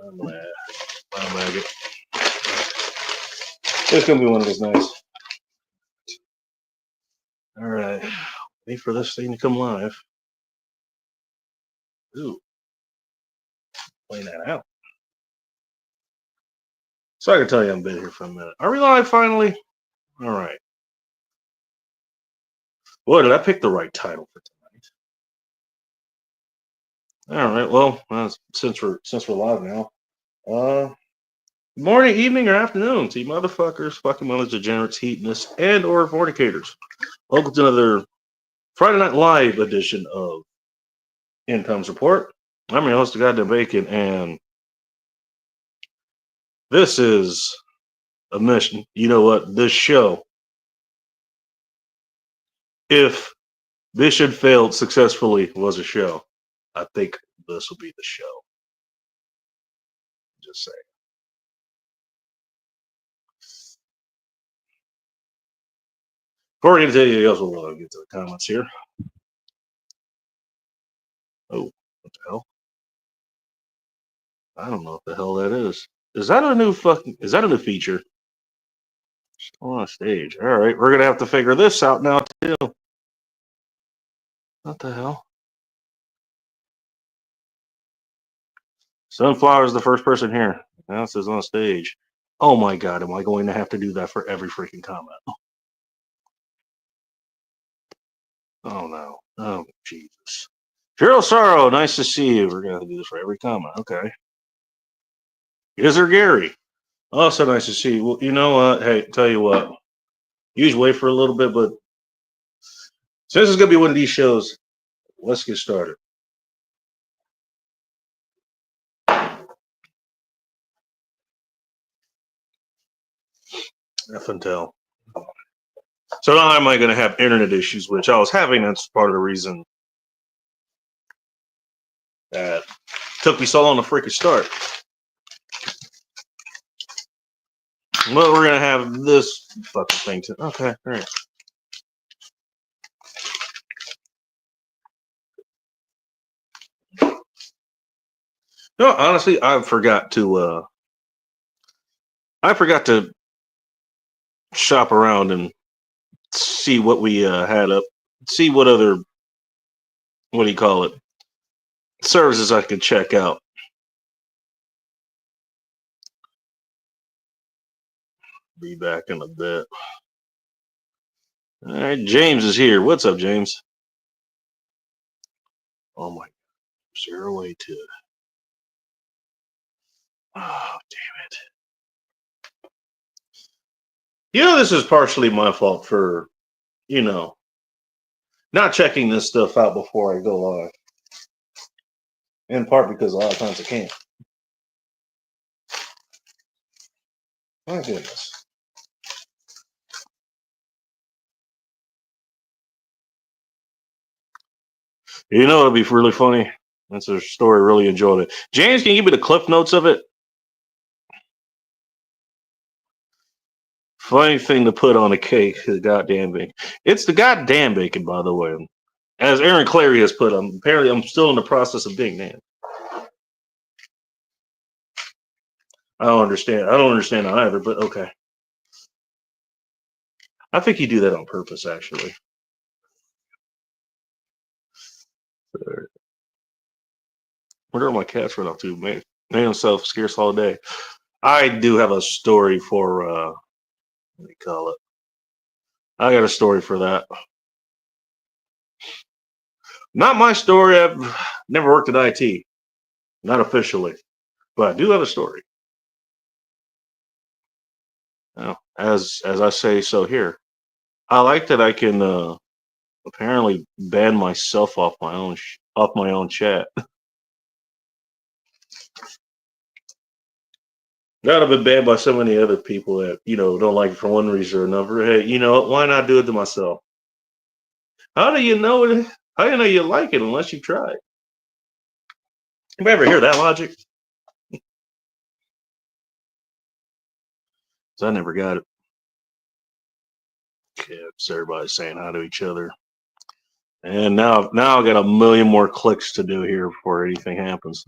I'm gonna bag it. It's gonna be one of those nights. All right, wait for this thing to come live. Ooh, play that out. So I can tell you I've been here for a minute. Are we live finally? All right. Boy, did I pick the right title for tonight? All right. Well, since we're live now, morning, evening, or afternoon to you motherfuckers, fucking mothers, degenerates, heathenists, and or fornicators. Welcome to another Friday Night Live edition of Incomes Report. I'm your host, Goddamn Bacon, and this is a mission. You know what? This show, if Mission Failed successfully was a show, I think this will be the show. Just saying. Before we get to anything else, we'll get to the comments here. Oh, what the hell? I don't know what the hell that is. Is that a new feature? Still on stage. All right, we're gonna have to figure this out now too. What the hell? Sunflower is the first person here. Now it says on stage. Oh my god, am I going to have to do that for every freaking comment? Oh no. Oh Jesus. Cheryl Sorrow, nice to see you. We're gonna have to do this for every comment. Okay. Is there Gary? Also nice to see you. Well, you know what? Hey, tell you what. Usually wait for a little bit, but since it's gonna be one of these shows, let's get started. F and tell. So not am I going to have internet issues, which I was having. That's part of the reason that took me so long to freaking start. Well, we're going to have this fucking thing too. Okay, all right. No, honestly, I forgot to shop around and see what we had up, see what other, what do you call it, services I could check out. Be back in a bit. All right, James is here. What's up, James? Oh my, 082. Oh, damn it. You know, this is partially my fault for, not checking this stuff out before I go live. In part because a lot of times I can't. My goodness. You know, it'll be really funny. That's a story. Really enjoyed it. James, can you give me the cliff notes of it? Funny thing to put on a cake is goddamn bacon. It's the goddamn bacon, by the way. As Aaron Clary has put, apparently I'm still in the process of being named. I don't understand that either, but okay. I think you do that on purpose, actually. Where are my cats run off to? Made himself scarce all day. I do have a story for what do you call it? I got a story for that. Not my story. I've never worked at IT, not officially, but I do have a story. Now, as I say so here, I like that I can apparently ban myself off my own chat. That I've been banned by so many other people that don't like it for one reason or another. Hey, you know what? Why not do it to myself? How do you know it? How do you know you like it unless you try it? You ever hear that logic? So I never got it. Yeah, so everybody's saying hi to each other. And now I got a million more clicks to do here before anything happens.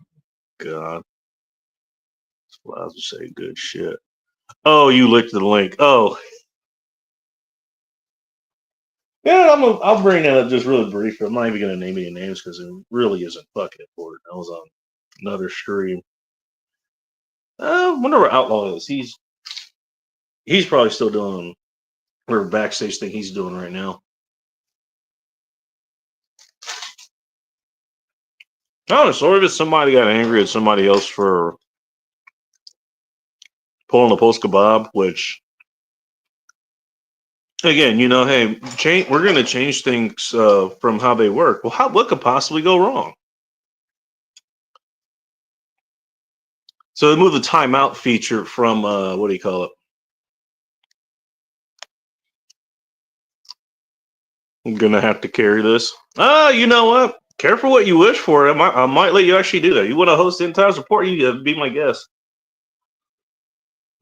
God. Allows to say good shit. Oh, you licked the link. Oh, yeah. I'll bring that up just really briefly. I'm not even gonna name any names because it really isn't fucking important. I was on another stream. Wonder where Outlaw is. He's probably still doing whatever backstage thing he's doing right now. I don't know. So if it's somebody got angry at somebody else for pulling a post kebab, which again, hey, we're going to change things from how they work. Well, what could possibly go wrong? So they moved the timeout feature from what do you call it? I'm gonna have to carry this. You know what? Careful what you wish for. I might let you actually do that. You want to host End Times Report? You be my guest.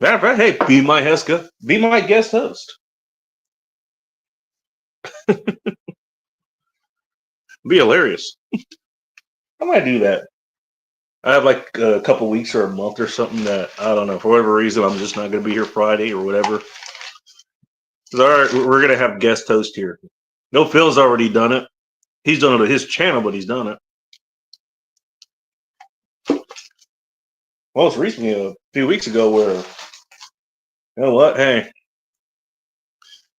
Matter of fact, hey, be my Heska. Be my guest host. Be hilarious. I might do that. I have like a couple weeks or a month or something that I don't know, for whatever reason I'm just not going to be here Friday or whatever. All right, we're going to have guest host here. No, Phil's already done it. He's done it on his channel, but he's done it. Well, it's recently a few weeks ago where, you know what? Hey,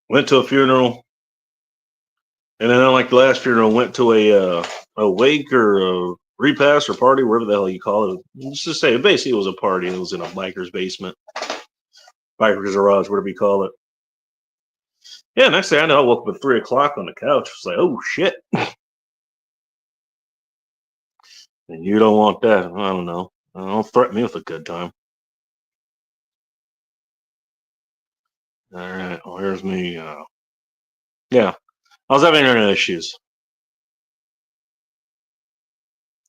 went to a funeral, and then unlike the last funeral, went to a wake or a repast or party, whatever the hell you call it. Let's just say basically it was a party. It was in a biker's basement, biker's garage, whatever you call it. Yeah, next thing I know, I woke up at 3:00 on the couch. It's like, oh shit. And you don't want that. I don't know. Don't threaten me with a good time. All right. Well, here's me. Yeah. I was having internet issues.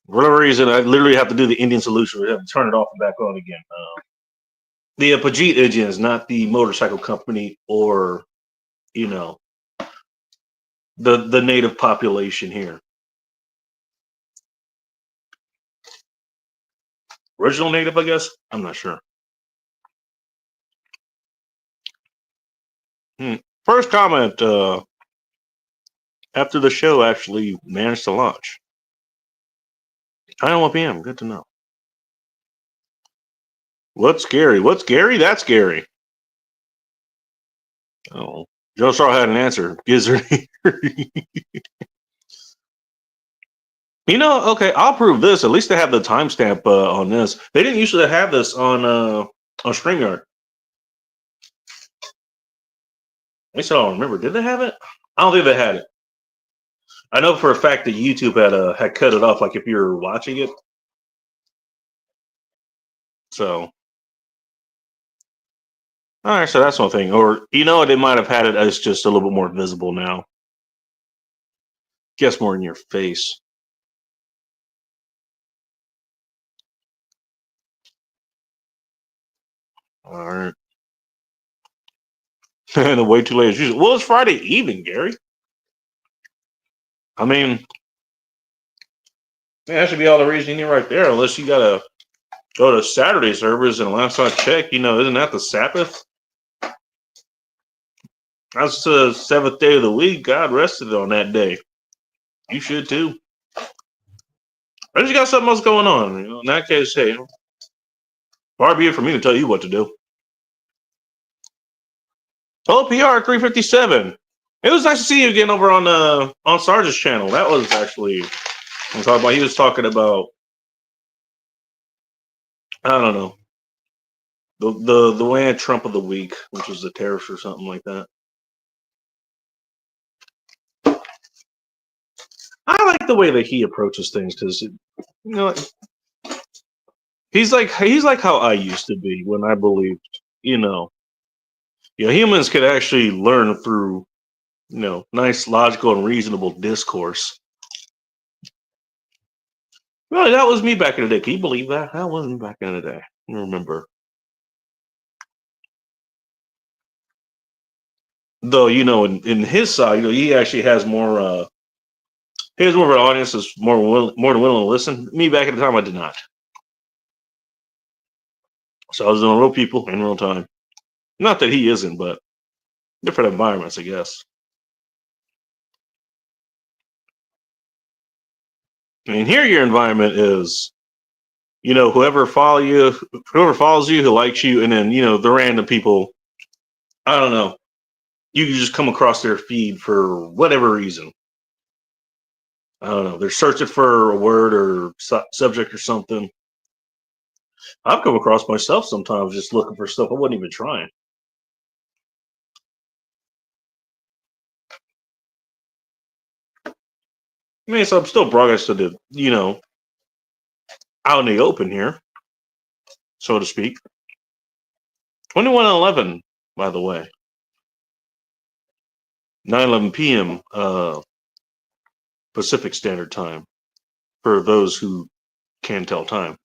For whatever reason, I literally have to do the Indian solution. We have to turn it off and back on again. The Pajit Indians, not the motorcycle company or, the native population here. Original native, I guess. I'm not sure. First comment after the show actually managed to launch. 9:01 p.m. Good to know. What's scary? What's scary? That's scary. Oh, Joe Star had an answer. Gizzard. Okay, I'll prove this. At least they have the timestamp on this. They didn't usually have this on StreamYard. At least I don't remember. Did they have it? I don't think they had it. I know for a fact that YouTube had cut it off, like if you're watching it. So, all right, so that's one thing. Or they might have had it as just a little bit more visible now. Guess more in your face. All right. And way too late as usual. Well, it's Friday evening, Gary. I mean, that should be all the reason you need right there, unless you gotta go to Saturday servers. And last I checked, isn't that the Sabbath? That's the seventh day of the week. God rested on that day. You should too. I just got something else going on. In that case, hey, far be it for me to tell you what to do. OPR 357. It was nice to see you again over on Sarge's channel. That was actually I'm talking about. He was talking about I don't know the way Trump of the week, which was the terrorist or something like that. I like the way that he approaches things because he's like how I used to be when I believed humans could actually learn through nice, logical, and reasonable discourse. Well, that was me back in the day. Can you believe that? That was me back in the day. I remember. Though, in his side, he actually has more. He has more of an audience that's more than willing to listen. Me back at the time, I did not. So I was doing real people in real time. Not that he isn't, but different environments, I guess. I mean, here your environment is, whoever whoever follows you, who likes you, and then the random people. I don't know. You can just come across their feed for whatever reason. I don't know. They're searching for a word or subject or something. I've come across myself sometimes just looking for stuff I wasn't even trying. I mean, so I'm still broadcasting to out in the open here, so to speak. 21:11, by the way. 9:11 p.m. Pacific Standard Time for those who can tell time.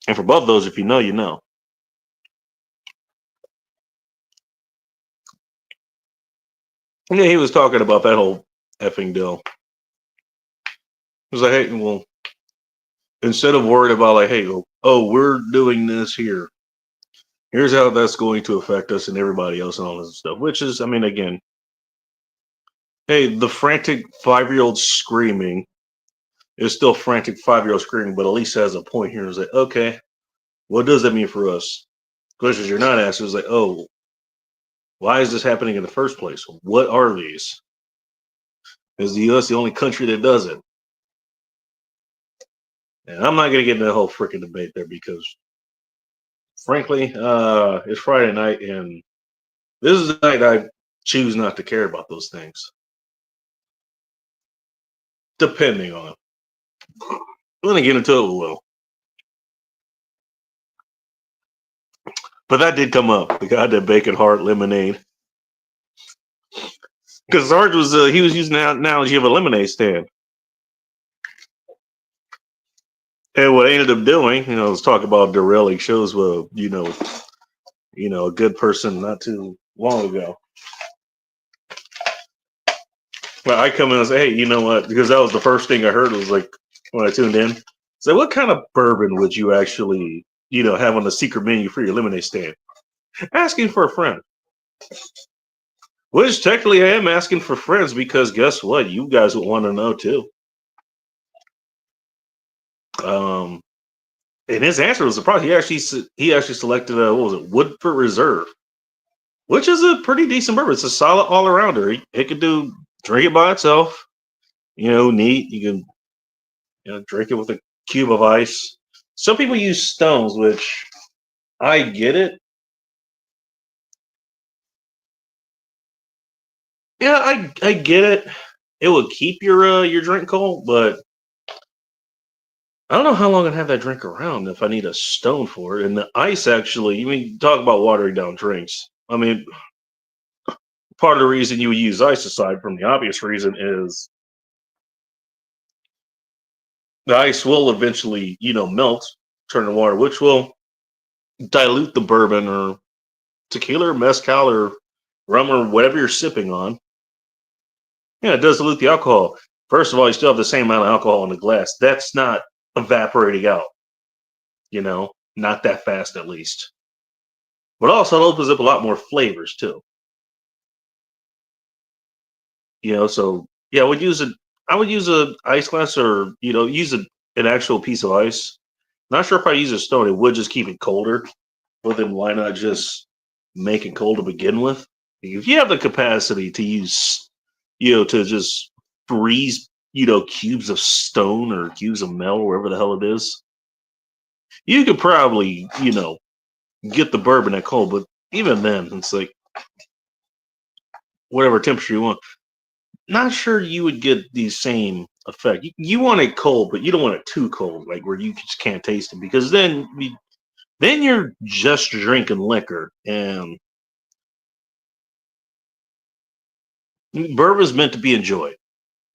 And for both those, if you know, you know. And yeah, he was talking about that whole effing deal. He was like, hey, well, instead of worried about like, hey, oh, we're doing this here. Here's how that's going to affect us and everybody else and all this stuff. Which is, I mean, again, hey, the frantic 5-year-old screaming is still frantic 5-year-old screaming, but at least has a point here. It's like, okay, what does that mean for us? Questions you're not asking is like, oh, why is this happening in the first place? What are these? Is the U.S. the only country that does it? And I'm not going to get into the whole freaking debate there because, frankly, it's Friday night and this is the night I choose not to care about those things. Depending on. I'm going to get into it a little. But that did come up. The guy that bacon heart lemonade. Because Sarge was he was using the analogy of a lemonade stand. And what I ended up doing, was talk about derailing shows with, a good person not too long ago. But I come in and say, hey, you know what? Because that was the first thing I heard was like when I tuned in. So what kind of bourbon would you actually, have on the secret menu for your lemonade stand? Asking for a friend. Which technically I am asking for friends because guess what? You guys would want to know too. And his answer was surprising. He actually selected what was it, Woodford Reserve, which is a pretty decent bourbon. It's a solid all arounder. It could drink it by itself, neat. You can drink it with a cube of ice. Some people use stones, which I get it. Yeah, I get it. It would keep your drink cold, but I don't know how long I'd have that drink around if I need a stone for it. And the ice actually, talk about watering down drinks. I mean, part of the reason you would use ice, aside from the obvious reason, is the ice will eventually, melt, turn to water, which will dilute the bourbon or tequila or mezcal or rum or whatever you're sipping on. Yeah, it does dilute the alcohol. First of all, you still have the same amount of alcohol in the glass. That's not evaporating out, not that fast at least. But also, it opens up a lot more flavors too. So yeah, I would use a ice glass or use an actual piece of ice. Not sure if I use a stone, it would just keep it colder. But then why not just make it cold to begin with? If you have the capacity to use, to just freeze, cubes of stone or cubes of metal, wherever the hell it is, you could probably, get the bourbon that cold. But even then, it's like whatever temperature you want. Not sure you would get the same effect. You want it cold, but you don't want it too cold, like where you just can't taste it, because then you're just drinking liquor, and bourbon's meant to be enjoyed.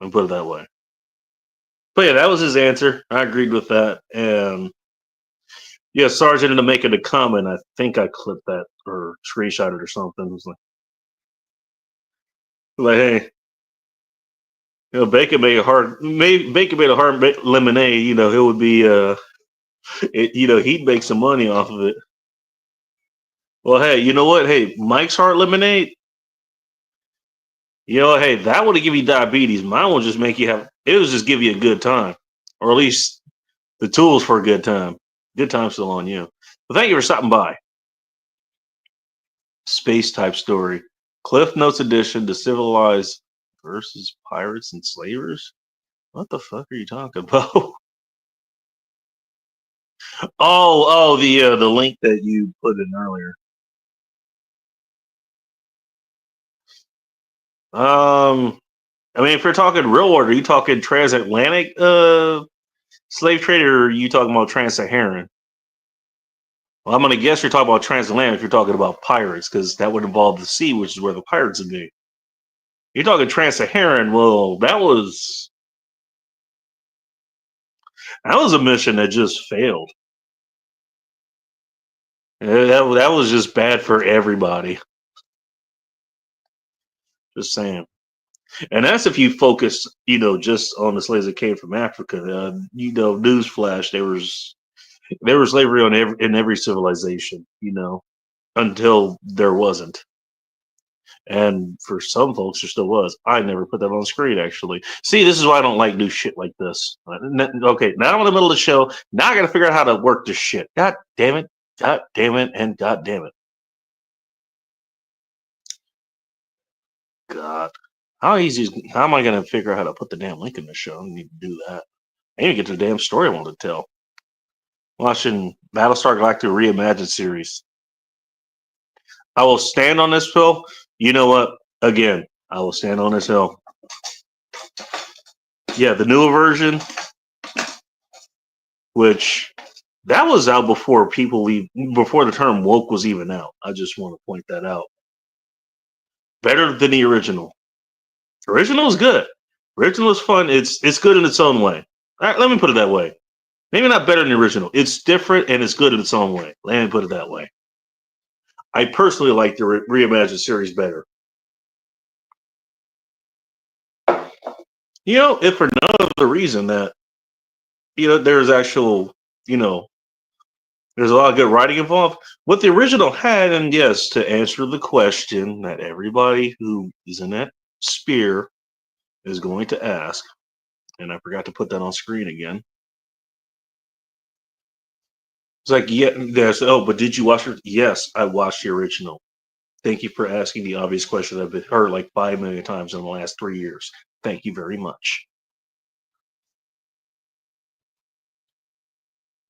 I'll put it that way. But yeah, that was his answer. I agreed with that, and yeah, Sarge ended up making a comment. I think I clipped that or screenshot it or something. It was like, hey, bacon made a hard lemonade. It would be He'd make some money off of it. Well, hey, you know what? Hey, Mike's Hard Lemonade. Hey, that would give you diabetes. Mine will just make you have. It will just give you a good time, or at least the tools for a good time. Good time still on you. But thank you for stopping by. Space type story. Cliff Notes edition to Civilized versus Pirates and Slavers. What the fuck are you talking about? The link that you put in earlier. I mean, if you're talking real world, are you talking transatlantic slave trade, or are you talking about trans-Saharan? Well, I'm gonna guess you're talking about transatlantic if you're talking about pirates, because that would involve the sea, which is where the pirates would be. You're talking trans-Saharan. Well, that was a mission that just failed. That was just bad for everybody. Just saying. And that's if you focus, just on the slaves that came from Africa. Newsflash, there was slavery in every civilization, until there wasn't. And for some folks, there still was. I never put that on the screen, actually. See, this is why I don't like new shit like this. Okay, now I'm in the middle of the show. Now I got to figure out how to work this shit. God damn it. God damn it. And God damn it. God. How am I going to figure out how to put the damn link in the show? I need to do that. I need to get to the damn story I want to tell. Watching Battlestar Galactica Reimagined series. I will stand on this hill. You know what? Again, I will stand on this hill. Yeah, the newer version, which that was out before before the term woke was even out. I just want to point that out. Better than the original. Original is good. Original is fun. It's good in its own way. All right, let me put it that way. Maybe not better than the original. It's different and it's good in its own way. Let me put it that way. I personally like the reimagined series better. If for no other reason that there's actual, there's a lot of good writing involved. What the original had, and yes, to answer the question that everybody who is in that sphere is going to ask, and I forgot to put that on screen again. It's like, yeah, but did you watch it? Yes, I watched the original. Thank you for asking the obvious question I've heard like 5 million times in the last 3 years. Thank you very much.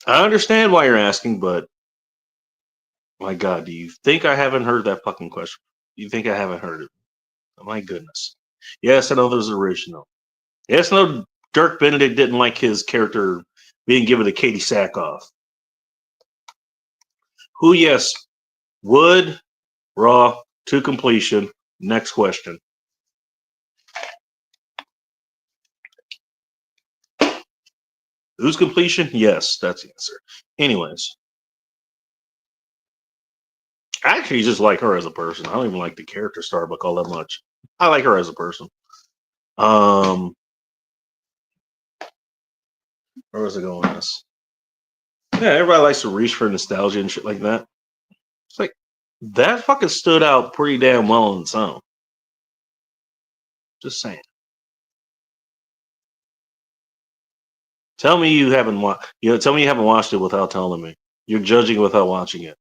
I understand why you're asking, but my God, do you think I haven't heard that fucking question? Do you think I haven't heard it? Oh, my goodness. Yes, I know there's original. Yes, I know Dirk Benedict didn't like his character being given to Katie Sackhoff. Who, yes, would Raw to completion. Next question. Who's completion? Yes, that's the answer. Anyways. I actually just like her as a person. I don't even like the character Starbuck all that much. I like her as a person. Where was I going with this? Yeah, everybody likes to reach for nostalgia and shit like that. It's like that fucking stood out pretty damn well on its own. Just saying. Tell me you haven't watched. Tell me you haven't watched it without telling me. You're judging without watching it.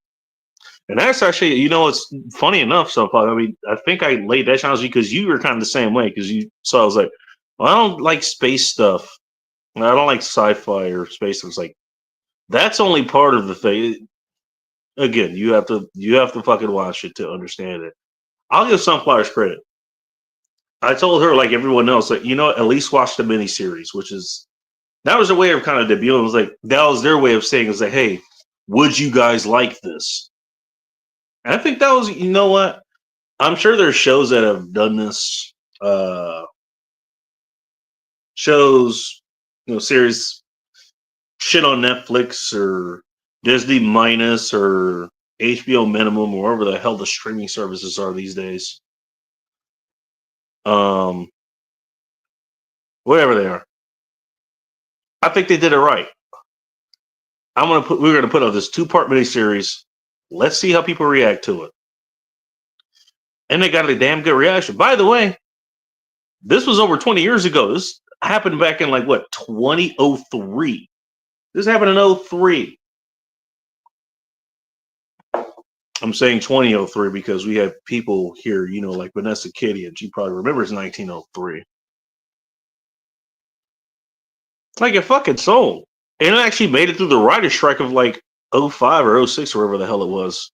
And that's actually, it's funny enough. So I mean, I think I laid that challenge because you were kind of the same way. Because you saw, I was like, well, I don't like space stuff. I don't like sci-fi or space. It's like that's only part of the thing. Again, you have to fucking watch it to understand it. I'll give Sunflowers credit. I told her like everyone else, like at least watch the miniseries, which is that was a way of kind of debuting. It was like that was their way of saying, "Is like, hey, would you guys like this?" And I think that was, what? I'm sure there's shows that have done this. Shows, series shit on Netflix or Disney Minus or HBO Minimum or whatever the hell the streaming services are these days. Whatever they are. I think they did it right. We're gonna put out this 2-part miniseries. Let's see how people react to it. And they got a damn good reaction. By the way, this was over 20 years ago. This happened back in like what 2003. This happened in 03. I'm saying 2003 because we have people here, like Vanessa Kitty, and she probably remembers 1903. Like it fucking sold. And it actually made it through the writer's strike of like 05 or 06 or whatever the hell it was.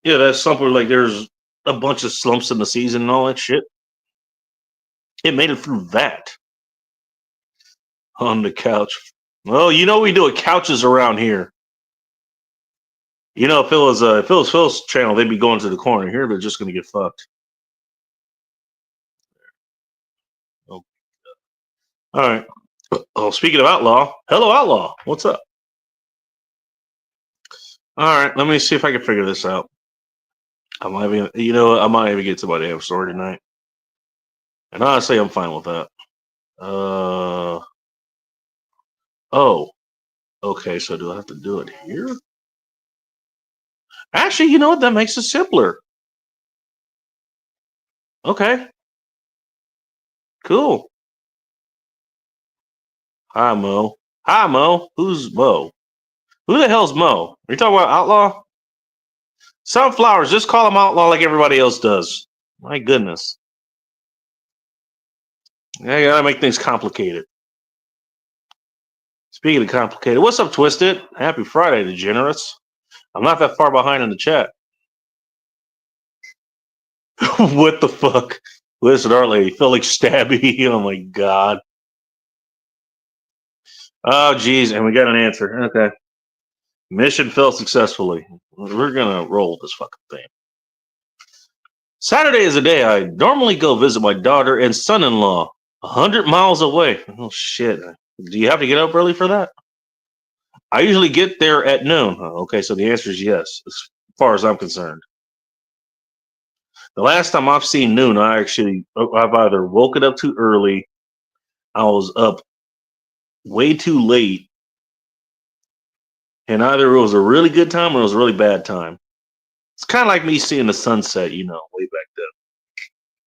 Yeah, that's something like there's a bunch of slumps in the season and all that shit. It made it through that on the couch. Well, we do couches around here. If it was Phil's channel, they'd be going to the corner. Here, they're just gonna get fucked. Oh. All right. Oh, speaking of Outlaw, hello Outlaw. What's up? All right, let me see if I can figure this out. I might even get to my damn story tonight. And honestly, I'm fine with that. Oh, okay. So do I have to do it here? Actually, you know what? That makes it simpler. Okay, cool. Hi, Mo. Hi, Mo. Who's Mo? Who the hell's Mo? Are you talking about Outlaw? Sunflowers. Just call him Outlaw like everybody else does. My goodness. Yeah, you gotta make things complicated. Speaking of complicated, what's up, Twisted? Happy Friday, degenerates. I'm not that far behind in the chat. What the fuck? Listen, our lady, Felix Stabby. Oh my god. Oh geez, and we got an answer. Okay. Mission failed successfully. We're gonna roll this fucking thing. Saturday is a day I normally go visit my daughter and son-in-law, 100 miles away. Oh shit. Do you have to get up early for that? I usually get there at noon. Okay, so the answer is yes, as far as I'm concerned. The last time I've seen noon, I've either woken up too early, I was up way too late, and either it was a really good time or it was a really bad time. It's kind of like me seeing the sunset, way back then.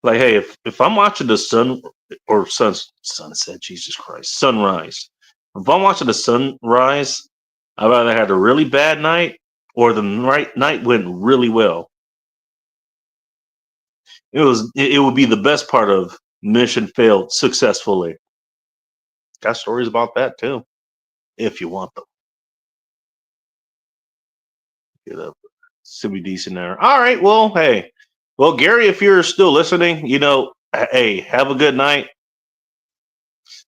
Like, hey, if I'm watching the sunset, Jesus Christ, sunrise. If I'm watching the sunrise, I'd either had a really bad night or the night went really well. It would be the best part of mission failed successfully. Got stories about that too, if you want them. Get up, should be decent there. All right, well, hey, well, Gary, if you're still listening, hey, have a good night.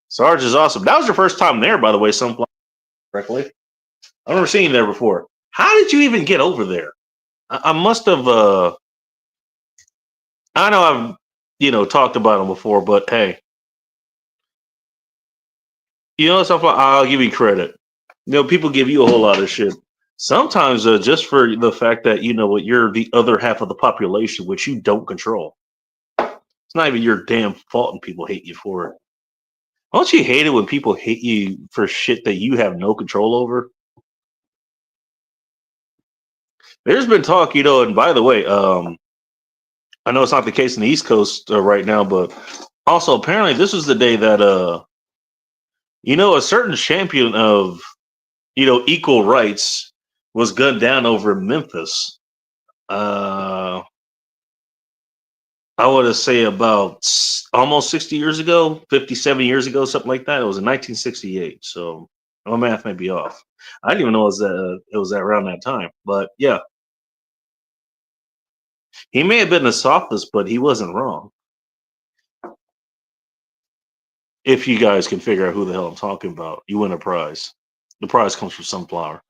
Sarge is awesome. That was your first time there, by the way, someplace correctly. I've never seen you there before. How did you even get over there? I must have. I know I've talked about him before, but hey, something. I'll give you credit. People give you a whole lot of shit. Sometimes just for the fact that what you're the other half of the population, which you don't control. It's not even your damn fault, and people hate you for it. Don't you hate it when people hate you for shit that you have no control over? There's been talk, and by the way, I know it's not the case in the East Coast right now, but also apparently this was the day that a certain champion of equal rights was gunned down over in Memphis. I want to say about almost 60 years ago, 57 years ago, something like that. It was in 1968. So my math may be off. I didn't even know it was around that time. But yeah, he may have been the softest, but he wasn't wrong. If you guys can figure out who the hell I'm talking about, you win a prize. The prize comes from Sunflower.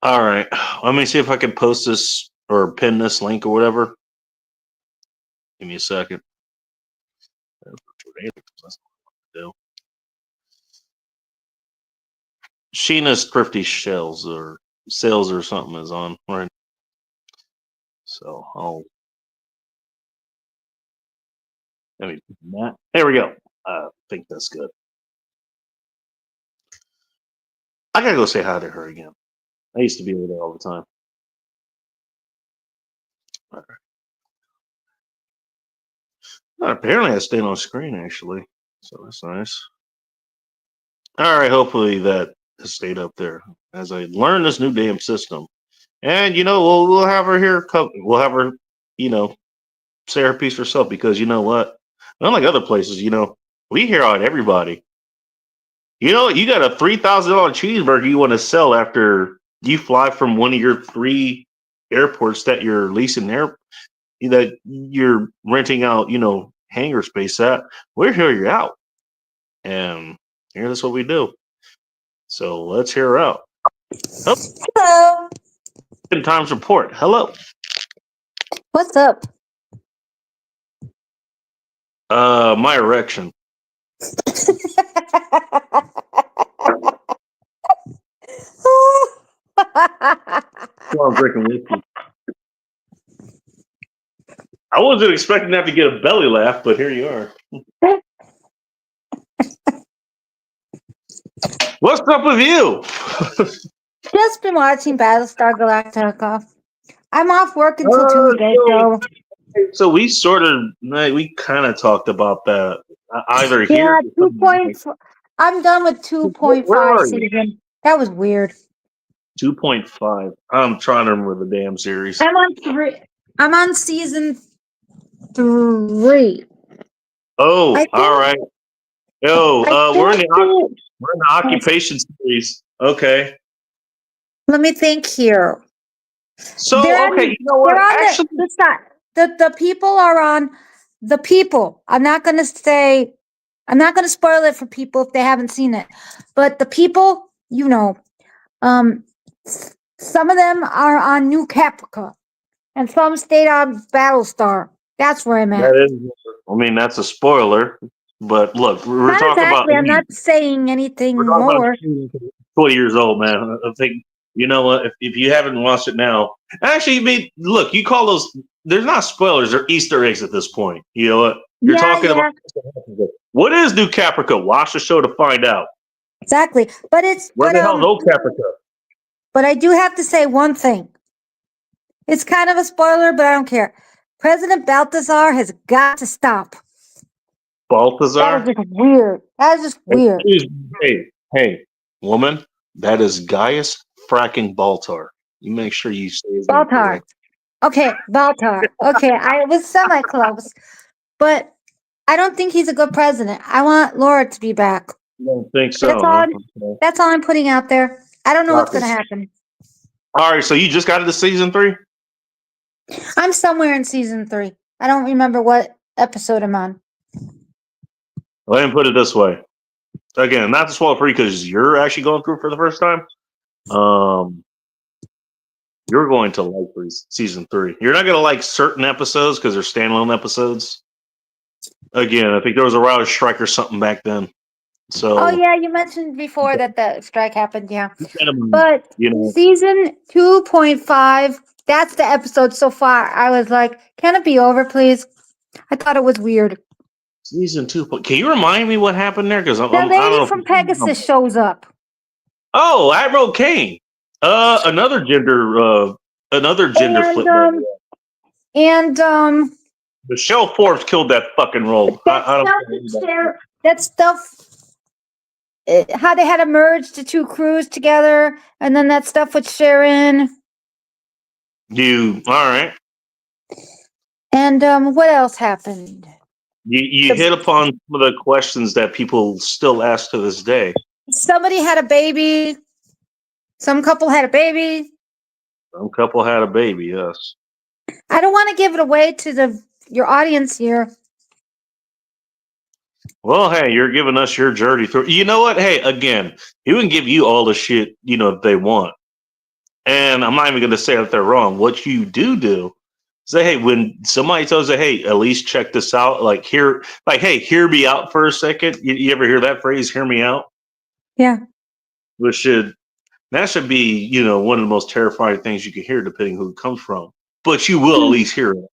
All right. Let me see if I can post this or pin this link or whatever. Give me a second. Sheena's Thrifty Shells or Sales or something is on right. So there we go. I think that's good. I gotta go say hi to her again. I used to be over there all the time. Apparently, I stayed on screen actually, so that's nice. All right, hopefully that has stayed up there as I learn this new damn system. And we'll have her here. We'll have her, you know, say her piece herself because you know what? Unlike other places, we hear out everybody. You got a $3,000 cheeseburger you want to sell after you fly from one of your 3 airports that you're leasing that you're renting out, hangar space at. We're here, you're out, and here that's what we do. So let's hear her out. Oh, Hello. Times report. Hello. What's up? My erection. Well, I'm drinking whiskey. I wasn't expecting that to get a belly laugh, but here you are. What's up with you? Just been watching Battlestar Galactica. I'm off work until Tuesday, so we we kind of talked about that either yeah, here. 2.5. I'm done with 2.5 season. That was weird. 2.5. I'm trying to remember the damn series. I'm on 3. I'm on season 3. Oh, all right. We're in the occupation series. Okay. Let me think here. So okay, you know what? Actually, the people are on the people. I'm not going to spoil it for people if they haven't seen it. But the people, some of them are on New Caprica and some stayed on Battlestar. That's where I'm at. That's a spoiler. But look, we're not talking exactly. about. I'm not saying anything more. 20 years old, man. I think you know what? If you haven't watched it now, actually, look, you call those. There's not spoilers; they're Easter eggs at this point. You know what? You're talking about. What is New Caprica? Watch the show to find out. Exactly, but where the hell's Old Caprica? But I do have to say one thing. It's kind of a spoiler, but I don't care. President Balthazar has got to stop. Balthazar? That is just weird. That is just weird. Hey, woman, that is Gaius fracking Baltar. You make sure you say his name correct. Okay, Baltar. Okay, I was semi-close. But I don't think he's a good president. I want Laura to be back. You don't think so? That's all I'm putting out there. I don't know what's going to happen. All right, so you just got into season 3? I'm somewhere in season 3. I don't remember what episode I'm on. Let me put it this way. Again, not to spoil for you because you're actually going through it for the first time. You're going to like season 3. You're not going to like certain episodes because they're standalone episodes. Again, I think there was a writer's strike or something back then. So. Oh yeah, you mentioned before that the strike happened. Yeah, but season 2.5. That's the episode so far. I was like, can it be over, please? I thought it was weird. Season 2. Can you remind me what happened there? Because the lady from Pegasus shows up. Oh, Admiral Kane. Another gender flip. Michelle Forbes killed that fucking role. That stuff. How they had to merge the 2 crews together, and then that stuff with Sharon. All right. And what else happened? You hit upon some of the questions that people still ask to this day. Somebody had a baby. Some couple had a baby. Some couple had a baby, yes. I don't want to give it away to your audience here. Well, hey, you're giving us your journey through. You know what? Hey, again, he can give you all the shit, if they want. And I'm not even going to say that they're wrong. What you do say, hey, when somebody tells you, hey, at least check this out, hey, hear me out for a second. You ever hear that phrase, hear me out? Yeah. That should be, one of the most terrifying things you can hear, depending who it comes from. But you will at least hear it.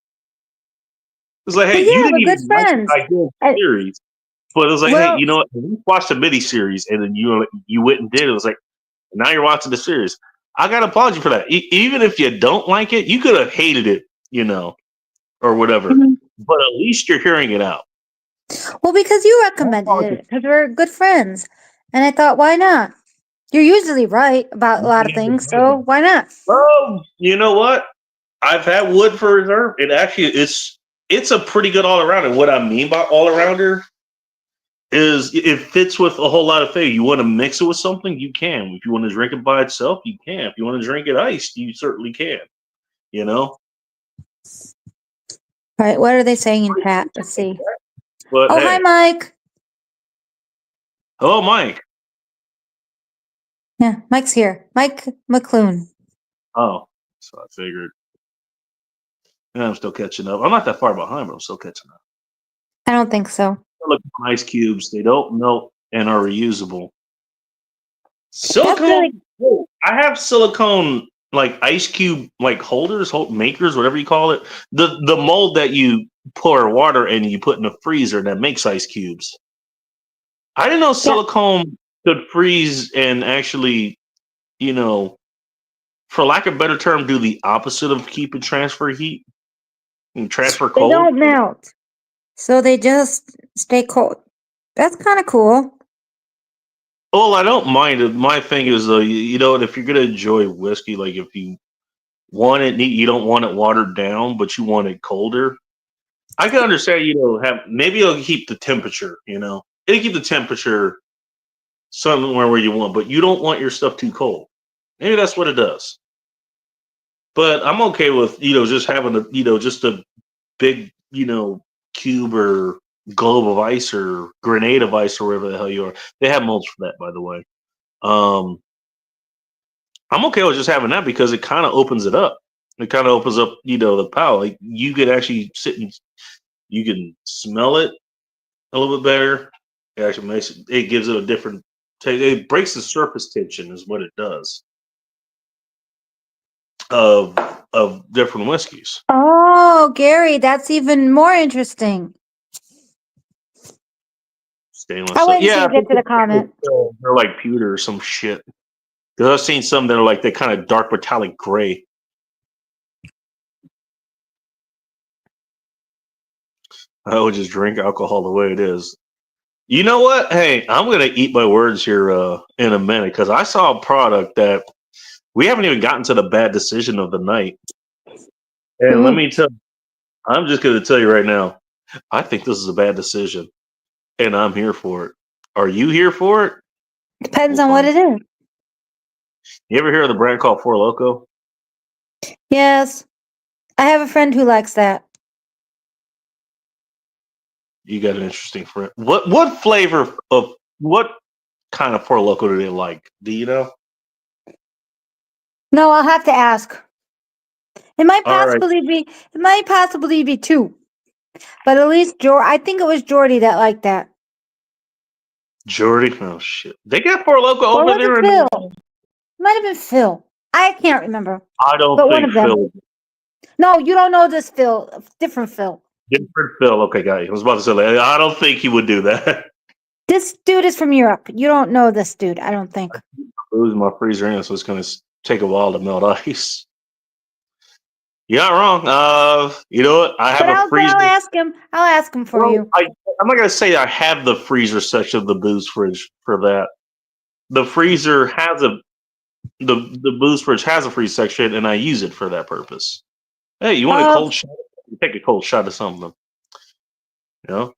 It's like, hey, you didn't even like the series. But it was like, hey, you know what? We watched a mini series, and then you went and did it. It was like, Now you're watching the series. I gotta applaud you for that. Even if you don't like it, you could have hated it, or whatever. Mhm. But at least you're hearing it out. Well, because you recommended it, because we're good friends. And I thought, why not? You're usually right about a lot of things, so why not? Oh, you know what? I've had wood for reserve. It's a pretty good all around. And what I mean by all arounder is it fits with a whole lot of things. You want to mix it with something, you can. If you want to drink it by itself, you can. If you want to drink it iced, you certainly can. All right, what are they saying in chat? Let's see. But Hi, Mike. Hello, Mike. Yeah, Mike's here. Mike McClune. Oh, so I figured. Yeah, I'm still catching up. I'm not that far behind, but I'm still catching up. I don't think so. Look at ice cubes. They don't melt and are reusable. Silicone. I have silicone like ice cube like holders, makers, whatever you call it. The mold that you pour water in and you put in the freezer that makes ice cubes. I didn't know silicone could freeze and actually, for lack of a better term, do the opposite of keep and transfer heat and transfer cold. They don't melt, so they just stay cold. That's kind of cool. Well, I don't mind it. My thing is, though, if you're gonna enjoy whiskey, like if you want it neat, you don't want it watered down, but you want it colder. I can understand. Maybe it'll keep the temperature. It'll keep the temperature somewhere where you want, but you don't want your stuff too cold. Maybe that's what it does. But I'm okay with just having just a big cube or globe of ice or grenade of ice or whatever the hell you are. They have molds for that, by the way. I'm okay with just having that because it kind of opens it up. It kind of opens up, the palate. Like you could actually sit and you can smell it a little bit better. It actually makes it. It gives it a different. It breaks the surface tension, is what it does. Of different whiskeys. Oh, Gary, that's even more interesting. Stainless. I'll wait until you get to the comment. They're like pewter or some shit. Because I've seen some that are like they're kind of dark metallic gray. I would just drink alcohol the way it is. You know what? Hey, I'm gonna eat my words here in a minute because I saw a product that we haven't even gotten to the bad decision of the night. And let me tell you, I'm just gonna tell you right now, I think this is a bad decision. And I'm here for it. Are you here for it? Depends on what it is. You ever hear of the brand called Four Loko? Yes. I have a friend who likes that. You got an interesting friend. What flavor of what kind of Four Loko do they like? Do you know? No, I'll have to ask. It might possibly be two. But at least I think it was Jordy that liked that. Jordy? Oh shit. They got Four Loko over there. Phil? It might have been Phil. I can't remember. I don't think Phil. No, you don't know this Phil. Different Phil. Different Phil. Okay, got you. I was about to say, I don't think he would do that. This dude is from Europe. You don't know this dude, I don't think. Lose my freezer in, so it's going to take a while to melt ice. You're not wrong. You know what? I have a freezer. I'll ask him. I'll ask him for you. I'm not going to say I have the freezer section of the booze fridge for that. The freezer has the booze fridge has a freeze section, and I use it for that purpose. Hey, you want a cold shot? You take a cold shot of something. You know?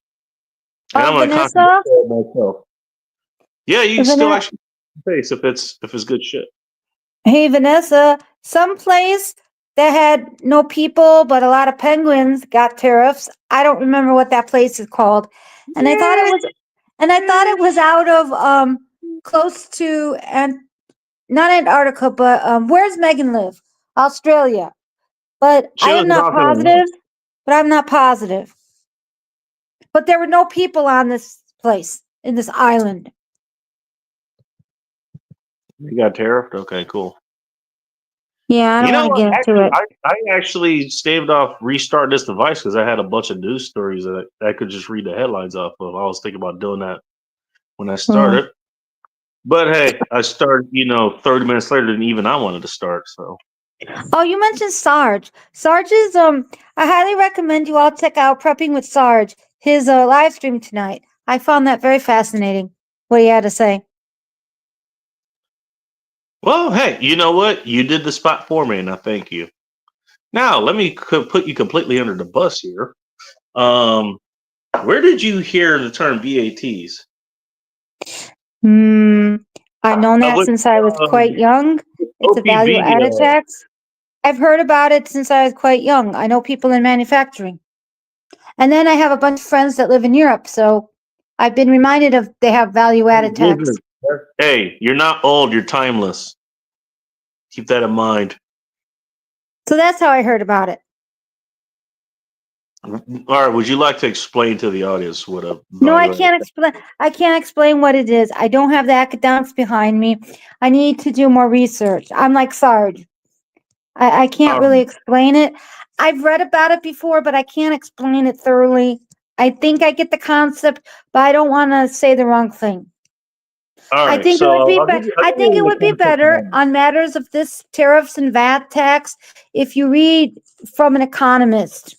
And I'm Vanessa? Myself. Yeah, you can still actually face if it's good shit. Hey, Vanessa, some place that had no people but a lot of penguins got tariffs. I don't remember what that place is called. And I thought it was out of close to not Antarctica, but where's Megan live? Australia. But I'm not positive. But there were no people on this place, in this island. You got tariffed? Okay, cool. Yeah, I don't want to get into it. I actually staved off restarting this device because I had a bunch of news stories that I could just read the headlines off of. I was thinking about doing that when I started. But hey, I started, 30 minutes later than even I wanted to start. So Oh, you mentioned Sarge. Sarge is I highly recommend you all check out Prepping with Sarge, his live stream tonight. I found that very fascinating. What he had to say. well, hey, you know what? You did the spot for me, and I thank you. Now let me put you completely under the bus here. Where did you hear the term VATs? I've known that Which, since I was quite young. It's a value OPV. added tax. I've heard about it since I was quite young. I know people in manufacturing. And then I have a bunch of friends that live in Europe, so I've been reminded of they have value added tax. Hey, you're not old, you're timeless. Keep that in mind. So that's how I heard about it. All right, would you like to explain to the audience what a No, I can't explain. I can't explain what it is. I don't have the academics behind me. I need to do more research. I'm like Sarge. I can't really explain it. I've read about it before, but I can't explain it thoroughly. I think I get the concept, but I don't want to say the wrong thing. All right, I think it would be I think it would be better on matters of this tariffs and VAT tax if you read from an economist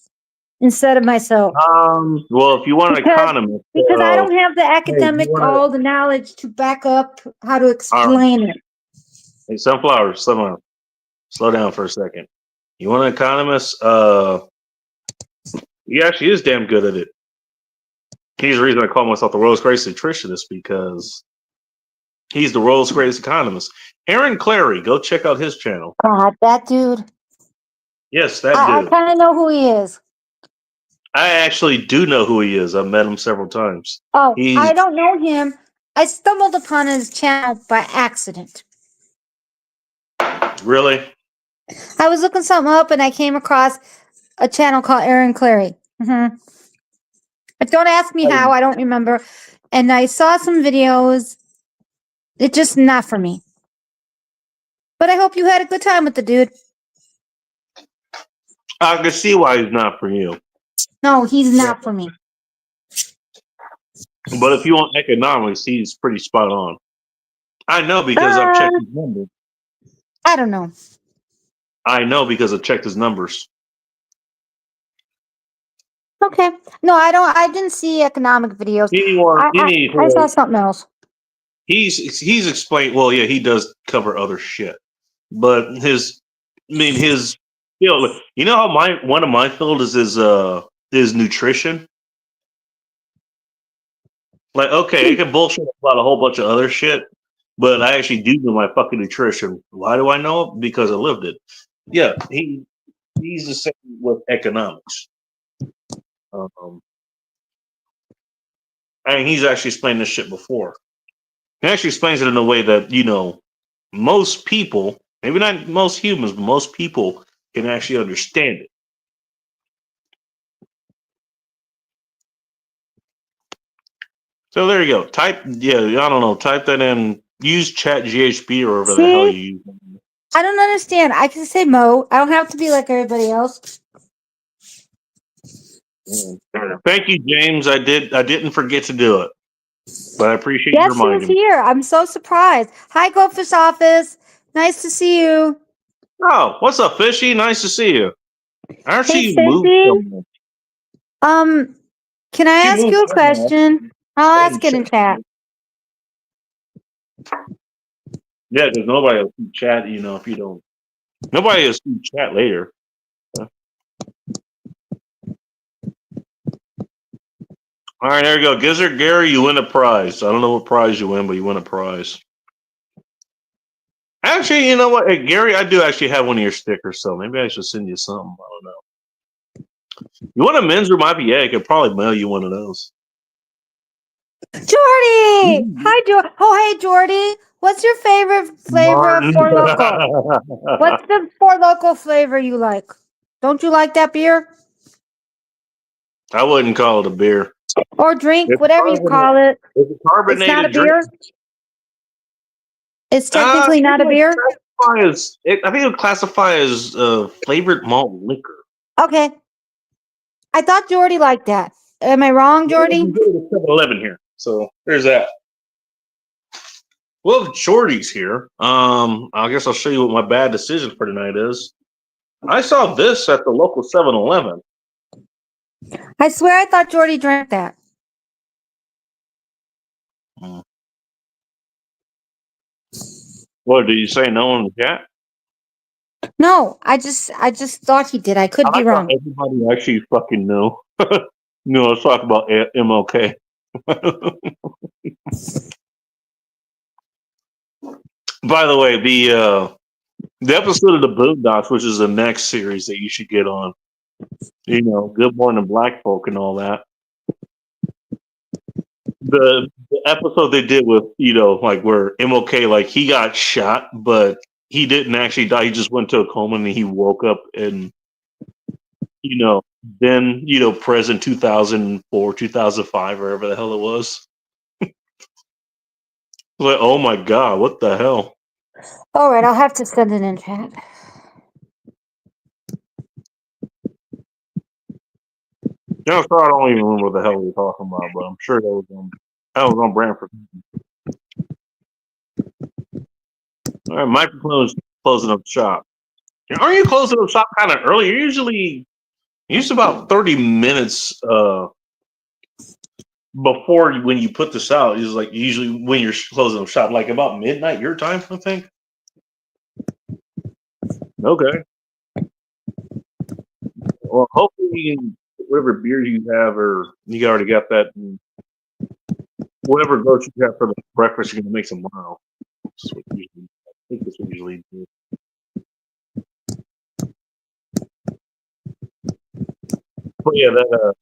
instead of myself. Well, if you want an economist, because I don't have the academic all the knowledge to back up how to explain it. Hey, sunflower, slow down for a second. You want an economist? He actually is damn good at it. He's the reason I call myself the world's greatest nutritionist, because he's the world's greatest economist. Aaron Clary, go check out his channel. God, that dude. Yes, that dude. I kind of know who he is. I actually do know who he is. I've met him several times. Oh, I don't know him. I stumbled upon his channel by accident. Really? I was looking something up and I came across a channel called Aaron Clary. But don't ask me how, I don't remember. And I saw some videos. It's just not for me. But I hope you had a good time with the dude. I can see why he's not for you. No, he's not for me. But if you want economics, he's pretty spot on. I know because I've checked his numbers. I don't know. I know because I've checked his numbers. Okay. No, I didn't see economic videos. I saw something else. He's explained. Well, yeah, he does cover other shit, but his field. You know how one of my field is nutrition. Like, okay, I can bullshit about a whole bunch of other shit, but I actually do know my fucking nutrition. Why do I know it? Because I lived it. Yeah, he's the same with economics. I mean, he's actually explained this shit before. He actually explains it in a way that, most people, maybe not most humans, but most people can actually understand it. So there you go. I don't know. Type that in. Use Chat GHB or whatever the hell you use. I don't understand. I can say Mo. I don't have to be like everybody else. Thank you, James. I didn't forget to do it, but I appreciate you reminding me. Here. I'm so surprised. Hi, Goldfish Office. Nice to see you. Oh, what's up, Fishy? Nice to see you. Actually, can I ask you a question? I'll ask it in chat. Yeah, because nobody will see chat, if you don't. Nobody will see chat later. All right, there you go. Gizzard Gary, you win a prize. I don't know what prize you win, but you win a prize. Actually, you know what? Hey, Gary, I do actually have one of your stickers, so maybe I should send you something. I don't know. You want a men's room IPA? I could probably mail you one of those. Jordy! Hi, Jordy. Oh, hey, Jordy. What's your favorite flavor of Four Loko? What's the Four Loko flavor you like? Don't you like that beer? I wouldn't call it a beer. Or drink, whatever you call it. It's a carbonated not a beer? drink. It's technically not a beer? I think it would classify as flavored malt liquor. Okay. I thought Jordy liked that. Am I wrong, Jordy? 7-Eleven here. So there's that. Well, Jordy's here. I guess I'll show you what my bad decision for tonight is. I saw this at the local 7-Eleven. I swear I thought Jordy drank that. What did you say? No one in the chat? No, I just thought he did. I could be wrong. Everybody actually fucking knew. No, let's talk about MLK. By the way, the episode of the Boondocks, which is the next series that you should get on, Good Morning Black Folk and all that. The episode they did with, where MLK, like, he got shot, but he didn't actually die. He just went to a coma and he woke up and, then, present 2004, 2005, or whatever the hell it was. Like, oh my God, what the hell? All right, I'll have to send it in chat. Yeah, so I don't even remember what the hell we were talking about, but I'm sure that was on brand for. All right, microphone's closing up shop. Aren't you closing up shop kind of early? You're usually about 30 minutes before when you put this out. Is like usually when you're closing up shop, like about midnight your time, I think. Okay. Well, hopefully, whatever beer you have, or you already got that, and whatever groceries you have for the breakfast, you're gonna make tomorrow. I think that's what we usually do. But yeah,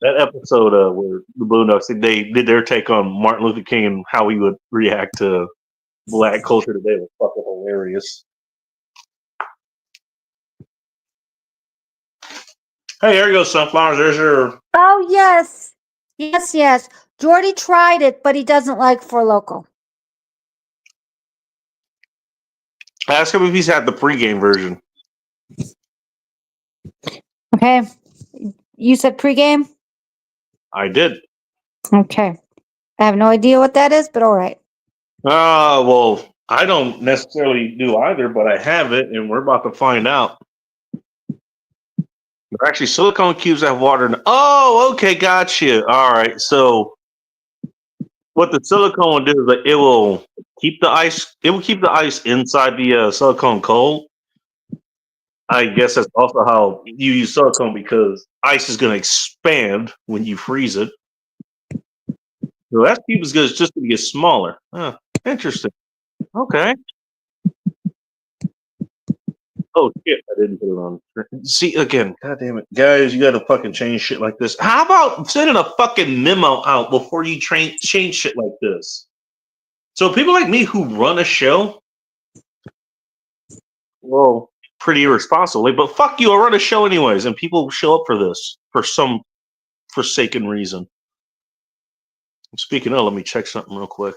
that episode where the Boondocks they did their take on Martin Luther King and how he would react to Black culture today was fucking hilarious. Hey, there you go, Sunflowers. There's your. Oh yes. Jordy tried it, but he doesn't like Four Loko. Ask him if he's had the pregame version. Okay. You said pregame? I did. Okay. I have no idea what that is, but all right. Well, I don't necessarily do either, but I have it, and we're about to find out. They're actually silicone cubes that have water in. Oh, okay, gotcha. All right, so what the silicone will do is that it will keep the ice. It will keep the ice inside the silicone cold. I guess that's also how you use silicone, because ice is going to expand when you freeze it. So that cube is just going to get smaller. Huh, interesting. Okay. Oh shit! I didn't put it on. See again. God damn it, guys! You got to fucking change shit like this. How about sending a fucking memo out before you change shit like this? So people like me who run a show, well, pretty irresponsibly, but fuck you, I run a show anyways, and people show up for this for some forsaken reason. Speaking of, let me check something real quick.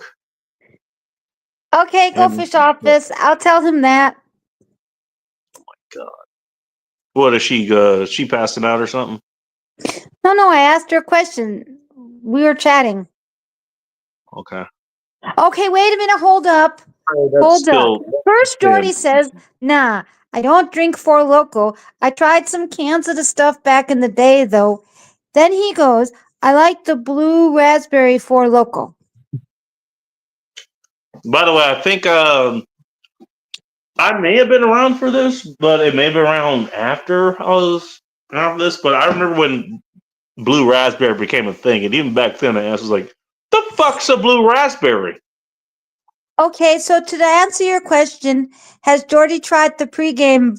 Okay, Goldfish Office. I'll tell him that. Oh my God. What is she? She passing out or something? No. I asked her a question. We were chatting. Okay. Okay, wait a minute. Hold up. Hold up. First, Jordy says, "Nah, I don't drink Four Loko. I tried some cans of the stuff back in the day, though." Then he goes, "I like the blue raspberry Four Loko." By the way, I think I may have been around for this, but it may have been around after I was around this. But I remember when blue raspberry became a thing, and even back then, I was like, "The fuck's a blue raspberry?" Okay, so to answer your question, has Jordy tried the pregame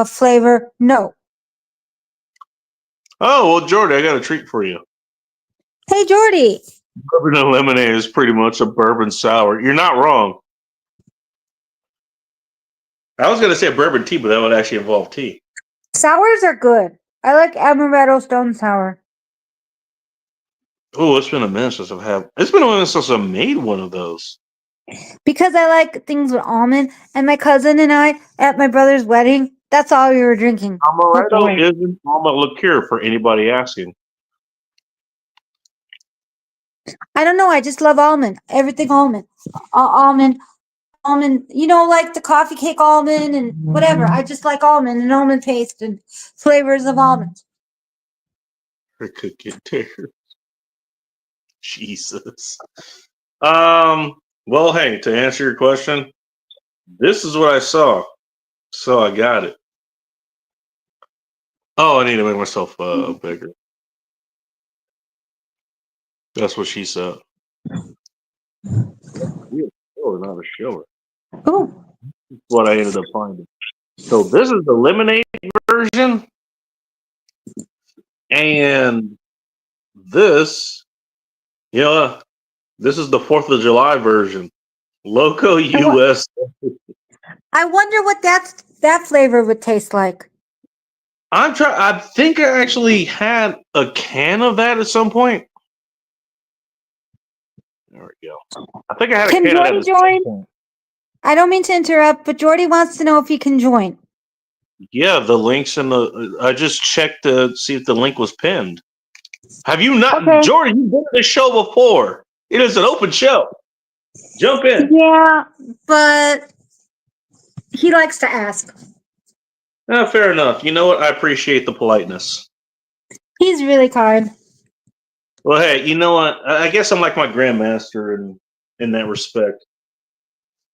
flavor? No. Oh well, Jordy, I got a treat for you. Hey, Jordy. Bourbon and lemonade is pretty much a bourbon sour. You're not wrong. I was gonna say bourbon tea, but that would actually involve tea. Sours are good. I like Amaretto Stone Sour. Oh, it's been a minute since I've made one of those. Because I like things with almond, and my cousin and I at my brother's wedding, that's all we were drinking. Amaretto isn't almond liqueur for anybody asking. I don't know. I just love almond. Everything almond. Almond. almond, like the coffee cake almond and whatever. I just like almond and almond paste and flavors of almonds. I could get there. Jesus. Well, hey, to answer your question, this is what I saw. So I got it. Oh, I need to make myself bigger. That's what she said. Oh, not a shower. Oh. What I ended up finding. So this is the lemonade version. And this, this is the 4th of July version. Loco US. I wonder what that flavor would taste like. I think I actually had a can of that at some point. There we go. I think I had a can of that. Can Jordy join? I don't mean to interrupt, but Jordy wants to know if he can join. Yeah, the link's in the. I just checked to see if the link was pinned. Have you not, okay. Jordy? You've been to this show before. It is an open show. Jump in. Yeah, but he likes to ask. Fair enough. You know what? I appreciate the politeness. He's really kind. Well, hey, you know what? I guess I'm like my grandmaster in that respect.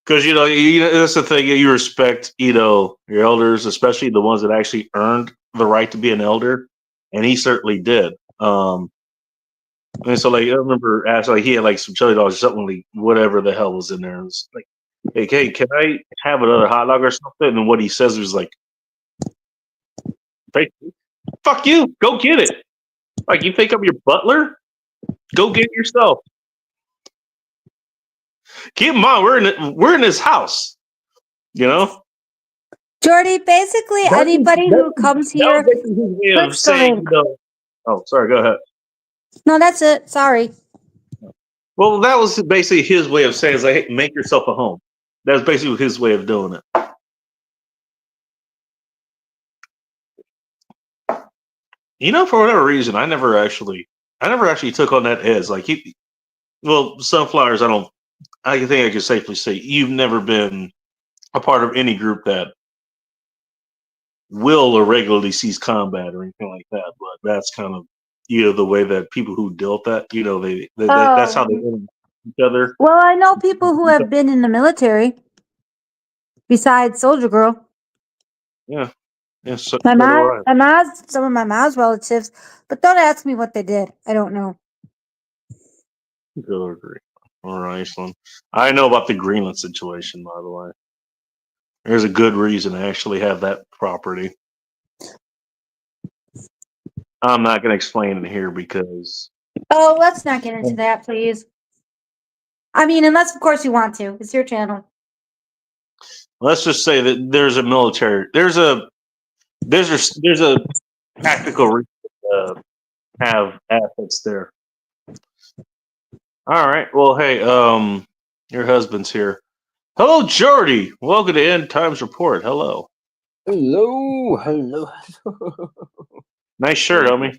Because that's the thing. You respect, your elders, especially the ones that actually earned the right to be an elder, and he certainly did. And so, I remember asking, he had like some chili dogs or something, like whatever the hell was in there. It was like, hey, can I have another hot dog or something? And what he says was like, hey, fuck you, go get it. Like, you think I'm your butler? Go get it yourself. Keep in mind, we're in this house, Jordy, basically, anybody who comes here. Oh, sorry. Go ahead. No, that's it. Sorry. Well, that was basically his way of saying, hey, make yourself a home. That's basically his way of doing it. For whatever reason, I never actually took on that as like sunflowers. I think I can safely say you've never been a part of any group that will or regularly sees combat or anything like that. But that's kind of the way that people who dealt that, that's how they interact with each other. Well, I know people who have been in the military, besides Soldier Girl. Yeah. Yeah, so some of my mom's relatives, but don't ask me what they did. I don't know. Good agree. Or Iceland. I know about the Greenland situation, by the way. There's a good reason to actually have that property. I'm not going to explain it here because. Oh, let's not get into that, please. I mean, unless of course you want to. It's your channel. Let's just say that there's a military. There's a tactical reason to have assets there. All right. Well, hey, your husband's here. Hello, Jordy. Welcome to End Times Report. Hello. Hello. Nice shirt, homie.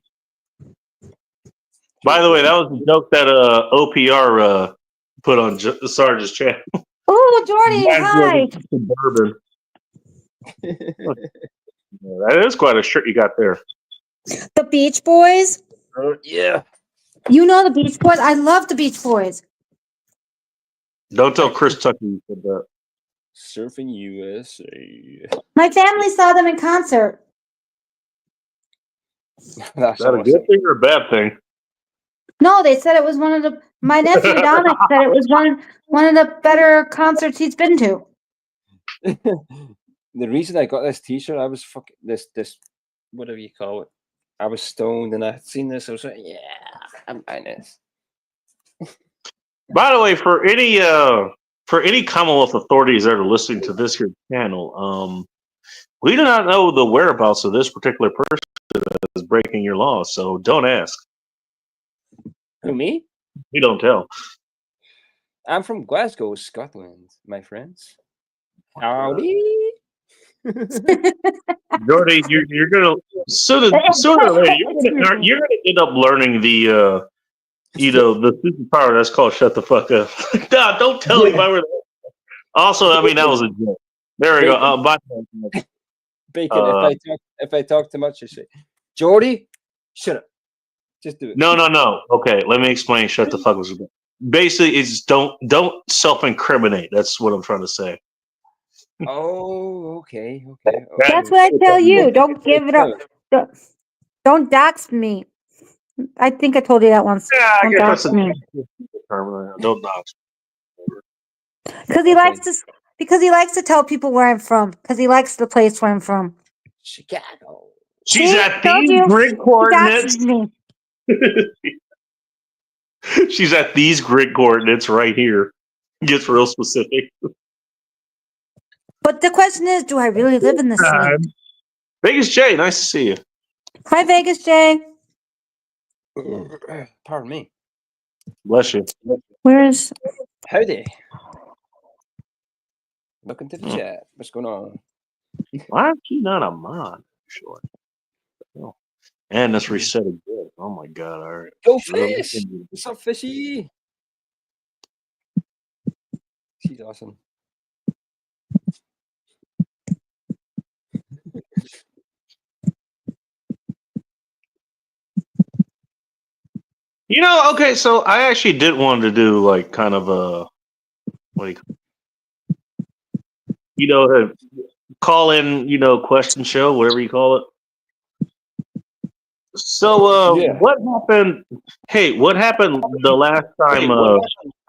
By the way, that was a joke that OPR put on Sarge's channel. Oh, Jordy, hi. Suburban. That is quite a shirt you got there. The Beach Boys? Yeah. You know the Beach Boys? I love the Beach Boys. Don't tell Chris Tucker you said that. Surfing USA. My family saw them in concert. Is that a good thing or a bad thing? No, they said it was my nephew Dominic said it was one of the better concerts he's been to. The reason I got this t-shirt, I was this whatever you call it. I was stoned and I had seen this. I was like, yeah, I'm buying this. By the way, for any Commonwealth authorities that are listening to this here channel, we do not know the whereabouts of this particular person that is breaking your law, so don't ask. Who, me? We don't tell. I'm from Glasgow, Scotland, my friends. Howdy. Jordy, you're gonna sooner or later you're gonna end up learning the the superpower that's called shut the fuck up. No, don't tell him I were there. Also, I mean, that was a joke. There we go. Bye. Bacon. If I talk too much, you say, Jordy, shut up. Just do it. No. Okay, let me explain. Shut the fuck up. Basically, it's don't self-incriminate. That's what I'm trying to say. Oh, okay. That's what I tell you. Don't give it up. Don't dox me. I think I told you that once. Yeah, I Don't guess dox that's me. Don't dox. Because he likes to tell people where I'm from. Because he likes the place where I'm from. Chicago. She's See? at Told these you. grid He coordinates. doxes me. She's at these grid coordinates right here. Gets real specific. But the question is, do I really live in the city? Vegas J, nice to see you. Hi, Vegas Jay. Pardon me. Bless you. Where's Howdy. Welcome to the chat. What's going on? Why is she not a mod? Sure. Oh. And let's reset again. Oh my god, all right. Go fish! What's up, fishy? She's awesome. You know, okay, so I actually did want to do like kind of a what do a call in, question show, whatever you call it. So Yeah. what happened? Hey, what happened the last time?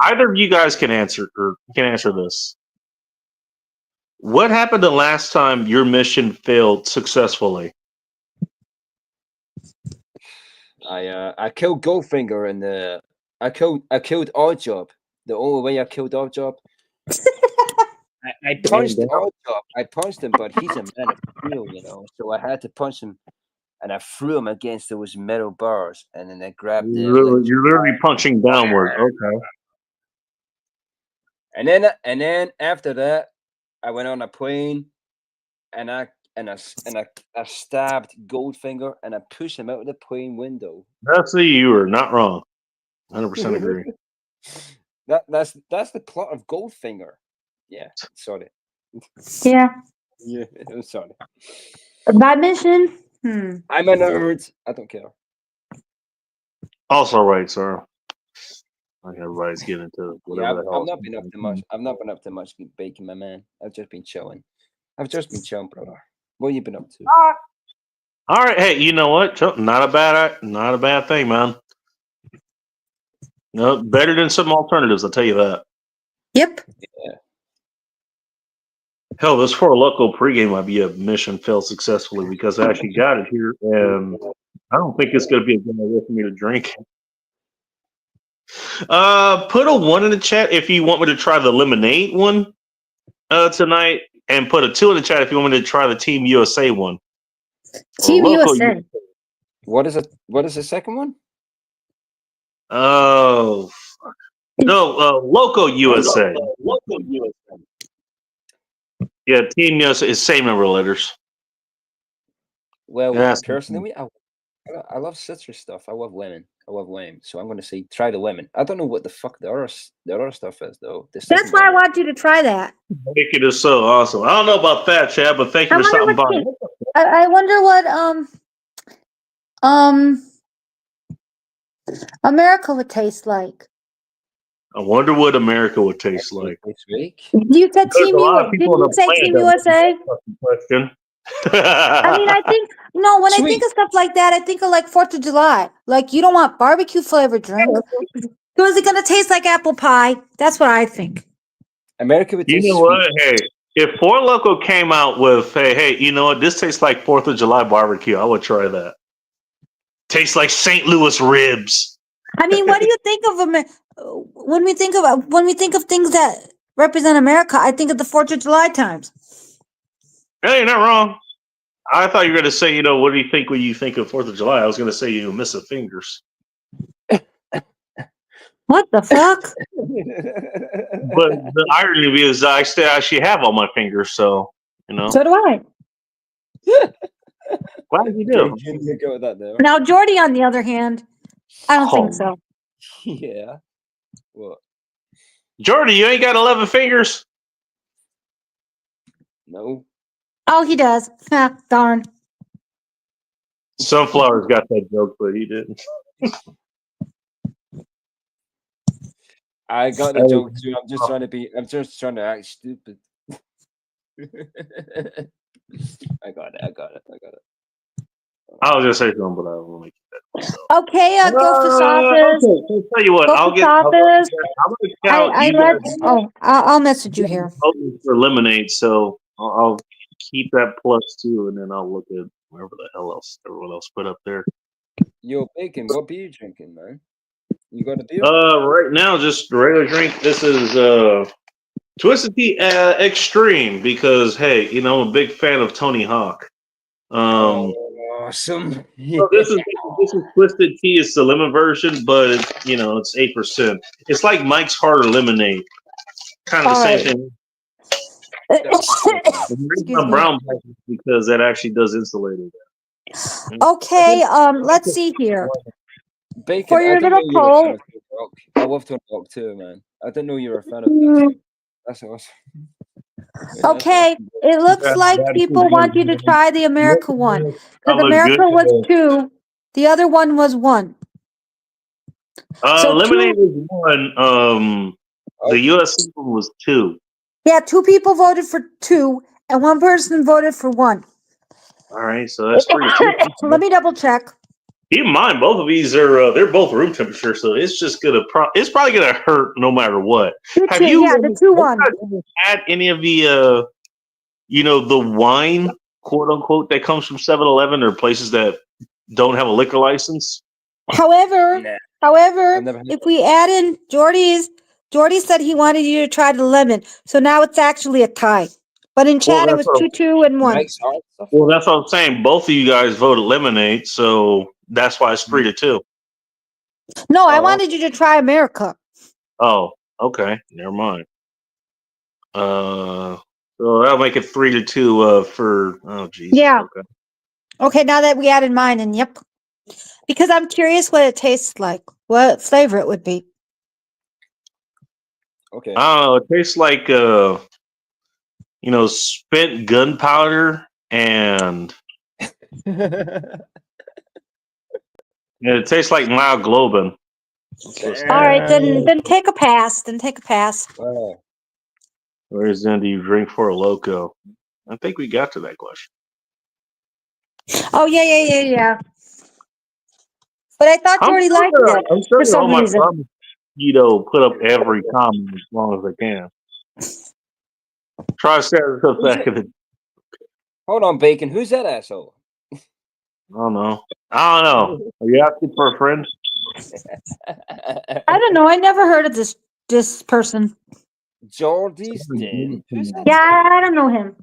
Either of you guys can answer this. What happened the last time your mission failed successfully? I killed Goldfinger and I killed Oddjob. The only way I killed Oddjob. I punched Oddjob. I punched him, but he's a man of steel, so I had to punch him, and I threw him against those metal bars, and then I grabbed You're literally punching downward. Okay. And then after that, I went on a plane, and I stabbed Goldfinger, and I pushed him out of the plane window. That's you were not wrong. 100% agree. That's the plot of Goldfinger. Yeah, sorry. yeah? I'm sorry. My mission. I'm a nerd. I don't care. Also, right, sir. Like everybody's getting into whatever the hell. I've not been up to much. I've not been up to much baking, my man. I've just been chilling. Brother. What have you been up to? All right, hey, you know what? Not a bad thing, man. No, better than some alternatives, I'll tell you that. Yep. Yeah. Hell, this For Loco pregame might be a mission failed successfully because I actually got it here, and I don't think it's going to be a good idea for me to drink. Put a 1 in the chat if you want me to try the lemonade one tonight, and put a 2 in the chat if you want me to try the Team USA one. Team USA. What is it? What is the second one? Oh, fuck. No, Loco USA. Loco USA. Yeah, Team USA is same number of letters. Well, personally, I love citrus stuff. I love lemon. So I'm going to say try the lemon. I don't know what the fuck the other stuff is though. That's why I want you to try that. Bacon is so awesome. I don't know about that, Chad, but thank you for stopping by. I wonder what America would taste like. I wonder what America would taste like. You said Team USA. Did you say Team USA? Question. I mean, I think when I think of stuff like that, I think of like 4th of July. Like you don't want barbecue flavored drink. So is it going to taste like apple pie? That's what I think. America would taste. You know what? Hey, if Four Loko came out with, hey, you know what? This tastes like 4th of July barbecue. I would try that. Tastes like St. Louis ribs. I mean, what do you think of when we think of things that represent America? I think of the 4th of July times. Hey, you're not wrong. I thought you were going to say, what do you think when you think of 4th of July? I was going to say you miss the fingers. What the fuck? But the irony is I still actually have all my fingers, so, So do I. Why did you do? Go with that though. Now, Jordy, on the other hand, I don't think so. Yeah. What? Jordy, you ain't got 11 fingers? No. Oh, he does. Ha, darn. Sunflower's got that joke, but he didn't. I got the Hey. joke too. I'm just trying to act stupid. I got it. I was gonna say something, but I don't want to make that. Okay, Gopher's office. Okay, so tell you what, I'll Gopher's get. office. I'm gonna count I you let. guys Oh, I'll message you here. voting for lemonade, so I'll keep that +2, and then I'll look at whatever the hell else everyone else put up there. Yo, Bacon, what beer you drinking, man? You got a beer? Right now, just a regular drink. This is Twisted Tea Extreme because hey, you know I'm a big fan of Tony Hawk. Awesome. So this is Twisted Tea. It's the lemon version, but it's 8%. It's like Mike's Harder Lemonade, kind of the same thing. The reason I'm brown is because that actually does insulate it. Okay, let's see here. Bacon, For your I didn't little know you were a fan poll. of Tony Hawk. I love Tony Hawk too, man. I didn't know you were a fan of that. That's awesome. Yeah, Okay, it looks like people want you to try the America one. Because America was 2, the other one was 1. So Lemonade was 1. The USC one was 2. Yeah, 2 people voted for 2, and 1 person voted for 1. All right, so that's 3-2. Let me double check. Keep in mind, both of these are they're both room temperature, so it's just it's probably gonna hurt no matter what. Have you the 2-1 had any of the the wine, quote unquote, that comes from 7-Eleven or places that don't have a liquor license? However, never if we add in Jordy said he wanted you to try the lemon, so now it's actually a tie. But in chat, it was 2-2 and 1. Well, that's what I'm saying. Both of you guys voted lemonade, so that's why it's 3-2. No, I wanted you to try America. Oh, okay. Never mind. So that'll make it 3-2 for geez. Yeah. Okay, now that we added mine, and yep. Because I'm curious what it tastes like, what flavor it would be. Okay. I don't know. It tastes like spent gunpowder and it tastes like myoglobin. All right, then take a pass. Where's then do you drink for a loco? I think we got to that question. Oh yeah. But I thought Jordy liked it. I'm sure for some reason. Put up every comment as long as I can. Try to set yourself back in the. Hold on, Bacon. Who's that asshole? I don't know. Are you asking for a friend? I don't know. I never heard of this person. Jordy's Den. Who's that? Yeah, I don't know him.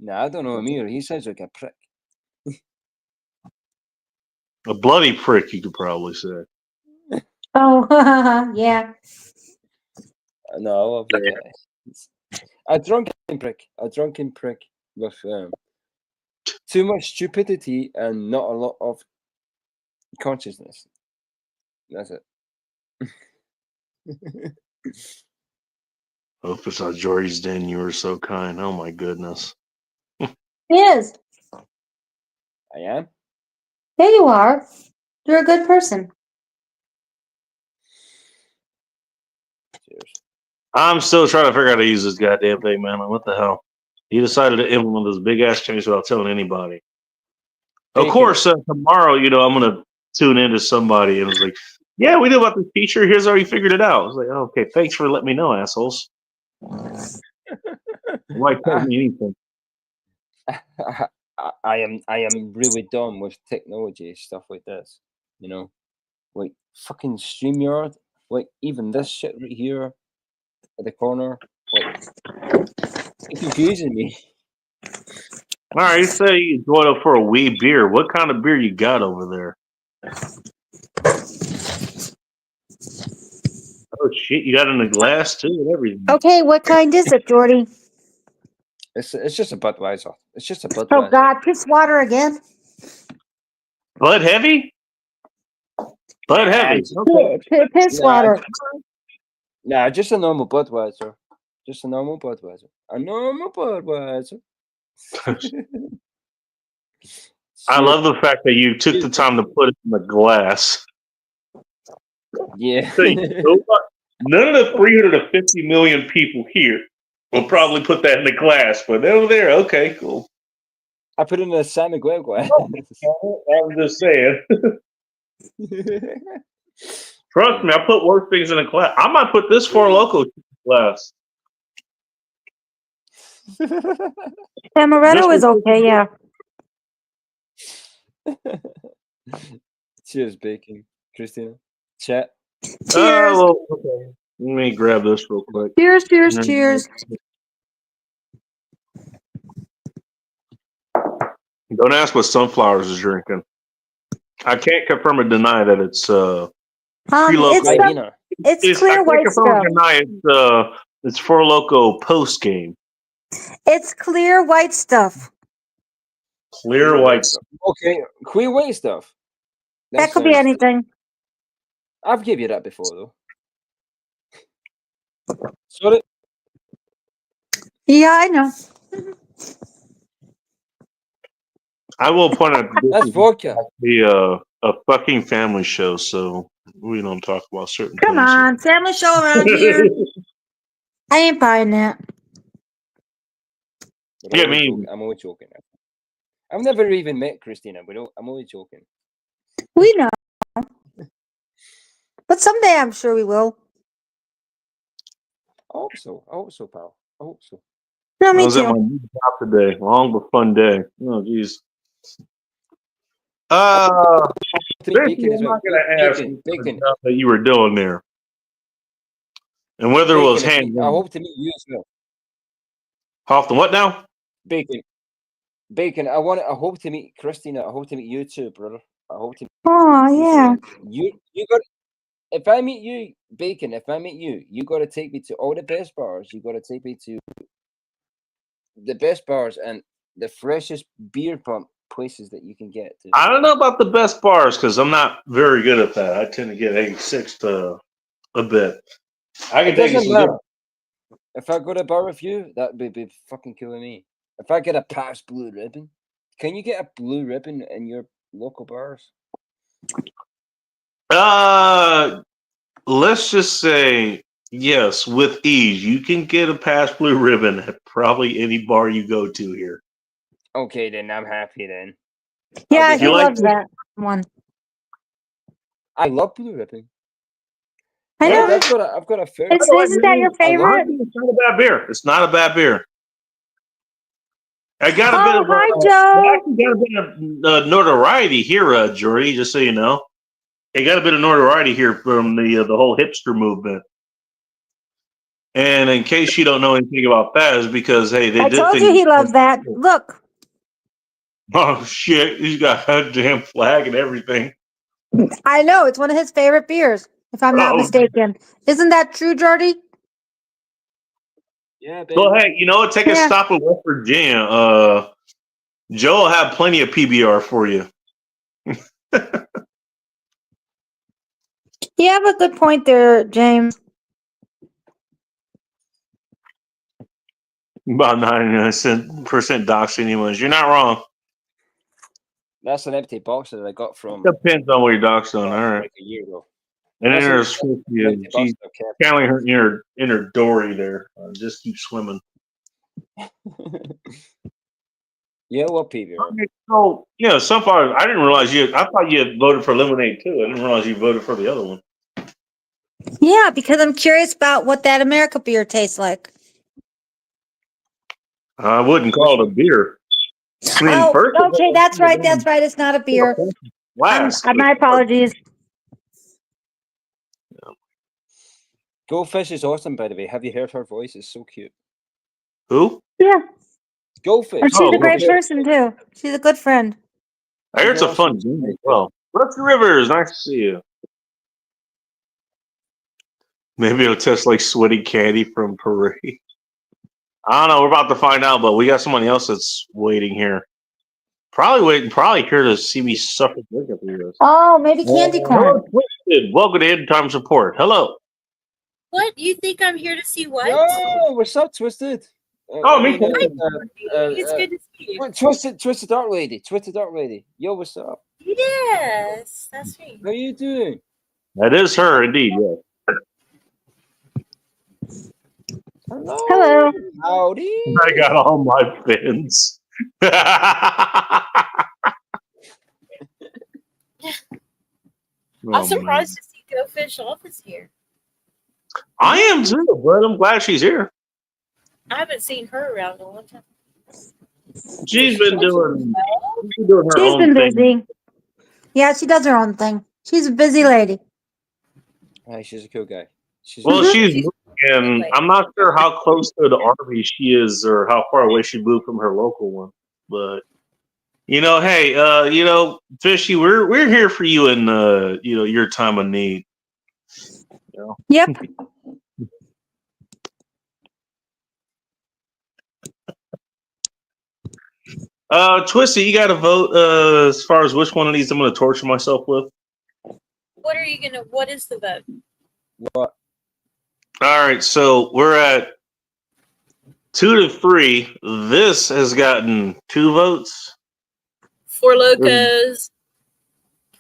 No, I don't know him either. He sounds like a prick. A bloody prick, you could probably say. Oh, yeah. No, I love that guy. A drunken prick with too much stupidity and not a lot of consciousness. That's it. Hope it's not Jordy's Den. You were so kind. Oh my goodness. He is. I am? Yeah, you are. You're a good person. Cheers. I'm still trying to figure out how to use this goddamn thing, man. What the hell? He decided to implement this big ass change without telling anybody. Of course, tomorrow, I'm going to tune into somebody and it's like, yeah, we knew about this feature. Here's how you figured it out. I was like, oh, okay, thanks for letting me know, assholes. Why tell me anything? I am really dumb with technology stuff like this. Like fucking StreamYard, like even this shit right here at the corner, like it's confusing me. All right, you say you going up for a wee beer. What kind of beer you got over there? Oh shit, you got it in a glass too and everything. Okay, what kind is it, Jordy? It's just a Budweiser. It's just a Budweiser. Oh God, piss water again. Bud Heavy? Bud Heavy. Okay. Piss water. Nah, just a normal Budweiser. Just a normal Budweiser. A normal Budweiser. I love the fact that you took the time to put it in the glass. Yeah. So none of the 350 million people here will probably put that in the glass, but over there, okay, cool. I put it in a San Miguel glass. I'm just saying. Trust me, I put worse things in a glass. I might put this Four Loko glass. Amaretto is okay, yeah. Cheers, Bacon. Christina. Chat. Cheers. Well, okay. Let me grab this real quick. Cheers, cheers, cheers. Don't ask what Sunflowers is drinking. I can't confirm or deny that it's it's clear white stuff. It's Four Loko post game. It's clear white stuff. Clear white stuff. Okay, clear white stuff. That could be anything. I've given you that before, though. Sorry. Yeah, I know. I will point out that's vodka. A fucking family show, so we don't talk about certain Come things. on, family show around here. I ain't buying that. Yeah, I mean, I'm only joking. I've never even met Christina, but I'm only joking. We know. But someday I'm sure we will. I hope so, pal. I hope so. No, me I was too. at my new job today. Long but fun day. Oh, jeez. Bacon I'm not going to ask you the job that you were doing there. And whether it was hands. I hope to meet you as well. Hoffman, what now? Bacon. I hope to meet Christina. I hope to meet you too, brother. I hope to. Oh yeah. You got. If I meet you, Bacon. If I meet you, you got to take me to all the best bars. You got to take me to the best bars and the freshest beer pump places that you can get to. I don't know about the best bars because I'm not very good at that. I tend to get 86 to a bit. I can take you some. If I go to a bar with you, that would be fucking killing me. If I get a past blue ribbon, can you get a blue ribbon in your local bars? Let's just say yes, with ease. You can get a past blue ribbon at probably any bar you go to here. Okay, then I'm happy then. Yeah, he loves that one. I love blue ribbon. I know. I've got a favorite. Isn't that your favorite? It's not a bad beer. It's not a bad beer. I got a bit of hi, Joe. got a bit of notoriety here, Jordy. Just so you know, it got a bit of notoriety here from the whole hipster movement. And in case you don't know anything about that, is because hey, they I did. told you he loves that. Look. Oh shit! He's got a damn flag and everything. I know it's one of his favorite beers, if I'm not mistaken. Isn't that true, Jordy? Yeah, baby. Well, hey, you know what? Take a stop in West Virginia. Joe will have plenty of PBR for you. You have a good point there, James. About 99% doxing humans. You're not wrong. That's an empty box that I got from. Depends on what you're doxed on. All right. Like a year ago. And then there's channeling her inner Dory there. Just keep swimming. Yeah, what PBR? Okay, so yeah, Sunflower. I didn't realize you. I thought you had voted for Lemonade too. I didn't realize you voted for the other one. Yeah, because I'm curious about what that America beer tastes like. I wouldn't call it a beer. I mean, okay, that's right. That's right. It's not a beer. My apologies. Goldfish is awesome, by the way. Have you heard her voice? It's so cute. Who? Yeah. Goldfish. And she's a great person, too. She's a good friend. I heard it's a fun game as well. Rusty Rivers, nice to see you. Maybe it'll test like sweaty candy from Parade. I don't know. We're about to find out, but we got somebody else that's waiting here. Probably here to see me suffer drinking through this. Oh, maybe candy corn. Welcome to End Time Support. Hello. What? You think I'm here to see what? Yo, what's up, Twisted? Oh, me too. It's good to see you. Twisted Dark Lady. Twisted Dark Lady. Yo, what's up? Yes, that's me. How you doing? That is her, indeed. Yeah. Hello. Hello. Howdy. I got all my fins. I'm surprised to see Go Fish Office here. I am too, but I'm glad she's here. I haven't seen her around in a long time. She's been doing her She's own been thing. busy. Yeah, she does her own thing. She's a busy lady. Hey, she's a cool guy. She's Well, a- she's and I'm not sure how close to the army she is or how far away she moved from her local one. But hey, Fishy, we're here for you in your time of need. Yep. Twisty, you got to vote as far as which one of these I'm going to torture myself with. What is the vote? What? All right, so we're at 2-3. This has gotten 2 votes. Four Locos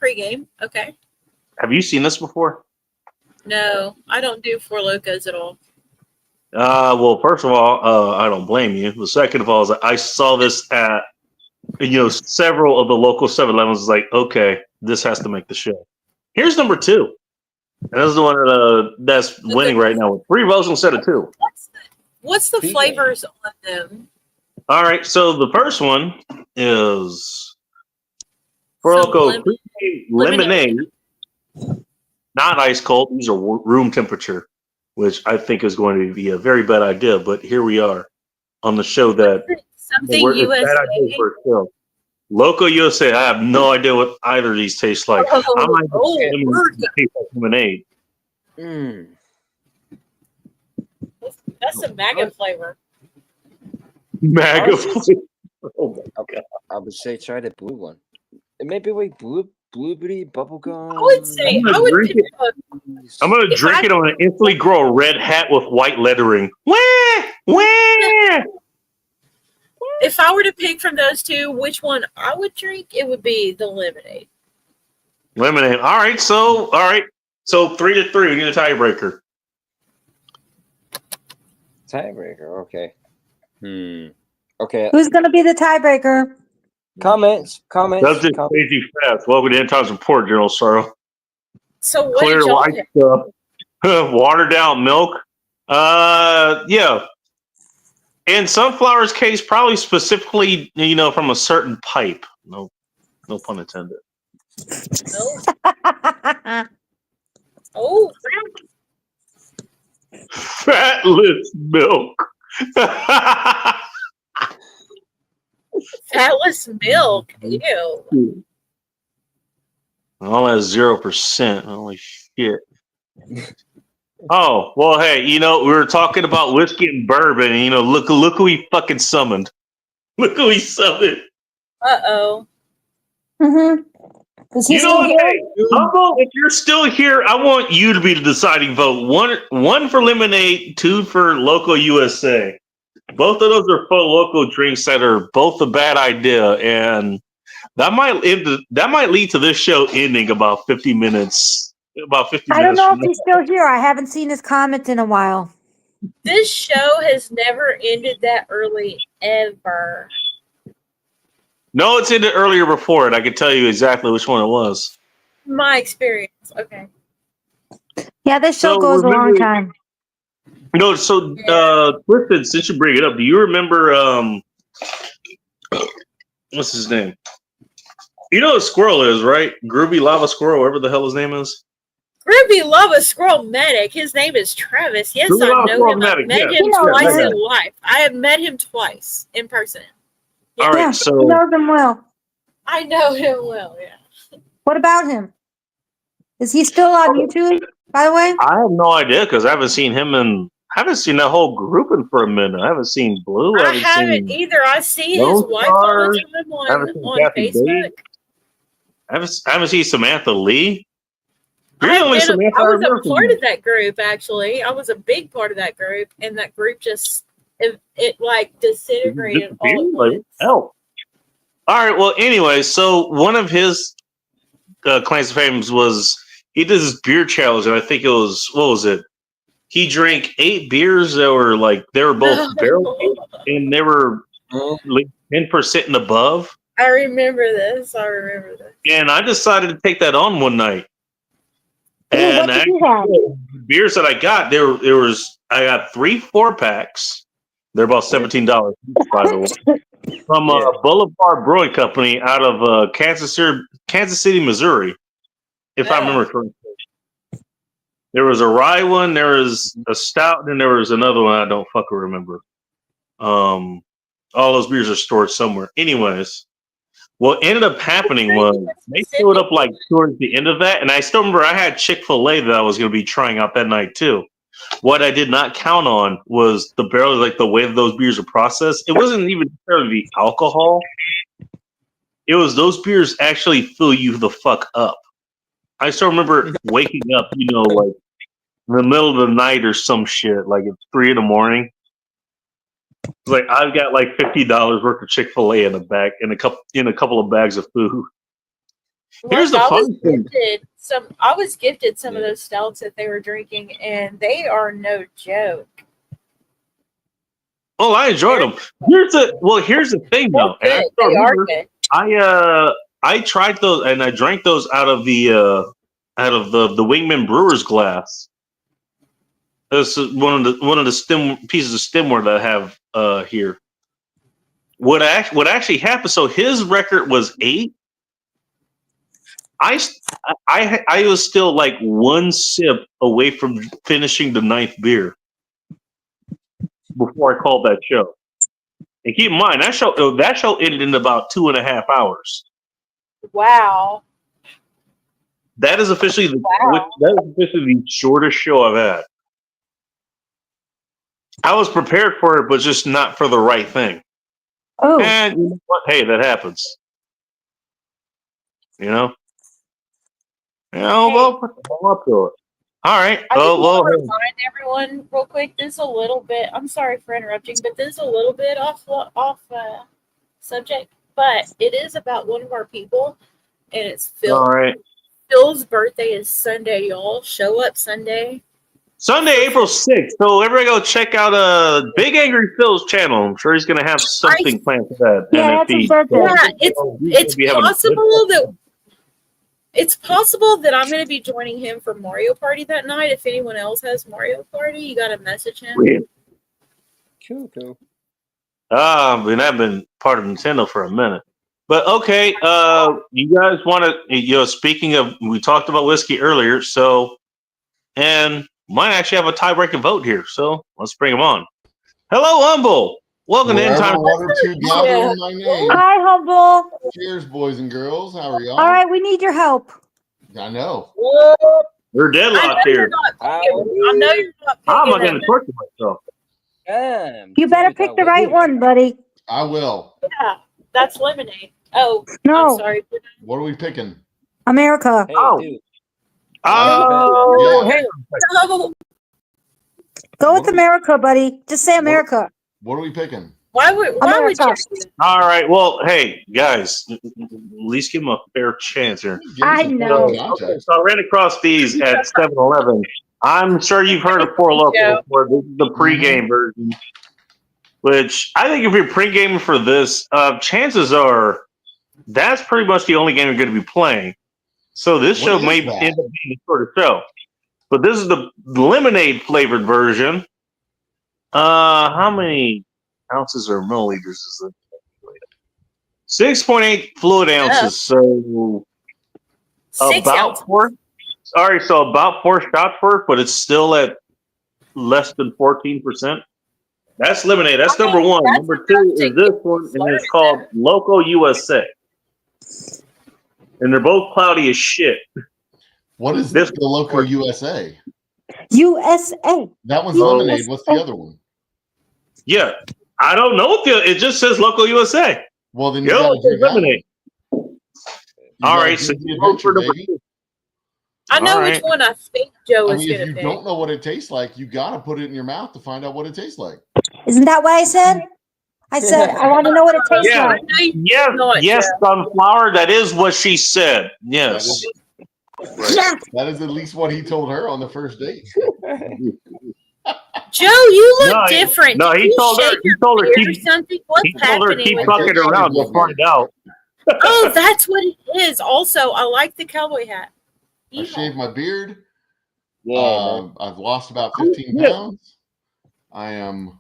pregame. Okay. Have you seen this before? No, I don't do Four Locos at all. Well, first of all, I don't blame you. The second of all is I saw this at several of the local 7-Elevens. Is like, okay, this has to make the show. Here's number 2, and this is the one that's winning right now with 3 votes instead of 2. What's the flavors on them? All right, so the first one is Four Some Loko lemonade, not ice cold. These are room temperature, which I think is going to be a very bad idea. But here we are on the show that Something it's bad idea USA. for a show. Loco USA. I have no idea what either of these taste like. I might taste like lemonade. Mm. That's a MAGA flavor. MAGA flavor. Oh my god! I would say try the blue one. It may be like blueberry bubblegum. I would say I'm gonna drink it. I'm gonna If drink I- it on an instantly grow a red hat with white lettering. Wah! Wah! If I were to pick from those two, which one I would drink, it would be the lemonade. Lemonade. All right. So 3-3. We need a tiebreaker. Tiebreaker. Okay. Okay. Who's going to be the tiebreaker? Comments. That's just crazy fast. Welcome to End Times Report, General Sorrow. So what Clear did y'all white pick? stuff. Watered down milk. Yeah. In Sunflower's case, probably specifically, from a certain pipe. No pun intended. No. Oh, Fatless milk. fatless milk. Ew. All that 0%. Holy shit. Oh, well, hey, we were talking about whiskey and bourbon, and, look who he fucking summoned. Look who he summoned. Uh-oh. Mm-hmm. Is he You know still what? here? Hey, Humble, if you're still here, I want you to be the deciding vote. One for lemonade, 2 for Loco USA. Both of those are full local drinks that are both a bad idea, and that might lead to this show ending about 50 minutes. I don't know if he's still here. I haven't seen his comment in a while. This show has never ended that early, ever. No, it's ended earlier before it. I can tell you exactly which one it was. My experience. Okay. Yeah, this show So goes a long remember- time. No, so Clifton, since you bring it up, do you remember what's his name? You know what Squirrel is, right? Groovy Lava Squirrel, whatever the hell his name is. Ruby Lava Squirrel Medic. His name is Travis. Yes, Groovy I Lava know Squirrel him. Medic, I've met yeah. him Yeah, twice yeah. in life. I have met him twice in person. All right, Yeah, so he knows him well. I know him well, yeah. What about him? Is he still on YouTube, by the way? I have no idea because I haven't seen him I haven't seen that whole grouping for a minute. I haven't seen Blue. I haven't seen, either. I see his Lone wife all Stars. the time I haven't seen on Kathy Facebook. Bates. I haven't seen Samantha Lee. You're the only Samantha I was a American. part of that group, actually. I was a big part of that group, and that group just it like disintegrated all at Like, once. hell. All right. Well, anyway, so one of his claims to fame was he did this beer challenge, and I think it was what was it? He drank 8 beers that were like they were both barrel aged, and they were like 10% and above. I remember this. And I decided to take that on one night. Ooh, And what did you have? the beers that I got, I got 3 4-packs. They're about $17, by the way, from Boulevard Brewing Company out of Kansas City, Missouri, if I remember correctly. There was a rye one, there was a stout, and there was another one I don't fucking remember. All those beers are stored somewhere. Anyways, what ended up happening was they showed up like towards the end of that, and I still remember I had Chick-fil-A that I was going to be trying out that night too. What I did not count on was the barrels, like the way that those beers are processed. It wasn't even necessarily the alcohol. It was those beers actually fill you the fuck up. I still remember waking up, like in the middle of the night or some shit, like at 3 a.m. It's like I've got like $50 worth of Chick-fil-A in the bag and a couple of bags of food. Here's the fun thing. I was gifted some of those stouts that they were drinking, and they are no joke. Oh, I enjoyed them. Here's the thing though. And They are good. I tried those and I drank those out of the Wingman Brewer's glass. This is one of the pieces of stemware that I have here. What actually happened? So his record was 8. I was still like 1 sip away from finishing the 9th beer before I called that show. And keep in mind that show ended in about 2.5 hours. Wow. That is officially the shortest show I've had. I was prepared for it, but just not for the right thing. Oh. And you know what? Hey, that happens. Well, I'm up to it. All right. I just want to remind everyone real quick. This is a little bit. I'm sorry for interrupting, but this is a little bit off subject. But it is about one of our people, and it's Phil. All right. Phil's birthday is Sunday, y'all. Show up Sunday. Sunday, April 6th. So everybody go check out Big Angry Phil's channel. I'm sure he's going to have something planned for that. Yeah, that's his birthday. It's possible that I'm going to be joining him for Mario Party that night. If anyone else has Mario Party, you got to message him. Weird. Cool. I've been part of Nintendo for a minute. But okay, you guys want to, speaking of, we talked about whiskey earlier, and might actually have a tie-breaking vote here, so let's bring him on. Hello, Humble. Welcome to End Time. Hi, Humble. Cheers, boys and girls. How are y'all? All right, we need your help. I know. We're deadlocked here. I know you're not. How am I going to torture myself? You better pick the right one, buddy. I will. Yeah, that's lemonade. Oh, no. I'm sorry. What are we picking? America. Hey, hey. Go with America, buddy. Just say America. What are we picking? Why would you? All right. Well, hey, guys, at least give them a fair chance here. I know. So I ran across these at 7-Eleven. I'm sure you've heard of Four Loko for the pregame version, which I think if you're pregaming for this, chances are that's pretty much the only game you're going to be playing. So this show may end up being a shorter show. But this is the lemonade flavored version. How many ounces or milliliters is it? 6.8 fluid ounces. So 6 ounces. About 4 shots worth, but it's still at less than 14%. That's lemonade. That's number one. Number 2 is this one, and it's called Loco USA. And they're both cloudy as shit. What is this? The Loco USA? USA. That one's lemonade. What's the other one? Yeah, I don't know. It just says Loco USA. Well, then you gotta drink lemonade. All right, so you vote for number 2. I know All which right. one I think Joe I is mean, going if to you pick. don't know what it tastes like, you got to put it in your mouth to find out what it tastes like. Isn't that what I said? I said I want to know what it tastes Yeah. like. I know you Yes, know it, yes, Joe. sunflower. That is what she said. Yes. Yes. That is at least what he told her on the first date. Joe, you look No, different. no, Did he you told her- shave he your told her beard or keep- something? What's He told her happening keep with fucking you? around. You'll find out. Oh, that's what it is. Also, I like the cowboy hat. I shaved my beard. Yeah, I've lost about 15 Yeah. pounds. I am.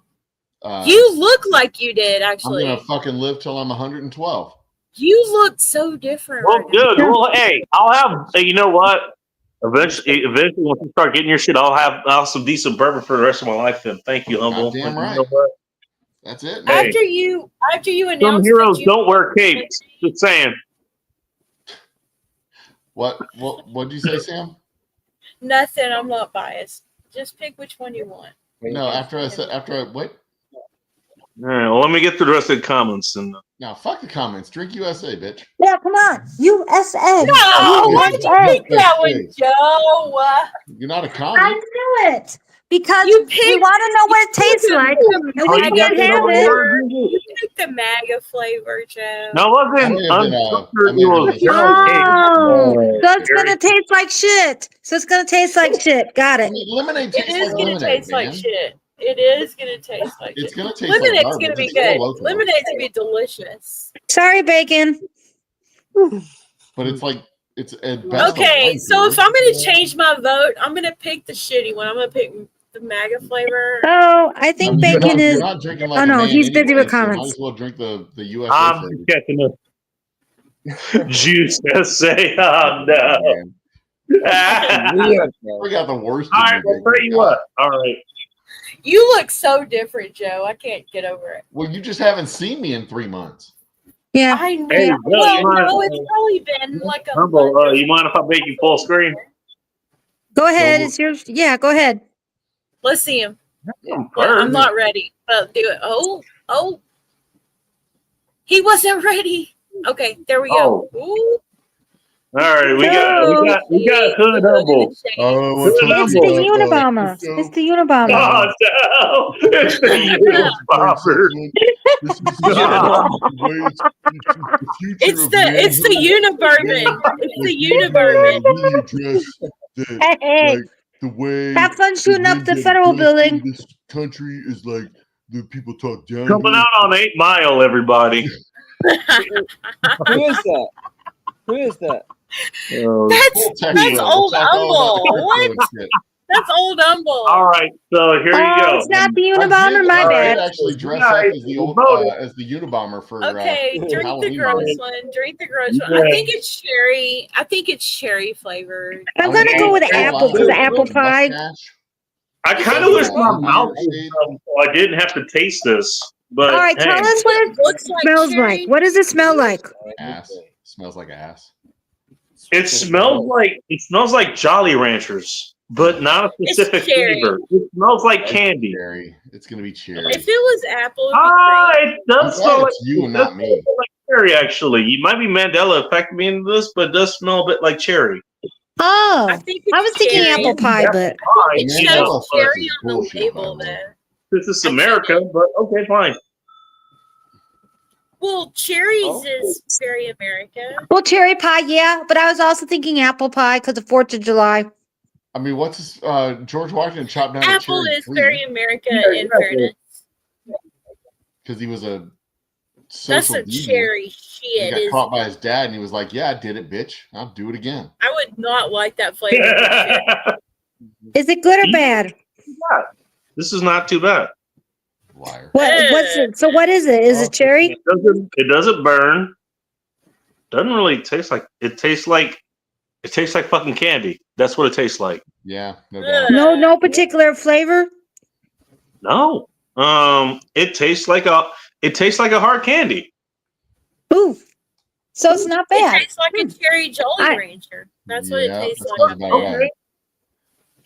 You look like you did, I'm actually. gonna fucking live till I'm 112. You look so different Well, right now. good. Well, hey, I'll have. You know what? Eventually, once you start getting your shit, I'll have some decent bourbon for the rest of my life. Then, thank you, humble. Goddamn You right. know what? That's it. Hey. After you Some announced heroes that you don't wear capes. Just saying. What'd you say, Sam? nothing, I'm not biased. Just pick which one you want. No, after I what? All right. Well, let me get through the rest of the comments and. Now fuck the comments. Drink USA, bitch. Yeah, come on. USA. No, why did you pick that one, Joe? You're not a I comic. knew it. Because You we picked- want to know what it tastes like. And Oh, we you can't got that have over it. there? You picked the MAGA flavor, Joe. No, it wasn't. I may have been, Unfiltered, I may it have was been zero tape. Oh, so it's Very- gonna taste like shit. So it's gonna taste like shit. Got I it. mean, lemonade It tastes is like gonna lemonade, taste like man. shit. It is gonna taste like It's shit. gonna taste like Lemonade's garbage. gonna be It's good. Loco. Lemonade's gonna be delicious. Sorry, bacon. But it's like it's at best. a Okay, wine so if cooler. I'm gonna change my vote, I'm gonna pick the shitty one. I'm gonna pick the MAGA flavor. Oh, I think You're bacon not, is. you're not drinking like Oh a no, man he's busy anyway, with so might comments. as well drink the USA I'm flavor. checking the juice essay. Oh no. Man. weird, man. We got the worst. All of right, you, well, tell you what. All right. You look so different, Joe. I can't get over it. Well, you just haven't seen me in 3 months. Yeah. I know. Hey, well, you mind- no, it's probably been like a Humble, month or you mind if I make you full screen? Go ahead. So- It's yours. Yeah, go ahead. Let's see him. I'm Well, I'm first. not ready, but do it. Oh. He wasn't ready. Okay, there we go. Ooh. All right, we got Hood Humble. It's the Unabomber. It's the Unabomber. Oh no, it's the Unabomber. It's the Unibourbon. It's the Unibourbon. Hey, the way have fun shooting up the federal building. This country is like the people talk down. Coming out on 8 Mile, everybody. Who is that? Who is that? That's old Humble. What? That's old Humble. All right, so here you go. Oh, it's not the Unabomber. My I bad. did actually dress up Guys, as the old voted. as the Unabomber for Okay, drink the Halloween. gross one. Drink the gross one. I think it's cherry. I think it's cherry flavored. I'm gonna go with apple because apple pie. I kind of wish my mouth was so I didn't have to taste this. But All right, hey, tell us what it Looks like smells cherry. like. What does it smell like? Ass smells like ass. it smells like Jolly Ranchers, but not a specific cherry. flavor. It smells like candy. Cherry. It's gonna be cherry. If it was apple, it'd be Ah, great. it does I'm smell glad like it's you and it does not me. smell like cherry. Actually, you might be Mandela affecting me into this, but it does smell a bit like cherry. Oh, I think it's I was thinking cherry. apple pie, but Fine, It you shows know, but cherry on the Bullshit, label, by the way. though. this is America, but okay, fine. Well, cherries Oh. is very American. well, cherry pie, yeah. But I was also thinking apple pie because of 4th of July. I mean, what's this, George Washington chopped down a Apple cherry is very American Yeah, in exactly. fairness. because he was a That's social some deviant. cherry He shit. got Is caught by his dad, and he was like, "Yeah, I did it, bitch. I'll do it again." I would not like that flavor. Is it good or bad? This is not too bad. Liar. What's it? So what is it? Is it cherry? It doesn't burn. Doesn't really taste like it tastes like fucking candy. That's what it tastes like. Yeah, no doubt. No particular flavor. No. It tastes like a hard candy. Ooh, so it's not It bad. tastes like a cherry Jolly I- Rancher. That's what it Yeah, tastes that like. sounds about right.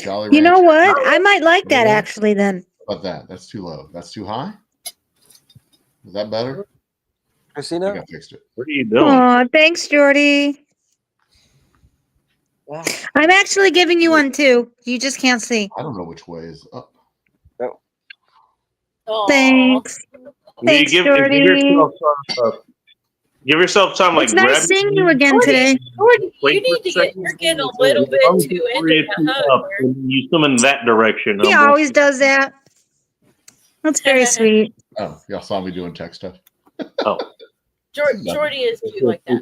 Jolly You know Rancher. what? I might like that Yeah. actually. Then How about that? That's too low. That's too high. Is that better? I Christina? think I fixed it. What are you doing? oh, thanks, Jordy. I'm actually giving you one too. You just can't see. I don't know which way is up. Aw. Thanks. Thanks, Jordy. Give yourself time. Like It's nice grab seeing you again today. Jordan, Wait you for need to get. second. You're getting a little bit too into the hug. and you swim in that direction. He always does that. That's very sweet. Oh, y'all saw me doing tech stuff. Jordy is cute like that.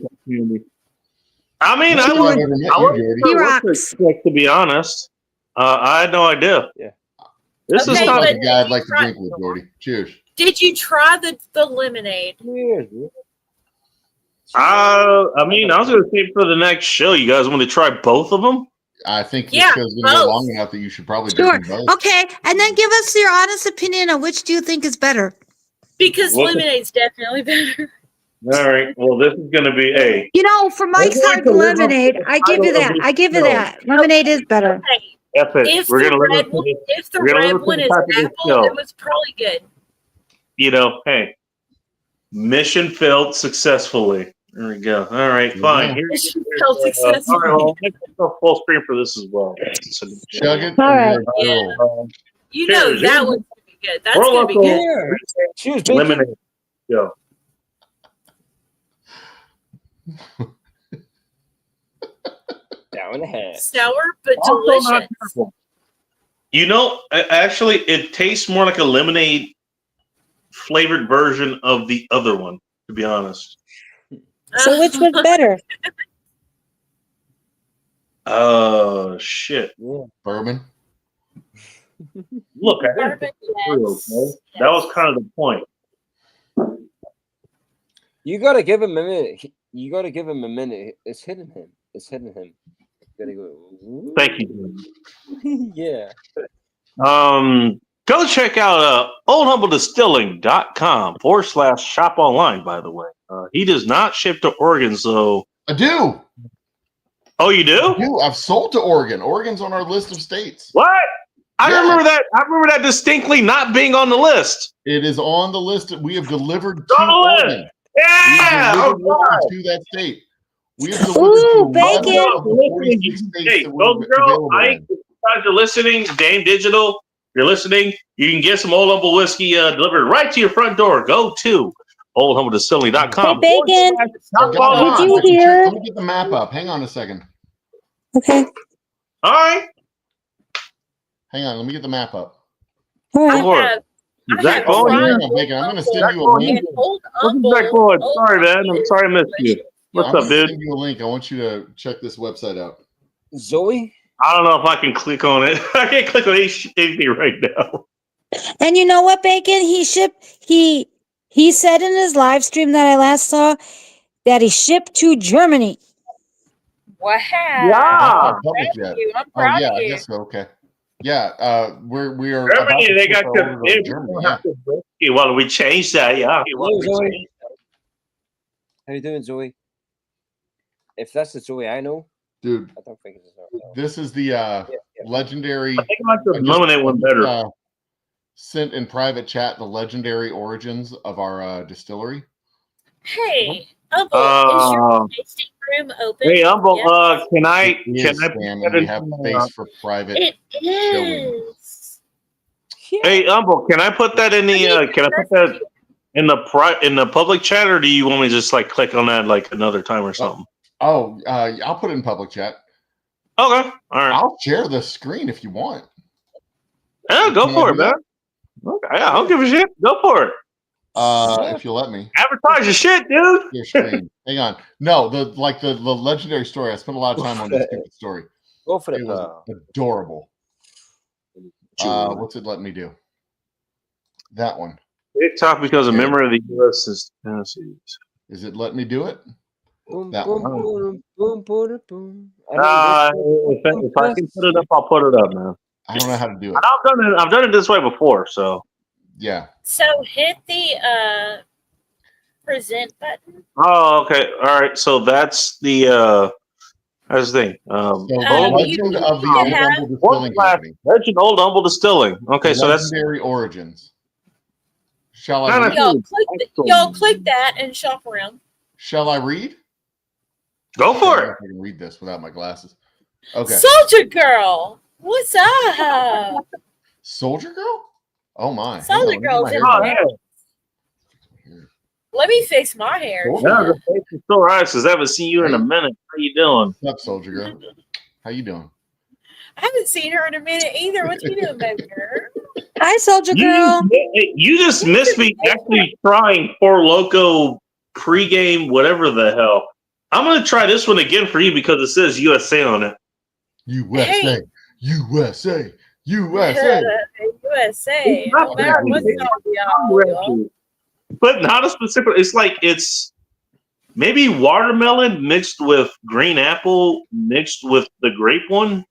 I mean, I've I would. never met I you, would. Jordy. He I would rocks. expect, to be honest. I had no idea. Yeah. This is Okay, Sounds not. like but a guy I'd you like to try- drink with, Jordy. Cheers. Did you try the lemonade? I mean, I was going to say for the next show, you guys want to try both of them? I think Yeah, this show's going to go both. long enough that you should probably Sure. drink them both. Okay, and then give us your honest opinion on which do you think is better. Because What the- lemonade's definitely better. All right. Well, this is going to be a. You know, for Mike's going Hard to live up Lemonade, to the I give you title of that. this I give you show. that. Lemonade is better. Okay, F it. if We're the going to live red up to one, this. if the we're gonna red look at one the is top of this apple, show. it was probably good. You know, hey, mission failed successfully. There we go. All right, fine. Yeah. Here's, Mission failed all right, successfully. well, make a full screen for this as well. Chug it. All or right. you're a girl. You know Cheers. that one's gonna be good. That's We're gonna be local. good. Cheers, Binky. Lemonade. Go. Down in the head. Sour but Also not delicious. terrible. You know, actually, it tastes more like a lemonade flavored version of the other one, to be honest. So which was better? Oh, shit. Bourbon. Look, I didn't Bourbon, through, yes. okay? That was kind of the point. You gotta give him a minute. You gotta give him a minute. It's hitting him. It's hitting him. You gotta go. Thank you. Yeah. Go check out oldhumbledistilling.com/shop online, by the way. He does not ship to Oregon, so. I do. Oh, you do? I do. I've sold to Oregon. Oregon's on our list of states. What? I Yeah. remember that. I remember that distinctly not being on the list. It is on the list. We have delivered to On the list. Oregon. Yeah. We have Oh, delivered God. to that state. We have Ooh, delivered to bacon. 11 of the 46 states Hey, that Golden we're Girl, available I in. if you guys are listening, Dame Digital, you're listening, you can get some Old Humble whiskey delivered right to your front door. Go to oldhumbledistilling.com. Hey, Bacon. I've got it Did on. you I can check- hear? Let me get the map up. Hang on a second. Okay. All right. Hang on. Let me get the map up. All I right. Lord. have Zach I have Bowen, Hang fried on, Bacon. I'm going to send Zach you a Bowen. link. and Old Welcome Humble. back forward. Old Sorry, man. I'm Humble sorry I missed you. What's I'm up, gonna dude? send you a link. I want you to check this website out. Zoe. I don't know if I can click on it. I can't click on anything right now. And you know what, Bacon? He said in his live stream that I last saw that he shipped to Germany. Wow. Yeah. Not Proud public of yet. you. I'm Oh proud yeah, of I you. guess so. Okay. Yeah, we are. about Germany, to they ship got our to. order to Germany. Yeah. Well, we changed that, yeah. Hello, Zoe. How you doing, Zoe? If that's the Zoe I know, Dude, I don't think it's Zoe. No. this is the Yeah. legendary. I think I like the lemonade one better. Sent in private chat the legendary origins of our distillery. Hey, Uncle, is your tasting room open? Hey, Humble, Yes. can I It can is I Sam, put and that we have in, space for private. It showing. is. Hey, Humble, can I put that in the can I put that in the public chat, or do you want me to just like click on that like another time or something? Oh, I'll put it in public chat. Okay, all right. I'll share the screen if you want. Yeah, go Can I for it, do man. Okay, yeah, I don't give a shit. Go for it. If you'll let me. Advertise your shit, dude. Your screen. Hang on. No, the legendary story. I spent a lot of time on this stupid story. Go for it, It was pal. adorable. What's it letting me do? That one. TikTok becomes a member of the U.S. Tennessee. Is it letting me do it? Boom, That boom, one. boom, boom, boom, boom. I mean, If I can put it up, I'll put it up, man. I don't know how to do it. I've done it this way before, so. Yeah. So hit the present button. Oh, okay. All right. So that's the that's the thing. So you Legend of the Old have- Humble Distilling Company. Legend Old Humble Distilling. Okay, so that's Legendary Origins. Shall No, I no. read? Y'all click that and shop around. Shall I read? go I for don't know it. if I can read this without my glasses. Okay. Soldier Girl, what's up? Soldier Girl? Oh my. Hang on, Soldier let me get Girl's my in hair Oh, done. yeah. Let me fix my hair. Cool. Yeah, Shit. the face is still right because I haven't seen you in a minute. How you doing? What's up, Soldier Girl? How you doing? I haven't seen her in a minute either. What you doing, baby girl? Hi, Soldier Girl. You just missed me actually trying Four Loco pregame, whatever the hell. I'm going to try this one again for you because it says USA on it. USA. Hey. USA. USA. USA. No matter what song y'all. But not a specific. It's like it's maybe watermelon mixed with green apple mixed with the grape one.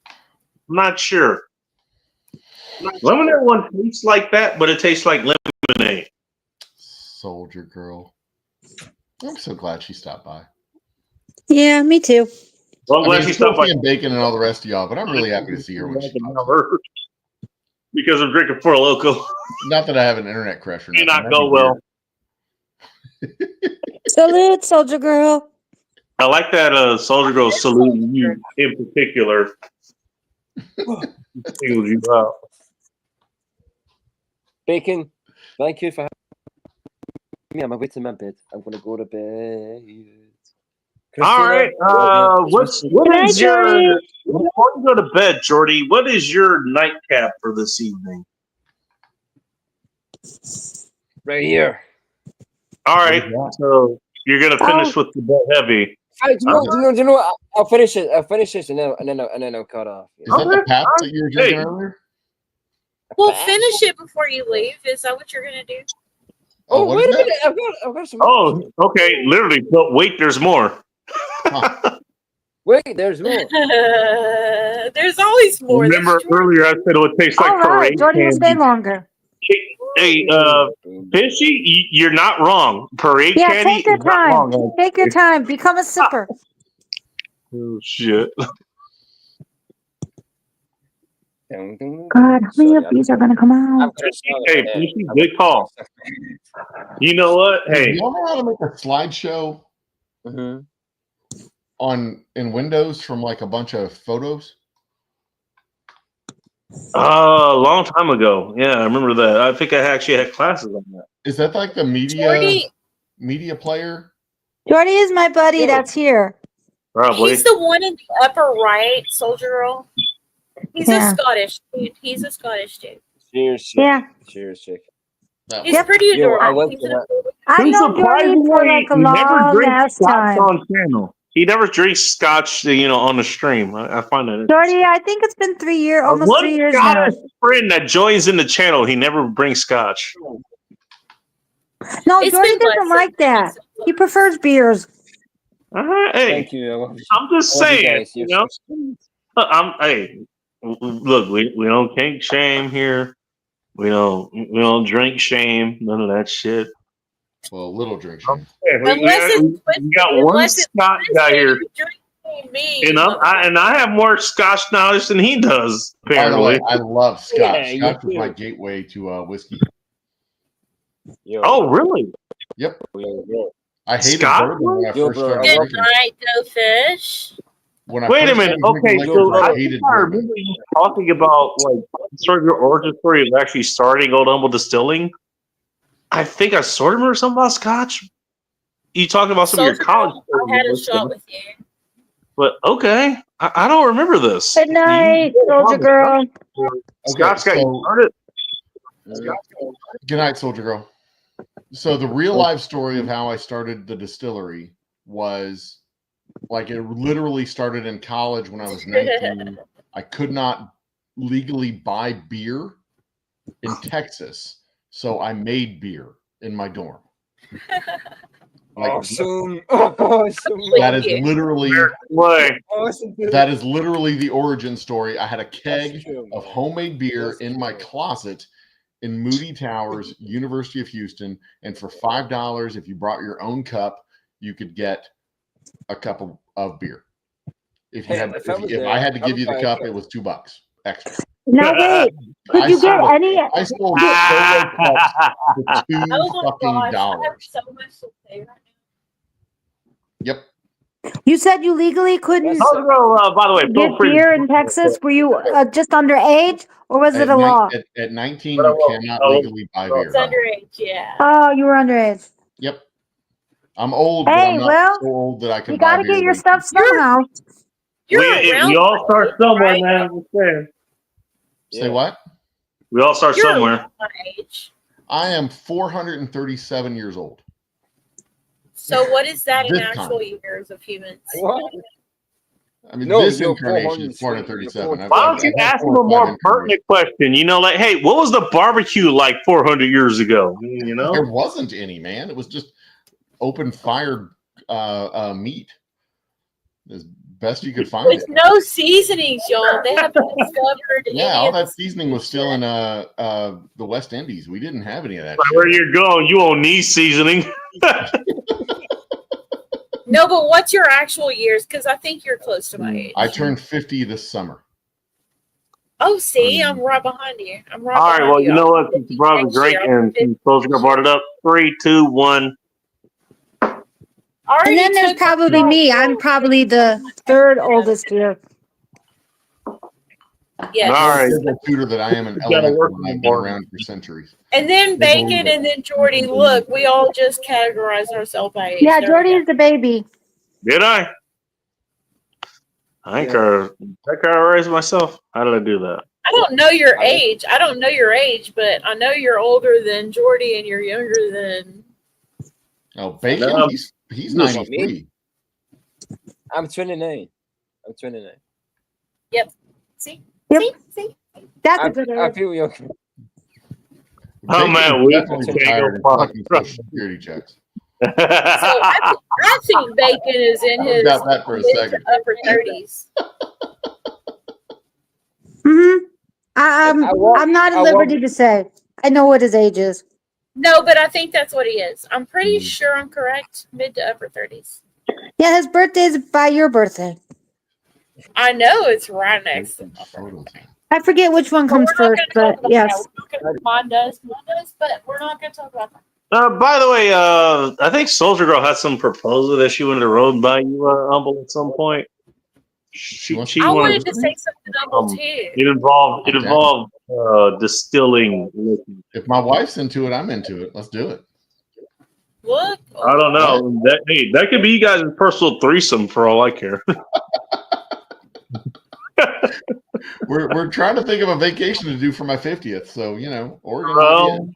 I'm not sure. Lemonade one tastes like that, but it tastes like lemonade. Soldier Girl. I'm so glad she stopped by. Yeah, me too. Well, I'm glad she stopped by. And Bacon and all the rest of y'all, but I'm really happy to see her when she pops up. Because I'm drinking Four Loco. Not that I have an internet crush or Do nothing. not go well. Salute, Soldier Girl. I like that Soldier Girl saluting you in particular. Singled you out. Bacon, thank you for having me. I'm away to my bed. I'm gonna go to bed. All right. What is your before you go to bed, Jordy? What is your nightcap for this evening? Right here. All right. So you're gonna finish with the bed heavy. You know, I'll finish it. I'll finish this and then I'll cut off. Is that the Pap that you were drinking earlier? Well, finish it before you leave. Is that what you're gonna do? Oh, wait a minute! I've got some. Oh, okay. Literally, but wait, there's more. Wait, there's more. There's always more. Remember earlier I said it would taste like parade Jordy will stay candy. longer. Hey, Fishy, you're not wrong. Parade Yeah, candy. take your is not time. wrong. Take your time. Become a sipper. Oh shit! God, how many of these are gonna come out? Hey, Fishy, good call. You know what? Do Hey, y'all know how to make a slideshow in Windows from like a bunch of photos? a long time ago. Yeah, I remember that. I think I actually had classes on that. Is that like the media player? Jordy is my buddy that's here. Probably. He's the one in the upper right, Soldier Girl. He's a Scottish dude. He's a Scottish dude. Cheers. Yeah. Cheers, chick. He's pretty adorable. I know Jordy for like a long ass time. On channel. He never drinks scotch, on the stream. I find that. Jordy, I think it's been 3 years, almost 3 years now. Friend that joins in the channel, he never brings scotch. No, Jordy doesn't like that. He prefers beers. Hey, thank you. I'm just saying, hey, look, we don't kink shame here. We don't drink shame. None of that shit. Well, a little drink shame. We got one Scotch guy here. And I have more Scotch knowledge than he does, apparently. By the way, I love Scotch. Scotch was my gateway to whiskey. Oh, really? Yep. I hated Scotch? bourbon when I first started Good drinking. night, Go Fish. Wait a minute. Okay, so I remember you talking about like sort of your origin story of actually starting Old Humble Distilling. I think I sort of remember something about Scotch. You talked about some of your college. I had a shot with you. But okay, I don't remember this. Good night, Soldier Girl. Scotch got you started. Good night, Soldier Girl. So the real life story of how I started the distillery was like it literally started in college when I was 19. I could not legally buy beer in Texas, so I made beer in my dorm. Awesome. That is literally the origin story. I had a keg of homemade beer in my closet in Moody Towers, University of Houston, and for $5, if you brought your own cup, you could get a cup of beer. If I had to give you the cup, it was $2 extra. No, wait. Could you get any? I sold solo cups for $2 fucking. I have so much to say right now. Yep. You said you legally couldn't Soldier Girl, by the way, feel get free. beer in Texas. Were you just underage, or was it a law? At 19, you cannot legally buy beer. It's underage, yeah. Oh, you were underage. Yep. I'm old, but Hey, I'm not well, so old that I can you buy got to beer. get your late. stuff somehow. You're we around all start my somewhere, age, man. I'm just saying. Say what? We all start You're somewhere. around my age. I am 437 years old. So what is that in This actual time. years of humans? What? I mean, No, this you're incarnation is 437. 437. Why don't you ask him a more pertinent question? You know, like, hey, what was the barbecue like 400 years ago? You know, There wasn't any, man. It was just open fired meat, as best you could find With it. no seasonings, y'all. They haven't discovered Yeah, any all of that the seasoning was still in the West Indies. We didn't have any of that. Shit. where you're going, you own knee seasoning. No, but what's your actual years? Because I think you're close to my age. I turned 50 this summer. Oh, see, I'm right behind you. I'm right All right, behind well, you know what? Since you brought up Next Drake year, and Soldier Girl brought it up. 3, 2, 1. And then there's probably me. I'm probably the third oldest here. Yes. All right. There's a tutor that I am an You gotta work elemental and I've more. been around for centuries. And then Bacon and then Jordy. Look, we all just categorize ourselves by age. Yeah, There we Jordy go. is the baby. Did I? I categorized myself. How did I do that? I don't know your age. I don't know your age, but I know you're older than Jordy and you're younger than. Oh, Bacon, No, he's 93. I'm 29. I'm 29. Yep. See? Yep. See? That's a I, good I age. feel you're. Oh, Bacon's man, we definitely can retired go and collecting Social Security checks. So I think Bacon is in I his doubt that for a mid to second. upper 30s. Mm-hmm. I'm not at liberty to say. I know what his age is. No, but I think that's what he is. I'm pretty Mm. sure I'm correct. Mid to upper 30s. Yeah, his birthday is by your birthday. I know it's right next to my Photos. I forget which one comes first, but yes. Mine does, but we're not going to talk about that. By the way, I think Soldier Girl had some proposal that she wanted to run by you, Humble, at some point. She I wanted wanted to say something humble too. It involved distilling liquid. If my wife's into it, I'm into it. Let's do it. Look. I don't know. That could be you guys' personal threesome for all I care. We're trying to think of a vacation to do for my 50th. So, you know, Oregon. Well,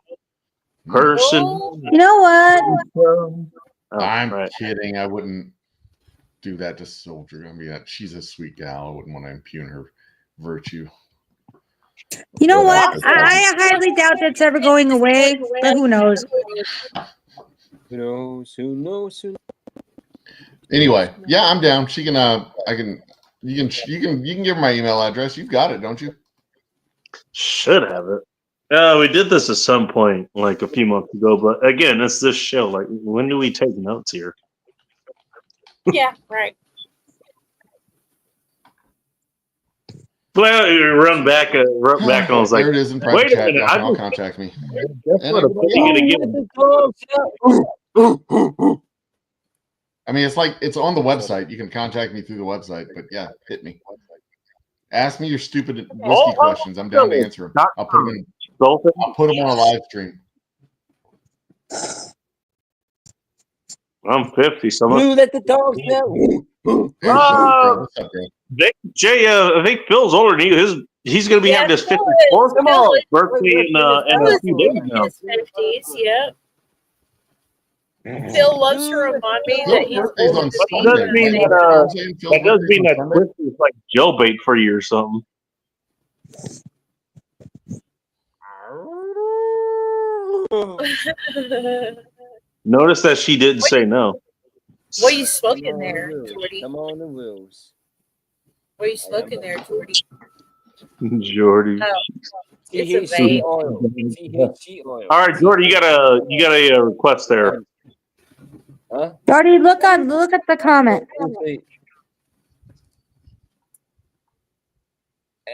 person. You know what? Oh, I'm right. kidding. I wouldn't do that to Soldier. I mean, she's a sweet gal. I wouldn't want to impugn her virtue. You know what? I highly doubt that's ever going away, but who knows? Who knows? Who knows? Who knows? Anyway, yeah, I'm down. She can. You can give her my email address. You've got it, don't you? Should have it. We did this at some point, like a few months ago. But again, it's this show. Like, when do we take notes here? Yeah, right. Well, you run back, and I was like, there it is in private wait a chat. minute, Y'all can I all just- contact me. guess what? I'm again. I mean, it's on the website. You can contact me through the website. But yeah, hit me. Ask me your stupid whiskey questions. I'm down to answer them. I'll put them on a live stream. I'm 50, so Blue, let the dogs know. Hey, what's up, girl? Jay, I think Phil's older than you. He's going to be having his 54th Come on. birthday in a few days In now. his 50s, yep. Phil loves to remind me that he's Birthday's on older than That Sunday. does mean me. that does mean that whiskey is like jailbait for you or something. Notice that she didn't say no. What are you smoking there, Jordy? Come on the wheels. What are you smoking there, Jordy? Jordy. Oh, it's a THC vape. oil. THC oil. All right, Jordy, you got a request there. Huh? Jordy, look at the comment.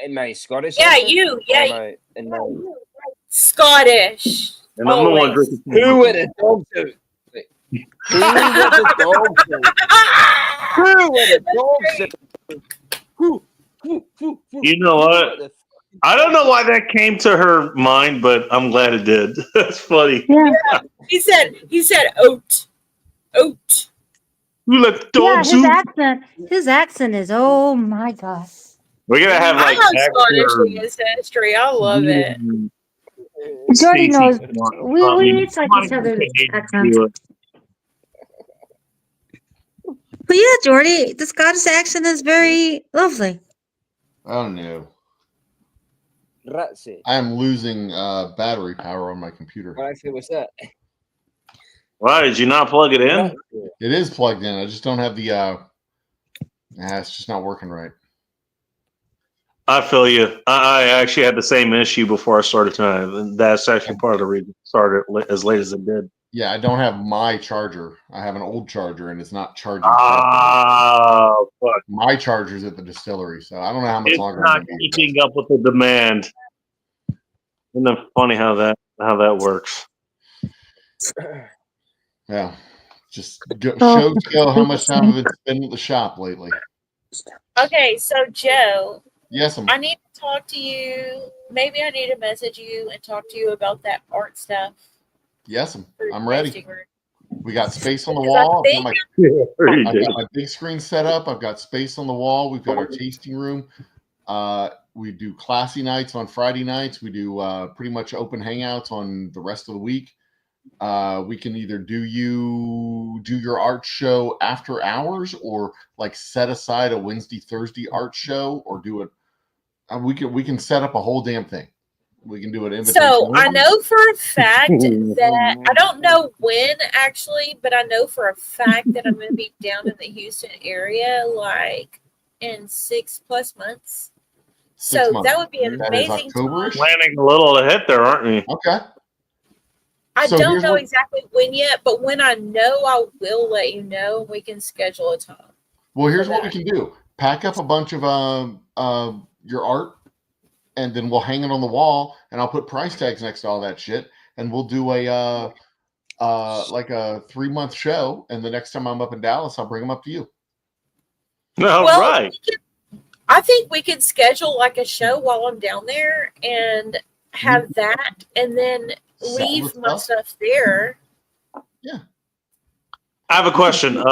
Am I Scottish? Yeah, accent? you. Or Yeah, am I Scottish. And I'm the one Always. drinking. Who would the dogs out? Who would the dogs out? You know what? I don't know why that came to her mind, but I'm glad it did. That's funny. Yeah. He said oat. Oat. You let Yeah, dog soup. his accent is, oh my god. We're gonna have I like have Scottish actor- ancestry. I love it. Jordy knows. Stacey, come on. We each like each other's accents. Do it. But yeah, Jordy, the Scottish accent is very lovely. Oh no. Ratsy. I am losing battery power on my computer. What actually was that? Why did you not plug it in? Ratsy. It is plugged in. I just don't have the it's just not working right. I feel you. I actually had the same issue before I started tonight, and that's actually part of the reason it started as late as it did. Yeah, I don't have my charger. I have an old charger and it's not charging. Oh, fuck. My charger's at the distillery, so I don't know how much It's longer not I'm gonna be. keeping up with the demand. Isn't that funny how that works? Yeah. Just show Joe how much time I've been spending at the shop lately. Okay, so Joe, Yes, I need to talk to you. Maybe I need to message you and talk to you about that art stuff. I'm for ready. tasting room. We got space on the Because I wall. think- I've got my big screen set up. I've got space on the wall. We've got our tasting room. We do classy nights on Friday nights. We do pretty much open hangouts on the rest of the week. We can either do your art show after hours, or like set aside a Wednesday, Thursday art show, or do it. We can set up a whole damn thing. We can do it. So I know for a fact that I don't know when actually, but I know for a fact that I'm going to be down in the Houston area like in 6+ months. So that would be an That is amazing October-ish? time. Planning a little ahead there, aren't we? Okay. I So don't here's know what- exactly when yet, but when I know, I will let you know. We can schedule a time. Well, here's what we can do: pack up a bunch of your art, and then we'll hang it on the wall, and I'll put price tags next to all that shit, and we'll do a like a 3-month show. And the next time I'm up in Dallas, I'll bring them up to you. All Well, right. I think we could schedule like a show while I'm down there and have that, and then Sell leave the my stuff? stuff there. I have a question. Who's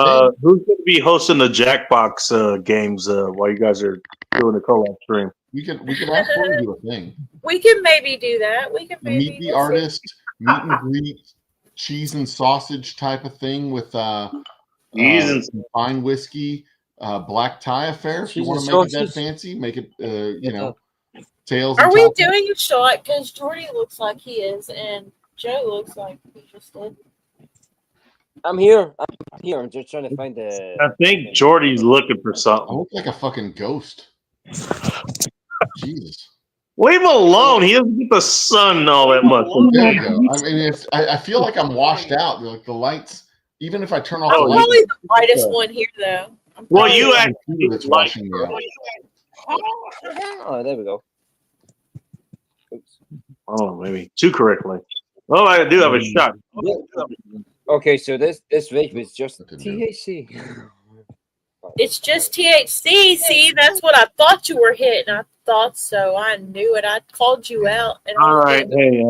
going to be hosting the Jackbox games while you guys are doing the co-op stream? We can absolutely do a thing. We can maybe do that. We can maybe Meet the we'll see. artist, meet and greet, cheese and sausage type of thing with Cheese and some fine whiskey, black tie affair. If you Cheese want and to make it that sausage. fancy, make it tails. Are and we top. doing a shot? Because Jordy looks like he is, and Joe looks like he just did. I'm here. I'm just trying to find the. I think Jordy's looking for I something. look like a fucking ghost. Jesus. Leave him alone. He doesn't get the sun all that much. There you go. I mean, I feel like I'm washed out. Like the lights, even if I turn off I'm the lights, probably the lightest one here, though. I'm Well, probably you the- actually that's like. washing me out. Oh, there we go. Oops. Oh, maybe too correctly. Oh, I do have a shot. Okay, so this vape is just What to do. THC. It's just THC. See, that's what I thought you were hitting. I thought so. I knew it. I called you out. And I All was right. like, Hey,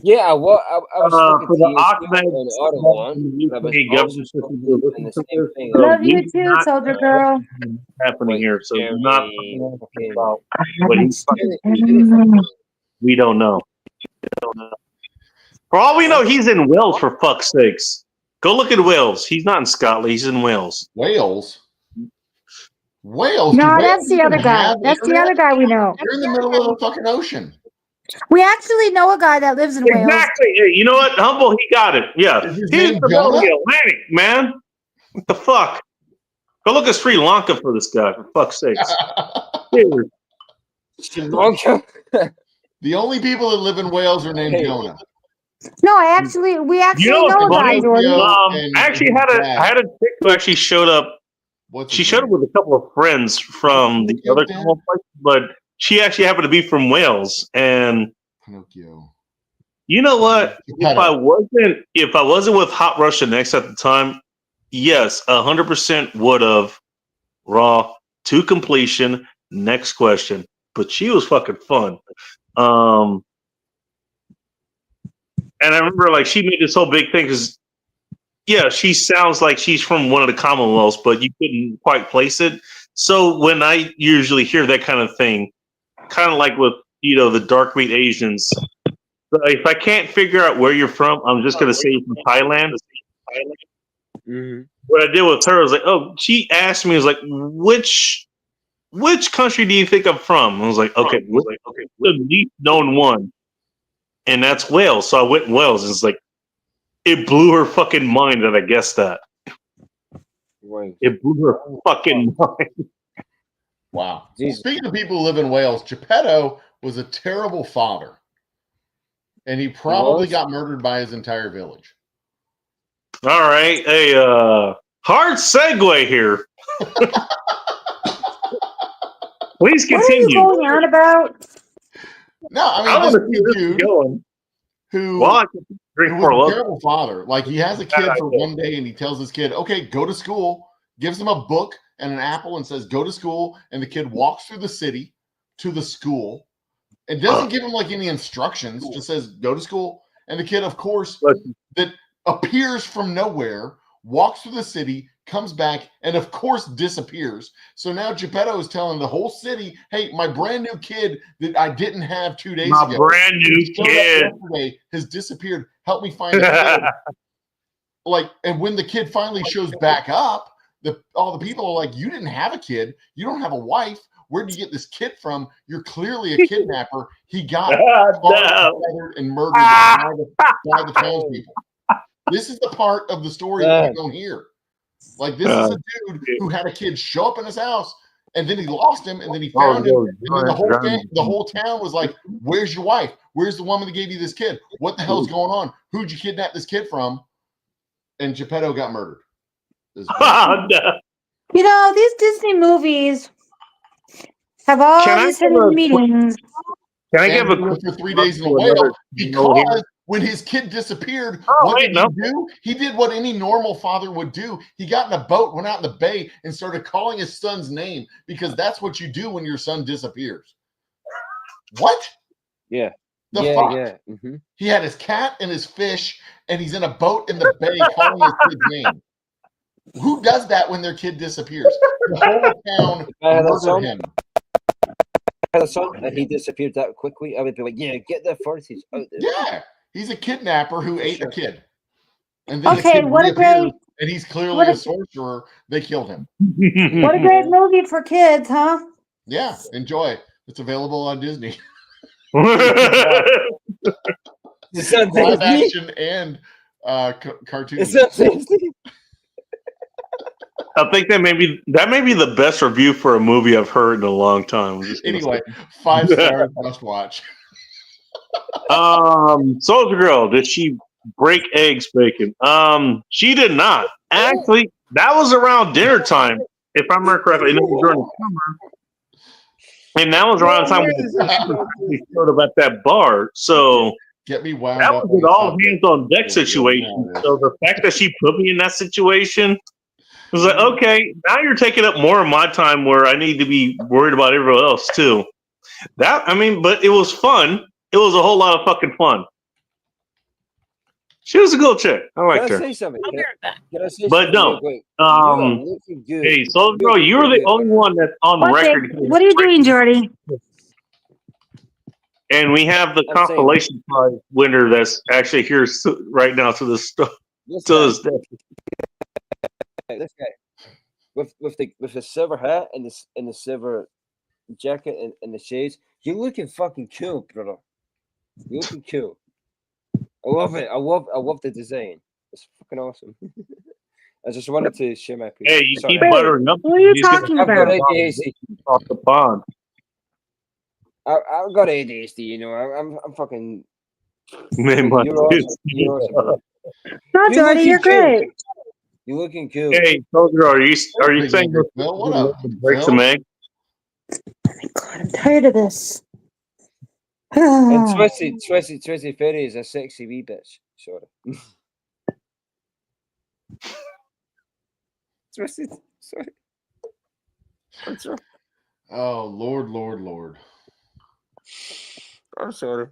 Yeah, I was smoking for the THC Ahmed on the other one. But I was UK also government system, smoking you're in listening the to same this, thing. so Love you do too, not soldier girl. happening here. So do not Okay. about what he's we don't know. For all we know, he's in Wales, for fuck's sakes. Go look at Wales. He's not in Scotland. He's in Wales. Wales. Wales. No, Do that's the Wales other even guy. have That's the internet? other guy we know. You're in the middle of the fucking ocean. We actually know a guy that lives in Wales. Exactly. Hey, you know what? Humble, he got it. Yeah. Is his He's in name the middle of Jonah? the Atlantic, man. What the fuck? Go look at Sri Lanka for this guy, for fuck's sakes. Dude. Sri Lanka. The only people that live in Wales are named Hey. Jonah. No, we actually know know a what's guy, funny? Jordy. And I actually his had dad. I had a chick who actually showed up. What's She his showed up name? with a couple of friends from the Pinocchio other dad? couple of places, but she actually happened to be from Wales. And Pinocchio. you know what? Geppetto. If I wasn't with Hot Russian X at the time, yes, 100% would have Raw to completion. Next question. But she was fucking fun. And I remember like she made this whole big thing because yeah, she sounds like she's from one of the Commonwealths, but you couldn't quite place it. So when I usually hear that kind of thing, kind of like with the dark meat Asians, if I can't figure out where you're from, I'm just gonna say you're from Thailand. Mm-hmm. What I did with her was like, oh, she asked me, was like, which country do you think I'm from? I was like, okay, the least known one, and that's Wales. So I went Wales. And it's like it blew her fucking mind that I guessed that. Right. It blew her fucking mind. Wow. Jesus. Speaking of people who live in Wales, Geppetto was a terrible father. And he probably got murdered by his entire village. All right. Hey, hard segue here. Please continue. What are you going on about? No, I mean, I want to see this this dude going. who Well, drink was for a love. terrible father. Like, he has a kid for one day and he tells his kid, okay, go to school, gives him a book and an apple and says, go to school. And the kid walks through the city to the school. It doesn't give him like any instructions, just says, go to school. And the kid, of course, that appears from nowhere, walks through the city, comes back, and of course disappears. So now Geppetto is telling the whole city, hey, my brand new kid that I didn't have 2 days ago, brand new kid yesterday, has disappeared. Help me find the kid. Like, and when the kid finally shows back up, all the people are like, you didn't have a kid, you don't have a wife. Where'd you get this kid from? You're clearly a kidnapper. He got together and murdered by the townspeople. This is the part of the story that you don't hear. Like, this is a dude who had a kid show up in his house, and then he lost him, and then he found him, and then the whole town was like, where's your wife? Where's the woman that gave you this kid? What the hell's going on? Who'd you kidnap this kid from? And Geppetto got murdered. You know, these Disney movies have all these hidden meanings. Can I give a quick for 3 days in a whale? Because when his kid disappeared, what did he do? He did what any normal father would do. He got in a boat, went out in the bay, and started calling his son's name, because that's what you do when your son disappears. What? Yeah. Fuck? Yeah. Mm-hmm. He had his cat and his fish, and he's in a boat in the bay calling his kid's name. Who does that when their kid disappears? The whole town murdered him. Had a son and he disappeared that quickly, I would be like, yeah, get the authorities out there. Yeah, he's a kidnapper who ate a kid. And then okay, what a great... And he's clearly a sorcerer. They killed him. What a great movie for kids, huh? Yeah, enjoy. It's available on Disney. Live action and cartoon. I think that may be the best review for a movie I've heard in a long time. Anyway, 5 stars, must watch. Soldier Girl, did she break eggs bacon? She did not. Actually, that was around dinner time, if I remember correctly. It was during the summer. And that was around the time we showed up at that bar. So get me wound that up. Was an all hands on deck situation. So the fact that she put me in that situation was like, okay, now you're taking up more of my time where I need to be worried about everyone else too. But it was fun. It was a whole lot of fucking fun. She was a cool chick. I liked her. Can I say something? I'll be right back. But no. Hey, Soldier Girl, you were the only one that's on the record. What are you doing, Jordy? And we have the consolation prize winner that's actually here right now to this day. This guy with the silver hat and the silver jacket and the shades. You're looking fucking cool, brother. You're looking cool. I love it. I love the design. It's fucking awesome. I just wanted to share my opinion. Hey, you keep buttering up. What are you talking about? Off the pond. I've got ADHD, you know. I'm fucking. Man, you're awesome. No, Jordy, you're great. You're looking cool. Hey, Soldier, are you saying what up? Break some egg? Oh my God, I'm tired of this. And Tracy Ferry is a sexy wee bitch. Sorry. Sorry. I'm sorry. Oh, Lord. I'm sorry.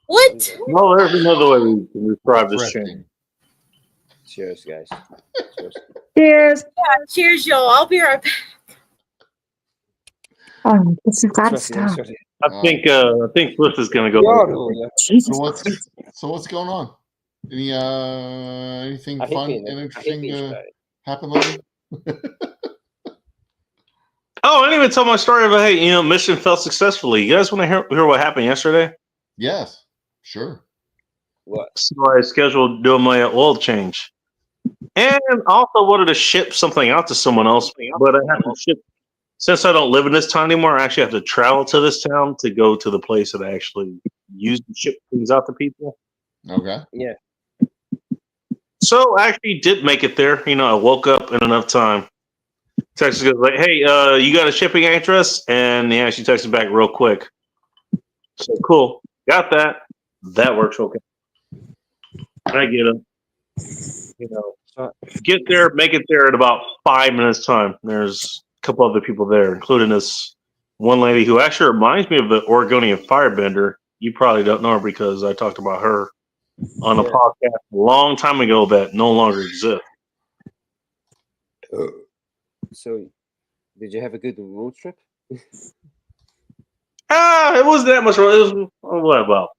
What? Well, there's another way we can describe this Refreshing. channel. Cheers, guys. Cheers. Cheers. Cheers, y'all. I'll be right back. Oh, this has got to Trust me, I'm stop. sorry. I think Swift is going to go. Yeah. Jesus. So what's going on? Anything I hate fun being and I hate interesting being to shy. happen lately? Oh, I didn't even tell my story about, hey, mission fell successfully. You guys want to hear what happened yesterday? Yes, sure. What? So I scheduled doing my oil change. And also wanted to ship something out to someone else, but I have to ship. Since I don't live in this town anymore, I actually have to travel to this town to go to the place that I actually use to ship things out to people. Okay. Yeah. So I actually did make it there. I woke up in enough time. Texas goes like, "Hey, you got a shipping address?" And he actually texted back real quick. So cool, got that. That works okay. I get it. Get there, make it there in about 5 minutes time. There's a couple other people there, including this one lady who actually reminds me of the Oregonian firebender. You probably don't know her because I talked about her on a podcast a long time ago that no longer exists. So, did you have a good road trip? It wasn't that much. It was what, about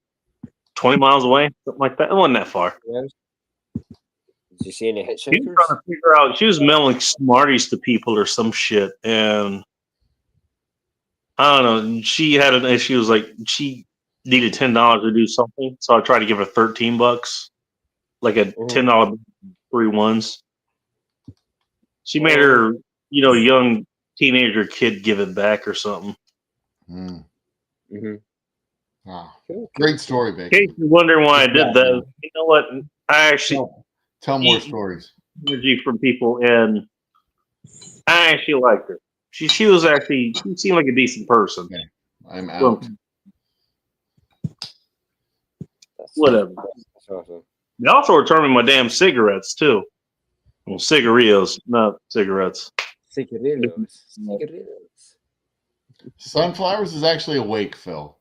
20 miles away, something like that. It wasn't that far. Did you see any hit She was shelters? trying to figure out. She was mailing Smarties to people or some shit, and I don't know. She had an issue. She was like she needed $10 to do something, so I tried to give her $13, like a $10 3 ones. She made her, young teenager kid give it back or something. Mm. Mm-hmm. Wow. Cool. Great story, In Bacon. case you're wondering why I did that, you know what? I actually Tell more stories. energy from people, and I actually liked her. She seemed like a decent person. Okay. I'm out. Whatever. That's awesome. They also returned me my damn cigarettes too. Well, cigarillos, not cigarettes. Cigarillos. Sunflowers is actually awake, Phil.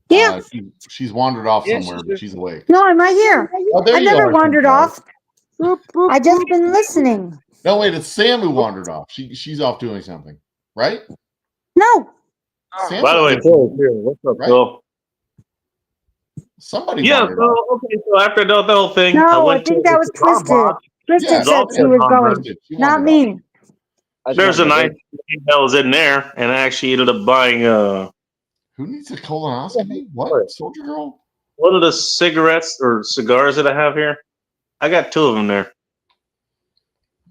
Yeah. She's wandered off Yeah, somewhere, but she's awake. No, I'm right here. Oh, there I you never are, wandered Sunflower. off. I just been listening. No, wait, it's Sam who wandered off. She's off doing something, right? No. Sam By the way, did Phil, here, what's up, Right? Phil? somebody Yeah, wandered off. so after I done the whole thing, No, I I went think to that was Twisted. Starbucks. Twisted Yeah, said she was going. She Not wandered off. me. There's a nice thing that was in there, and I actually ended up buying Who needs a colonoscopy? What? Soldier Girl? one of the cigarettes or cigars that I have here. I got 2 of them there.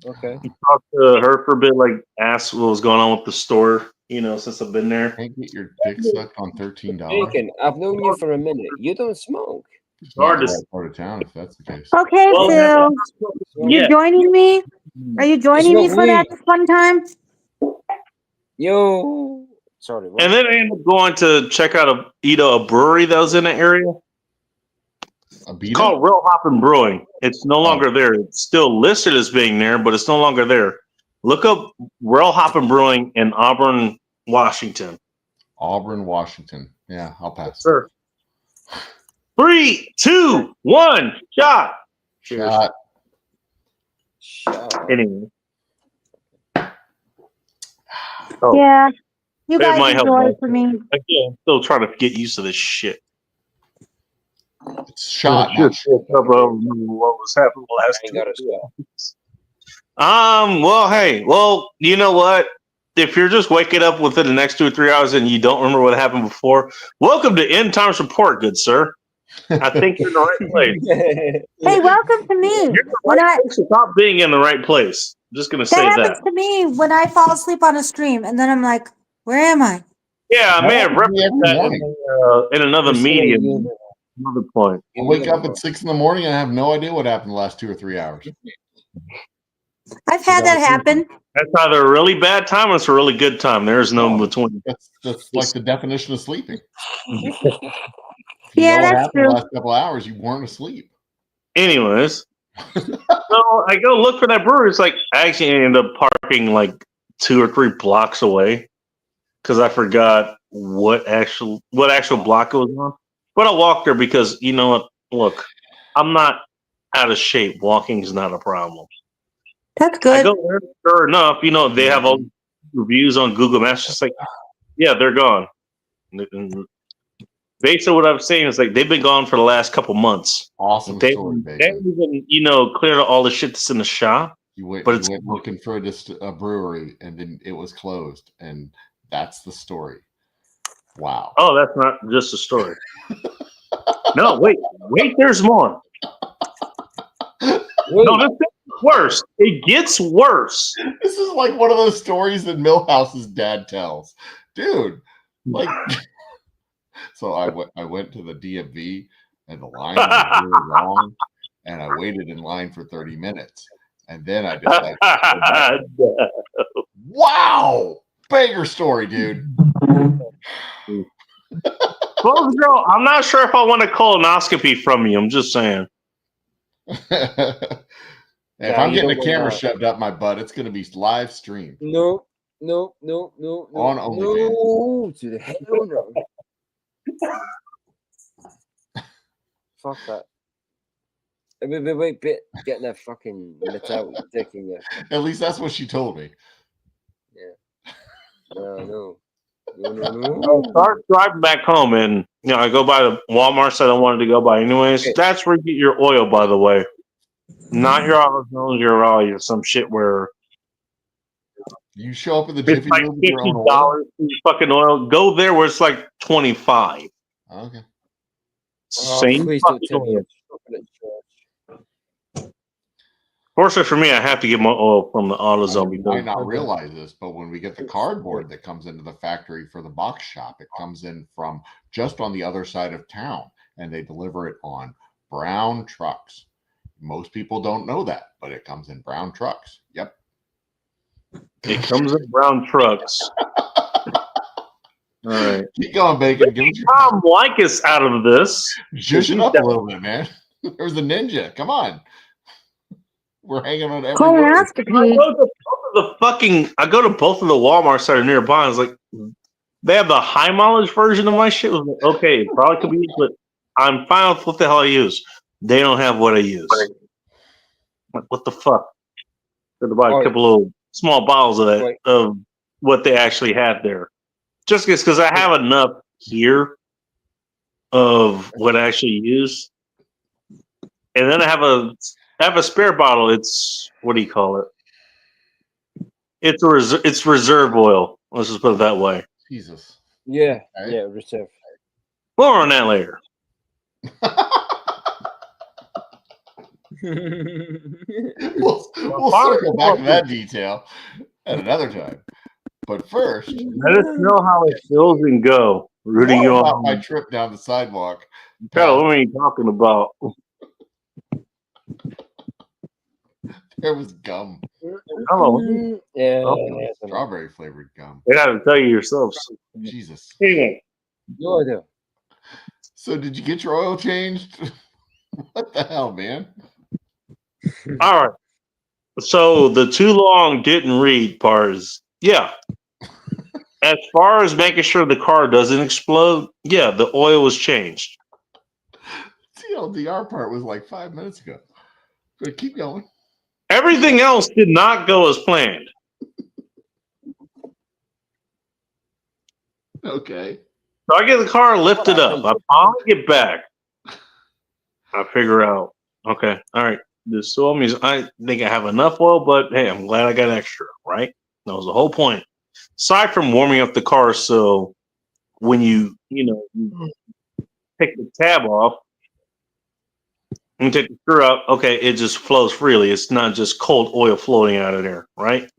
Okay. Talked to her for a bit, like asked what was going on with the store, since I've been there. Can't get your dick sucked on $13. Bacon, I've known you for a minute. You don't smoke. It's hard not to- the right part of town if that's the case. Okay, Well, Phil. yeah. You joining me? Are you joining me for that fun time? Yo. Sorry. What? And then I ended up going to check out a brewery that was in the area. A It's beat called Real Hoppin' Brewing. It's no longer there. It's still listed as being there, but it's no longer there. Look up Real Hoppin' Brewing in Auburn, Washington. Auburn, Washington. Yeah, I'll pass. Sure. 3, 2, 1, shot. Cheers. Shot. Shut. Anyway. Oh, Yeah. You It guys might help enjoy my- it for me. again, still trying to get used to this shit. It's shot. I just woke up, I don't remember what was happening the last I ain't got a 2 days. Well, hey, you know what? If you're just waking up within the next 2 or 3 hours and you don't remember what happened before, welcome to End Times Report, good sir. I think you're in the right place. Hey, welcome to me. You're in the When right place. Stop being in the right place. I'm just gonna say that that. happens to me when I fall asleep on a stream, and then I'm like, "Where am I?" Yeah, I may have happens to me referenced every that morning. in another medium. Another point. I wake up at 6 a.m. and I have no idea what happened the last 2 or 3 hours. I've had that happen. That's either a really bad time or it's a really good time. There's no in between. That's like the definition of sleeping. Yeah, that's happened true. the last couple hours, you weren't asleep. Anyways, So I go look for that brewery. It's like I actually ended up parking like 2 or 3 blocks away because I forgot what actual block it was on. But I walked there because you know what? Look, I'm not out of shape. Walking is not a problem. That's I good. go there. Sure enough, you know they have all these reviews on Google Maps. Just like, yeah, they're gone. And based on what I'm saying, it's like they've been gone for the last couple months. Awesome They story, haven't Bacon. even cleared out all the shit that's in the shop. You went, But you it's went looking for a brewery, and then it was closed, and that's the story. Wow. Oh, that's not just a story. No, wait, there's more. No, this gets worse. It gets worse. This is like one of those stories that Millhouse's dad tells, dude. Like, so I went to the DMV, and the line was really long, and I waited in line for 30 minutes, and then I decided to go back. Wow, banger story, dude. Well, girl, I'm not sure if I want a colonoscopy from you. I'm just saying. If I'm getting a camera shoved up my butt, it's going to be live streamed. No. On OnlyFans. No, to the hell no. Fuck that. Wait, bit getting that fucking metal dick in you. At least that's what she told me. Yeah. No. I'll start driving back home, and I go by the Walmart that I wanted to go by anyways. Okay. That's where you get your oil, by the way. Not your AutoZone, your Raleigh, or some shit where You show up at the it's Jiffy like Lube with your own oil? $50 for your fucking oil. Go there where it's like $25. Okay. Same please don't fucking tell me oil. you're chocolate trash. Fortunately for me, I have to get my oil from the AutoZone. You might not realize this, but when we get the cardboard that comes into the factory for the box shop, it comes in from just on the other side of town, and they deliver it on brown trucks. Most people don't know that, but it comes in brown trucks. Yep. It comes in brown trucks. All right. Keep going, Bacon. Give us your Tom Likas out of this. Zhuzh it up a little bit, man. There's the ninja. Come on. We're hanging on every word. Colonoscopy. I go to both of the Walmarts that are nearby. I was like, they have the high mileage version of my shit. I was like, okay, it probably could be used, but I'm fine with what the hell I use. They don't have what I use. Like, what the fuck? Got to buy a couple little small bottles of that of what they actually have there. Just because I have enough here of what I actually use, and then I have a spare bottle. It's what do you call it? It's reserve oil. Let's just put it that way. Jesus. Yeah, Okay. yeah, reserve. More on that later. We'll circle back to that detail at another time. But first, Let us know how it feels and go. Rudy, what you about on my trip down the sidewalk? What are you talking about? There was gum. Oh, Yeah, Strawberry flavored gum. you got to tell you yourselves. Jesus. Anyway, no idea. So did you get your oil changed? What the hell, man? all right. So the too long didn't read part is, yeah. As far as making sure the car doesn't explode, yeah, the oil was changed. TLDR part was like 5 minutes ago. But keep going. Everything else did not go as planned. Okay. So I get the car lifted up. I finally get back. I figure out, okay, all right, this still means I think I have enough oil, but hey, I'm glad I got extra, right? That was the whole point. Aside from warming up the car, so when you take the tab off and take the screw out, okay, it just flows freely. It's not just cold oil floating out of there, right?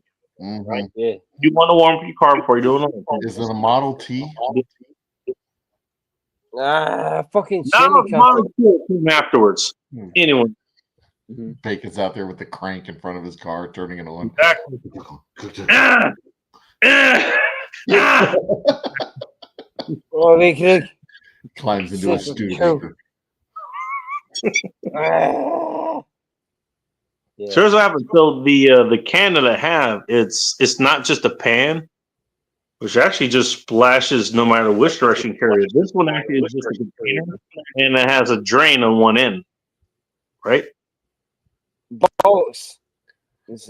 Mm-hmm. Right, yeah. You want to warm up your car before you do it. Is it a Model T? Fucking Now chili came afterwards. Anyway, Bacon's out there with the crank in front of his car, turning it on. exactly. Oh, they could. Climbs into his Studebaker. Yeah. So here's what happens. So the can that I have, it's not just a pan, which actually just splashes no matter which direction you carry it. This one actually is just a container, and it has a drain on one end, right? Balls.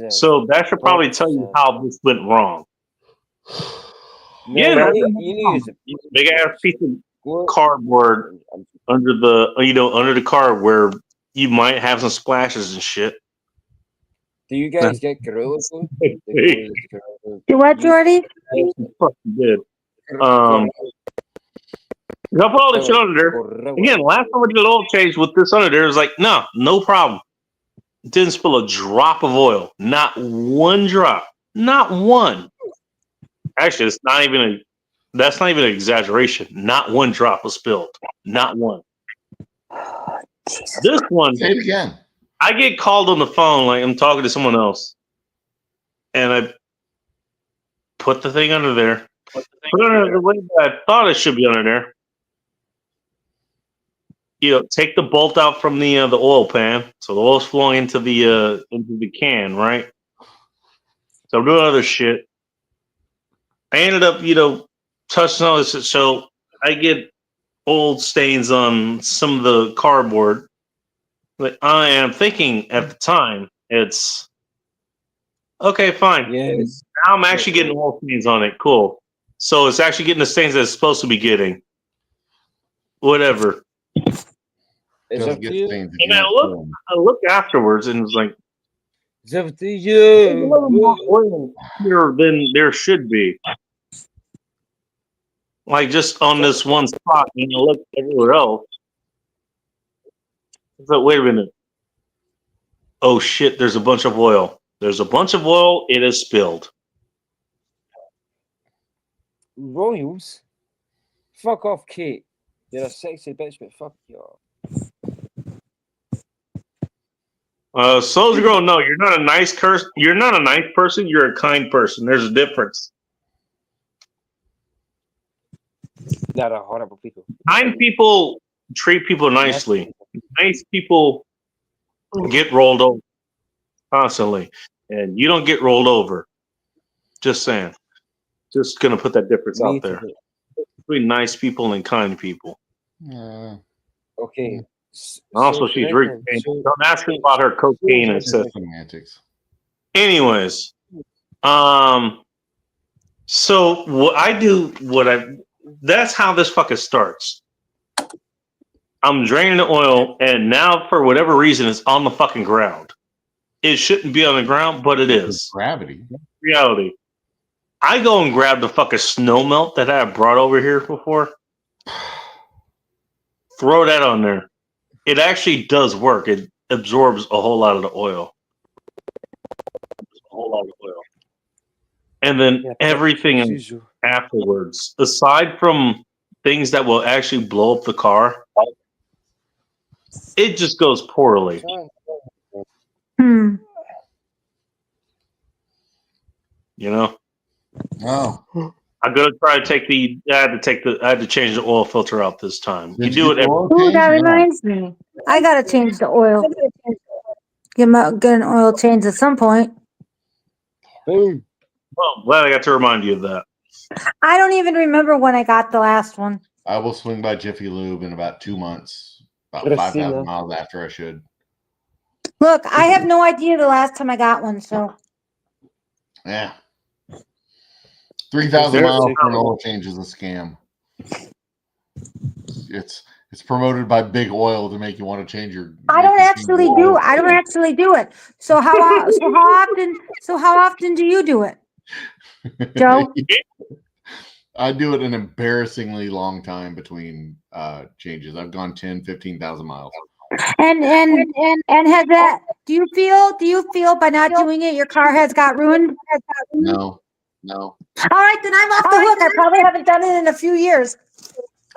So that should probably tell you how this went wrong. Yeah, No, that's you need big ass piece of cardboard under the car where you might have some splashes and shit. Do you guys get Gorilla Glue? Do what, Jordy? Fucking good. I put all the shit under there. Again, last time I did an oil change with this under there, it was like, no problem. Didn't spill a drop of oil. Not one drop. Not one. Actually, that's not even an exaggeration. Not one drop was spilled. Not one. This one, Say it again. I get called on the phone like I'm talking to someone else. And I put the thing under there. Put it under the way that I thought it should be under there. Take the bolt out from the oil pan, so the oil's flowing into the can, right? So I'm doing other shit. I ended up, touching all this shit, so I get old stains on some of the cardboard. But I am thinking at the time, it's okay, fine. Yes. Now I'm actually getting oil stains on it. Cool. So it's actually getting the stains that it's supposed to be getting. Whatever. It's up to you. And I look afterwards and it's like, It's up to there's a little more you. oil here than there should be. Like just on this one spot, and I look everywhere else. So wait a minute. Oh shit, there's a bunch of oil. There's a bunch of oil, it is spilled. Royals? Fuck off, Kate. You're a sexy bitch, but fuck you. Soldier Girl, no, you're not a nice person. You're not a nice person. You're a kind person. There's a difference. Not a horrible people. Kind people treat people nicely. Nice people get rolled over constantly, and you don't get rolled over. Just saying. Just gonna put that difference out there between nice people and kind people. Okay. Also, she's drinking. Don't ask her about her cocaine and stuff. Semantics. Anyways, so that's how this fucking starts. I'm draining the oil, and now for whatever reason, it's on the fucking ground. It shouldn't be on the ground, but it is. Gravity. Reality. I go and grab the fucking snow melt that I brought over here before. Throw that on there. It actually does work. It absorbs a whole lot of the oil. And then everything afterwards, aside from things that will actually blow up the car, it just goes poorly. Oh. I'm gonna try to I had to change the oil filter out this time. Did you do it Oh, that reminds me. I gotta change the oil. Get an oil change at some point. Boom. Well, I'm glad I got to remind you of that. I don't even remember when I got the last one. I will swing by Jiffy Lube in about 2 months, about 5,000 miles after I should. Look, I have no idea the last time I got one, so. Yeah. 3,000 miles for an oil change is a scam. It's promoted by Big Oil to make you want to change your. I don't actually do it. So how often do you do it, Joe? I do it an embarrassingly long time between changes. I've gone 10, 15,000 miles. And has that? Do you feel by not doing it, your car has got ruined? No. All right, then I'm off the hook. I probably haven't done it in a few years.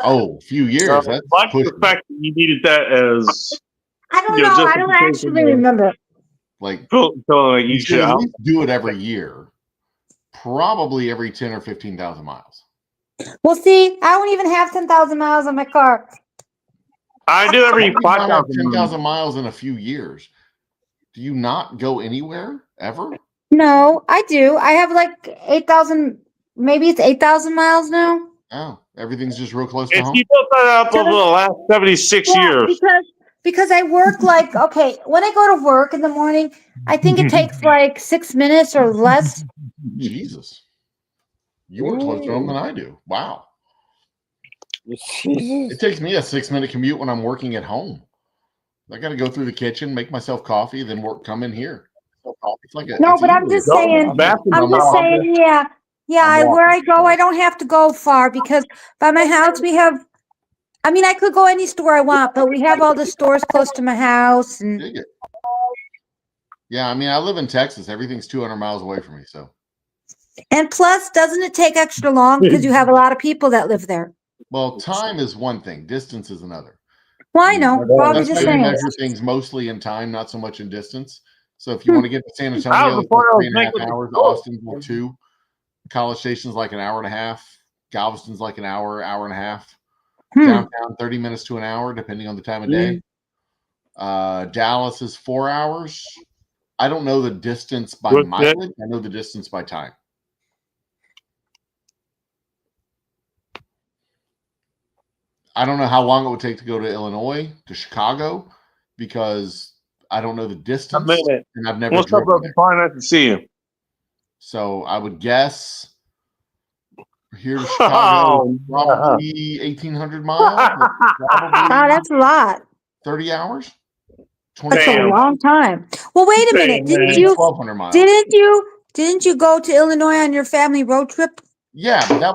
Oh, a few years. That's the fact that you needed that as. I don't know. I don't actually remember. Like, you should at least do it every year. Probably every 10 or 15,000 miles. Well, see, I don't even have 10,000 miles on my car. I do every 5,000. 10,000 miles in a few years. Do you not go anywhere ever? No, I do. I have like 8,000, maybe it's 8,000 miles now. Oh, everything's just real close to If home. you built that up over the last 76 Yeah, years. because I work like, okay, when I go to work in the morning, I think it takes like 6 minutes or less. Jesus. You work closer to home than I do. Wow. Jesus. It takes me a 6-minute commute when I'm working at home. I got to go through the kitchen, make myself coffee, then come in here. It's like No, but I'm just saying, yeah. Yeah, where I go, I don't have to go far because by my house we have, I mean, I could go any store I want, but we have all the stores close to my house. And Dig it. Yeah, I mean, I live in Texas. Everything's 200 miles away from me. So, and plus, doesn't it take extra long because you have a lot of people that live there? well, time is one thing, distance is another. Well, I know. Well, I was just We saying. measure things mostly in time, not so much in distance. So if you want to get to San Antonio, it's 3.5 hours. Austin's like 2. College Station's like an hour and a half. Galveston's like an hour, hour and a half. Downtown, 30 minutes to an hour, depending on the time of day. Dallas is 4 hours. I don't know the distance by mileage. I know the distance by time. I don't know how long it would take to go to Illinois, to Chicago, because I don't know the distance. And I've never driven there. Fine, nice to see you. So I would guess here to Chicago, probably 1,800 miles. Wow, that's a lot. 30 hours. That's a long time. Well, wait a minute. Didn't you? 1,200 miles. Didn't you go to Illinois on your family road trip? Yeah, but that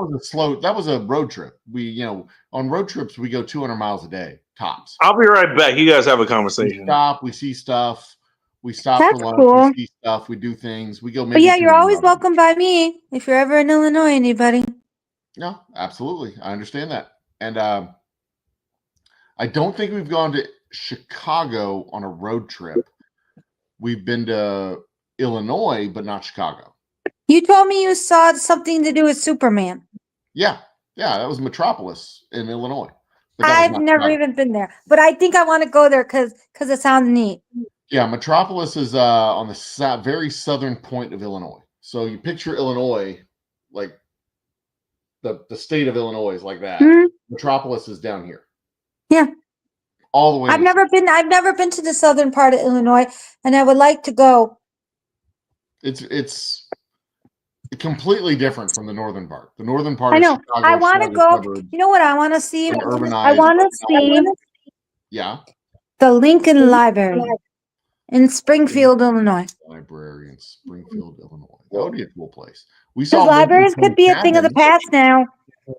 was a road trip. We, on road trips, we go 200 miles a day, tops. I'll be right back. You guys have a conversation. We stop, we see stuff. We stop That's for lunch, cool. we see stuff, we do things. We go maybe. But yeah, you're always welcome by me if you're ever in Illinois, anybody. No, absolutely. I understand that. And I don't think we've gone to Chicago on a road trip. We've been to Illinois, but not Chicago. You told me you saw something to do with Superman. Yeah, that was Metropolis in Illinois. I've never even been there, but I think I want to go there because it sounds neat. Yeah, Metropolis is on the very southern point of Illinois. So you picture Illinois, like the state of Illinois is like that. Mm-hmm. Metropolis is down here. Yeah, all the way. I've never been to the southern part of Illinois, and I would like to go. It's completely different from the northern part. The northern part. I know. I want to go. You know what I want to see? I want to see. Yeah. The Lincoln Library in Springfield, Illinois. Library in Springfield, Illinois. That would be a cool place. We saw libraries could be a thing of the past now.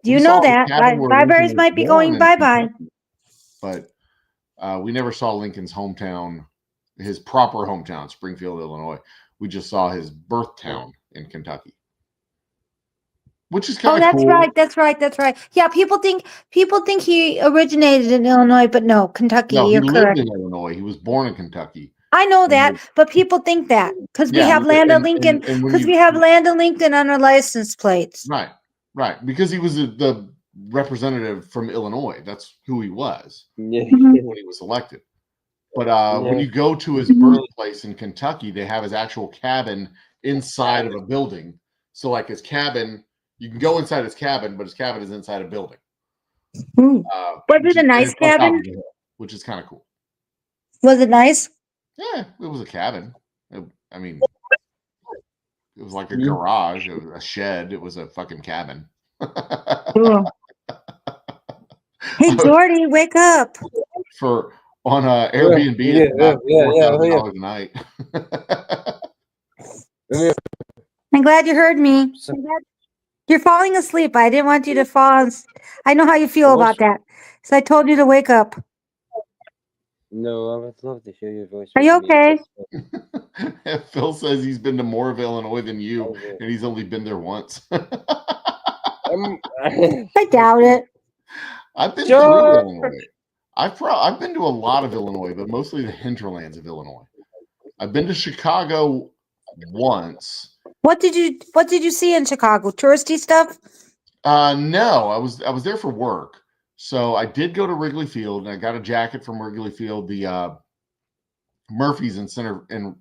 Do you know that? Libraries might be going bye-bye. But we never saw Lincoln's hometown, his proper hometown, Springfield, Illinois. We just saw his birth town in Kentucky. Which is kind of cool. That's right. Yeah, people think he originated in Illinois, but no, Kentucky. No, he lived in Illinois. He was born in Kentucky. I know that, but people think that because we have Land of Lincoln. Because we have Land of Lincoln on our license plates. Right. Because he was the representative from Illinois. That's who he was when he was elected. But when you go to his birthplace in Kentucky, they have his actual cabin inside of a building. So, like his cabin. You can go inside his cabin, but his cabin is inside a building. Was it a nice cabin? Which is kind of cool. Was it nice? Yeah, it was a cabin. It was like a garage, it was a shed. It was a fucking cabin. Hey, Jordy, wake up. On Airbnb, it's about $4,000 a night. I'm glad you heard me. You're falling asleep. I didn't want you to fall. I know how you feel about that. So I told you to wake up. No, I would love to hear your voice. Are you okay? Phil says he's been to more of Illinois than you, and he's only been there once. I doubt it. I've been through Illinois. I've been to a lot of Illinois, but mostly the hinterlands of Illinois. I've been to Chicago once. What did you see in Chicago? Touristy stuff? No, I was there for work. So I did go to Wrigley Field, and I got a jacket from Wrigley Field. The Murphy's in center and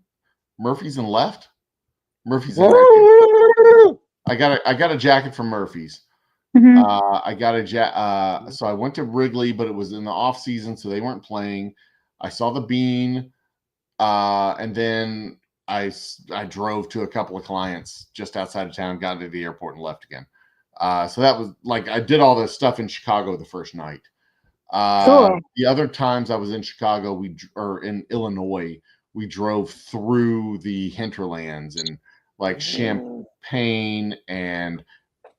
Murphy's in left. Murphy's in right. I got a jacket from Murphy's. Mhm. I got a so I went to Wrigley, but it was in the off season, so they weren't playing. I saw the Bean, and then I drove to a couple of clients just outside of town, got to the airport, and left again. So that was like I did all this stuff in Chicago the first night. Cool. The other times I was in Chicago, or in Illinois, we drove through the hinterlands and like Champaign and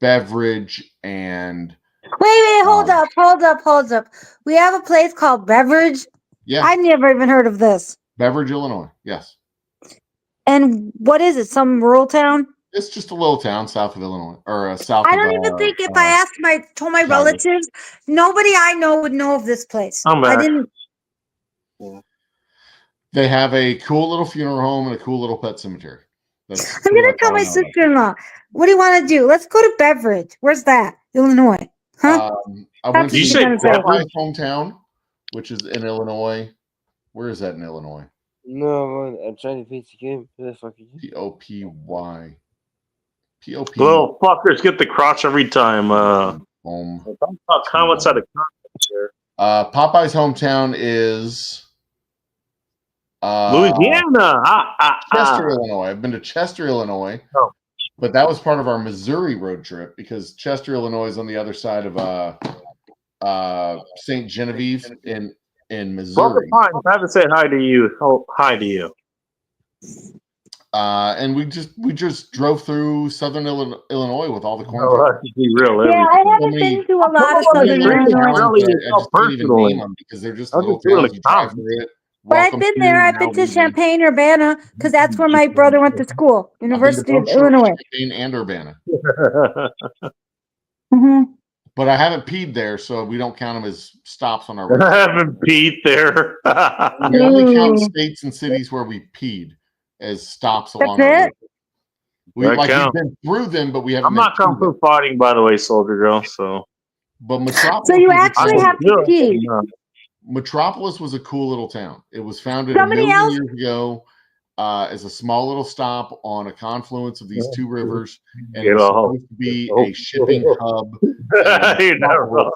Beverage and Wait, hold up. We have a place called Beverage. yeah, I never even heard of this. Beverage, Illinois. Yes, And what is it? Some rural town? it's just a little town south of Illinois or south. I don't even think if I told my Chicago. relatives, nobody I know would know of this place. I'm I back. didn't. They have a cool little funeral home and a cool little pet cemetery. That's I'm pretty gonna much tell all I my know about it. sister-in-law. What do you want to do? Let's go to Beverage. Where's that? Illinois. Huh? I went Did you to say Popeye's hometown, which is in Illinois. Where is that in Illinois? No, I'm trying to beat the game. Where the fuck are you? Popy. Pop. Little fuckers get the crotch every time. Home. Comments out of context there. Popeye's hometown is Louisiana. Chester, Illinois. I've been to Chester, Illinois, but that was part of our Missouri road trip because Chester, Illinois is on the other side of St. Genevieve in Missouri. I have to say hi to you. Oh, hi to you. And we just drove through southern Illinois with all the corn. To be real, Yeah, I haven't been to a lot of southern Illinois. I just can't even name them because they're just little towns. You drive through it. But I've been there. I've been to Champaign, Urbana, because that's where my brother went to school, University of Illinois. Champaign and Urbana. Mm-hmm. But I haven't peed there, so we don't count them as stops on our road. I haven't peed there. We only count states and cities where we peed as stops along That's our it? road. We've count. been through them, but we haven't. I'm not kung fu fighting, by the way, Soldier Girl. So, but Metropolis. So you actually have to pee. Metropolis was a cool little town. It was founded Somebody a million else- years ago as a small little stop on a confluence of these two rivers, and it was supposed to be a shipping hub You're not wrong.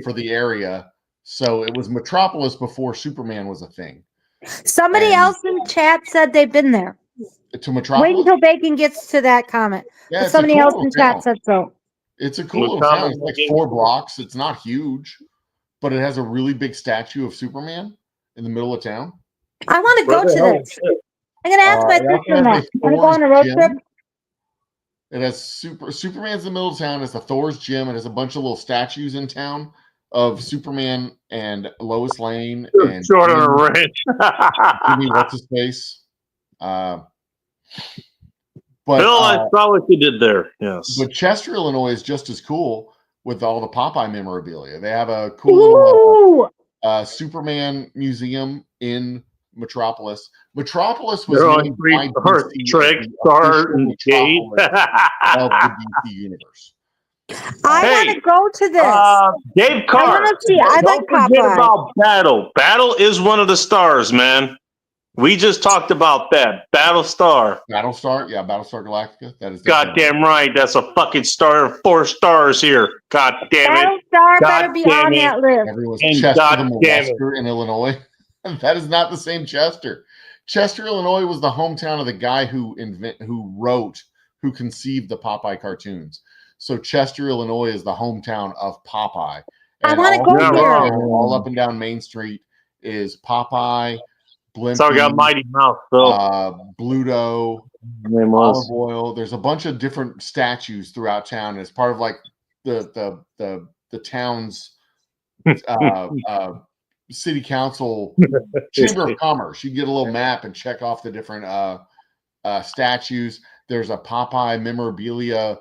for the area. So it was Metropolis before Superman was a thing. Somebody And- else in chat said they've been there. To Metropolis. Wait until Bacon gets to that comment. Yeah, But it's a somebody cool else little in chat town. said so. It's a cool little town. It's like 4 blocks. It's not huge, but it has a really big statue of Superman in the middle of town. I want to go to this. I'm gonna ask my it also sister-in-law. has a Want to go on a road Thor's trip? gym. It has Superman's in the middle of town. It's a Thor's gym. It has a bunch of little statues in town of Superman and Lois Lane and Short on a wrench. Jimmy what's his face. But Bill, I saw what you did there. Yes. but Chester, Illinois is just as cool with all the Popeye memorabilia. They have a cool little Ooh, Superman museum in Metropolis. Metropolis was They're on named Street by or DC Trick, as the Star, official and Gate. metropolis of the DC universe. I Hey, want to go to this. Dave Carr. I want to see. I like Don't forget Popeye. about Battle. Battle is one of the stars, man. We just talked about that. Battlestar. Battlestar, yeah, Battlestar Galactica. That is Goddamn right. That's a fucking star. 4 stars here. God damn it. Battlestar God better be damn on it. that list. Everyone's And Chester God the damn it. Molester in Illinois. That is not the same Chester. Chester, Illinois was the hometown of the guy who conceived the Popeye cartoons. So Chester, Illinois is the hometown of Popeye. I And wanna all go throughout here. there, all up and down Main Street is Popeye, Blimpie, So we got Mighty Mouse, Phil. Bluto, Name Olive was. Oil. There's a bunch of different statues throughout town as part of like the town's city council chamber of commerce. You get a little map and check off the different statues. There's a Popeye memorabilia.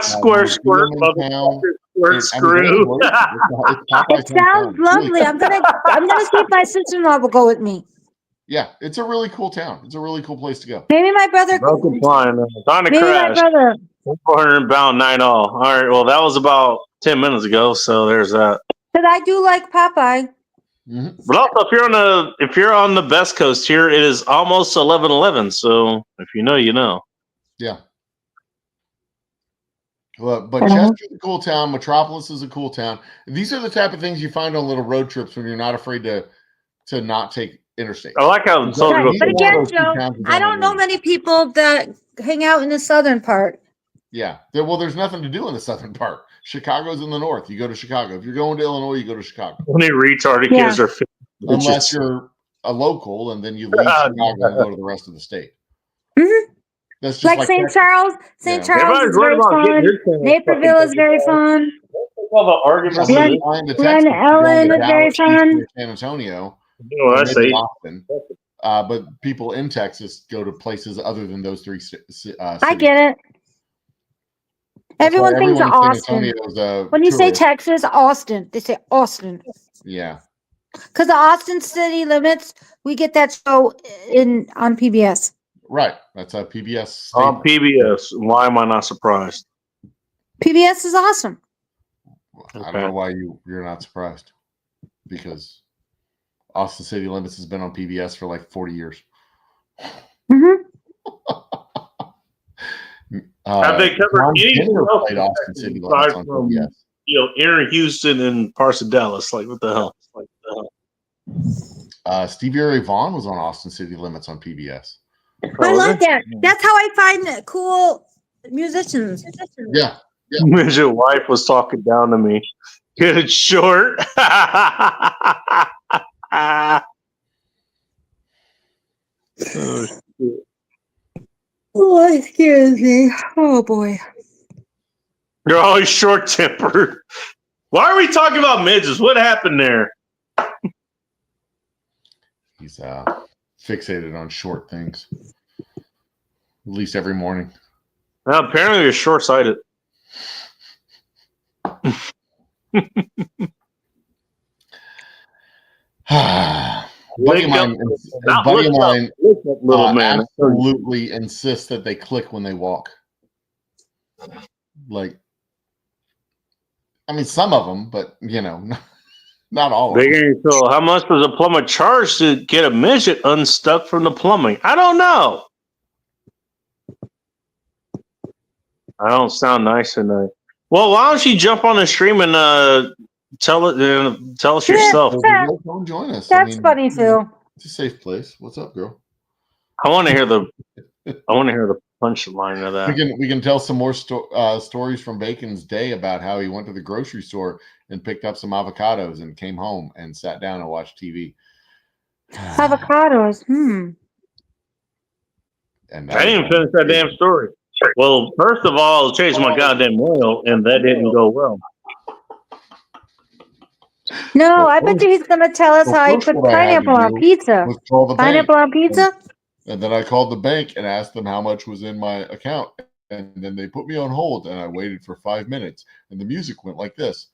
Square, squirt, museum in town. squirt, screw. It sounds lovely. I'm gonna see if my sister-in-law will go with me. Yeah, it's a really cool town. It's a really cool place to go. Maybe my brother. Broken flying. Time to Maybe my crash. brother. 400 pound 9 all. All right. Well, that was about 10 minutes ago. So there's that. Because I do like Popeye. Mhm. But also, if you're on the Best Coast here, it is almost 11:11. So if you know, you know. Yeah. But Chester's a cool town. Metropolis is a cool town. These are the type of things you find on little road trips when you're not afraid to not take interstate. I like how Soldier Right. goes. But again, Those two Joe, towns are I down don't the know road. many people that hang out in the southern part. Yeah. Well, there's nothing to do in the southern part. Chicago's in the north. You go to Chicago. If you're going to Illinois, you go to Chicago. Only retarded Yeah. kids are Unless you're a local and then you leave Chicago and go to the rest of the state. Mhm. That's just Like like St. Texas. Charles. St. Yeah. Charles Everybody's is worried very about getting fun. their channels Naperville is fucking very taken fun. all the arguments. Yeah, Glen- but flying to Glen Texas, you're Ellen going to is very Dallas, Houston, fun. or San Antonio, You know, or that's maybe eight. Austin. But people in Texas go to places other than those three cities. I get it. That's why Everyone thinks of everyone in San Austin. Antonio is a When you say tourist. Texas, Austin. They say Austin. Yeah. Because the Austin city limits, we get that show on PBS. Right. That's a PBS On staple. PBS. Why am I not surprised? PBS is awesome. I don't know why you're not surprised. Because Austin City Limits has been on PBS for like 40 years. Mm-hmm. Have they covered Tom anything Skinner else played Austin City Limits aside on from PBS. Aaron Houston and Parson Dallas? Like what the hell? Stevie Ray Vaughan was on Austin City Limits on PBS. I like that. That's how I find cool musicians. Yeah. Midget wife was talking down to me. Get it short. Oh, shit. Oh, excuse me. Oh boy. You're always short tempered. Why are we talking about midgets? What happened there? He's fixated on short things. At least every morning. Well, apparently you're short sighted. buddy of mine, little man. Absolutely insists that they click when they walk. Like, I mean, some of them, but not all of them. So how much does a plumber charge to get a midget unstuck from the plumbing? I don't know. I don't sound nice tonight. Well, why don't you jump on the stream and tell us yourself? Don't join us. That's funny too. It's a safe place. What's up, girl? I want to hear the punchline of that. We can tell some more stories from Bacon's day about how he went to the grocery store and picked up some avocados and came home and sat down and watched TV. Avocados. And I didn't finish that damn story. Well, first of all, I changed my goddamn oil, and that didn't go well. No, I bet you he's going to tell us how he put pineapple on pizza. Pineapple on pizza? And then I called the bank and asked them how much was in my account. And then they put me on hold, and I waited for 5 minutes. And the music went like this.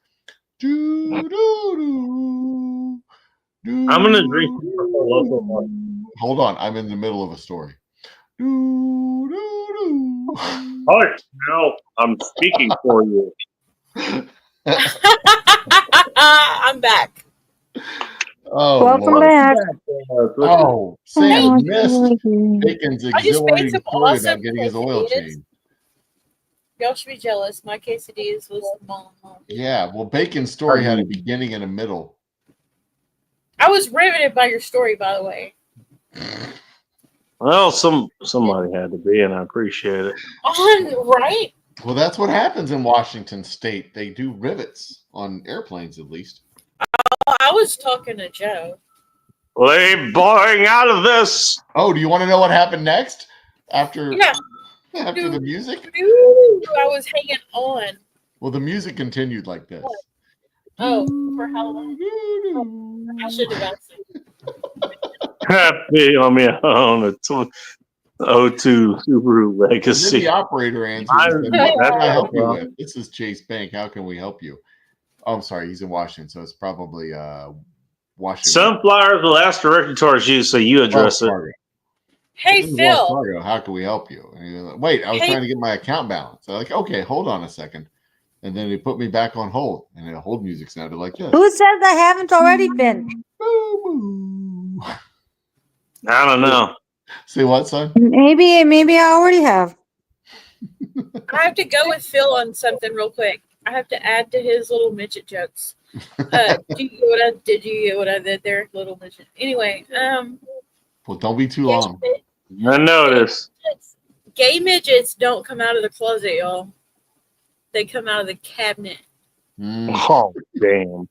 I'm going to drink local water. Hold on. I'm in the middle of a story. Hush, now I'm speaking for you. I'm back. Oh, welcome Lord. back. Oh, Sam Hey. missed Bacon's I just made exhilarating some story awesome about getting his oil quesadillas. changed. Y'all should be jealous. My quesadillas was the mom. Yeah, well, Bacon's story had a beginning and a middle. I was riveted by your story, by the way. Well, somebody had to be, and I appreciate it. Right? Well, that's what happens in Washington State. They do rivets on airplanes, at least. I was talking to Joe. Leave boring out of this. Oh, do you want to know what happened next? After Yeah. after the music? I was hanging on. Well, the music continued like this. Oh, for how long? I should have asked you. Happy on me on a 02 Subaru And then Legacy. the operator answered and said, what can I help you with? This is Chase Bank. How can we help you? Oh, I'm sorry. He's in Washington, so it's probably Washington. Sunflowers, the last directed towards you, so you address it. Hey, This is Phil. Wells Fargo. How can we help you? And he was like, wait, I was Hey. trying to get my account balance. I'm like, okay, hold on a second. And then they put me back on hold, and the hold music sounded like this. Who says I haven't already been? I don't know. Say what, son? Maybe I already have. I have to go with Phil on something real quick. I have to add to his little midget jokes. Did you get what I did there, little midget? Anyway, Well, don't be too long. I noticed. Gay midgets don't come out of the closet, y'all. They come out of the cabinet. Oh, damn. All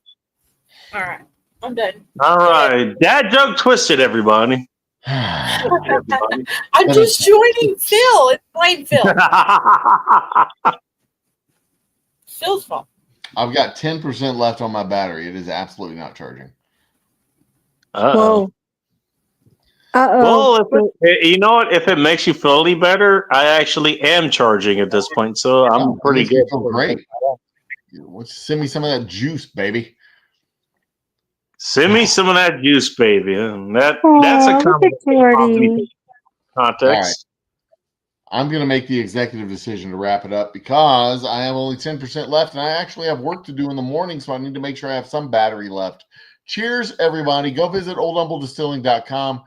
right, I'm done. All right. Dad joke twisted, everybody. I'm just joining Phil. It's blame Phil. Phil's fault. I've got 10% left on my battery. It is absolutely not charging. Uh-oh. Well, you know what? If it makes you feel any better, I actually am charging at this point, so I'm pretty good. Feel great. Send me some of that juice, baby. Send me some of that juice, baby. That's a common context. I'm going to make the executive decision to wrap it up because I have only 10% left, and I actually have work to do in the morning, so I need to make sure I have some battery left. Cheers, everybody. Go visit oldhumbledistilling.com.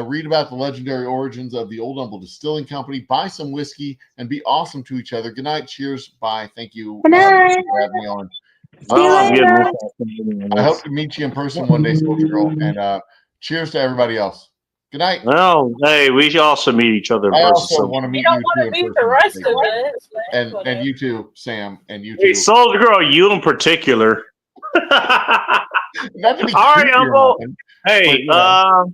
Read about the legendary origins of the Old Humble Distilling Company. Buy some whiskey and be awesome to each other. Good night. Cheers. Bye. Thank you for having me on. I hope to meet you in person one day, Soldier Girl. And cheers to everybody else. Good night. Well, hey, we should also meet each other in person. I also want to meet you too. Meet the rest of us. And you too, Sam. And you too. Hey, Soldier Girl, you in particular. Not to be all right, Uncle. Hey, but,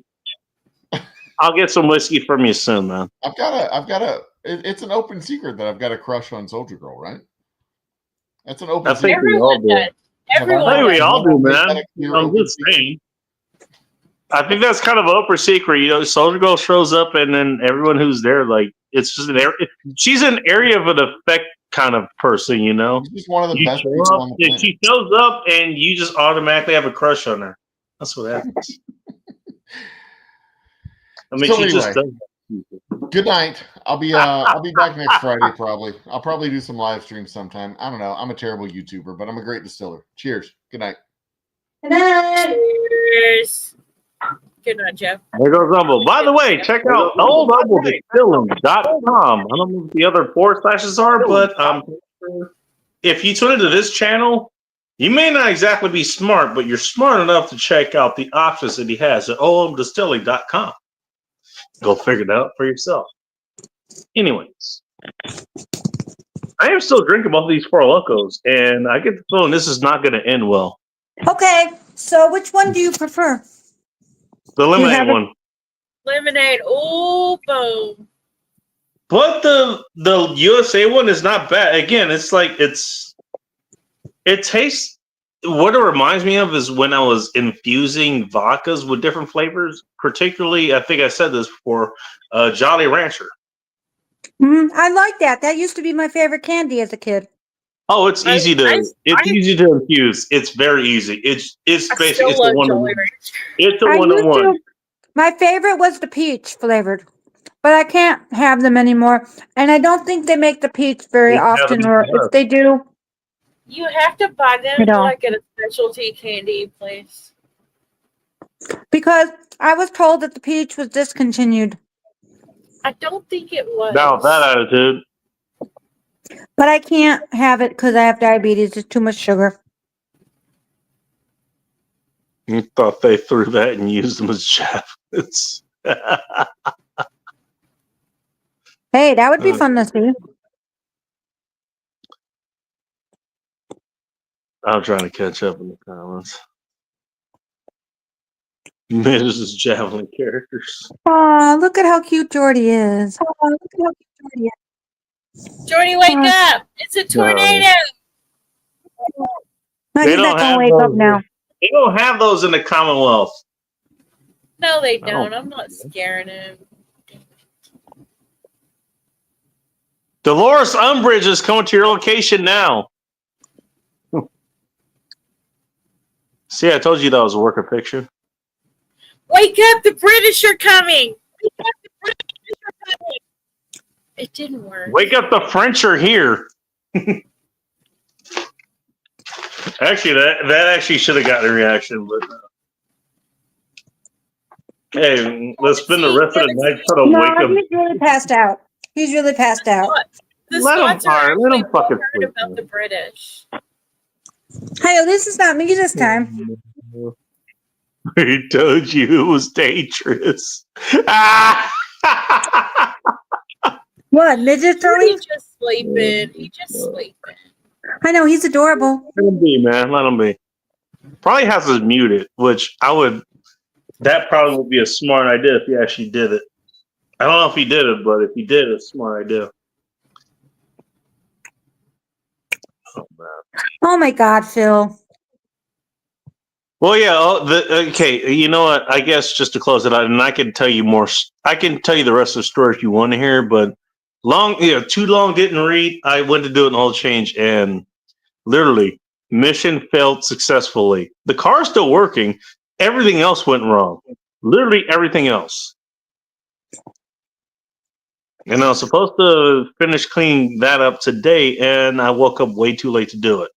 I'll get some whiskey from you soon, man. It's an open secret that I've got a crush on Soldier Girl, right? That's an open I think secret. we all do. I think we all do, man. I'm just saying. I think that's kind of an open secret. You know, Soldier Girl shows up, and then everyone who's there, like, it's just an area. She's an area of an effect kind of person, you know. She's just one of the best people on the planet. She shows up, and you just automatically have a crush on her. That's what happens. I mean, so she anyway, just does. Good night. I'll be back next Friday probably. I'll probably do some live streams sometime. I don't know. I'm a terrible YouTuber, but I'm a great distiller. Cheers. Good night. Good night. Cheers. Good night, Jeff. There goes Humble. By the way, check out oldhumbledistilling.com. I don't know what the other 4 slashes are, but if you tune into this channel, you may not exactly be smart, but you're smart enough to check out the options that he has at oldhumbledistilling.com. Go figure it out for yourself. Anyways, I am still drinking both of these Four Locos, and I get the feeling this is not going to end well. Okay, so which one do you prefer? The lemonade one. Lemonade. Oh, boom. But the USA one is not bad. Again, it's like it tastes. What it reminds me of is when I was infusing vodkas with different flavors. Particularly, I think I said this before. Jolly Rancher. I like that. That used to be my favorite candy as a kid. Oh, it's easy to easy to infuse. It's very easy. It's basically it's the one. It's the one. My favorite was the peach flavored, but I can't have them anymore. And I don't think they make the peach very often, or if they do, you have to buy them like at a specialty candy place. Because I was told that the peach was discontinued. I don't think it was. Now that attitude. But I can't have it because I have diabetes. It's too much sugar. You thought they threw that and used them as javelins. Hey, that would be fun to see. I'm trying to catch up in the comments. Mrs. Javelin characters. Oh, look at how cute Jordy is. Jordy, wake up! It's a tornado! He's not going to wake up now. They don't have those in the Commonwealth. No, they don't. I'm not scaring him. Dolores Umbridge is coming to your location now. See, I told you that was a work of fiction. Wake up! The British are coming! Wake up! The British are coming! It didn't work. Wake up! The French are here. Actually, that actually should have gotten a reaction, but hey, let's spend the rest of the night trying to No, wake him. he's really passed out. He's really passed out. The Let him Scots are fire. Let him actually fucking worried sleep, about man. the British. Hey, at least it's not me this time. He told you it was dangerous. What, midget Tony? He's just sleeping. He's just sleeping. I know, he's adorable. Let him be, man. Let him be. Probably has us muted, which that probably would be a smart idea if he actually did it. I don't know if he did it, but if he did, it's a smart idea. Oh, man. Oh my God, Phil. Well, yeah. Okay. You know what? I guess just to close it out, and I can tell you more. I can tell you the rest of the story if you want to hear, but too long didn't read. I went to do an oil change, and literally, mission failed successfully. The car's still working. Everything else went wrong. Literally everything else. And I was supposed to finish cleaning that up today, and I woke up way too late to do it.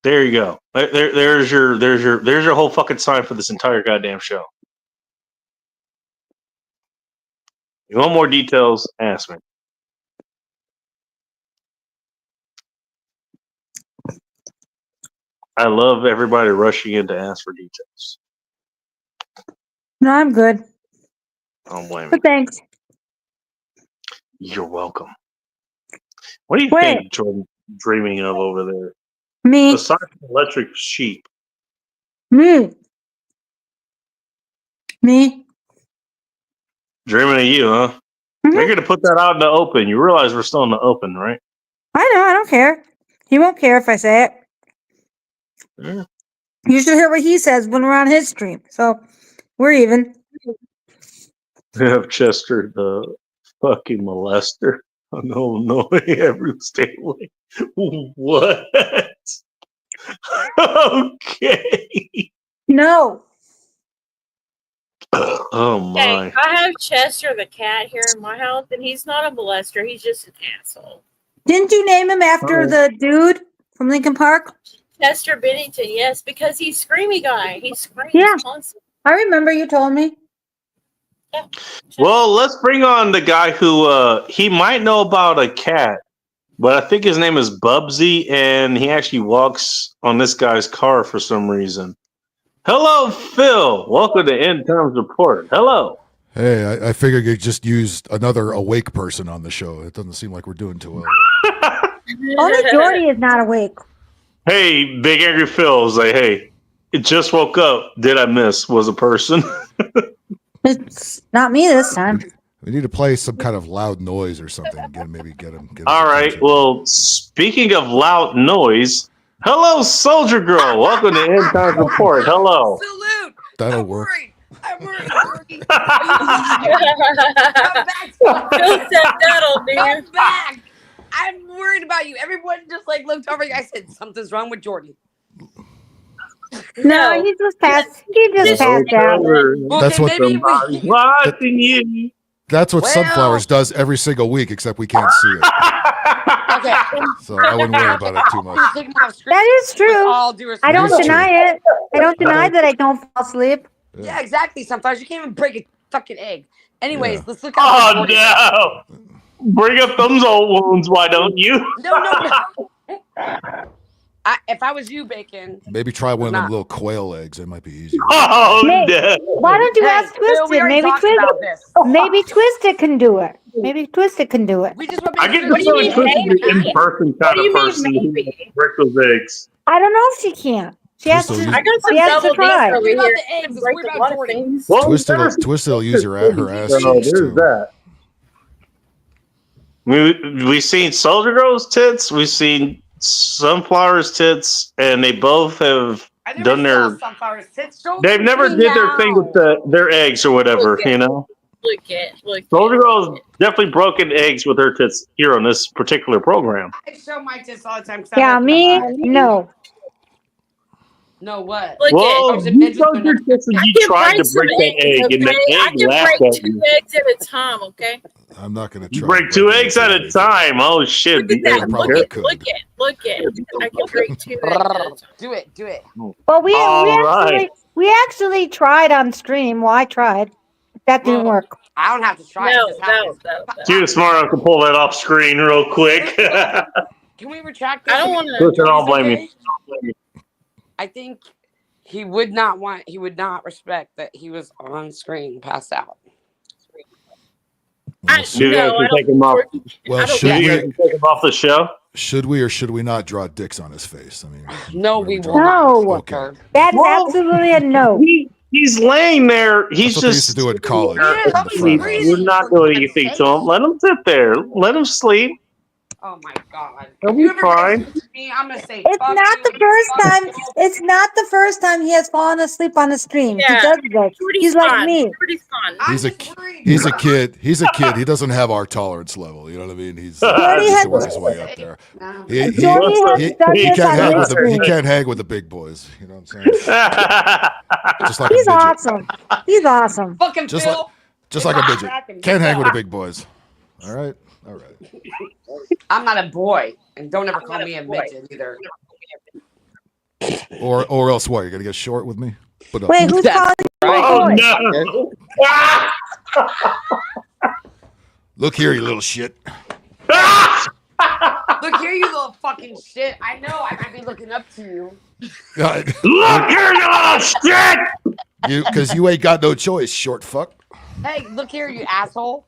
There you go. There's your whole fucking sign for this entire goddamn show. You want more details? Ask me. I love everybody rushing in to ask for details. No, I'm good. I don't blame you. But thanks. You're welcome. What do you Wait. think Jordan dreaming of over there? Me. Aside from electric sheep. Me. Dreaming of you, huh? Mhm. They're gonna put that out in the open. You realize we're still in the open, right? I know, I don't care. He won't care if I say it. Yeah. You should hear what he says when we're on his stream. So we're even. We have Chester the fucking molester. Oh, no, everyone stay away. What? Okay. No. Oh my. Okay, I have Chester the cat here in my house, and he's not a molester. He's just an asshole. Didn't you name him after Oh. the dude from Lincoln Park? Chester Bennington, yes, because he's screamy guy. He screams Yeah. constantly. I remember you told me. Yeah. Well, let's bring on the guy who he might know about a cat, but I think his name is Bubsy, and he actually walks on this guy's car for some reason. Hello, Phil. Welcome to End Times Report. Hello. Hey, I figured you just used another awake person on the show. It doesn't seem like we're doing too well. Only Jordy is not awake. Hey, Big Angry Phil's like, hey, it just woke up. Did I miss? Was a person. It's not me this time. We need to play some kind of loud noise or something. Get him. All right. Well, speaking of loud noise, hello, Soldier Girl. Welcome to End Times Report. Hello. Salute. That'll I'm work. worried. I'm worried, Jordy. I'm back. Phil said that'll do. I'm back. I'm worried about you. Everyone just like looked over. I said something's wrong with Jordy. No, he just passed. He just passed out. That's what maybe Somebody's watching you. That's what Well- Sunflowers does every single week, except we can't see it. Okay. So I wouldn't worry about it too much. Take him off screen. That is With true. all due respect. I don't It is true. deny it. I don't deny that I don't fall asleep. Yeah, exactly. Sunflowers. You can't even break a fucking egg. Anyways, let's look out. Oh, for Jordy. no. Bring up those old wounds, why don't you? No. If I was you, Bacon. Maybe try one of them Not. little quail eggs. It might be easier. Oh, May- no. Why don't you Hey, ask Phil, we Twisted? already Maybe talked Twisted. about this. Maybe Twisted can do it. Maybe Twisted can do it. We just want I to get make the sure feeling you Twisted ain't is an in-person What kind do of you mean, person who maybe? break those eggs. I don't know if she can. She has Twisted to. will I got some She has to double D's try. over Worry about here. the eggs. Let's Break worry a about lot of Jordy. things. Well, Twisted will use her ass So cheeks there's too. that. We've seen Soldier Girl's tits. We've seen Sunflower's tits, and they both have I never done saw their. Sunflowers. Don't They've never me did their thing now. with their eggs or whatever, Okay. you know. Look Soldier it. Girl's definitely broken eggs with her tits here on this particular program. I show my tits all the time. 'Cause I Yeah, like me. them. No. No, what? Look Well, it. you showed your tits and I you can tried break to some break that eggs, egg, and okay? the I egg can laughed break at 2 you. eggs at a time, okay? I'm not going to You try. break 2 eggs at a time. Oh shit! Look at that. probably Look could. at. I can break 2 eggs at a time. Do it. Well, we All actually tried on stream. Well, I tried. That didn't Well, work. I don't have to try. No, it just happens. See if Smart can pull that off screen real quick. Can we retract this? I don't want to. Listen, I'll blame you. I think he would not respect that he was on screen, passed out. Do you guys take him off? Well, Do should you guys we? take him off the show? Should we or should we not draw dicks on his face? I mean, No, what are we will talking not. No. Okay. Sir. That's Well, absolutely a no. He's laying there. He's That's what they used just. to do in college. Yeah, in that'd the be frat crazy. house. You're not doing anything to him. Let him sit there. Let him sleep. Oh my god. He'll If be you ever fine. get to me, I'm gonna say It's fuck not you, the first fuck time. you. It's not the first time he has fallen asleep on the stream. Yeah. He does that. He's like me. Jordy's gone. I'm He's a just worried. He's a kid. He's a kid. He doesn't have our tolerance level. You know what I mean? He's Jordy just has- worked his way up there. No. He Jordy has he done he this can't on hang his with the he stream. can't hang with the big boys. You know what I'm saying? Just like He's a midget. awesome. He's awesome. Fucking Just Phil. Just like a midget. Can't hang with the big boys. All right. All right. I'm not a boy, and don't ever call me a midget either. Or else what? You're gonna get short with me? Put up. Wait, who's That's calling you a Oh boy? no! Ah! Look here, you little shit. Ah! Look here, you little fucking shit. I know I might be looking up to you. Look here, you little shit! Because you ain't got no choice, short fuck. Hey, look here, you asshole.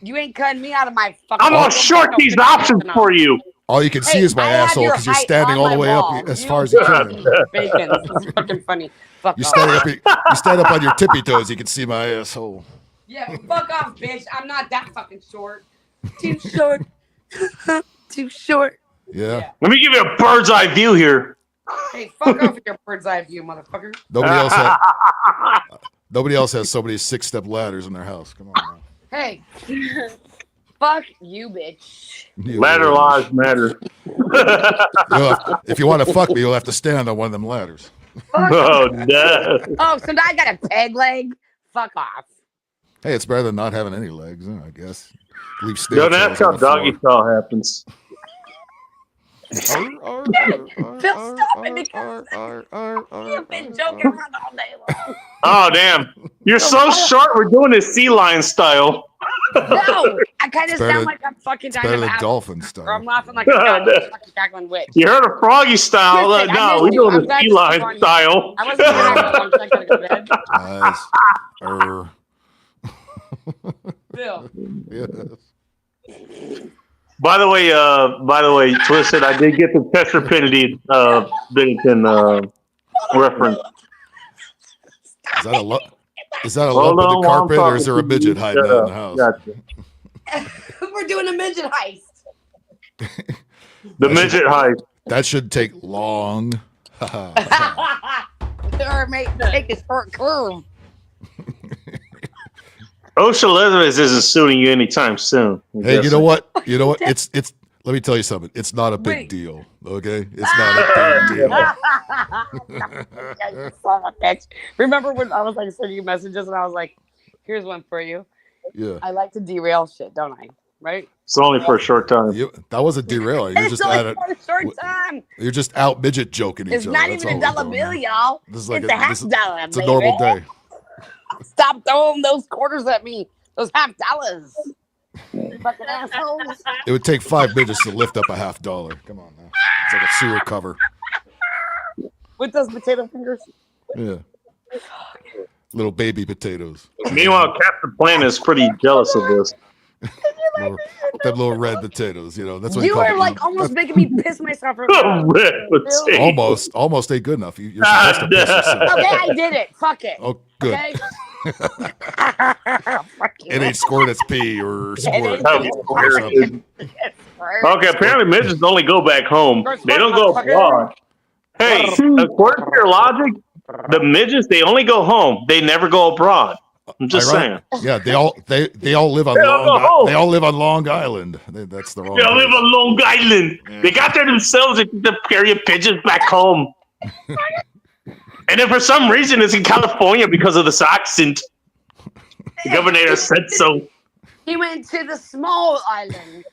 You ain't cutting me out of my fucking. I'm gonna short these options for you. All you can see Hey, is my I have asshole your because you're height standing on all the my way wall. up as You far as you don't can. Bacon. This is fucking funny. Fuck You off. stand up on your tippy toes. You can see my asshole. Yeah, fuck off, bitch. I'm not that fucking short. Too short. Too short. Yeah. Let me give you a bird's eye view here. Hey, fuck off with your bird's eye view, motherfucker. Nobody else has so many 6-step ladders in their house. Come on. Man. Hey, fuck you, bitch. Ladder lives matter. If you want to fuck me, you'll have to stand on one of them ladders. Oh no! Oh, so now I got a peg leg? Fuck off. Hey, it's better than not having any legs, I guess. Leave No, that's how doggy style happens. Phil, stop it because you've been joking around all day long. Oh damn! You're so short. We're doing this sea lion style. No, I kind of better sound than- like I'm fucking dying Better of than asthma, dolphin or I'm style. laughing like a goddamn fucking cackling witch. You heard of froggy style? Listen, I No, missed we're you. doing I'm the glad sea you lion keep on- style. I wasn't here after lunch. I gotta go to bed. Phil, Yes. By the way, Twisted, I did get the Tetrapinity Bennington reference. Is that a Hold lump in on the while I'm carpet, or is talking there a to midget you. hiding Shut out in the up. house? Gotcha. we're doing a midget heist. The midget heist. That should take long. Or take a short curve. OSHA Elizabeth isn't suing you anytime soon. I'm Hey, you guessing. know what? You know what? It's. Let me tell you something. It's not a big Wait. deal. Okay, it's not a big deal. Yeah, you son of a bitch. Remember when I was like sending you messages and I was like, here's one for you. Yeah, I like to derail shit, don't I? Right? It's only for a short time. that was a derailer. You're It's just only at it. for a short time. You're just out midget joking each It's other. not That's even all a we're dollar doing bill, here. y'all. This is like It's a half this is- dollar. It's a normal day. Stop throwing those quarters at me. Those $50. Fucking assholes. It would take 5 midgets to lift up a $50. Come on now. It's like a sewer cover. With those potato fingers. Yeah. Little baby potatoes. Meanwhile, Captain Planet is pretty jealous of this. Them little red potatoes, you know. That's what You call are it. like almost making me piss myself right now. Red potato. Almost ain't good enough. You're supposed to piss yourself. Okay, I did it. Fuck it. Oh, good. Okay. Fuck you. It ain't squirt, it's pee or squirt. That was weird. Okay, apparently midgets only go back home. They don't go abroad. Hey, according to your logic, the midgets they only go home. They never go abroad. I'm just saying. Yeah, they all live on They all go Long. home. They all live on Long Island. That's the wrong. They live place. on Long Island. Yeah. They got there themselves and the carrier pigeons back home. And then for some reason it's in California because of this accent. The governor said so. He went to the small island.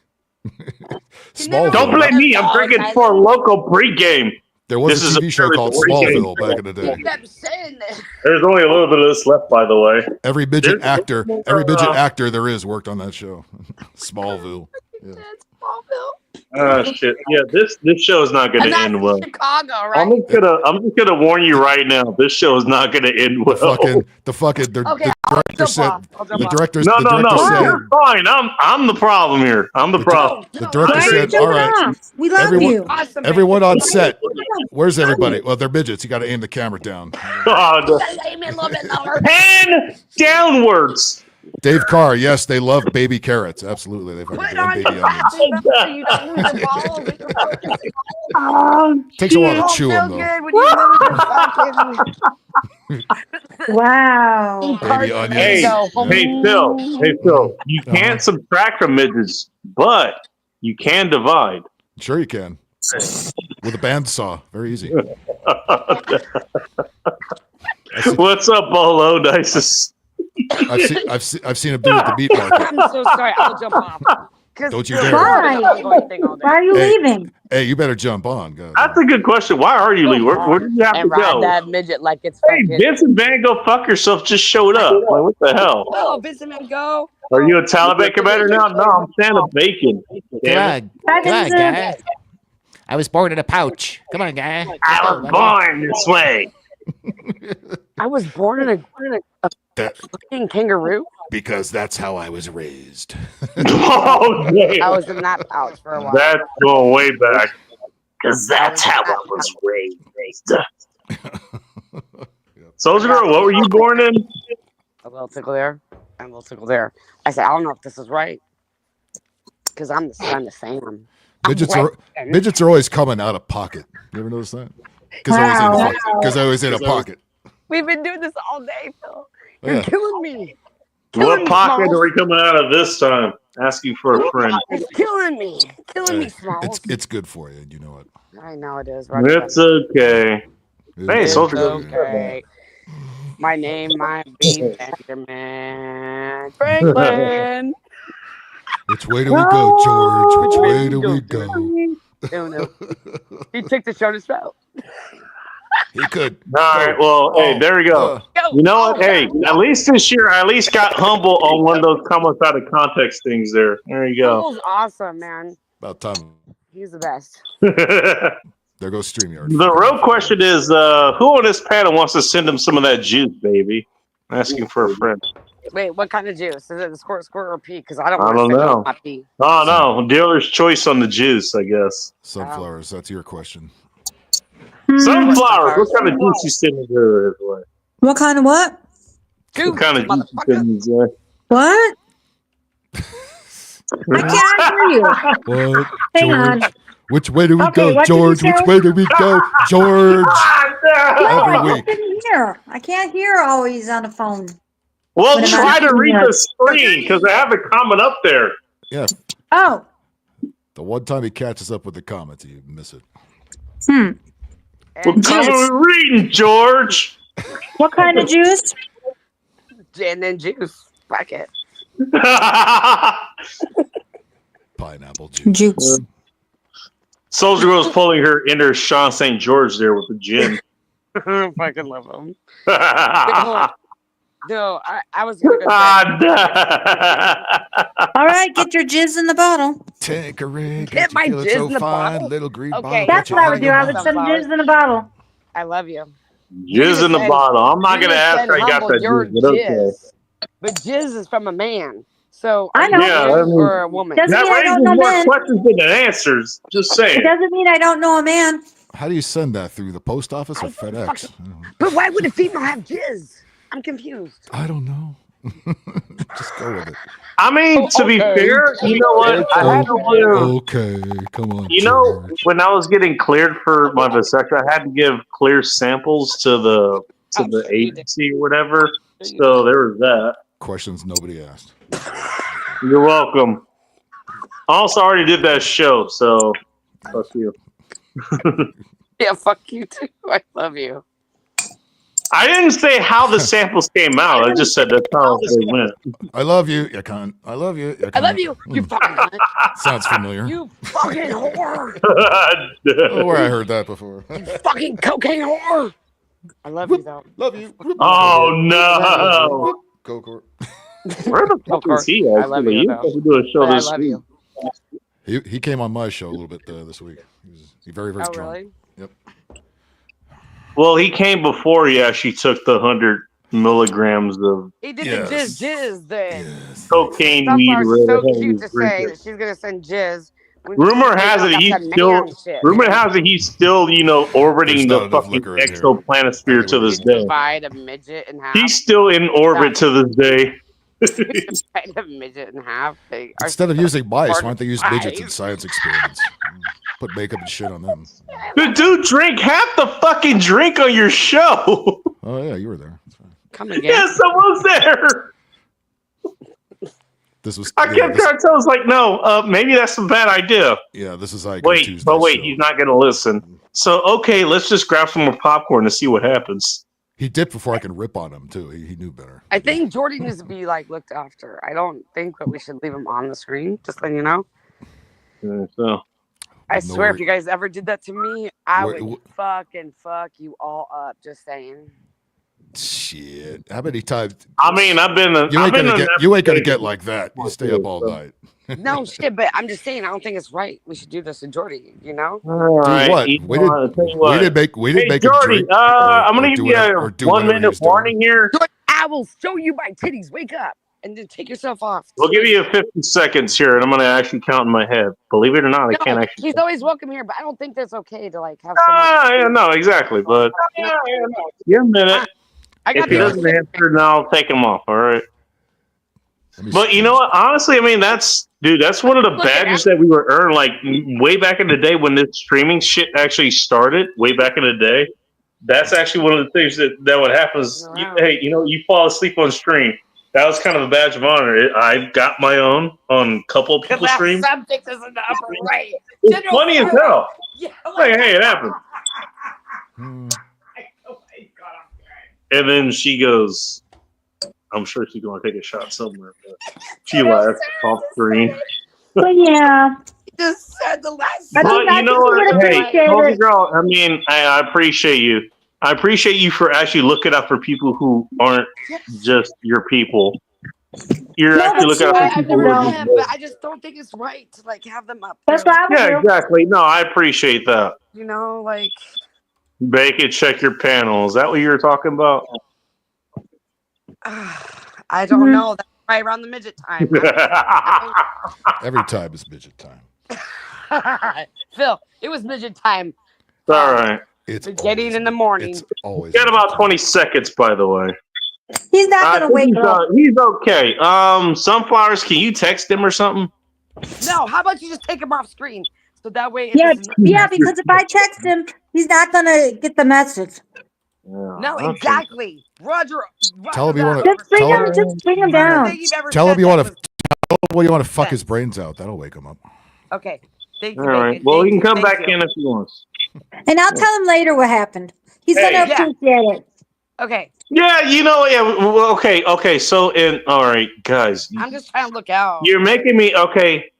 Smallville. Don't blame me. I'm drinking for a local pregame. There was This a is a TV show called pregame. Smallville back in the day. He kept saying that. There's only a little bit of this left, by the way. Every midget There's- actor there is worked on that show. Smallville. Yeah. That's Smallville. Shit. Yeah, this show is not going And to that's end well. Chicago, I'm right? just gonna warn you right now. This show is not gonna end well. Okay, The I'll director jump said. off. I'll jump The off. director. No, the no, director no. said. You're fine. I'm the problem here. I'm the problem. The director Why are you said, jumping "All right, off? We love everyone- you. Awesome, man. everyone on set. Where's everybody? Well, they're midgets. You got to aim the camera down." God. Aim it a little bit lower. Pan downwards. Dave Carr. Yes, they love baby carrots. Absolutely, they fucking Put love on baby your onions. glasses so you don't lose the ball with your fucking Takes a while ball. to chew them Feel though. good when you lose your fucking Wow. Baby onions. Hey, go. hey, Phil. You can't subtract from midgets, but you can divide. Sure, you can. With a bandsaw, very easy. What's up, Bolo? Nice to see. I've seen him do it at the meat market. I'm so sorry. I'll jump off. 'Cause Don't you the- dare. Why? Why Why are you Hey. leaving? Hey, you better jump on. Go. That's a good question. Why are you leaving? Where do you have to and ride go? that midget like it's Hey, fucking. Vincent Van Go fuck yourself just showed up. Like, what the hell? Oh, Vincent Van Gogh. Are you a Taliban commander now? No, I'm Santa Bacon. Damn it. Come on, guy. I was born in a pouch. Come on, guy. I was born this way. I was born in a That- fucking kangaroo. Because that's how I was raised. Oh, I damn. was in that pouch for a while. That's going way back. Because that's how I was raised. Soldier Girl, what were you born in? A little tickle there, and a little tickle there. I said, I don't know if this is right. Because I'm the son of Sam. Midgets are always coming out of pocket. You ever notice that? Because I was in a pocket. We've been doing this all day, Phil. You're Yeah. killing me. What pocket are we coming out of this time? Asking for a friend. It's killing me. Killing me, Smalls. It's good for you. You know it. I know it is. It's okay. Hey, It's Soldier Girl. okay. My name might be Benjamin Franklin. Which way do we go, George? Which way do we go? No. He took the show to spell. He could. All right, well, hey, there we go. You know what? Hey, at least this year, I at least got humble on one of those comments out of context things there. There you go. Humble's awesome, man. About time. He's the best. There goes StreamYard. The real question is, who on this panel wants to send him some of that juice, baby? Asking for a friend. Wait, what kind of juice? Is it the squirt or pee? Because I don't I want don't to know. my pee. Oh, no. Dealer's choice on the juice, I guess. Sunflowers. That's your question. Sunflowers. What kind of juice you sending her his way? What kind of what? What kind of juice you sending his way? What? I can't hear you. What? Hang on. George? Which way do we Okay, go, what did you George? Which say? way do we go, George? No, Every I week. couldn't hear. I can't hear always on the phone. Well, What am try I to doing read here? the screen because I have a comment up there. Yeah. Oh. The one time he catches up with the comments, you miss it. What comment are we reading, George? What kind of juice? And then juice. Fuck it. Pineapple juice. Juice. Soldier Girl's pulling her inner Sean St. George there with the gin. I fucking love him. No, I was gonna go. All right, get your jizz in the bottle. Tanqueray, Get my feel it jizz so in the fine, bottle. little green Okay. bottle. That's got what I you would do. I would send jizz in a bottle. I love you. Jizz in the bottle. I'm not going to ask how you got that Your jizz, but okay. jizz. But jizz is from a man. So I know. Yeah, I mean, or a woman. Doesn't That mean I raises don't know more men. questions than it answers. Just It saying. doesn't mean I don't know a man. How do you send that through the post office or FedEx? But why would a female have jizz? I'm confused. I don't know. Just go with it. I mean, to be fair, you know what? I had to give, Okay, come on. you know, George. when I was getting cleared for my vasectomy, I had to give clear samples to the agency or whatever. So there was that. Questions nobody asked. You're welcome. I also already did that show, so fuck you. Yeah, fuck you too. I love you. I didn't say how the samples came out. I just said that's how they went. I love you, you cunt. I love you, you cunt. I love you. You fucking cunt. Sounds familiar. You fucking whore. Oh, where I heard that before. You fucking cocaine whore. I love you though. Love you. Oh no! Go. Where the fuck is he? I love you, You though. have to do a show But I this love week. you. He came on my show a little bit this week. He very Oh drunk. really? Yep. Well, he came before he actually took the 100 milligrams of He did Yes. the jizz then. Yes. cocaine weed. Sunflower's so whatever cute to he's say drinking. that she's gonna send jizz. when Rumor she's has it that's he's a still. man shit, Rumor man. has it he's still, orbiting There's the not enough fucking liquor in here. exoplanetosphere to this You day. divide a midget in half. He's still in orbit to this day. divide a midget in half. They are Instead of using mice, hard why don't they use to midgets in find. science experiments? Put makeup and shit on them. Dude, drink half the fucking drink on your show. Oh yeah, you were there. That's fine. Come again. Yeah, someone's there. This was. I yeah, kept this, trying to tell us like, no, maybe that's a bad idea. yeah, this is like Wait, Tuesday's but wait, show. he's not going to listen. So, okay, let's just grab some more popcorn to see what happens. He dipped before I can rip on him too. He knew better. I think Jordy needs to be like looked after. I don't think that we should leave him on the screen. Just letting you know. So, I No swear, if worry. you guys ever did that to me, I Wait, would fucking fuck you all up. Just saying. Shit. How many times? I mean, I've been. You I've ain't been gonna on get. that You ain't gonna stage. get like that. You stay up all night. No shit, but I'm just saying. I don't think it's right. We should do this to Jordy. You know. All right, what? you We know, didn't- I'll tell you We what. didn't make. We didn't Hey, make him Jordy, drink. I'm going to do give you whatever- or a do 1 whatever minute he's doing. warning here. I will show you my titties. Wake up and then take yourself off. We'll give you 50 seconds here, and I'm going to actually count in my head. Believe it or not, I No, can't actually. he's always welcome here, but I don't think that's okay to like have Yeah, someone. no, exactly. But give him a minute. I If got he the doesn't answer, then I'll take him off. All right. Let me But see. you know what? Honestly, I mean, that's one of the badges that we were earned, like way back in the day when this streaming shit actually started. Way back in the day, that's actually one of the things that would happen. Is hey, you fall asleep on stream. That was kind of a badge of honor. I got my own on a couple of people's streams. Subject is in the upper right. It's funny as hell. Yeah, Like, hey, it happened. Hmm. And then she goes, I'm sure she's going to take a shot somewhere. But she laughs off screen. But yeah, just said the last. I But think I you know just would what? Hey, appreciate Kobe it. girl, I mean, I appreciate you. I appreciate you for actually looking out for people who aren't just your people. You're No, actually but looking out see, for I've people never who met are him, just but I just don't think it's right to like have them up. That's there, what I would Yeah, do. exactly. No, I appreciate that. you know, like Bacon, check your panel. Is that what you were talking about? I don't know. That's right around the midget time. Every time is midget time. Phil, it was midget time. All right. It's Beginning always- in the morning. It's always. Got midget about time. 20 seconds, by the way. He's not gonna wake up. He's okay. Sunflowers, can you text him or something? No, how about you just take him off screen so that way? It Yeah, doesn't- yeah, because if I text him, he's not gonna get the message. Yeah, No, okay. exactly. Roger. Tell him you wanna- Just bring Tell him, just bring him down. Tell him you want to. Tell him you want to fuck his brains out. That'll wake him up. Okay. Thank you. All right. Bacon. Well, Thank he can you. come Thank back you. in if he wants. And I'll tell him later what happened. He's Hey. gonna Yeah. appreciate it. Okay. Yeah, yeah. Well, okay. So, all right, guys, I'm just trying to look out. you're making me okay.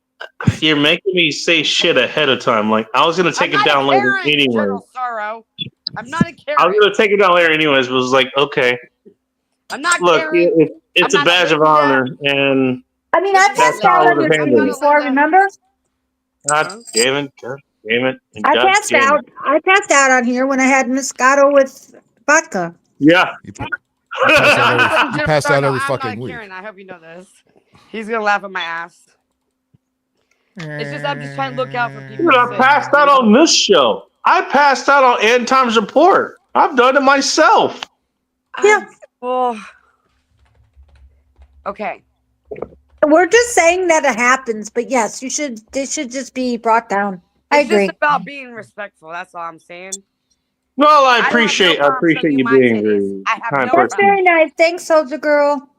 You're making me say shit ahead of time. Like I was gonna take I'm it not down a later Karen, anyway. General Sorrow. I'm not a Karen. I was gonna take it down later anyways. But it was like, okay, I'm not look, Karen. it's I'm a not badge a of Linda. honor, and I mean, I That's passed how out I on would've your handled stream it. before, remember? God damn it, I passed out. I passed out on here when I had Moscato with vodka. Yeah. You pass out every I'm fucking not week. Karen. I hope you know this. He's gonna laugh at my ass. It's just I'm just trying to look out for people. Dude, I passed out on this show. I passed out on End Times Report. I've done it myself. Yeah. Well, okay. We're just saying that it happens, but yes, you should. They should just be brought down. I It's agree. just about being respectful. That's all I'm saying. Well, I don't have no appreciate problem showing you my being titties. a I have kind no That's person. very nice. Thanks, Soldier Girl.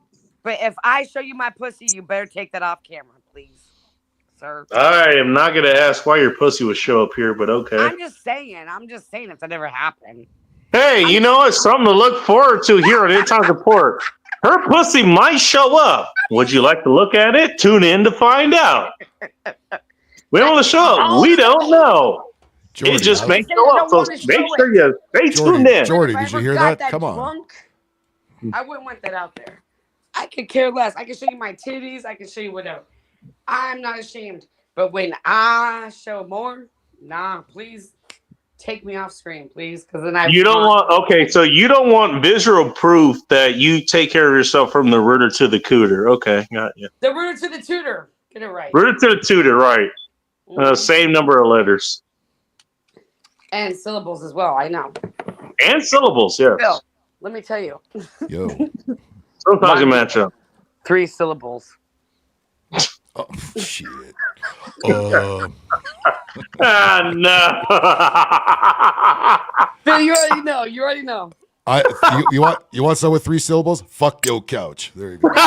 But if I show you my pussy, you better take that off camera, please, sir. I am not going to ask why your pussy would show up here, but okay. I'm just saying if that ever happened. Hey, you know what? Something to look forward to here on End Times Report. Her pussy might show up. Would you like to look at it? Tune in to find out. We don't want to show up. We don't know. Jordy, It just how- may show up. So make sure you stay tuned in. Jordy, If I did you ever hear got that? Come on. drunk, I wouldn't want that out there. I could care less. I can show you my titties. I can show you whatever. I'm not ashamed. But when I show more, nah, please take me off screen, please. Because then I You don't want okay, so you don't want visual proof that you take care of yourself from the rooter to the cooter. Okay, got you. the rooter to the tutor. Get it right. Rooter to the tutor, right? Same number of letters And syllables as well. I know. and syllables. Yeah, Bill, let me tell you. Yo. sometimes you match up. 3 syllables. Oh, shit. No. Bill, you already know. You already know. You want some with 3 syllables? Fuck your couch. There you go. James,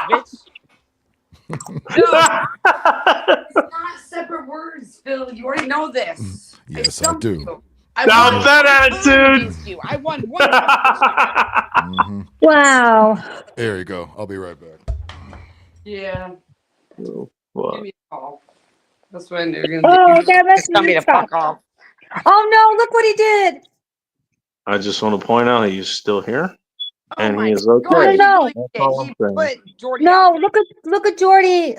bitch. No, it's not separate words, Phil. You already know this. Yes, I do. Stop that attitude. I won one. Mhm. Wow. There you go. I'll be right back. Yeah. What? Give me a call. That's when they're gonna Oh, that must tell me be to fuck off. Oh no, look what he did. I just want to point out he's still here and my he is God, okay. No, he That's all I'm saying. put Jordy No, out. look at Jordy.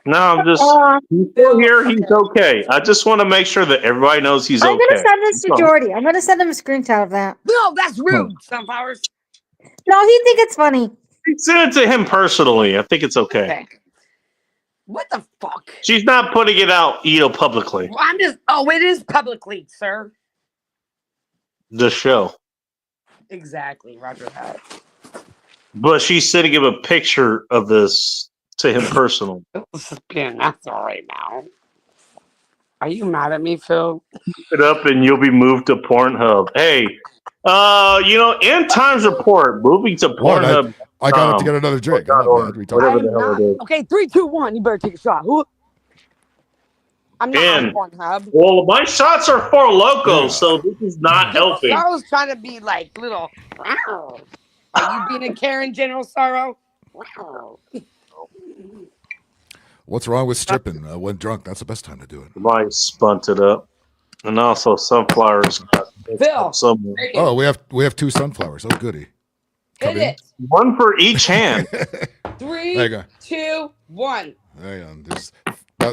No, I'm just he's still here. He's okay. I just want to make sure that everybody knows he's I'm okay. gonna send this to That's all. Jordy. I'm gonna send him a screenshot of that. No, that's rude, Sunflowers. No, he think it's funny. Send it to him personally. I think it's okay. Okay. What the fuck? She's not putting it out, publicly. Well, I'm just. Oh, it is publicly, sir. The show, Exactly, Roger that. but she's sending him a picture of this to him personally. This is being that's all right now. Are you mad at me, Phil? Keep it up, and you'll be moved to Pornhub. Hey, End Times Report moving to What, Pornhub. I got to get another drink. I'm not mad. We talked- Whatever I'm the hell not. it is. Okay, 3, 2, 1. You better take a shot. Who? I'm not And- on Pornhub. Well, my shots are for Loco, so this is not helping. Sorrow's trying to be like little. Are you being a Karen, General Sorrow? What's wrong with stripping when drunk? That's the best time to do it. Mike spunt it up, and also sunflowers. Phil, Somewhere. take it. Oh, we have 2 sunflowers. Oh, goody. Hit come in. it. One for each hand. 3, There you go. 2, 1. Hang on.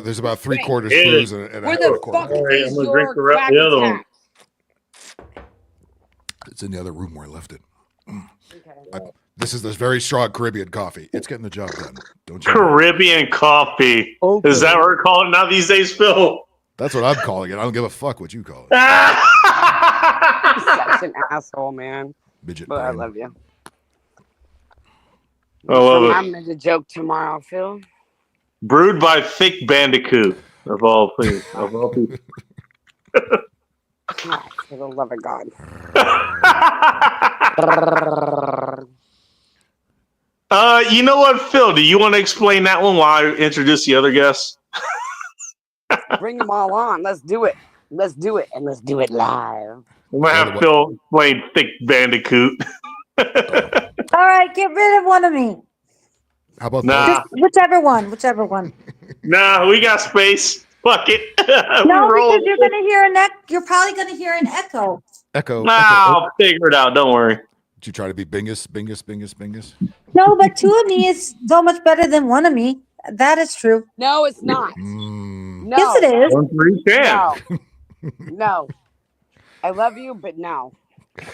There's about 3/4 Hit it. booze and a Where half a the quarter. fuck All right, is I'm gonna your drink the quack other one. attack? It's in the other room where I left it. Okay. This is this very strong Caribbean coffee. It's getting the job done. Don't you? Caribbean coffee. Okay. Is that what we're calling it now these days, Phil? That's what I'm calling it. I don't give a fuck what you call it. Such an asshole, man. Midget But I brain. love you. I love it. I'm gonna joke tomorrow, Phil. Brewed by Thick Bandicoot of all things. Of all people. Oh, for the love of God. You know what, Phil? Do you want to explain that one while I introduce the other guests? Bring them all on. Let's do it. Let's do it. And let's do it live. I'm gonna have Phil explain Thick Bandicoot. All right, get rid of one of me. How about Nah. that? Just whichever one. Nah, we got space. Fuck it. No, We roll. because you're gonna hear you're probably gonna hear an echo. Echo. Nah, Echo. I'll figure it out. Don't worry. Did you try to be Bingus? No, but 2 of me is so much better than 1 of me. That is true. No, it's not. Mm, No. Yes, it is. One for each hand. No. No. I love you, but no.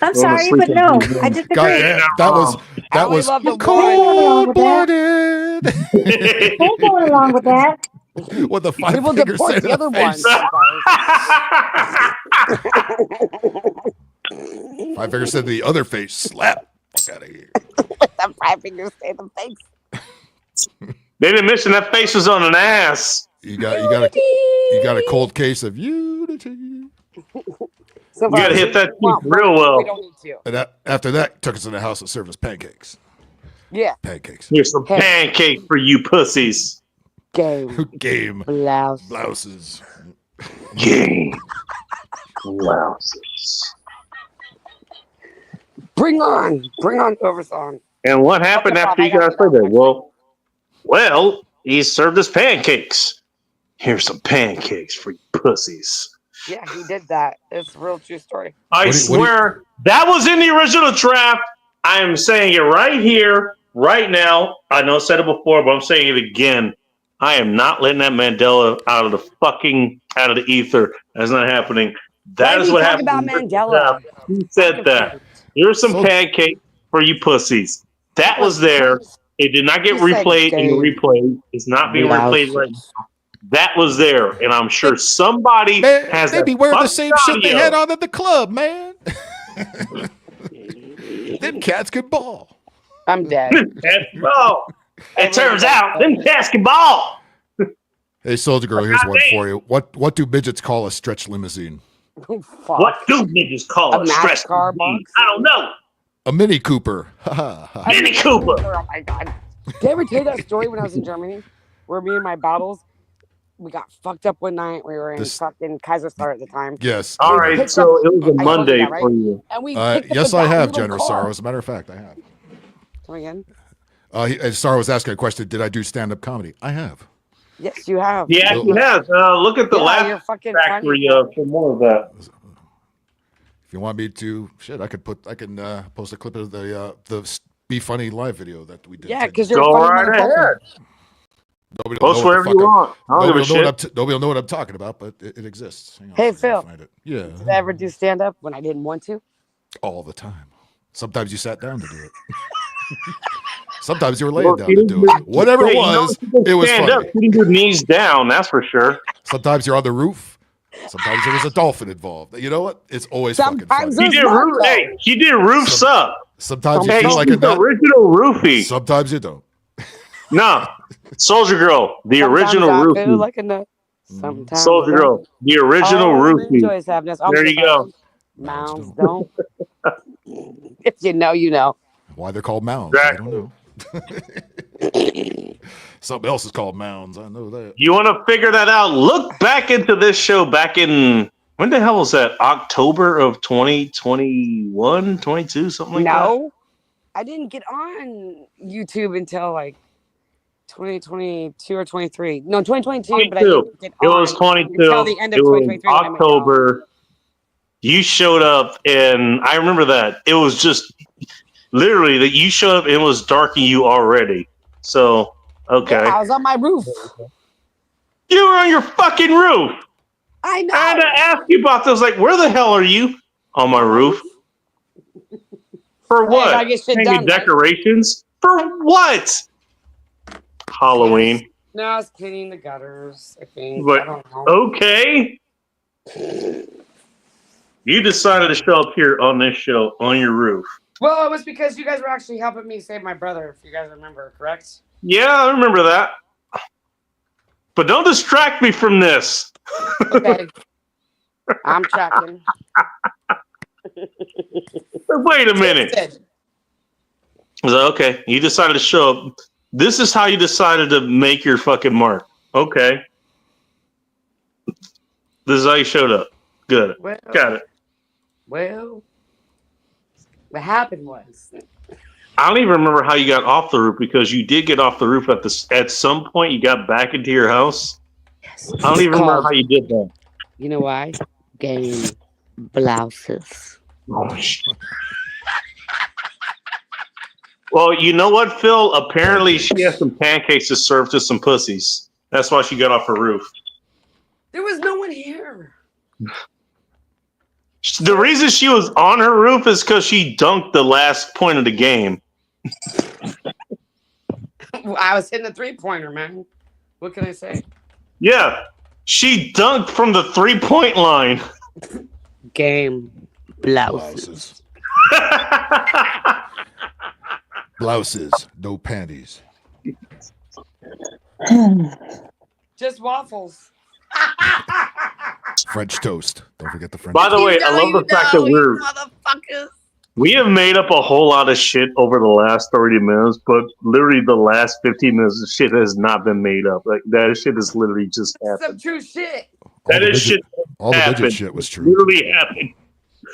I'm Well, sorry, sleep but in no. the I God, disagree. that was I only love the one. cold-blooded. Ain't going along with that. What the We 5 will fingers deport say the to other the face? one. 5 fingers said to the other face. Slap. Fuck out of here. The 5 fingers say the face. They didn't mention that face was on an ass. You got a cold case of unity. So You gotta hit that Well, real well. We don't need to. And after that, took us in the house and served us pancakes. Yeah. Pancakes. Here's some pancake for you pussies. Game. Game Blouse. blouses. Game. Blouses. Bring on Oversong. And what happened after you guys played that? Well, he served us pancakes. Here's some pancakes for you pussies. Yeah, he did that. It's a real true story. I swear that was in the original draft. I am saying it right here, right now. I know I said it before, but I'm saying it again. I am not letting that Mandela out of the ether. That's not happening. That is what happened. About Mandela. He said that. Here's some pancakes for you pussies. That was there. It did not get replayed in the replay. It's not being replayed right now. That was there, and I'm sure somebody has. They be wearing the same shit they had on at the club, man. Them cats can ball. I'm dead. Ball. It turns out them cats can ball. Hey, Soldier Girl, here's one for you. What do midgets call a stretch limousine? What do midgets call a stretch limousine? I don't know. A Mini Cooper. Mini Cooper. Oh my god! Did I ever tell you that story when I was in Germany, where me and my battles, we got fucked up one night. We were in fucking Kaiserslautern at the time. Yes. All right. So it was a Monday for you. And we yes, I have, Generous Sorrow. As a matter of fact, I have. Come again? Sorrow was asking a question. Did I do stand-up comedy? I have. Yes, you have. Yeah, you have. Look at the Laugh Factory for more of that. If you want me to, I could post a clip of the Be Funny live video that we did. Yeah, because you're go funny. right ahead. Nobody Post wherever you want. Nobody will know what I'm talking about, but it exists. Hey, Phil. Yeah. Did I ever do stand-up when I didn't want to? All the time. Sometimes you sat down to do it. Sometimes you were laying down to do it. Whatever it was, it was funny. You didn't do knees down, that's for sure. Sometimes you're on the roof. Sometimes there was a dolphin involved. You know what? It's always fucking funny. He did roofs up. Sometimes you feel like a nut. Original roofie. Sometimes you don't. No. Soldier Girl, the original roofie. Like a nut. Sometimes Soldier Girl, the original roofie. There you go. Mounds don't. If you know, you know. Why they're called mounds, I don't know. Something else is called mounds. I know that. You want to figure that out? Look back into this show back in, when the hell was that? October of 2021, 22, something like that? No. I didn't get on YouTube until like 2022 or 23. No, 2022. 22. But I didn't get on it was 22. until the end of it 2023. Was October. You showed up, and I remember that. It was just literally that you showed up and it was dark and you already. So, okay. Yeah, I was on my roof. You were on your fucking roof. I know. I had to ask you about this. Like, where the hell are you? On my roof. For what? Hanging decorations? For what? Halloween. No, I was cleaning the gutters, I think. But, I don't know. okay. You decided to show up here on this show on your roof. Well, it was because you guys were actually helping me save my brother, if you guys remember, correct? Yeah, I remember that. But don't distract me from this. Okay. I'm tracking. Wait a minute. Okay, you decided to show up. This is how you decided to make your fucking mark. Okay. This is how you showed up. Good. Well, got it. Well, what happened was, I don't even remember how you got off the roof, because you did get off the roof at some point. You got back into your house. Yes. I don't even remember how you did that. You know why? Game blouses. Oh, well, you know what, Phil? Apparently, she has some pancakes to serve to some pussies. That's why she got off her roof. There was no one here. The reason she was on her roof is because she dunked the last point of the game. I was hitting the 3-pointer, man. What can I say? Yeah, she dunked from the 3-point line. Game blouses. Blouses, no panties. Just waffles. French toast. Don't forget the French By the way, I love the fact that we have made up a whole lot of shit over the last 30 minutes, but literally the last 15 minutes of shit has not been made up. Like, that shit is literally just happened. Some true shit. That is shit All the happened. midget shit was true. Literally happened.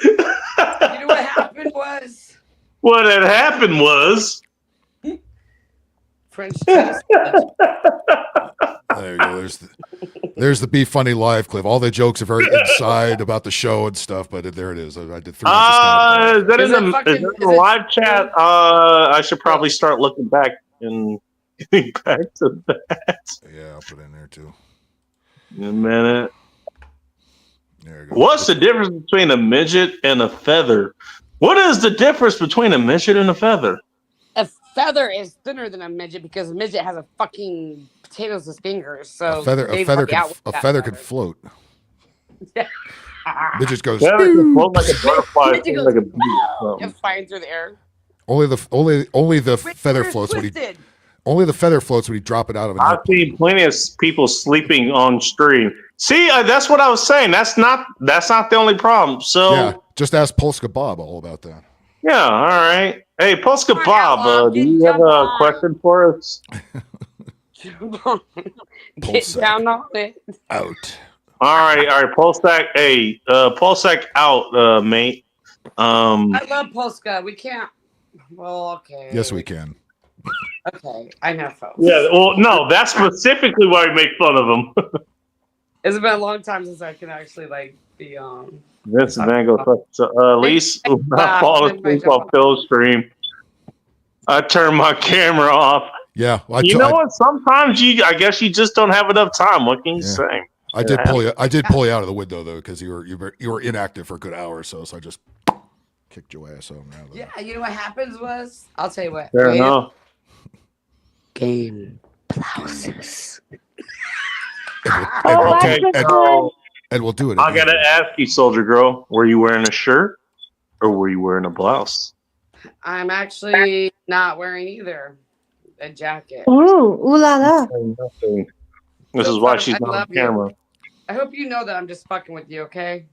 You know what happened was What had happened was. French toast. There you go. There's the Be Funny live clip. All the jokes are very inside about the show and stuff, but there it is. I did 3 months of Is that in Is it the fucking- is it- live chat? I should probably start looking back and getting back to that Yeah, I'll put it in there too. in a minute. There you go. What's the difference between a midget and a feather? What is the difference between a midget and a feather? A feather is thinner than a midget because a midget has a fucking potatoes as fingers. So A feather they could fucking outwit that float. feather. Midget goes Feather can float like a butterfly, Midget goes, like a bee. or something. Just flying through the air. only the feather floats when he Twisted. only the feather floats when you drop it out of an I've airplane. seen plenty of people sleeping on stream. See, that's what I was saying. That's not the only problem. So Yeah, just ask Polska Bob all about that. yeah, all right. Hey, Polska Come on, Bob, Outlaw, do you get have jump a on. question for us? Get Pulsac. down on it. Out. All right, Polsak. Hey, Polsak out, mate. I love Polska. We can't. Well, okay. Yes, we can. Okay, I know, folks. Yeah, well, no, that's specifically why we make fun of him. It's been a long time since I can actually like be This man goes, at least I'm not falling asleep on Phil's stream. I turned my camera off. Yeah, well, You know what? Sometimes I guess you just don't have enough time. What can you Yeah. say? I did pull you out of the window though because you were inactive for a good hour or so. So I just kicked your ass out. Yeah, you know what happens was I'll tell you what. Fair enough. Game blouses. Okay, so And we'll do it. I again. gotta ask you, Soldier Girl, were you wearing a shirt or were you wearing a blouse? I'm actually not wearing either. A jacket. Ooh, ooh la la. Nothing. This is why she's I not on love you. camera. I hope you know that I'm just fucking with you, okay?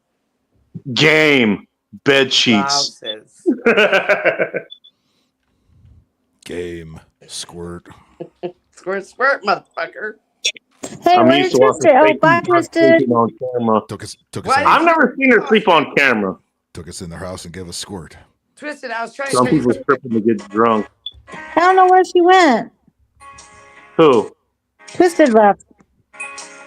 Game, bed sheets. Blouses. Game squirt. Squirt, squirt, motherfucker. Hey, I'm where used did to watching Twisted? Oh, Faith bye, not Twisted. sleeping on camera. Took us What? I've never seen her sleep on camera. took us in their house and gave us squirt. Twisted, I was trying Some to people tripping to get drunk. I don't know where she went. Who? Twisted left.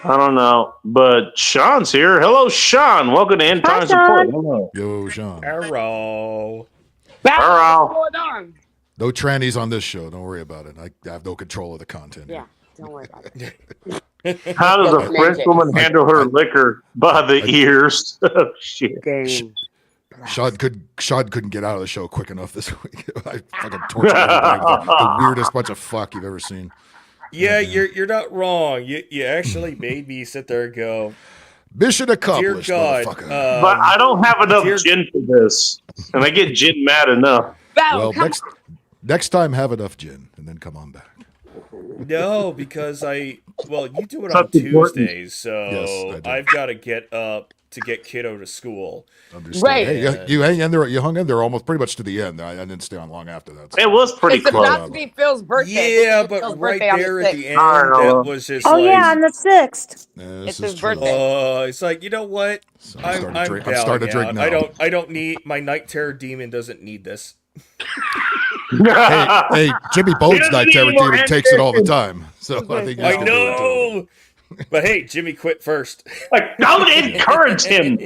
I don't know. But Sean's here. Hello, Sean. Welcome to End Hi, Time Sean. Support. Hello. Yo, Sean. Arrow. Arrow. What's going on? No trannies on this show. Don't worry about it. I have no control of the content. Yeah, don't worry about it. How does a French woman handle her liquor by the ears? Shit. Game. Sean couldn't get out of the show quick enough this week. I fucking tortured everybody. The weirdest bunch of fuck you've ever seen. Yeah, you're not wrong. You actually made me sit there and go, Mission dear accomplished, God. motherfucker. But I don't have enough dear- gin for this. And I get gin mad enough. Well, next time have enough gin and then come on back. No, because you do it on That's important. Tuesdays, so Yes, I do. I've got to get up to get kiddo to school. Understood. Right. Hey, you hang in there. You hung in there almost pretty much to the end. I didn't stay on long after that. It was pretty It's close. about to be Phil's birthday. Yeah, It's but Phil's right birthday on there the at the 6th. end, I don't know. that was just Oh, like, yeah, on the 6th. This It's is his true. birthday. it's like, you know what? So I'm starting to drink. I'm bowing starting to drink out. now. I don't need my night terror demon doesn't need this. Hey, Jimmy Bones doesn't Night need Terror any more Demon takes it all the time. So I think you I should do it too. know. But hey, Jimmy quit first. Like, don't encourage him.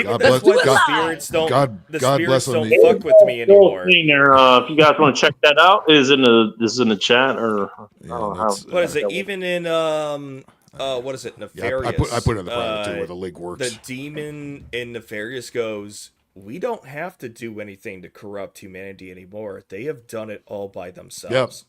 God That's bless- why the God- spirits don't. God the bless spirits him. don't fuck with me anymore. If you guys want to check that out, is in the chat or Yeah, I don't know that's- how- What is it? Even in what is it? Yeah, Nefarious. I put it in the private too, where the link works. The demon in Nefarious goes, we don't have to do anything to corrupt humanity anymore. They have done it all by themselves.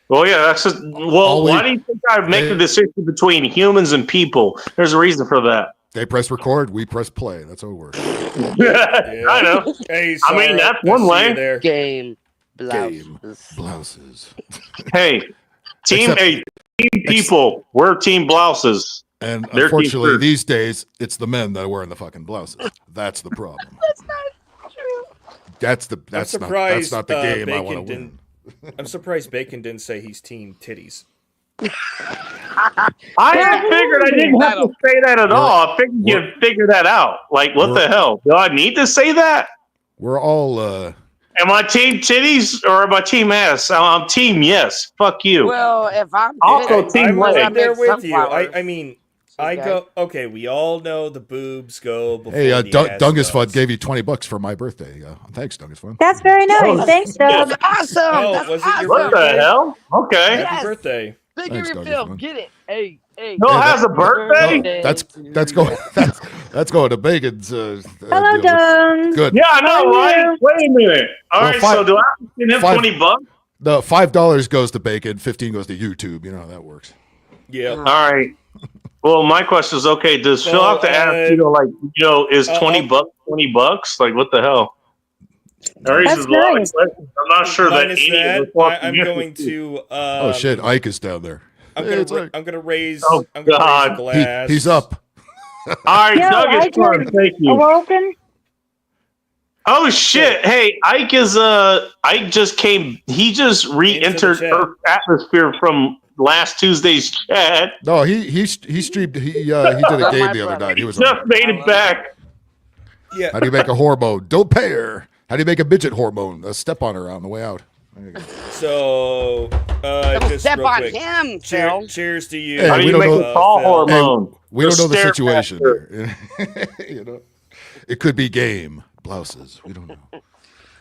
Well, yeah, that's just, why do you think I make the distinction between humans and people? There's a reason for that. They press record, we press play. That's how it works. I know. Hey, I mean, Sarah, that's I one see way. you there. Game. Game blouses. Hey, team people, we're team blouses. And They're unfortunately, team these days, it's the men that are wearing the fucking blouses. That's the problem. That's not true. That's not the game I want to win. I'm surprised Bacon didn't say he's team titties. I figured I didn't have to say that at all. I figured you'd figure that out. Like, what the hell? Do I need to say that? We're all. Am I team titties or am I team ass? I'm team yes. Fuck you. Well, if I'm also fit, team I'm leg. right there with you. Sunflowers. I mean, I Okay. go. Okay, we all know the boobs go before Hey, the ass Dungus does. Fun gave you $20 for my birthday. Thanks, Dungus Fun. That's very nice. Thanks, Doug. That's awesome. Oh, That's was it your awesome. What the birthday? hell? Okay. Happy Yes. birthday. Big Thanks, ear Doug, Phil, man. get it. Hey. Bill Hey, has a birthday? That's going that's going to Bacon's. Hello, deal. Doug. Good. Yeah, I know, How are right? you? Wait a minute. All Well, right, five- so do I have to send him five- $20? The $5 goes to Bacon, 15 goes to YouTube. You know how that works. Yeah. All right. Well, my question is, okay, does Phil Well, have to ask, is $20 $20? Like, what the hell? Or That's is it a lot of nice. questions? I'm not sure that Minus any of that, us want I'm to going to. Oh shit, Ike is down there. I'm Hey, gonna. it's Ike. I'm gonna raise. Oh, I'm gonna God. raise a glass. He's up. All right, Yo, Doug is Ike fun. is Thank you. awoken. Oh shit! Hey, Ike is Ike just came. He just re-entered Into the chat. Earth Atmosphere from last Tuesday's chat. No, he streamed. He did a game the other night. He was Just on. made it back. Yeah. How do you make a hormone? Don't pay her. How do you make a midget hormone? Step on her on the way out. There you go. So, Don't just step real on quick. him, Phil. Cheers to you. Hey, How do we you don't make know- a tall Phil. hormone? We don't know the Stare situation factor. here. You know, it could be game blouses. We don't know.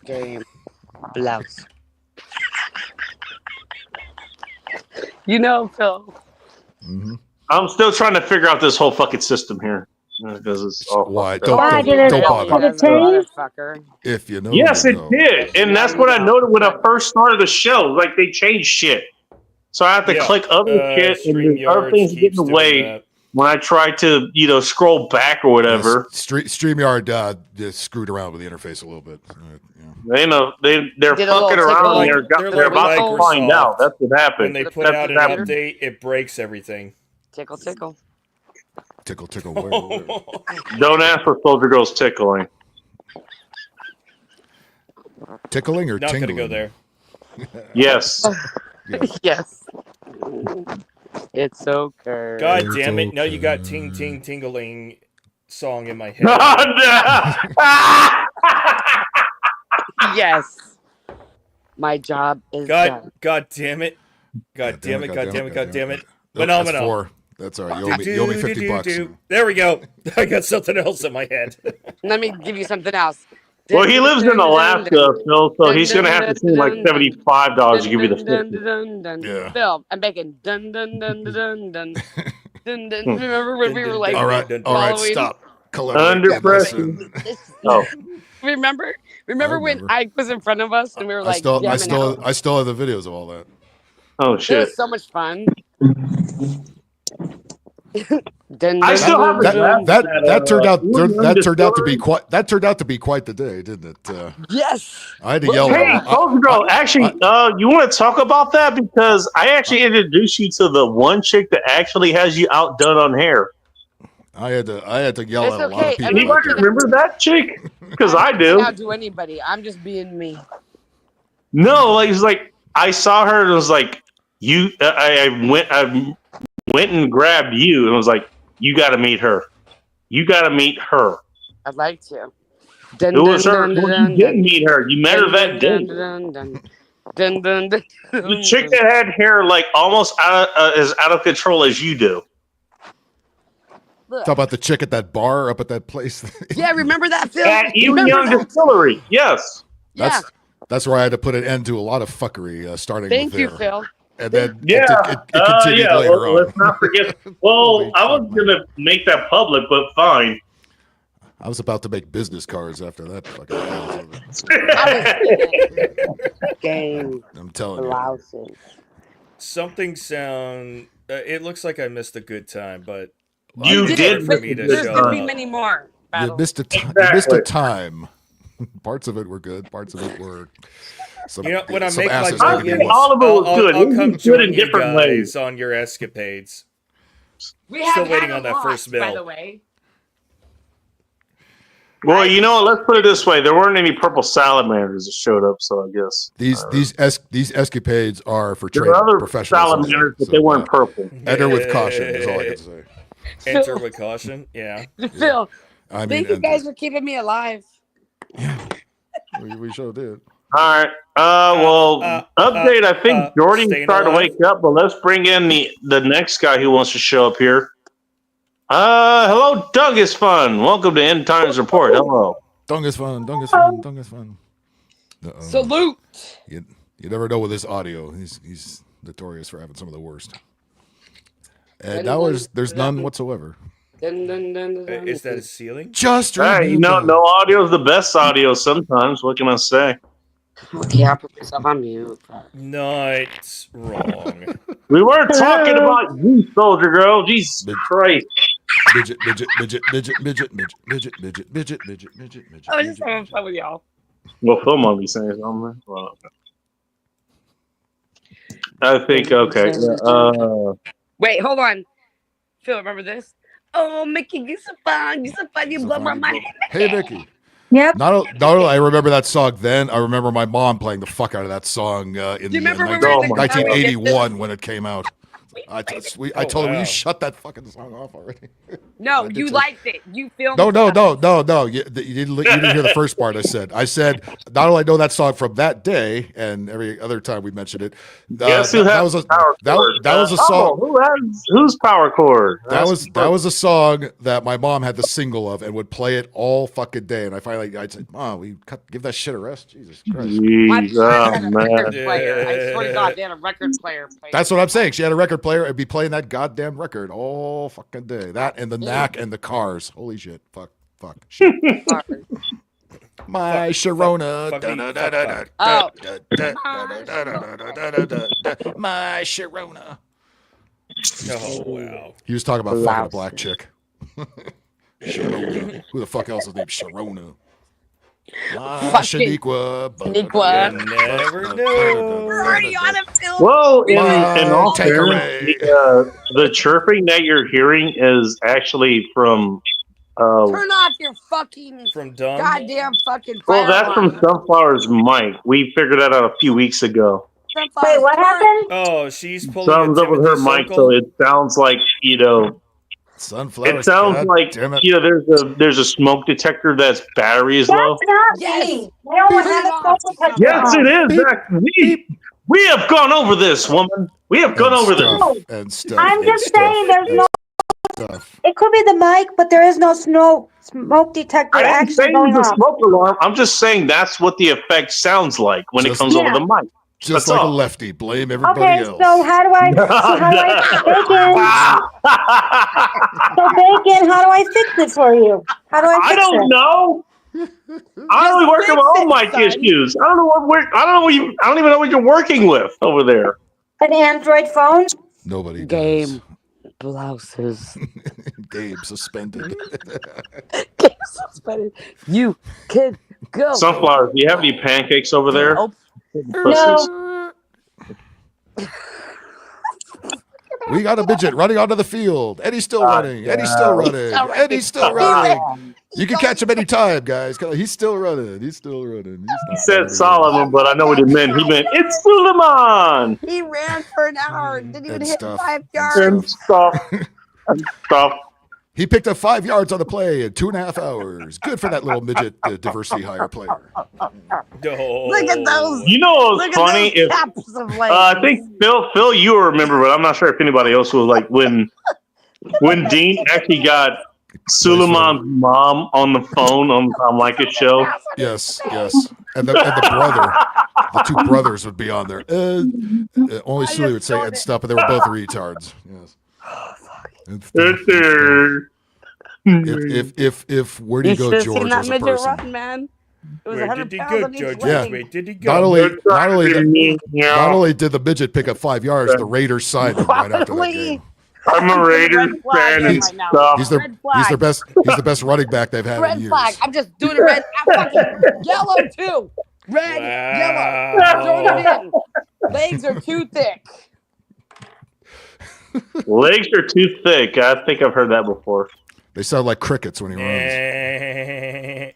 Game blouse. You know, Phil. Mm-hmm. I'm still trying to figure out this whole fucking system here because it's all Why? fucked up. Why did it- Don't bother. did it change? Motherfucker. If you know. Yes, you it know. did, and that's what I noted when I first started the show. Like they changed shit, so I have to Yeah, click other shit, and there's other StreamYard things get keeps in the doing way that. when I try to, scroll back or whatever. StreamYard just screwed around with the interface a little bit. Yeah. They know they're Did a little fucking around. tickle. And they're They're about like to find Microsoft. out. That's what When happened. they put That's out an what happened. update, it breaks everything. Tickle, tickle. Tickle, tickle. Where? Don't ask for Soldier Girls tickling. Tickling or Not tingling? gonna go there. Yes. Yes. It's okay. God It's damn it! Now you got okay. ting ting tingling song in my head. Yes. My job is done. God damn it! God damn it! God damn it! God damn it! Nope, that's Phenomenal. 4. That's all right. You owe me $50. There we go. I got something else in my head. Let me give you something else. Well, he lives in Alaska, Phil, so he's gonna have to sing like $75 to give you the 50. Yeah. Phil, I'm making dun dun dun dun dun dun dun dun. Remember when we were like, All right. All right. following- Stop. Under pressure. Oh, remember when remember. Ike was in front of us and we were I like, still jamming out? have the videos of all that. oh It shit. was so much fun. Dun, I dun, still dun, have That dun. that turned out Woodland that turned out to be quite the day, didn't it? Yes. I had to yell. Hey, Soldier Girl, actually, you want to talk about that? Because I actually introduced you to the one chick that actually has you outdone on hair. I had to yell It's at a lot okay. of people. Everyone out Anybody there. remember that chick? Because I do. I'll do anybody. I'm just being me. No, like it's like I saw her and it was like you. I went and grabbed you and was like, you got to meet her. You got to meet her. I'd like to. Dun, It was dun, her. dun, Well, dun, you didn't dun. meet her. You met her that day. Dun, dun, dun, dun, dun, The chick that had hair like almost as out of control as you do. Look. Talk about the chick at that bar up at that place. Yeah, remember that, Phil? At you Remember Young that? Distillery. Yes. Yeah. That's where I had to put an end to a lot of fuckery starting Thank with you, there. Phil. And then Yeah. it continued yeah. later Well, on. let's not forget. Well, I was gonna make that public, but fine. I was about to make business cards after that fucking Game I'm telling you. blouses. Something sound. It looks like I missed a good time, but You it's did hard for me to miss a There's good show gonna be up. many more You battles. missed a Exactly. time. Parts of it were good. Parts of it were. Some, You know, when I some make my asses I negative think billions, ones. all of it was good. I'll It was come good join in you different guys ways. on your escapades. We Still have waiting had on a that lot, first by bill. the way. Well, you know, let's put it this way: there weren't any purple salamanders that showed up, so I guess these escapades are for there training were other professionals. salamanders, but they weren't purple. Enter with caution is all I can say. Enter with caution. Yeah. Phil, I mean, thank you guys for keeping me alive. we sure did. All right. Update. I think Jordy's starting to wake up, but let's bring in the next guy who wants to show up here. Hello, Doug is fun. Welcome to End Times Report. Hello. Doug is fun. Doug is fun. Doug is fun. Salute. You never know with this audio. He's notorious for having some of the worst. And there's none whatsoever. Is that a ceiling? Just hey, no audio is the best audio sometimes. What can I say? Okay, I'll put myself on mute. Not wrong. We weren't talking about you, soldier girl. Jesus Christ. Midget. I was just having fun with y'all. Well, Phil might be saying something. Well, I think, okay. Wait, hold on. Phil, remember this? Oh, Mickey, you're so fun. You're so fun. You blow my mind. Hey, Mickey. Yep. Not only I remember that song then, I remember my mom playing the fuck out of that song in 1981 when it came out. I told her, will you shut that fucking song off already? No, you liked it. You filmed No. You didn't hear the first part I said. I said, not only I know that song from that day and every other time we mentioned it. Guess who that was a song. Who's power chord? That was a song that my mom had the single of and would play it all fucking day. And I said, Mom, give that shit a rest. Jesus Christ. Jeez, oh, man. Player. I swear to God, they had a record player. That's what I'm saying. She had a record player and be playing that goddamn record all fucking day. That and the Knack and the Cars. Holy shit. Fuck. Shit. My Sharona. My Sharona. Oh, wow. He was talking about fucking a black chick. Sharona. Who the fuck else is named Sharona? Shaniqua. Never knew. Well, in all fairness, the chirping that you're hearing is actually from. Turn off your fucking goddamn fucking. Well, that's from Sunflower's mic. We figured that out a few weeks ago. Wait, what happened? Oh, she's pulling. Sounds up with her mic, so it sounds like Sunflower. It sounds like there's a smoke detector that's battery is low. Yes. Yes, it is. We have gone over this, woman. We have gone over this. And stuff. I'm just saying, there's no. It could be the mic, but there is no smoke detector actually going off. Smoke alarm. I'm just saying that's what the effect sounds like when it comes over the mic. Just like a lefty, blame everybody else. So how do I Bacon, how do I fix it for you? How do I fix it? I don't know. I only work on my own mic issues. I don't even know what you're working with over there. An Android phone? Nobody Game blouses. Game suspended. Game suspended. You can go. Sunflower, do you have any pancakes over there? No. We got a midget running onto the field. Eddie's still running. Eddie's still running. Eddie's still running. You can catch him anytime, guys. He's still running. He's running. He said Solomon, but I know what he meant. He meant, it's Suleiman. He ran for an hour and didn't even hit 5 yards. And stuff. He picked up 5 yards on the play in 2.5 hours. Good for that little midget diversity hire player. Look at those. You know what's funny? I think Phil, you will remember, but I'm not sure if anybody else will. Like when Dean actually got Suleiman's mom on the phone on the Tom Leykis show. Yes. And the brother, the two brothers would be on there. Only Sully would say and stuff, but they were both retards. Yes. If where do you go, George? Seen that as a midget person? Run, man. It was Where 100 did he pounds go, on each George? leg. Wait, did he go? Not only did the midget pick up 5 yards, the Raiders signed him right after that game. I'm a Raiders fan and stuff. He's the best running back they've had Red in years. flag. I'm just doing a red. Fucking yellow too. Red, yellow. Throw it in. Legs are too thick. Legs are too thick. I think I've heard that before. They sound like crickets when he runs.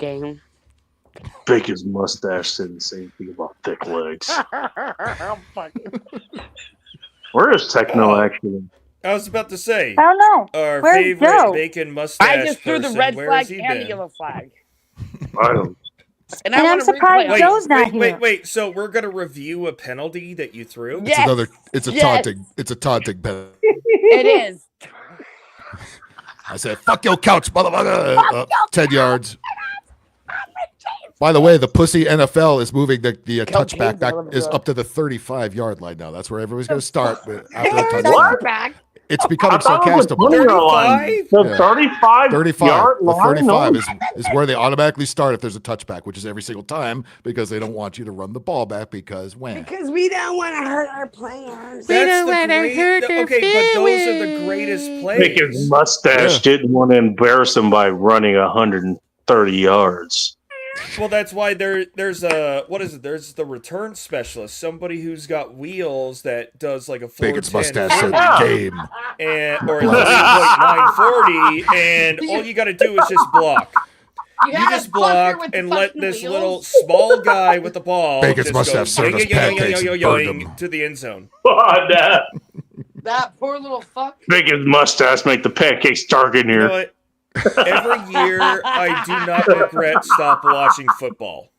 Game. Bacon's mustache said the same thing about thick legs. Where is Techno actually? I was about to say, I don't know. our Where's favorite Joe? bacon mustache I just threw the person, red where has flag he and the been? yellow flag. I don't. And And I I'm want to surprised replay. Joe's not here. Wait. So we're gonna review a penalty that you threw? Yes. It's a Yes. taunting. It's a taunting penalty. It is. I said, "Fuck your couch, motherfucker!" 10 yards. By the way, the pussy NFL is moving the touchback back is up to the 35-yard line now. That's where everyone's going to start. But after the touchdown, Back. it's I becoming thought it was sarcastic. 20-yard line. The Yeah. 35 35. yard The line. 35 No. is where they automatically start if there's a touchback, which is every single time because they don't want you to run the ball back because when. Because we don't want to hurt our players. That's the great. Okay, but those are the greatest Think his plays. mustache didn't want to embarrass him by running 130 yards. Well, that's why there's a what is it? There's the return specialist, somebody who's got wheels that does like a 410 Bacon's mustache said Yeah. game. and or like 940, and all you got to do is just block. You have just a fucker block with the and let fucking this wheels? little small guy with the ball Bacon's just must go have served us yoing, yoing, pancakes yoing, and yoing, burned yoing them. to the end zone. Oh, nah. That poor little fuck. Make his mustache make the pancakes dark in You know here. what? Every year, I do not regret stop watching football.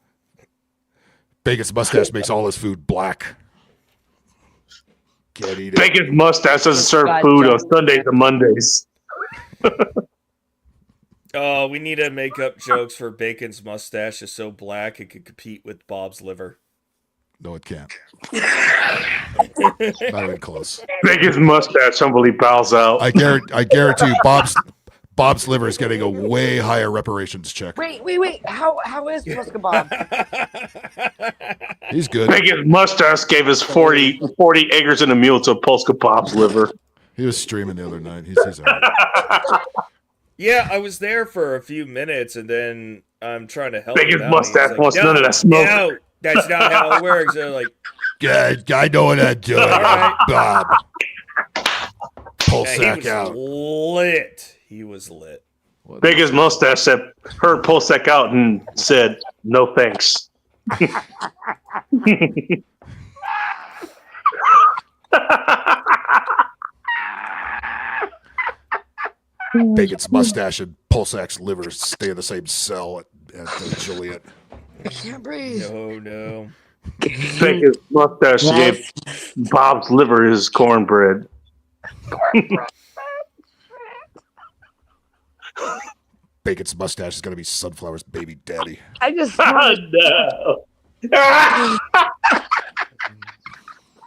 Bacon's mustache makes all his food black. Can't eat it. Bacon's mustache doesn't serve food on Sundays and Mondays. Oh, we need to make up jokes for Bacon's mustache is so black it could compete with Bob's liver. No, it can't. Not even close. Bacon's mustache humbly bows out. I guarantee you, Bob's liver is getting a way higher reparations check. Wait. How is Puska Bob? He's good. Bacon's mustache gave us 40 acres and a mule to Polska Pop's liver. He was streaming the other night. He's all right. Yeah, I was there for a few minutes, and then I'm trying to help Bacon's him out. mustache He's wants none of that smoke. No, that's not how it works. They're like, Yeah, I know what I'm doing. right. Bob. Pull yeah, sack he was out. lit. He was lit. Bacon's mustache said, heard Polsek out and said, no thanks. Bacon's mustache and Pulsak's liver stay in the same cell at Joliet. I can't breathe. No. Bacon's mustache gave Bob's liver his cornbread. Bacon's mustache is going to be Sunflower's baby daddy. I just. No.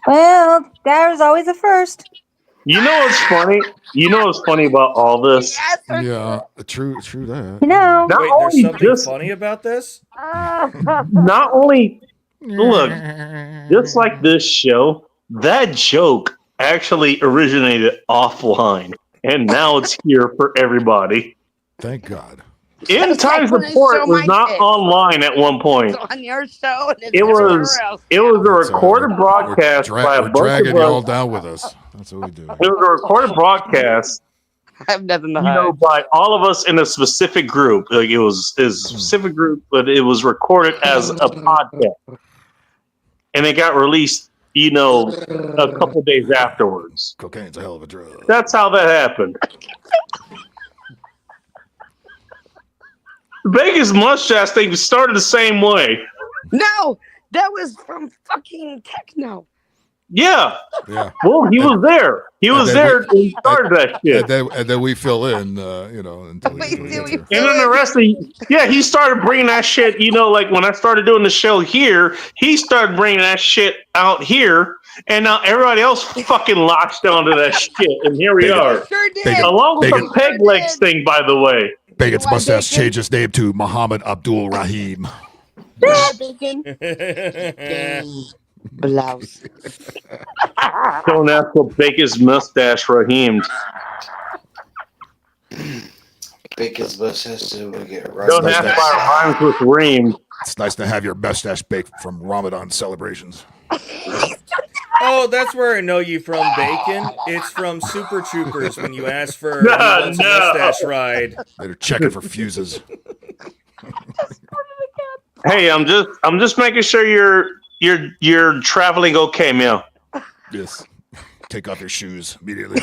Well, that was always a first. You know what's funny? You know what's funny about all this? Yeah, true that. You know. Not Wait, only there's something just, funny about this? not only look, just like this show, that joke actually originated offline, and now it's here for everybody. Thank God. In Times Report was not online at one point. It's on your show. And it's It was everywhere else. it was a So recorded broadcast by a we're bunch dragging of you all us. down with us. That's what we do. It was a recorded broadcast, I have nothing to you hide. know, by all of us in a specific group. Like it was a specific group, but it was recorded as a podcast, and it got released, you know, a couple days afterwards. Cocaine's a hell of a drug. That's how that happened. The Vegas mustache thing started the same way. No, that was from fucking Techno. Yeah. Yeah. Well, he was there. He was then there when he started that shit. And then we fill in, you know, until Wait, we do we- get there. And then the rest of he started bringing that shit, you know, like when I started doing the show here, he started bringing that shit out here, and now everybody else fucking latched onto that shit, and here we are. Sure did. Bacon. Along with Bacon. the peg legs thing, by the way. Bacon's mustache changed his name to Muhammad Abdul Rahim. Bacon. Blouse. Don't ask what Bacon's mustache Raheem. Bacon's mustache to get right. Don't ask why it rhymes with Reem. It's nice to have your mustache baked from Ramadan celebrations. Oh, that's where I know you from, Bacon. It's from Super Troopers when you ask for No, a no. mustache ride. They're checking for fuses. Hey, I'm just making sure you're traveling okay, Meow. Yes. Take off your shoes immediately.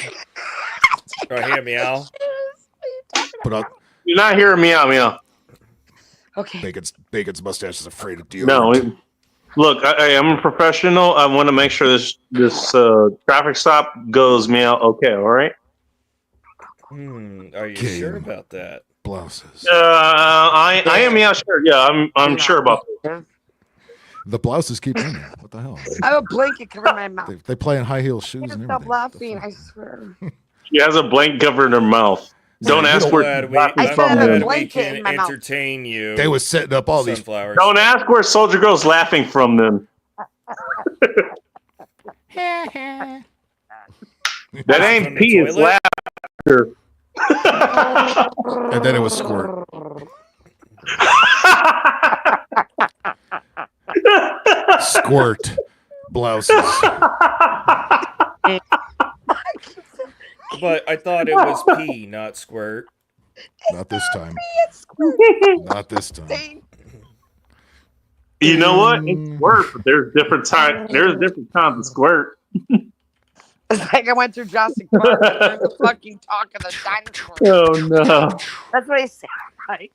Right here, Meow. Put on You're not hearing Meow. Okay. Bacon's mustache is afraid of deodorant. No, look, I am a professional. I want to make sure this traffic stop goes Meow okay. All right. Are you sure about that? Blouses. I am Meow sure. Yeah, I'm sure about this. The blouses keep in there. What the hell? I have a blanket covering my mouth. They play in high heel shoes I can't and stop everything. laughing. I swear. She has a blank covering her mouth. Don't ask where. I'm I said glad a we blanket can in my mouth. entertain you. They was setting up all these Sunflowers. Don't ask where Soldier Girl's laughing from. Then that ain't From the pee. It's toilet? laughter. and then it was squirt. Squirt blouses. But I thought it was pee, not squirt. Not this time. Not this time. You know what? It's squirt, but there's different times. There's different kinds of squirt. It's like I went through Jurassic Park and learned the fucking talk of the dinosaurs. Oh no! That's what I sound like.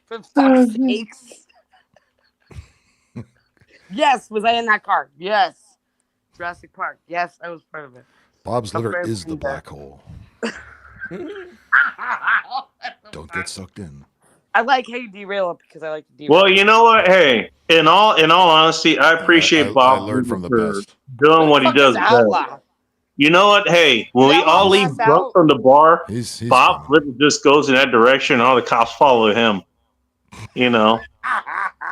For fuck's sakes. Yes, was I in that car? Yes. Jurassic Park. Yes, I was part of it. Bob's litter Okay, is the I'm black hole. Don't get sucked in. I like how you derail it because I like to derail. Well, you know what? Hey, in all honesty, I appreciate I Bob learned from the for best. doing what he Fuck does is best. Outlaw? You know what? Hey, when we That all one leave last drunk out? from the bar, He's Bob literally just goes in that direction, and all the cops follow him. You know,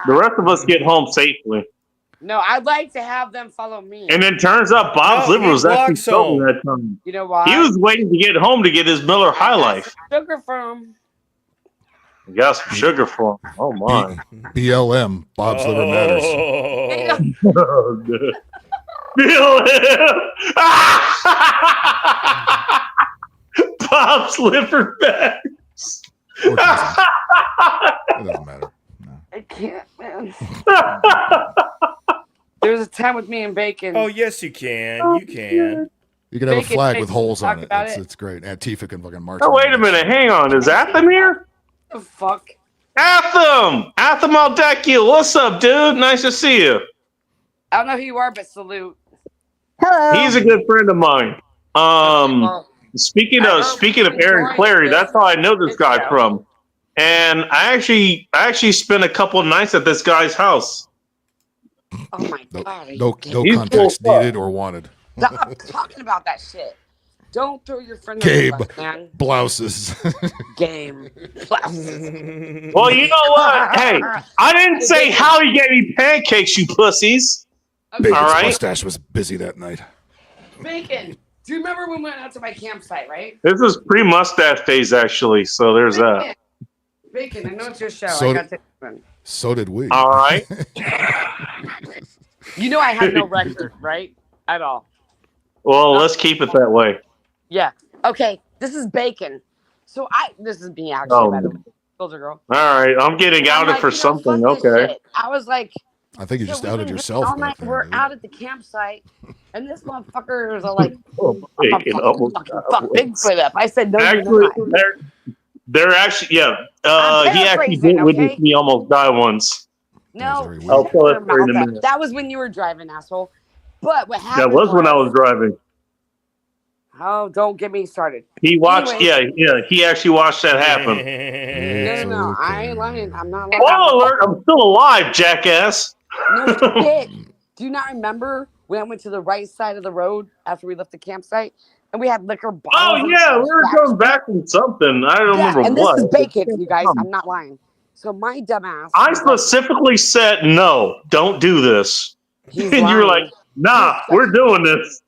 the rest of us get home safely. No, I'd like to have them follow me. And then turns out Bob's No, liver he was actually walks sober home. that time. You know why? He was waiting to get home to get his Miller High Life. Sugar from. He got some sugar for him. Oh my! BLM. Bob's liver matters. Oh, good. Bob's liver matters. It doesn't matter. I can't, man. There was a time with me and Bacon. Oh, yes, you can. You can. You can have a Bacon flag takes with holes talk on it. about It's great. Antifa can fucking march. Oh, on wait it. a minute. Hang on. Is Atham here? What the fuck? Atham Aldecule. What's up, dude? Nice to see you. I don't know who you are, but salute. Hello. He's a good friend of mine. Speaking of Aaron Clary, that's how I know this guy from. And I actually spent a couple of nights at this guy's house. Oh my god. No He's context cool. needed or wanted. Stop talking about that shit. Don't throw your friend Gabe. under the bus, man. Blouses. Game. Well, you know what? Hey, I didn't say how he gave me pancakes, you pussies. Bacon's All right. mustache was busy that night. Bacon. Do you remember when we went out to my campsite, right? This is pre-mustache days, actually. So there's that. Bacon, I know it's your show. So I got to one. So did we. All right. You know I have no record, right? At all. Well, let's keep it that way. Yeah. Okay. This is Bacon. So this is me actually, Oh. by the way. Soldier Girl. All right. I'm getting I'm outed like, for you know, something. fuck this Okay. shit. I was like, I think you so just we've outed been yourself. all night, back we're then, out at the campsite, and this motherfuckers are like, Oh, bacon. Almost fuck Bigfoot up. I said, no, actually, you're not. they're actually, yeah. I'm He actually paraphrasing, did witness okay? me almost die once. No, very I'll shut tell your it for you in a mouth up. minute. That was when you were driving, asshole. But what happened That was when I was driving. Oh, don't get me started. He watched. Anyway. Yeah. He actually watched that happen. No. I ain't lying. I'm not lying. Spoiler alert! I'm still alive, jackass. No shit. Do you not remember when I went to the right side of the road after we left the campsite and we had liquor bottles? Oh in yeah, the we were back? going back from something. I don't remember and what. this is Bacon, you guys. I'm not lying. So my dumbass. I was like, specifically said no, don't do this. he's And you were lying. like, nah, we're doing this.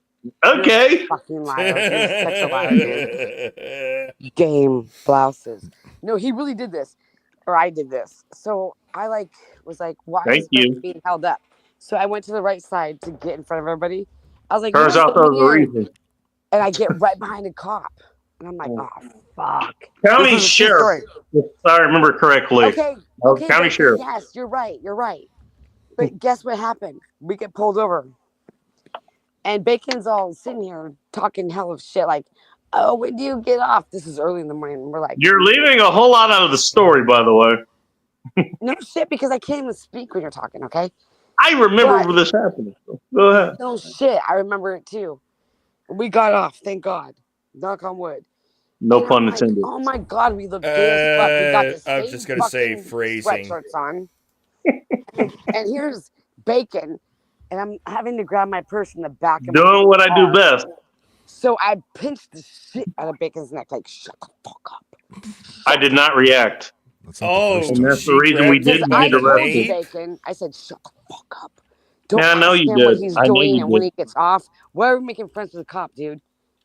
Okay. You're a fucking liar. You're such a liar, dude. Game blouses. No, he really did this, or I did this. So I was like, why Thank is this you. being held up? So I went to the right side to get in front of everybody. I was like, Turns "No, out that was the let me in." reason. And I get right behind a cop. And I'm like, oh, fuck. County This is a true sheriff. If I remember correctly. Okay. Oh, Okay. county Bacon, sheriff. yes, you're right. You're right. But guess what happened? We get pulled over. And Bacon's all sitting here talking hell of shit like, oh, when do you get off? This is early in the morning. And we're like, You're leaving a whole lot out of the story, by the way. no shit, because I can't even speak when you're talking, okay? I remember But- this happening. Go ahead. No shit. I remember it too. We got off, thank God. Knock on wood. No And pun I'm like, intended. oh my God, we look good as fuck. We got the I was same just gonna say fucking phrasing. sweatshirts on. And here's Bacon. And I'm having to grab my purse in the back of my Doing what I do car. best. So I pinched the shit out of Bacon's neck, like, shut the fuck up. I did not react. That's not the Oh, first And time. that's the reason we Because didn't I get told you, arrested. Bacon. I said, shut the fuck up. Don't Yeah, I know ask you him what did. he's I know doing you and when did. he gets off. Why are we making friends with the cop, dude?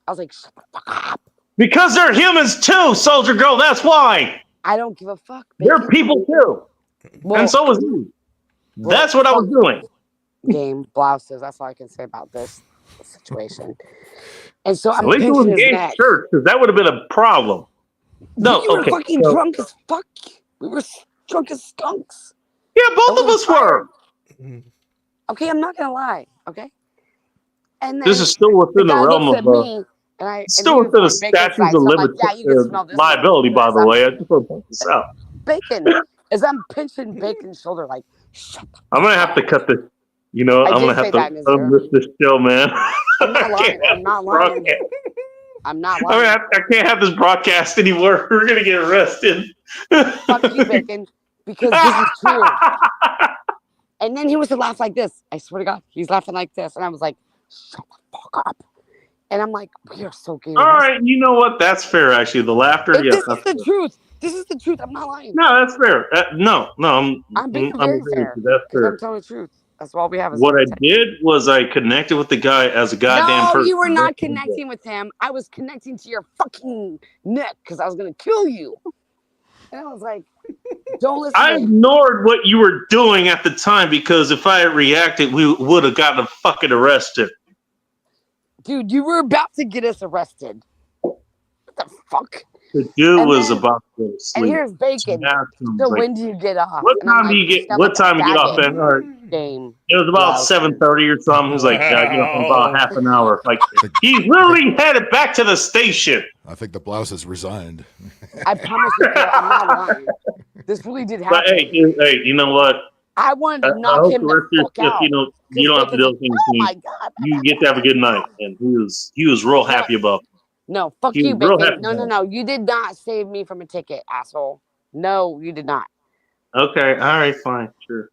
I was like, shut the fuck up. Because they're humans too, Soldier Girl. That's why. I don't give a fuck. They're Bacon. people too. Well, And so was he. well, That's what I was doing. game blouses. That's all I can say about this situation. And so At I'm least it pinching was his gay neck. church, because that would have been a problem. No, We were okay. fucking so- drunk as fuck. We were drunk as skunks. Yeah, both And of we us were. Okay, I'm not gonna lie. Okay. And then This is still within the guy realm looks of at me, and I still and he within the was on Bacon's statutes side, of so I'm like, yeah, you can smell this liability, by the I'm way. I just want to point this out. Bacon, as I'm pinching Bacon's shoulder, like, shut the I'm gonna have to cut this. You know, I I'm did gonna say have that in to his ear. unlist this show, man. I'm not lying. I'm not lying. I'm not I mean, lying. I can't have this broadcast anymore. We're gonna get arrested. Fuck you, Bacon, because this is true. And then he was to laugh like this. I swear to God, he's laughing like this, and I was like, shut the fuck up. And I'm like, we are so gay. All right, you know what? That's fair, actually. The laughter, This yes. is that's the fair. truth. This is the truth. I'm not lying. No, that's fair. No, I'm being I'm very agreeing fair. with you. That's 'Cause I'm fair. telling the truth. That's all we have. Is What I contact. did was I connected with the guy as a goddamn No, person. you were not That's what I did. connecting with him. I was connecting to your fucking neck because I was gonna kill you. And I was like, don't listen I to him. ignored what you were doing at the time because if I had reacted, we would have gotten fucking arrested. Dude, you were about to get us arrested. What the fuck? The dude And was then- about to go to And sleep. here's Bacon. I asked him, So like, when do you get off? what And I'm time do you like, get? sound What like a time you get off? faggot. And all right, Game. it was about Wow. 7:30 or something. He's like, yeah, I get off in about half an hour. Like he's literally headed back to the station. I think the blouse has resigned. I promise you, Phil, I'm not lying. This really did happen. But hey, you know what? I wanted I to knock hope him the rest the of your fuck stuff, out. you don't have to do those things. Oh my God. You get to have a good night, and he was real happy about it. No, fuck He you, was real Bacon. happy No, no, about no. You did not save me from a ticket, asshole. No, you did not. Okay, all right, fine, sure.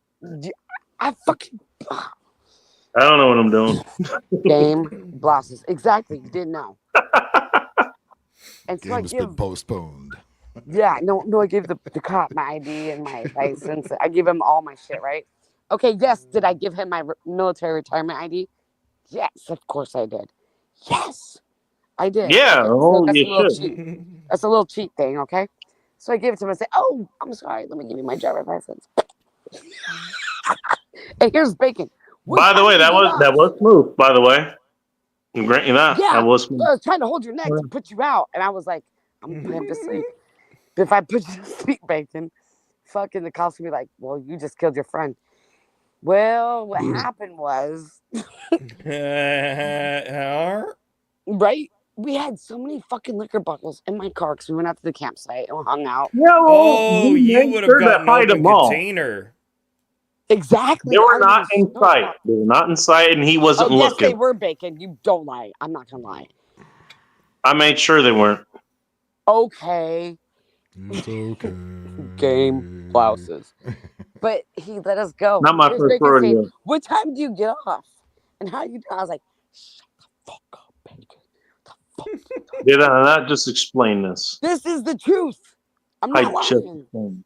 I fucking I don't know what I'm doing. game blouses. Exactly. You didn't know. And so I Game's been give, postponed. yeah, no, I gave the cop my ID and my license. I give him all my shit, right? Okay, yes. Did I give him my Oh, military retirement ID? Yes, of course I did. Yes, I did. Yeah, Okay, oh, that's you a little should. cheat. That's a little cheat thing, okay? So I gave it to him and said, "Oh, I'm sorry. Let me give you my driver's license." And here's Bacon. What By the time way, did that you was get that off? was smooth. By the way, I'm granting you that. Yeah, That was smooth. I was trying to hold your neck to put you out, and I was like, "I'm gonna put him to sleep." But if I put you to sleep, Bacon, fucking the cops would be like, "Well, you just killed your friend." Well, what happened was, right? We had so many fucking liquor bottles in my car because we went out to the campsite and hung out. Yeah, well, Oh, we you made would have sure to gotten hide open them all. container. Exactly. They were I not was in so sight. fucked. They were not in sight, and he wasn't Oh, yes, looking. they were, Bacon. You don't lie. I'm not gonna lie. I made sure they weren't. Okay. It's okay. Game blouses. But he let us go. Not my Here's first Bacon saying, rodeo. "What time do you get off? And how you?" I was like, "Shut the fuck up, Bacon. Did I not just explain this? This is the truth. I'm I not just lying." explained.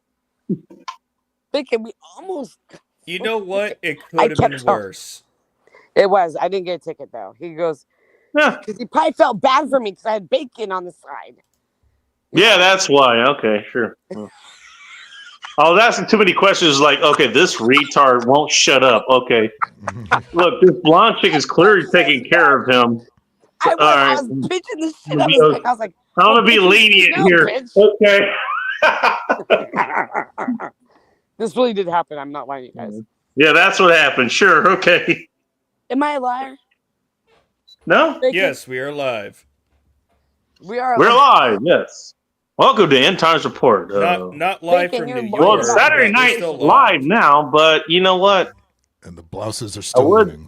Bacon, we almost. You know what? It I could have kept been telling- worse. It was. I didn't get a ticket though. He goes, Yeah, because he probably felt bad for me because I had bacon on the side. yeah, that's why. Okay, sure. I was asking too many questions. Like, okay, this retard won't shut up. Okay, look, this blonde chick is clearly taking care of him. I was right. bitching the shit out of this thing. I was like, I'm gonna be lenient no, here. bitch. Okay. This really did happen. I'm not lying, you guys. Yeah, that's what happened. Sure. Okay. Am I a liar? No. Yes, we are live. We're live. Yes. Welcome to End Times Report. Not live Bacon, from you're New lying Well, York. it's about Saturday but we're night still live now, but you know what? And the blouses are still would- winning.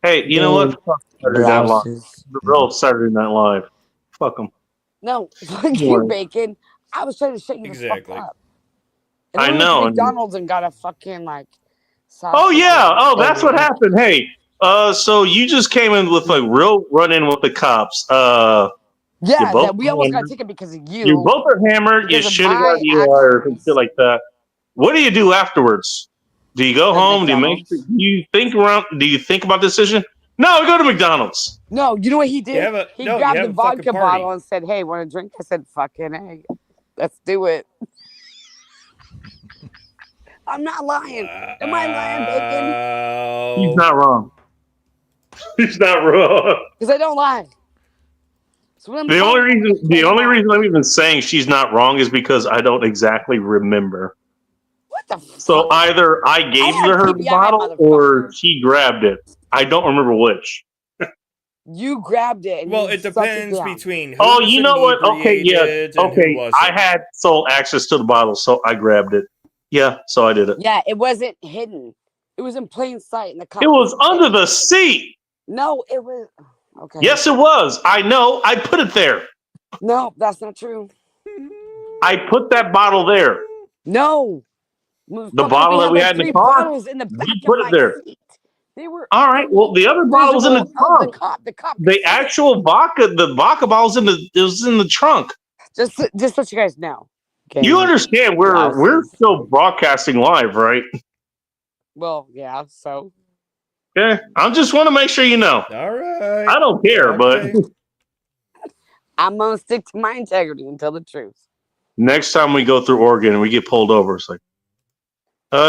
Hey, you know what? Fuck Saturday Night Live. The real Saturday Night Live. Fuck them. No, fuck you, Bacon. I was trying to shut you Exactly. the fuck up. And I then we went know. to McDonald's and got a fucking like. Oh yeah. Oh, that's what burger. happened. Hey, so you just came in with a real run-in with the cops. Yeah, both that we almost got a hammered. ticket because of You you. both are hammered. You Because of should have my got DUI or some actions. shit like that. What do you do afterwards? Do you go At home? Do you make? McDonald's. Do you think around? Do you think about the decision? No, go to McDonald's. No, you know what he did? He you grabbed have the a fucking vodka party. bottle and said, "Hey, want a drink?" I said, "Fucking hey, let's do it." I'm not lying. Am I lying, Bacon? He's not wrong. He's not wrong. Because I don't lie. So when I'm The lying, only reason I'm even saying she's not wrong is because I don't exactly remember. what the fuck? So either I gave had her the PBI, bottle or motherfucker. she grabbed it. I don't remember which. You grabbed it. And Well, you it sucked depends down. between who Oh, was you know what? Okay, yeah. inebriated and who Okay, wasn't. I had sole access to the bottle, so I grabbed it. Yeah, so I did it. Yeah, it wasn't hidden. It was in plain sight in the cop. It was under the seat. No, it was. Okay. Yes, it was. I know. I put it there. No, that's not true. I put that bottle there. No. The bottle that we had in the three car? bottles in the back put of it my there. seat. They were All right. Well, the other bottle was in the visible of trunk. The cop. The actual vodka, the vodka bottle was in the trunk. Just so you guys know. Okay. You understand? We're Blouses. still broadcasting live, right? Well, yeah. So Yeah. I just want to make sure you know. All right. I don't care, Okay. but I'm gonna stick to my integrity and tell the truth. next time we go through Oregon and we get pulled over, it's like,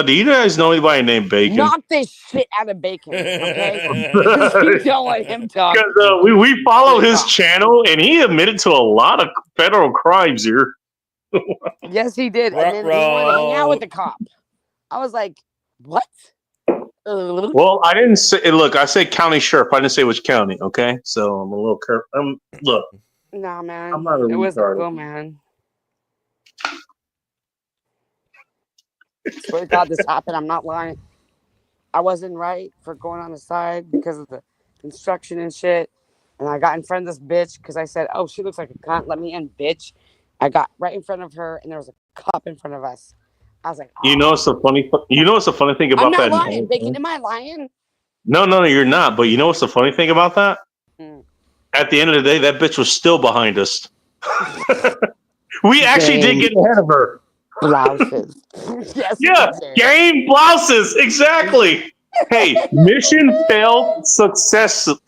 do you guys know anybody named Bacon? Knock this shit out of Bacon, okay? Just don't let him talk. Because we follow his channel and he admitted to a lot of federal crimes here. Yes, he did. And then he wanted to hang out with the cop. I was like, what? Well, I didn't say. Look, I said county sheriff. I didn't say which county. Okay, so I'm a little careful. Look, Nah, man. I'm not a It wasn't retard. cool, man. Swear to God, this happened. I'm not lying. I wasn't right for going on the side because of the construction and shit. And I got in front of this bitch because I said, "Oh, she looks like a cunt. Let me in, bitch." I got right in front of her, and there was a cop in front of us. I was like, you know what's the funny? You know what's the funny thing I'm about not that? lying, Bacon. Am I lying? No, you're not. But you know what's the funny thing about that? Hmm. At the end of the day, that bitch was still behind us. We actually did get ahead of her. Blouses. Yes. Yeah, we did. game blouses. Exactly. Hey, mission failed successfully.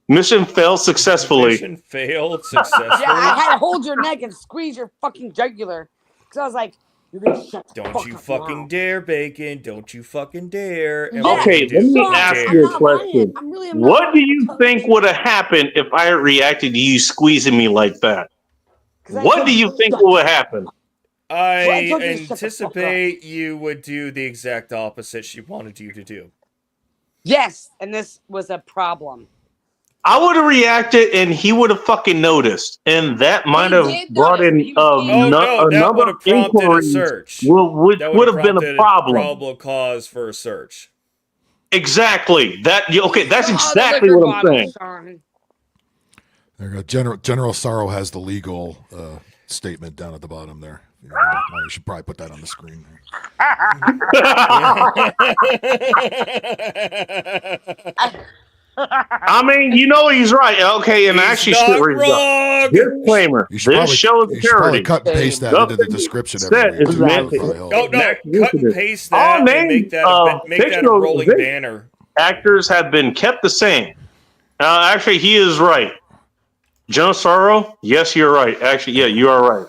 Mission failed successfully. Yeah, I had to hold your neck and squeeze your fucking jugular. Because I was like, you're going to shut the Don't fuck you up fucking now. dare, Bacon. Don't you fucking dare. And Yeah. what Okay, you do, let me you ask dare. you a question. I'm not What do you lying. think would have happened if I reacted to you squeezing me like that? 'Cause I What said, do you think "Shut would happen? I told you to shut the fuck anticipate you would do the exact opposite she wanted you to do. Yes, and this was a problem. I would have reacted, and he would have fucking noticed, and that might have did brought notice, in but he was Oh no, that another would have prompted a inquiries, search. which That would have been a prompted problem. probable cause for a search. Exactly. Okay, that's Oh, the exactly liquor what I'm bottle, saying. Sean. There you go. General Sorrow has the legal statement down at the bottom there. You should probably put that on the screen. I mean, you know he's right. Okay, and He's actually, not wrong. disclaimer: You should this probably, show is you should probably parody. cut and paste that into the description every week. It's too, meant- for the hell of Oh it. no! Cut and paste that All and names make that of make that a fictional rolling banner. actors have been kept the same. Actually, he is right. Joe Sorrow, yes, you're right. Actually, yeah, you are right.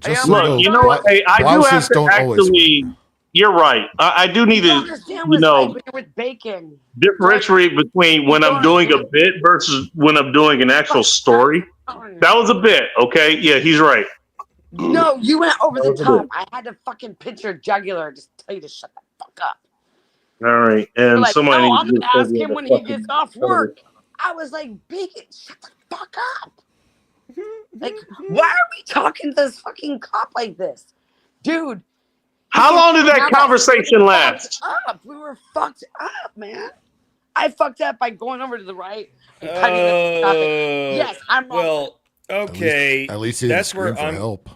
Just Look, so you know what? Hey, I do have blouses to don't always actually. win. you're right. I do need You don't to, understand you what's know, like with bacon. differentiate between when I'm doing a bit versus when I'm doing an actual story. That was a bit, okay? Yeah, he's right. No, you went over That the was a top. bit. I had to fucking picture jugular just tell you to shut the fuck up. All right, You're and like, somebody no, needs I'm to gonna just ask take him the when he fucking gets off cover. work. I was like, bacon, shut the fuck up. Like, why are we talking to this fucking cop like this? Dude. How long did that now conversation we last? fucked up. We were fucked up, man. I fucked up by going over to the right and cutting the traffic. Yes, I'm wrong. Well, okay. At least he didn't That's where scream for I'm. help.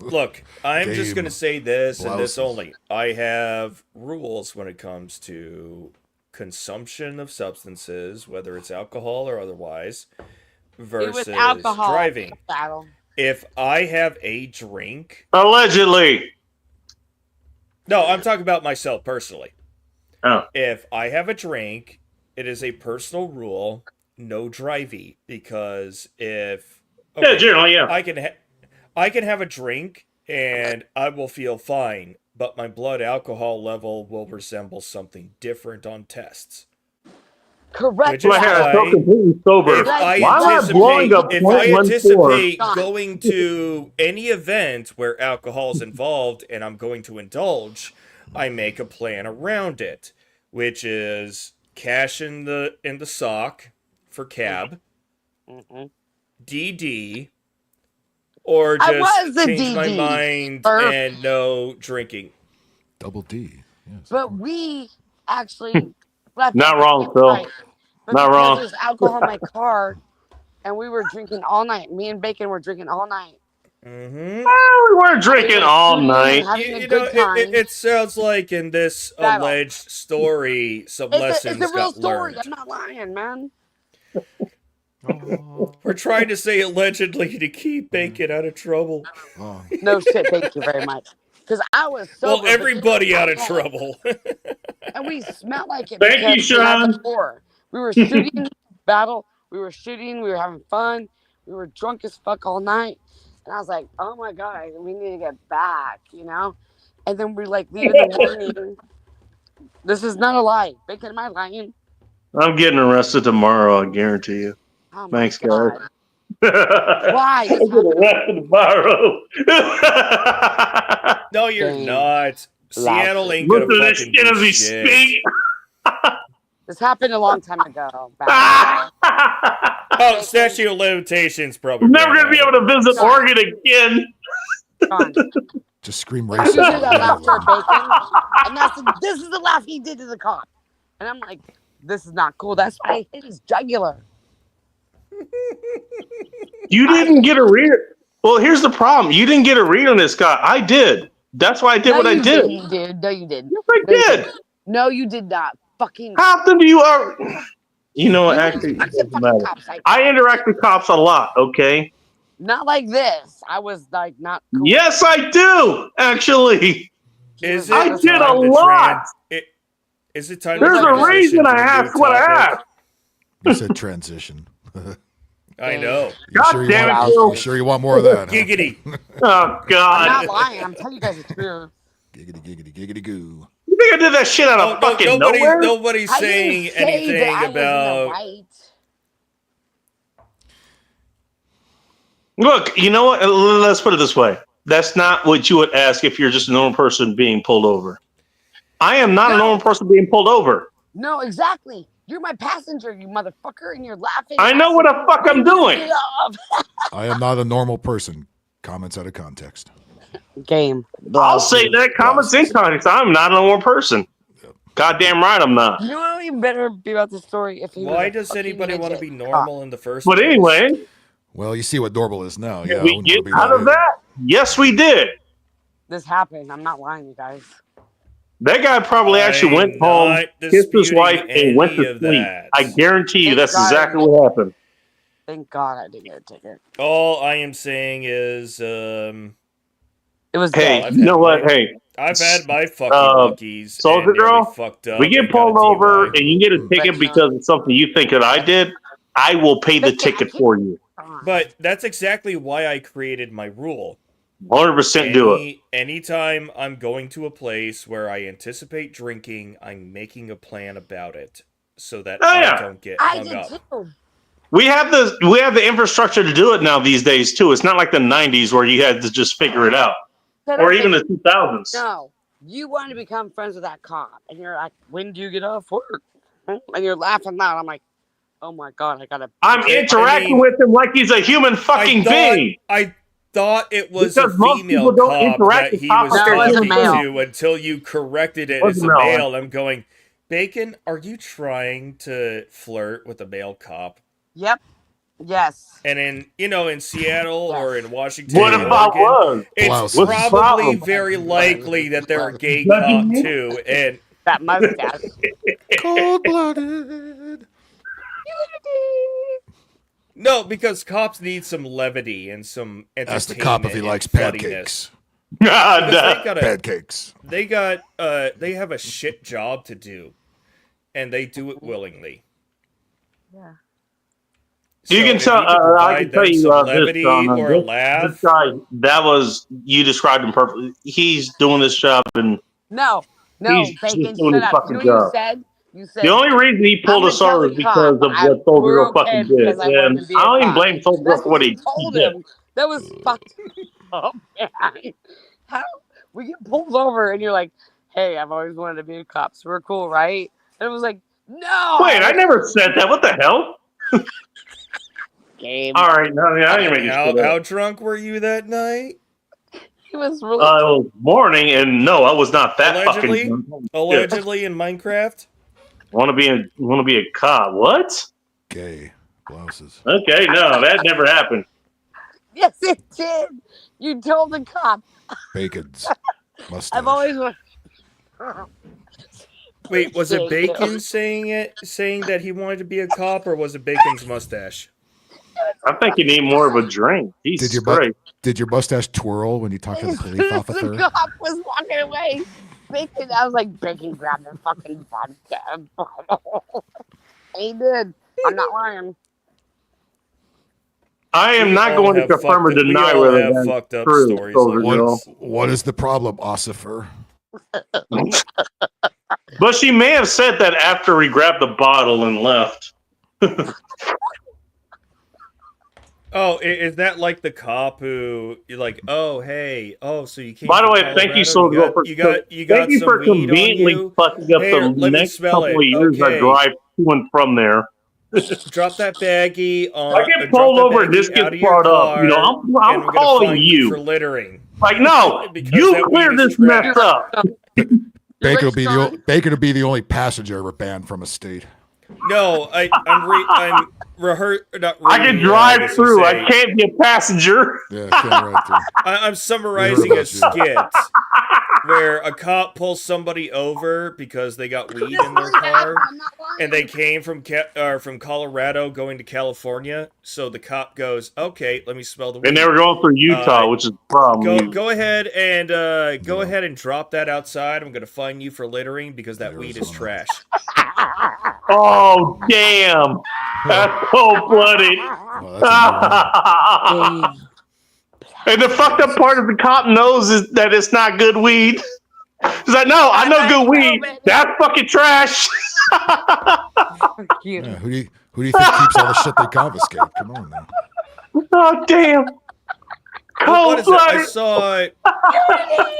Look, I'm just Game going to say this and this blouses. only. I have rules when it comes to consumption of substances, whether it's alcohol or otherwise, versus alcohol. driving. Battle. If I have a drink. Allegedly. No, I'm talking about myself personally. Oh. If I have a drink, it is a personal rule, no drivey, because if Yeah, generally, yeah. I can have a drink and I will feel fine, but my blood alcohol level will resemble something different on tests. Correct. Which is My hair is so why completely sober. if I Why am I blowing up if I 0.14? anticipate going to any event where alcohol is involved and I'm going to indulge, I make a plan around it, which is cash in the sock for cab, DD, or just change my mind and no drinking. Double D. Yes. But we actually left. Not wrong, Phil. Not wrong. There's alcohol in my car, and we were drinking all night. Me and Bacon were drinking all night. Mm-hmm. Well, we weren't drinking all night. You know, it sounds like in this alleged story, some lessons it's a real got story. learned. I'm not lying, man. We're trying to say allegedly to keep Bacon out of trouble. No shit, thank you very much. Because I was sober. Well, everybody out of trouble. And we smelled like it. Thank you, because the night Sean. before, we were shooting battle. We were shooting. We were having fun. We were drunk as fuck all night. And I was like, oh my God, we need to get back, you know? And then we're like leaving the morning. This is not a lie. Bacon, am I lying? I'm getting arrested tomorrow, I guarantee you. Oh my Thanks, God. guys. Why? I'm getting arrested tomorrow. No, you're not. Seattle ain't Look gonna at this fucking shit as do we shit. speak. This happened a long time ago. Oh, statute of limitations probably. I'm never going to be able to visit Oregon again. Just scream You did racist. that laughter, Bacon. And this is the laugh he did to the cop. And I'm like, this is not cool. That's why I hit his jugular. You didn't get a read. Well, here's the problem. You didn't get a read on this guy. I did. That's why I did what I did. You did. No, you didn't. Yes, I did. No, you did not. Fucking. How often do you are? You know what? Actually, it doesn't matter. I interact with cops a lot. Okay. Not like this. I was like not cool. Yes, I do. Actually, Is I it did a time to lot. Is it time? There's to a reason I asked what I asked. You said transition. I know. God damn it, Phil. You sure you want more of that? Huh? Giggity. Oh God. I'm not lying. I'm telling you guys the truth. Giggity, giggity, giggity, goo. You think I did that shit out of fucking nowhere? Nobody's I didn't saying say that anything I was in the about. right. Look, you know what? Let's put it this way. That's not what you would ask if you're just a normal person being pulled over. I am not a normal person being pulled over. No, exactly. You're my passenger, you motherfucker, and you're laughing. I know what the fuck I'm doing. Get off. I am not a normal person. Comments out of context. Game. I'll say that. Comments in context. I'm not a normal person. Goddamn right I'm not. You know what even better be about the story if he was Why a does fucking anybody want to be midget normal in the first But place? anyway, Well, you see what normal is now. did Yeah, I we wouldn't get wanna be out of either. that? Yes, we did. This happened. I'm not lying, you guys. That guy probably actually went home, kissed his wife, and went to sleep. I guarantee you Thank that's God. exactly what happened. Thank God I didn't get a ticket. All I am saying is, It was Hey, gay. you know what? Hey, I've had my fucking luckies. Soldier and nearly Girl, fucked up we get and got a pulled over DUI. and you get a ticket because of something you think that I did, I will pay the ticket for you. But that's exactly why I created my rule. 100% do it. Anytime I'm going to a place where I anticipate drinking, I'm making a plan about it so that I don't get hung up. Too. We have the infrastructure to do it now these days too. It's not like the 90s where you had to just figure it out, or even the 2000s. No, you want to become friends with that cop, and you're like, "When do you get off work?" And you're laughing loud. I'm like, "Oh my god, I gotta." I'm interacting with him like he's a human fucking being. I thought it was Because a most female people don't cop interact that with he cops was like they're talking human to until you corrected it as a male. I'm going, Bacon, are you trying to flirt with a male cop? Yep. Yes. And in Seattle or in Washington, What if I was? It's What's the probably problem? very likely that they're a gay cop too. And that mustache. Cold-blooded. No, because cops need some levity and some entertainment. Ask the cop if he likes pancakes. Pancakes. They have a shit job to do, and they do it willingly. Yeah. You can tell. I can tell you this guy. You described him perfectly. He's doing this job, and No, he's Bacon, just doing his shut up. fucking You know what job. you said The only reason he pulled us over is because of what Soldier Girl fucking did, and I don't even blame Soldier Girl for what he did. That was fucked up, man. How we get pulled over and you're like, "Hey, I've always wanted to be a cop, so we're cool, right?" And it was like, "No." Wait, I never said that. What the hell? Game. All right, no, I didn't make it. How drunk were you that night? He was really. It was morning, and no, I was not that Allegedly, fucking drunk. allegedly in Minecraft. Want to be a cop? What? Gay blouses. Okay, no, that never happened. Yes, it did. You told the cop. Bacon's mustache. I've always wanted. Wait, was it Bacon saying that he wanted to be a cop, or was it Bacon's mustache? I think you need more of a drink. Jesus Christ. Did your mustache twirl when you talked to the police officer? The cop was walking away. Bacon, I was like, Bacon grabbed the fucking vodka bottle. He did. I'm not lying. I am not going to confirm or deny whether that's true. What is the problem, Ossifer? But she may have said that after we grabbed the bottle and left. Oh, is that like the cop who you're like, oh hey, so you came? By the from way, Colorado? thank you so much for you got thank you some for weed on conveniently you? fucking up Here, the let me next smell couple it. of years I Okay. drive to and from there. Drop that baggie on. I get pulled over and this gets brought up. You know, I'm calling you for littering. Like, no, you clear this mess up. Bacon will be the only passenger ever banned from a state. No, I'm not. I can drive through. I can't be a passenger. Yeah, can't ride through. I'm summarizing a skit where a cop pulls somebody over because they got weed in their car, and they came from Colorado going to California. So the cop goes, "Okay, let me smell the weed." And they were going through Utah, which is the problem. Go ahead and drop that outside. I'm going to fine you for littering because that weed is trash. Oh, damn. That's cold-blooded. And the fucked up part of the cop knows is that it's not good weed. He's like, no, I know good weed. That's fucking trash. Yeah, who do you think keeps all the shit they confiscate? Come on now. Oh, damn. What is it? I Cold-blooded. saw it.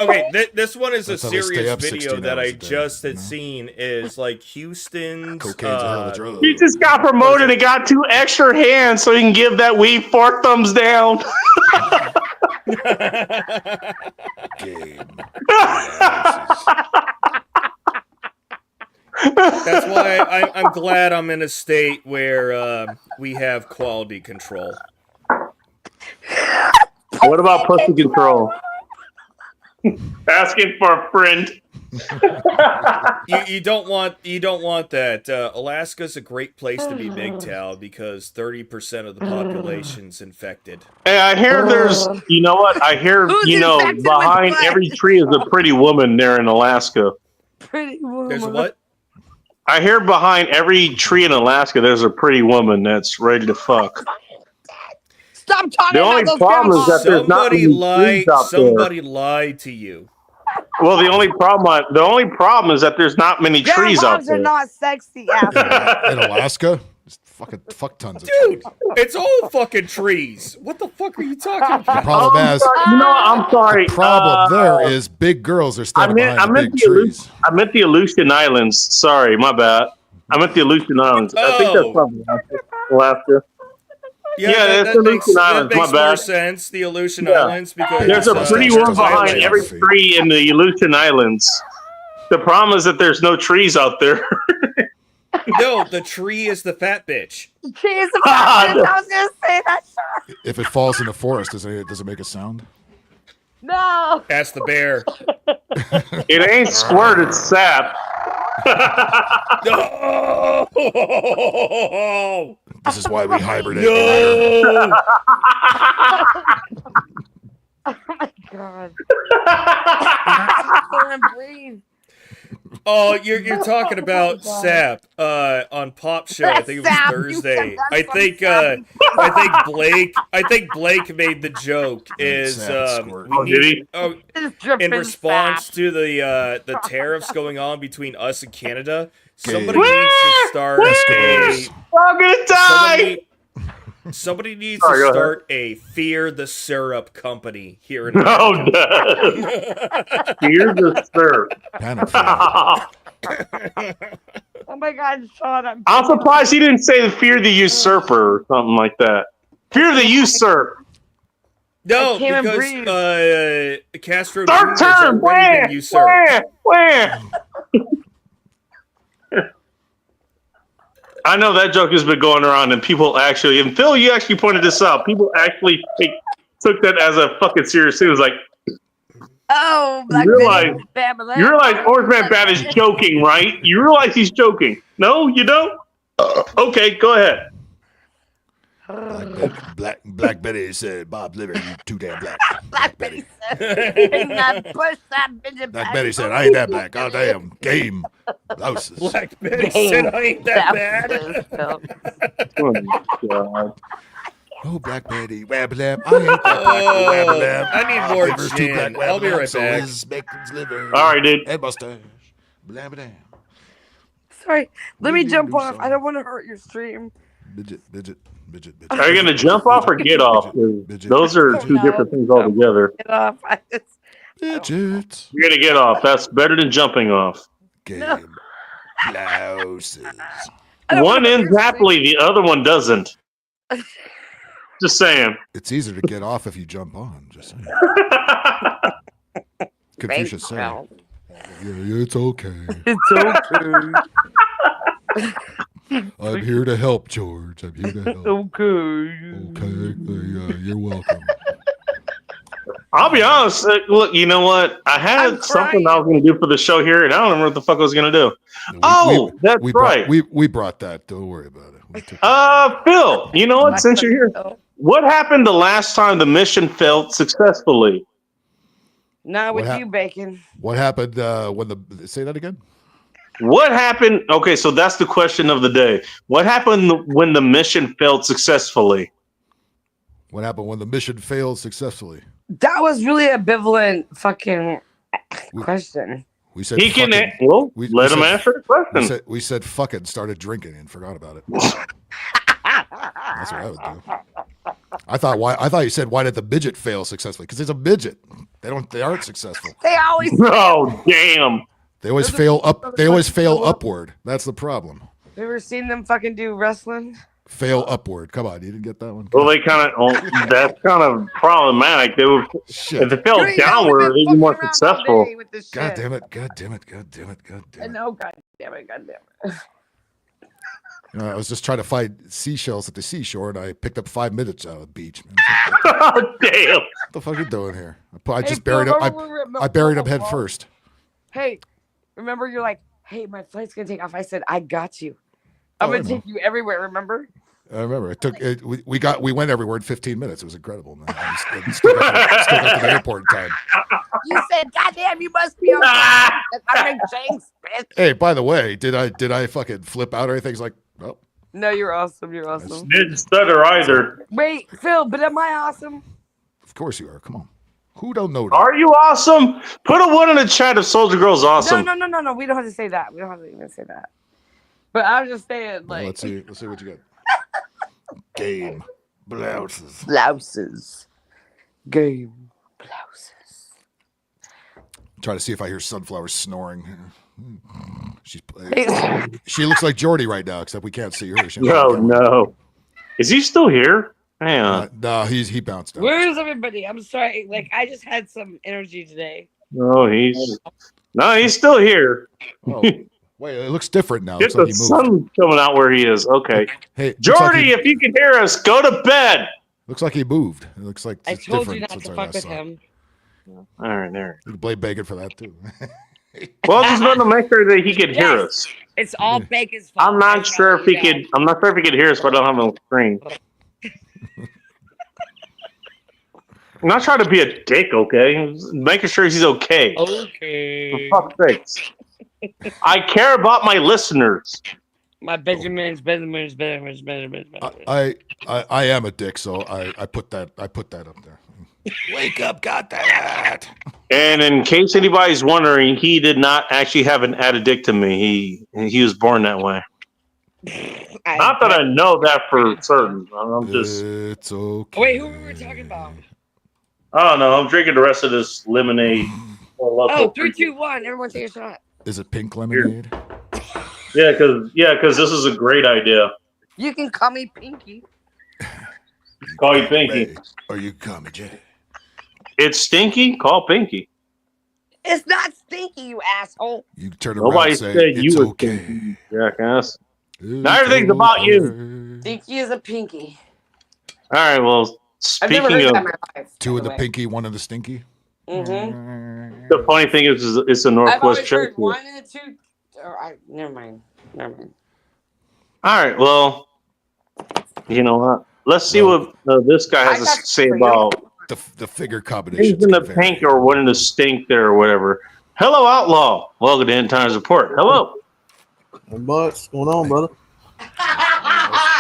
Okay, this one is That's a how they stay serious up video 16 that I hours a day, just had seen. Is like Houston's. Cocaine's a hell of a drug. He just got promoted and got 2 extra hands so he can give that weed 4 thumbs down. Game. That's why I'm glad I'm in a state where we have quality control. What about pussy control? Asking for a friend. You don't want that. Alaska's a great place to be MGTOW because 30% of the population's infected. Hey, I hear there's, you know what? I hear, behind every tree is a pretty woman there in Alaska. Pretty woman. There's what? I hear behind every tree in Alaska there's a pretty woman that's ready to fuck. Stop talking The only about those problem is that there's not Somebody many lied. trees out there. Somebody lied to you. Well, the only problem is that there's not many trees out Groundhogs are there. not sexy, In, asshole. in Alaska, just fuck tons of Dude, it's all fucking trees. What the fuck are you talking The about? problem is, You know what? I'm sorry. the problem there is big girls are standing behind the big trees. I meant the Aleutian Islands. Sorry, my bad. I meant the Aleutian Islands. I think that's Oh. probably Alaska. Yeah, that, it's Aleutian Islands, that my makes more bad. sense. The Aleutian Yeah. Islands, because There's a pretty because one of behind geography. every tree in the Aleutian Islands. The problem is that there's no trees out there. No, the tree is the fat bitch. Jeez, I was gonna say that. If it falls in the forest, does it make a sound? No. Ask the bear. It ain't squirt, it's sap. No! This is why we hibernate. No! Oh my god. I can't breathe. Oh, you're talking about Sap on Pop Show. I think it was Sap, you Thursday. said that's I think Blake made the joke is Sap squirt. we Oh, did he? It's dripping in response sap. to the tariffs going on between us and Canada, Gay. somebody needs to start Escalades. I'm gonna die. somebody needs Sorry, to go start a Fear the Syrup company here in No, America. here's the sir. Panic flag. Oh my god, Sean, I'm surprised he didn't say fear the usurper or something like that. Fear the usurp. No, I can't because breathe. Castro Third Jr. has term. already been usurped. Where? I know that joke has been going around, and people actually, and Phil, you actually pointed this out. People actually took that as a fucking serious thing. It was like, Oh, you realize Orange Man Bad is joking, right? You realize he's joking. No, you don't? Okay, go ahead. Black Betty said, Bob Liver, you too damn black. Black Betty said, push that midget Black back. Betty said, I ain't that black. Oh, damn. Game. Blouses. Black Betty said I ain't that bad. Oh, God. Oh, Black Betty, wab-a-lam. I ain't that black, wab-a-lam. I need more Liver's too gin. black, I'll be wab-a-lam, right so back. is bacon's liver. All right, dude. And mustache. Blam-a-dam. Sorry, let me We need to jump do off. I something. don't want to hurt your stream. Midget. Are you going to jump off or get off? 'Cause those are two different things altogether. Get off. Midgets. You're going to get off. That's better than jumping off. Game. No. Blouses. I don't One wanna hurt ends your happily, the other one doesn't. Just saying. It's easier to get off if you jump on. Just saying. Confucius said. Well, Yeah, it's okay. it's okay. I'm here to help, George. I'm here to help. Okay. Okay. You're welcome. I'll be honest. Look, you know what? I had I'm something crying. I was going to do for the show here, and I don't remember what the fuck I was going to do. That's we right. We brought that. Don't worry about it. We took Phil, you know what? Since you're here, what happened the last time the mission failed successfully? Not with What you, Bacon. What happened when say that again? What happened? Okay, so that's the question of the day. What happened when the mission failed successfully? What happened when the mission failed successfully? That was really ambivalent fucking question. We said He can. fucking- Well, we let him said- answer the question. We said fuck it and started drinking and forgot about it. That's what I would do. I thought you said why did the midget fail successfully? Because it's a midget. They aren't successful. They always Oh, damn. They always fail up. They always fail upward. That's the problem. You ever seen them fucking do wrestling? Fail upward. Come on, you didn't get that one. Well, they kind of. That's kind of problematic. They would. Shit. If it fell You ain't know downward, we've been they'd be more fucking around all successful. day with this God shit. damn it! God damn it! God damn it! God I damn it! know, god damn it. I was just trying to find seashells at the seashore, and I picked up 5 minutes out of the beach. Man. Oh, damn. What the fuck are you doing here? I Hey, just Phil, buried him. remember I buried him head first. Hey, remember you're like, hey, my flight's gonna take off. I said, I got you. I'm Oh, I gonna know. take you everywhere. Remember? I remember it took it, we went everywhere in 15 minutes. It was incredible, man. I still got to the airport in time. You said, goddamn, you must be on. I'm James Smith. Hey, by the way, did I fucking flip out or anything? It's like, well, No, you're awesome. You're awesome. Didn't stutter either. Wait, Phil, but am I awesome? Of course you are. Come on. Who don't know that? Are you awesome? Put a 1 in the chat if Soldier Girl's awesome. No. We don't have to say that. We don't have to even say that. But I was just saying, like. Well, let's see what you got. Game blouses. Game blouses. Try to see if I hear Sunflower snoring. She looks like Jordy right now, except we can't see her. No. Is he still here? Hang on. No, he bounced out. Where is everybody? I'm sorry. Like, I just had some energy today. No, he's still here. Oh, wait, it looks different now. Get Looks like the he moved. sun coming out where he is. Okay. Hey, Jordy, if you can hear us, go to bed. Looks like he moved. It looks like I it's told different you not since to I fuck last with saw him. All right, there. You can blame Bacon for that too. Well, I just wanted to make sure that he could hear us. It's all Bacon's fault. I'm not sure if he could. I'm not sure if he could hear us, but I don't have it on screen. I'm not trying to be a dick, okay? Just making sure he's okay. Okay. For fuck's sakes. I care about my listeners. My Benjamin's. I am a dick, so I put that up there. Wake up, got that. And in case anybody's wondering, he did not actually have an added dick to me. He was born that way. Not that I know that for certain. I'm just. It's okay. Wait, who were we talking about? I don't know. I'm drinking the rest of this lemonade. Oh, 3, 2, 1. Everyone take a shot. Is it pink lemonade? Yeah, because this is a great idea. You can call me Pinky. Call you Pinky. Are you coming, Jay? It's stinky. Call Pinky. It's not stinky, you asshole. You turn around Nobody and say, said it's you were okay. stinky, jackass. Now everything's about you. Stinky is a pinky. All right. Well, I've never speaking heard that of, in my life. 2 in the pinky, 1 in the stinky. Mm-hmm. the funny thing is it's a I've Northwest always Church. heard 1 and 2. Never mind. All right. Well, you know what? Let's see what this guy has to say about the figure combination. things in the pink or one in the stink there or whatever. Hello, Outlaw. Welcome to End Times Report. Hello. Not much. What's going on, brother?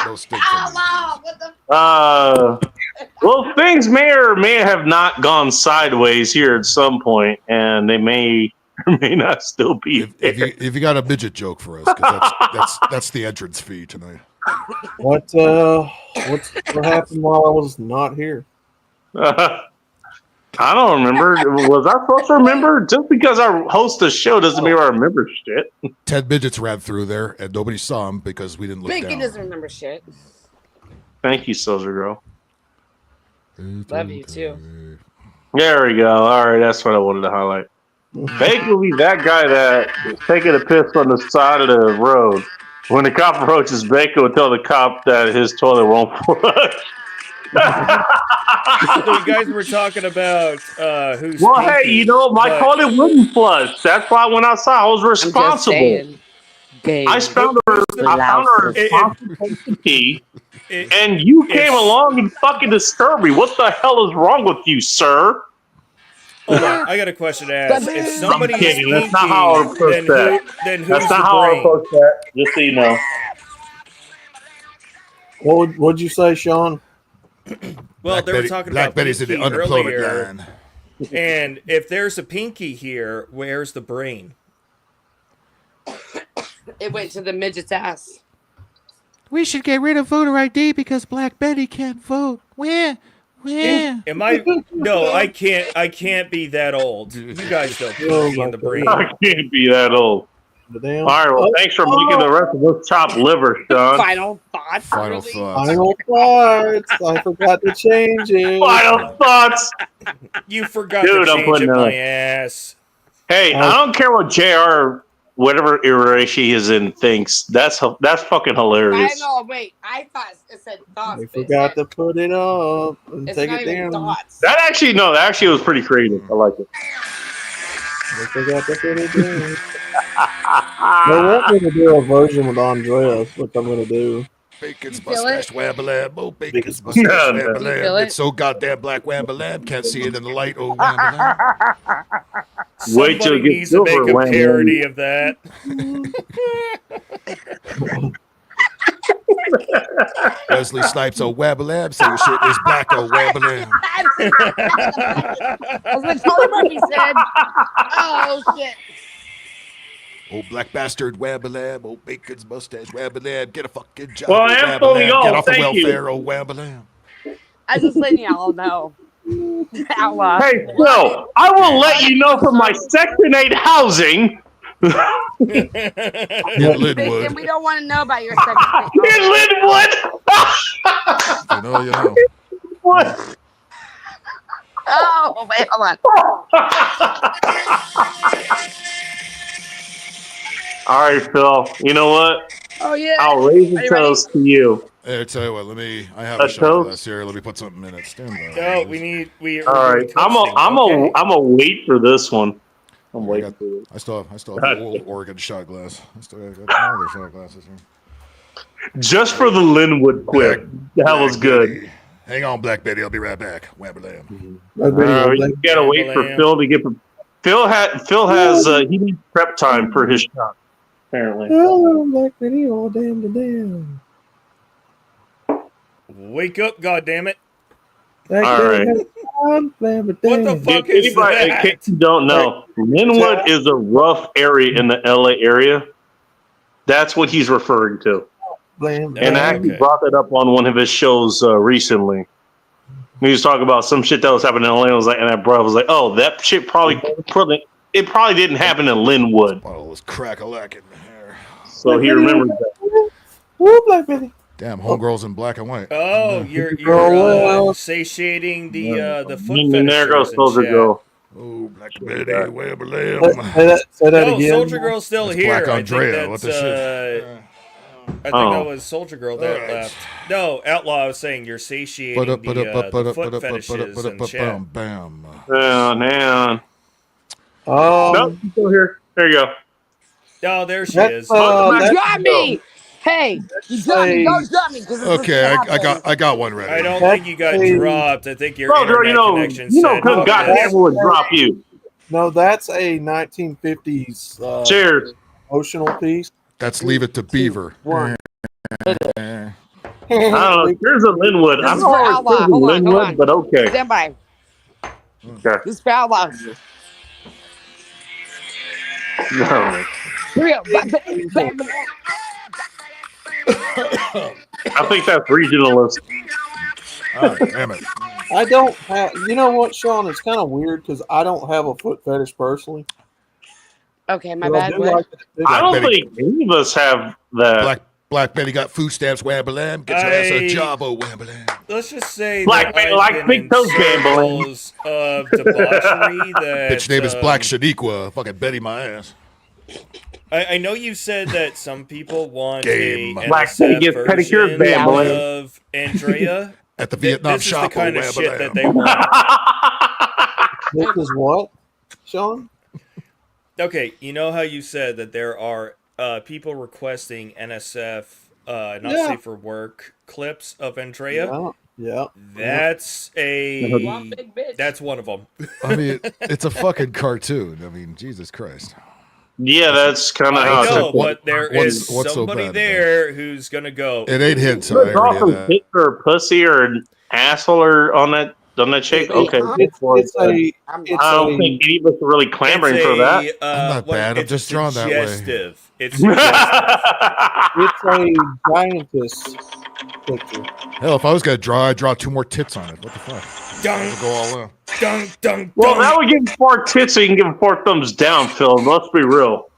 No stink for me. Well, things may or may have not gone sideways here at some point, and they may or may not still be. If you got a midget joke for us, because that's the entrance fee tonight. What happened while I was not here? I don't remember. Was I supposed to remember? Just because I host a show doesn't mean I remember shit. 10 midgets ran through there, and nobody saw them because we didn't look Pinky down. doesn't remember shit. Thank you, Soldier Girl. Love you too. There we go. All right, that's what I wanted to highlight. Bake will be that guy that is taking a piss on the side of the road. When the cop approaches, Baker will tell the cop that his toilet won't flush. So you guys were talking about who's. Well, pinky, hey, you know, my toilet wouldn't flush. That's why I went outside. I was responsible. I found her responsible pee, and you came along and fucking disturbed me. What the hell is wrong with you, sir? Hold on, I got a question to ask. If somebody's kidding. pinky, That's not how I approach that. then who's That's the not how I brain? approach that. Just so you know. What'd you say, Sean? Well, they were Betty- talking Black about Betty's in the pinky unemployment earlier, line. and if there's a pinky here, where's the brain? It went to the midget's ass. We should get rid of voter ID because Black Betty can't vote. Where? Am I? No, I can't. I can't be that old. You guys don't put me in the brain. I can't be that old. The damn. All right, well, thanks for making the rest of this chopped liver, Sean. Final thoughts. Final really? thoughts. Final thoughts. I forgot to change it. Final thoughts. You forgot Dude, to I'm change putting it, it my on. ass. Hey, I don't care what JR, whatever iteration he is in, thinks. That's fucking I hilarious. know. Wait, I thought it said thoughts. I but it forgot said- to put it up and It's take not it even down. thoughts. That actually was pretty creative. I like it. I forgot to put it down. They want me to do a version with Andreas, which I'm going to do. Bacon's feel mustache, it? whambalam. Oh, bacon's Yeah, mustache, man. You feel whambalam. it? It's so goddamn black, whambalam. Can't see it in the light. Oh, whambalam. Wait till Somebody it gets needs to make silver, a wham, parody of that. Wesley Snipes, oh wabbalab, say your shit is black, oh wabbalab. That's what Charlie Murphy said. Oh shit. Oh black bastard, wabbalab, oh bacon's mustache, wabbalab, get a fucking job, Well, oh, I am wabbalab, fully get off, off the thank you. welfare, oh wabbalab. I just letting y'all know. Outlaw. Hey, Phil, I will let you know from my Section 8 housing. In Then Linwood. we don't want to know about your sex. In Linwood! You know. What? Oh, wait, hold on. All right, Phil. You know what? Oh, yeah. I'll raise Are a you ready? toast to you. Hey, I tell you what, I have A a shot toast? glass here. Let me put something in it. Stand by. No, we All right, I'm a wait for this one. I'm waiting for it. I still have the old Oregon shot glass. I still got other shot glasses here. Just for the Linwood quip. That was good. Hang on, Black Betty. I'll be right back. Wabberlam. You gotta wait for Phil to get. Phil has he needs prep time for his shot. Apparently. Hello, Black Betty. Oh, damn the damn. Wake up, goddammit. All right. What the fuck If is anybody that? in case you don't know, Linwood is a rough area in the LA area. That's what he's referring to. And I actually brought that up on one of his shows recently. He was talking about some shit that was happening in LA. I was like, and that brother was like, "Oh, that shit probably didn't happen in Linwood." Bottle was crack-a-lacking here. So he remembers that. Woo, Black Betty. Damn, homegirls in black and white. Oh, you're satiating the foot And there goes fetishers in Soldier chat. Girl. Oh, Black Betty, Wabberlam. Say that No, again. Soldier Girl's still That's here. Black Andrea. I What think the that's, shit? I think that was Soldier Girl that left. No, Outlaw was saying you're satiating the foot fetishes in chat. Bam. Oh, man. Nope, she's still here. There you go. Oh, there she That's, is. that's- Drop me! Hey, you drop me! Don't drop me! 'cause it's Okay, what's gonna I got one ready. I don't think you got dropped. I think your Soldier, internet connection you know, said good goddamn would drop you. No, that's a 1950s Cheers. emotional piece. That's Leave It to Beaver. One. I don't know. There's a Linwood. This I'm is for always Outlaw. thinking Hold on, Linwood, but okay. Stand by. Okay. This is for Outlaw. No. Here we go. I think that's regionalist. Oh, damn it. I don't have. You know what, Sean? It's kind of weird because I don't have a foot fetish personally. Okay, my But I bad. do What? like the- I don't Betty. think any of us have that. Black Betty got food stamps, Wabberlam. Get your ass a I- job, oh Wabberlam. Let's just say Black that man I've like been big in toe gambling. circles of debauchery that Bitch name is Black Shaniqua. Fucking Betty my ass. I know you said that some people want Game. a Black NSF gets pedicure version gambling. of Andrea. At the Vietnam This is the shop, kind oh of shit that Wabberlam. they want. This is what, Sean? Okay, you know how you said that there are people requesting NSF not Yeah. safe for work clips of Andrea? Yeah. That's One big bitch. that's one of them. I mean, it's a fucking cartoon. I mean, Jesus Christ. Yeah, that's kind of how I it's know, but there is what's so somebody bad about there who's gonna go. It ain't hints. I There's already also knew that. tit or pussy or an asshole or on that chick. Okay, It's a. It's I don't think any of us are really clamoring for that. I'm not bad. I'm it's just drawn that way. suggestive. It's suggestive. It's a giantess picture. Hell, if I was gonna draw, I'd draw two more tits on it. What the fuck? Dun, Go all in. dun, dun, Well, dun. that would give him 4 tits, so you can give him 4 thumbs down, Phil. Let's be real.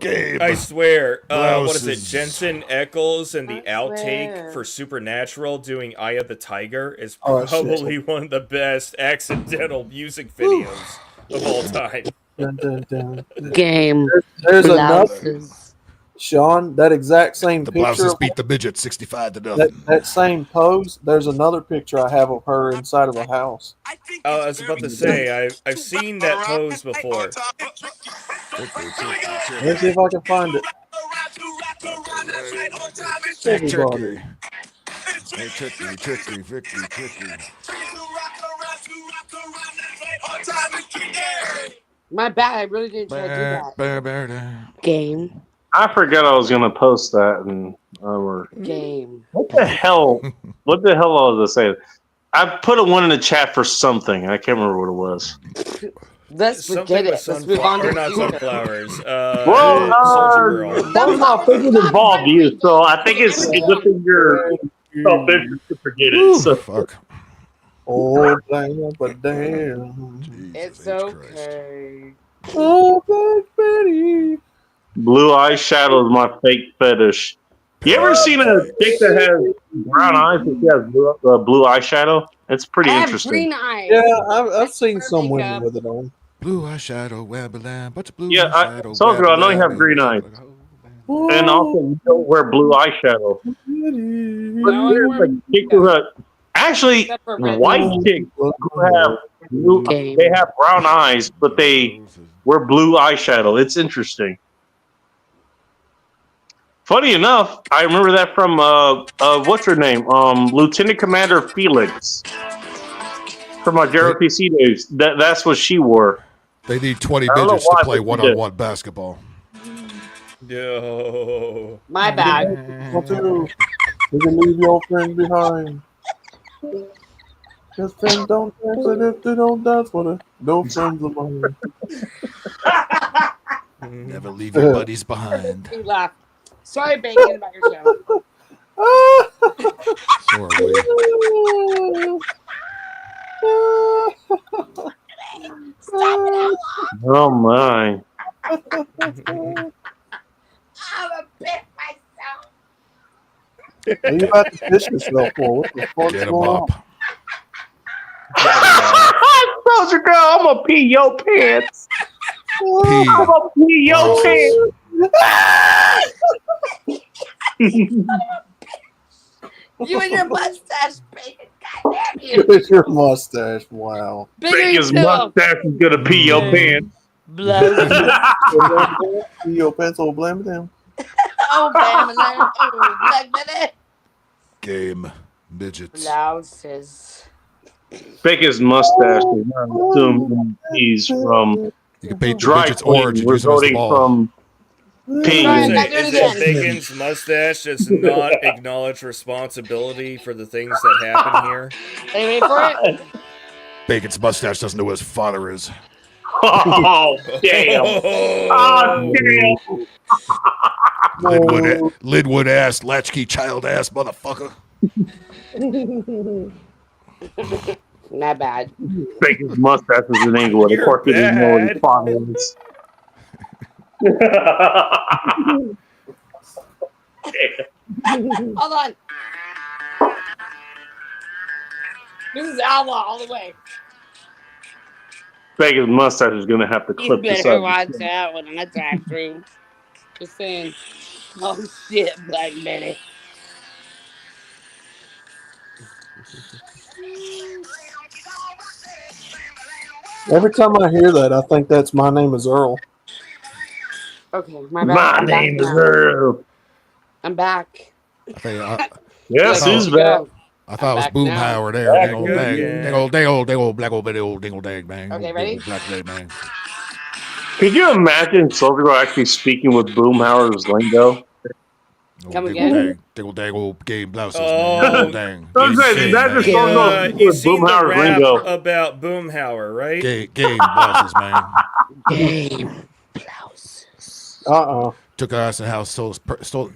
Game. I swear. What is it? Blouses. Jensen Ackles and the I outtake swear. for Supernatural doing Eye of the Tiger is Oh, shit. probably one of the best accidental music videos of all time. Dun, dun, dun. Game. There's another Blouses. Sean. That exact same The picture. blouses Of, beat the midget 65 to nothing. that same pose. There's another picture I have of her inside of a house. Oh, I was about to say, I've seen that pose before. Let's see if I can find it. Everybody. Hey, tricky. Rock around to rock around that right on time and My bad. I really didn't try to do that. Game. I forgot I was gonna post that and Game. what the hell? What the hell was I saying? I put a one in the chat for something. I can't remember what it was. Let's Something forget with it. Let's move on to not the future. sunflowers. Well, Soldier Girl. somehow things involve you, so I think it's within your self-interest to forget it. Ooh, So. fuck. Oh, damn, but damn. It's okay. Oh, Betty. Blue eyeshadow is my fake fetish. You ever seen a chick that has brown eyes but she has blue eyeshadow? It's pretty I have interesting. green eyes. Yeah, I've seen some women with it on. Blue eyeshadow, wabba but blue Yeah, eyeshadow. Soldier Girl, I know you have green eyes. And also, you don't wear blue eyeshadow. But there's like chicks who have, actually, white chicks who have blue, they have brown eyes, but they wear blue eyeshadow. It's interesting. Funny enough, I remember that from what's her name? Lieutenant Commander Felix from my JROTC days. That's what she wore. They need 20 I don't know midgets to why, play but she one-on-one basketball. Yo. My bad. What to do? You can leave your friends behind. Because friends don't dance, and if they don't dance for it, no friends of mine. Never leave your buddies behind. You laugh. Sorry, Bacon, about your show. So are we. Oh my! I'm a bit myself. What are you about to fish yourself for? What the fuck's Get 'em going on? up. Soldier Girl, I'm gonna pee your pants. Pee. I'm gonna pee your pants. You and your mustache, Bacon. Goddamn you. It's your mustache. Wow. Bacon's mustache is gonna pee your pants. Your pencil blame them. Oh, bam, oh, black minute. Game midgets. Blouses. Bacon's mustache is not assumed he's from You can paint dry midgets orange and use them as the resulting ball. from peeing. Is it Bacon's mustache does not acknowledge responsibility for the things that happen here? Are you ready for it? Bacon's mustache doesn't know who his father is. Oh, damn. Oh, damn. Lidwood ass, latchkey child ass motherfucker. Not bad. Bacon's mustache is an Inglewood. Of course, he didn't know what his father is. Hold on. This is outlaw all the way. Bacon's mustache is going to have to You clip this better up. watch out when I drive through. Just saying. Oh shit, Black Betty. Every time I hear that, I think that's My Name is Earl. Okay, my bad. My I'm name back is now. Earl. I'm back. Yes, Like, he's go. back. I thought it was back now. Boomhauer there. Back Ding old good, dang. yeah. Ding old black old bitty old dingle dang bang. Okay, Old ready? Black day bang. Could you imagine Soldier Girl actually speaking with Boomhauer's lingo? Come again? Dingle dang old game blouses. Oh, Man. Old dang. I'm saying, that's just Soldier Girl you with seen the Boomhauer's rap lingo. about Boomhauer, right? Game blouses, man. Game blouses. Took our ass in the house, stole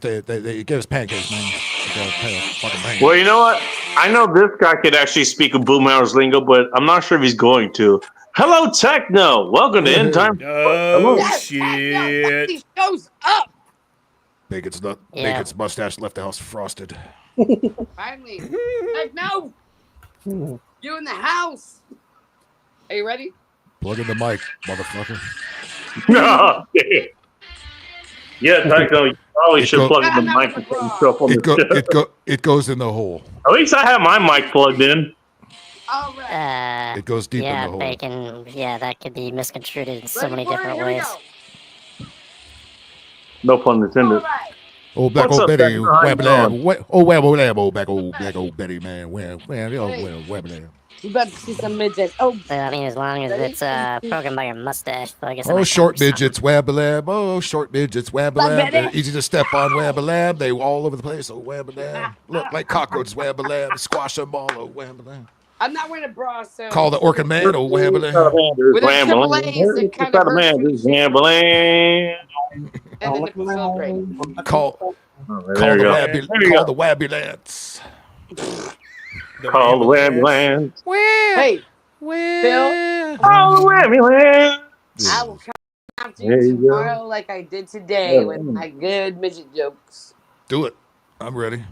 they gave us pancakes, man. Fucking pancakes. Well, you know what? I know this guy could actually speak of Boomhauer's lingo, but I'm not sure if he's going to. Hello, Techno. Welcome to End Time. Oh, Yes, shit. He shows up. Bacon's Yeah. Bacon's mustache left the house frosted. Finally. Like, no. You in the house. Are you ready? Plug in the mic, motherfucker. No. Yeah, Techno, you probably should plug in the mic and put yourself on the show. It goes in the hole. At least I have my mic plugged in. It goes deep in the hole. Bacon. Yeah, that could be misconstrued in so many different ways. No pun intended. Old black What's old up, Betty, Techno? How you wabba doing? oh wabba lamb, old black old Betty, man, where wabba lamb. You about to see some midgets. Oh, I mean, as long as it's programmed by your mustache. So I guess. Oh, short midgets, wabba-lab. Oh, short midgets, wabba-lab. They're easy to step on, wabba-lab. They all over the place. Oh, wabba-lab. Look like cockroaches, wabba-lab. Squash them all, oh, wabba-lab. I'm not wearing a bra, so. Call the orca man, oh, wabba-lab. With a triple A's, it kind of hurts when you shake Wambling. and then it feels great. Call There you go. call the wabulance. Call the ambulance. Hey, Phil. Call the ambulance. I will come after There you you go. tomorrow like I did today with my good midget jokes. Do it. I'm ready.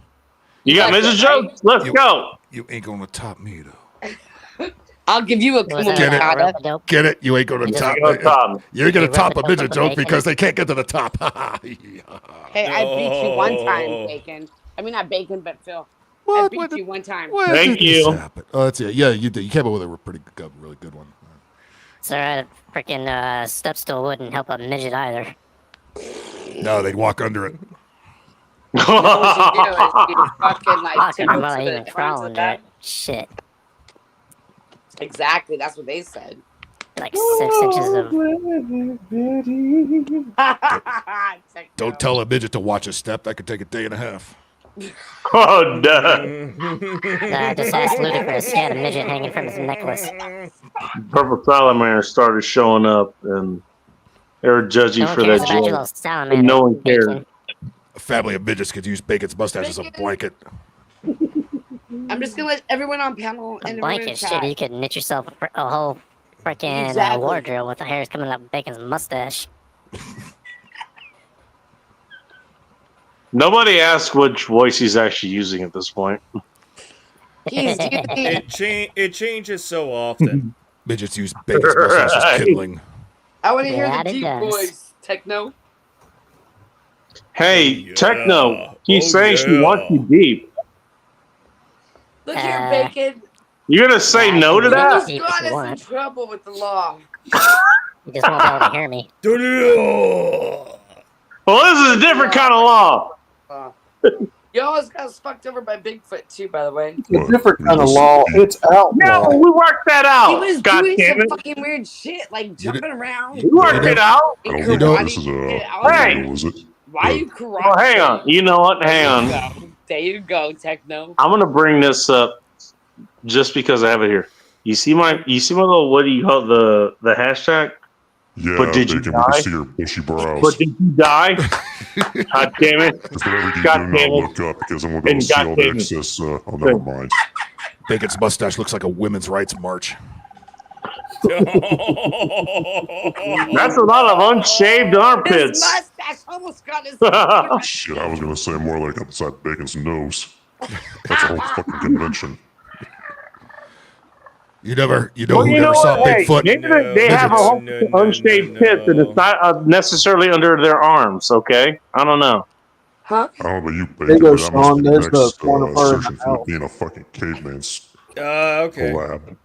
You got That's Mrs. it, right? Jokes? Let's go. You ain't gonna top me, though. I'll give you a Was cool Get it. Mikata. Get it? You ain't gonna top Go me. top. You ain't gonna You top a rub it midget up joke with because they can't get to the top. Hey, I beat you one time, Bacon. I mean, not Bacon, but Phil. I beat you one time. Thank you. Oh, that's it. Yeah, you did. You came up with a pretty good, really good one. So freaking step stool wouldn't help a midget either. No, they'd walk under it. You know what you do is you fucking like Fuck, tip I'm it not to even the crawl front of under that. it. Shit. Exactly, that's what they said. Like 6 inches of. Don't tell a midget to watch a step. That could take a day and a half. Oh, duh. Just ask Ludacris. He had a midget hanging from his necklace. Purple Salamander started showing up, and they were judging No one for cares that about your joke. little salamander. And no one cared. Bacon. A family of midgets could use Bacon's mustache as a blanket. I'm just gonna let everyone on panel A and everyone in blanket, shit. chat. You could knit yourself a whole freaking Exactly. wardrobe with the hairs coming up Bacon's mustache. Nobody asked which voice he's actually using at this point. He's using It changes so often. Midgets use Bacon's mustache as Right. kindling. I want to hear Yeah, the it deep does. voice, Techno. Hey, Yeah. Techno, he's Oh, saying she yeah. wants you deep. Look here, Bacon. You gonna say Yeah, no to I can that? do You it. got if you us in want. trouble with the law. You just won't be able to hear me. Well, this is a different kind of law. You almost got us fucked over by Bigfoot too, by the way. It's a different kind of law. It's No, outlaw. we worked that He out. was God doing damn some it. fucking weird shit, like jumping around. We worked it out. I don't You think know- this is a Hey. video, is it? Why you karate? Well, hang on. You know what? Hang There on. you go. There you go, Techno. I'm gonna bring this up just because I have it here. You see my little, what do you call it, the hashtag? Yeah, But did you Bacon, die? we can see your bushy brows. But did you die? God damn it. If whatever you God do, damn not it. look up because I'm going to be able And to see God all the damn it. excess. Oh, never mind. Bacon's mustache looks like a women's rights march. That's a lot of unshaved His armpits. mustache almost got his. Shit, I was going to say more like upside Bacon's nose. That's a whole fucking convention. You know Well, who you know never saw what? Hey, Bigfoot? maybe they have a whole No, no, unshaved no, pits, and no. it's not necessarily under their arms. Okay, I don't know. Huh? I don't know about you, There Bacon, goes but that must Sean. be the There's the next corner part of searching the for house. being a fucking caveman's Okay. collab.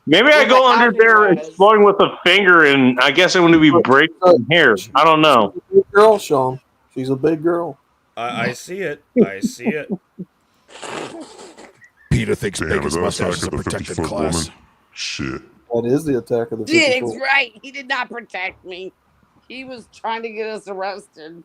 Maybe I Well, go the under there outfit was- exploring with a finger, and I guess I'm going to be breaking here. I don't know. She's a big girl, Sean. She's a big girl. I see it. I see it. Peter thinks Damn, Bacon's is that mustache attack is a of the protected 50-foot class. woman? Shit. That is the attack of the 50 Diggs, foot. right? He did not protect me. He was trying to get us arrested.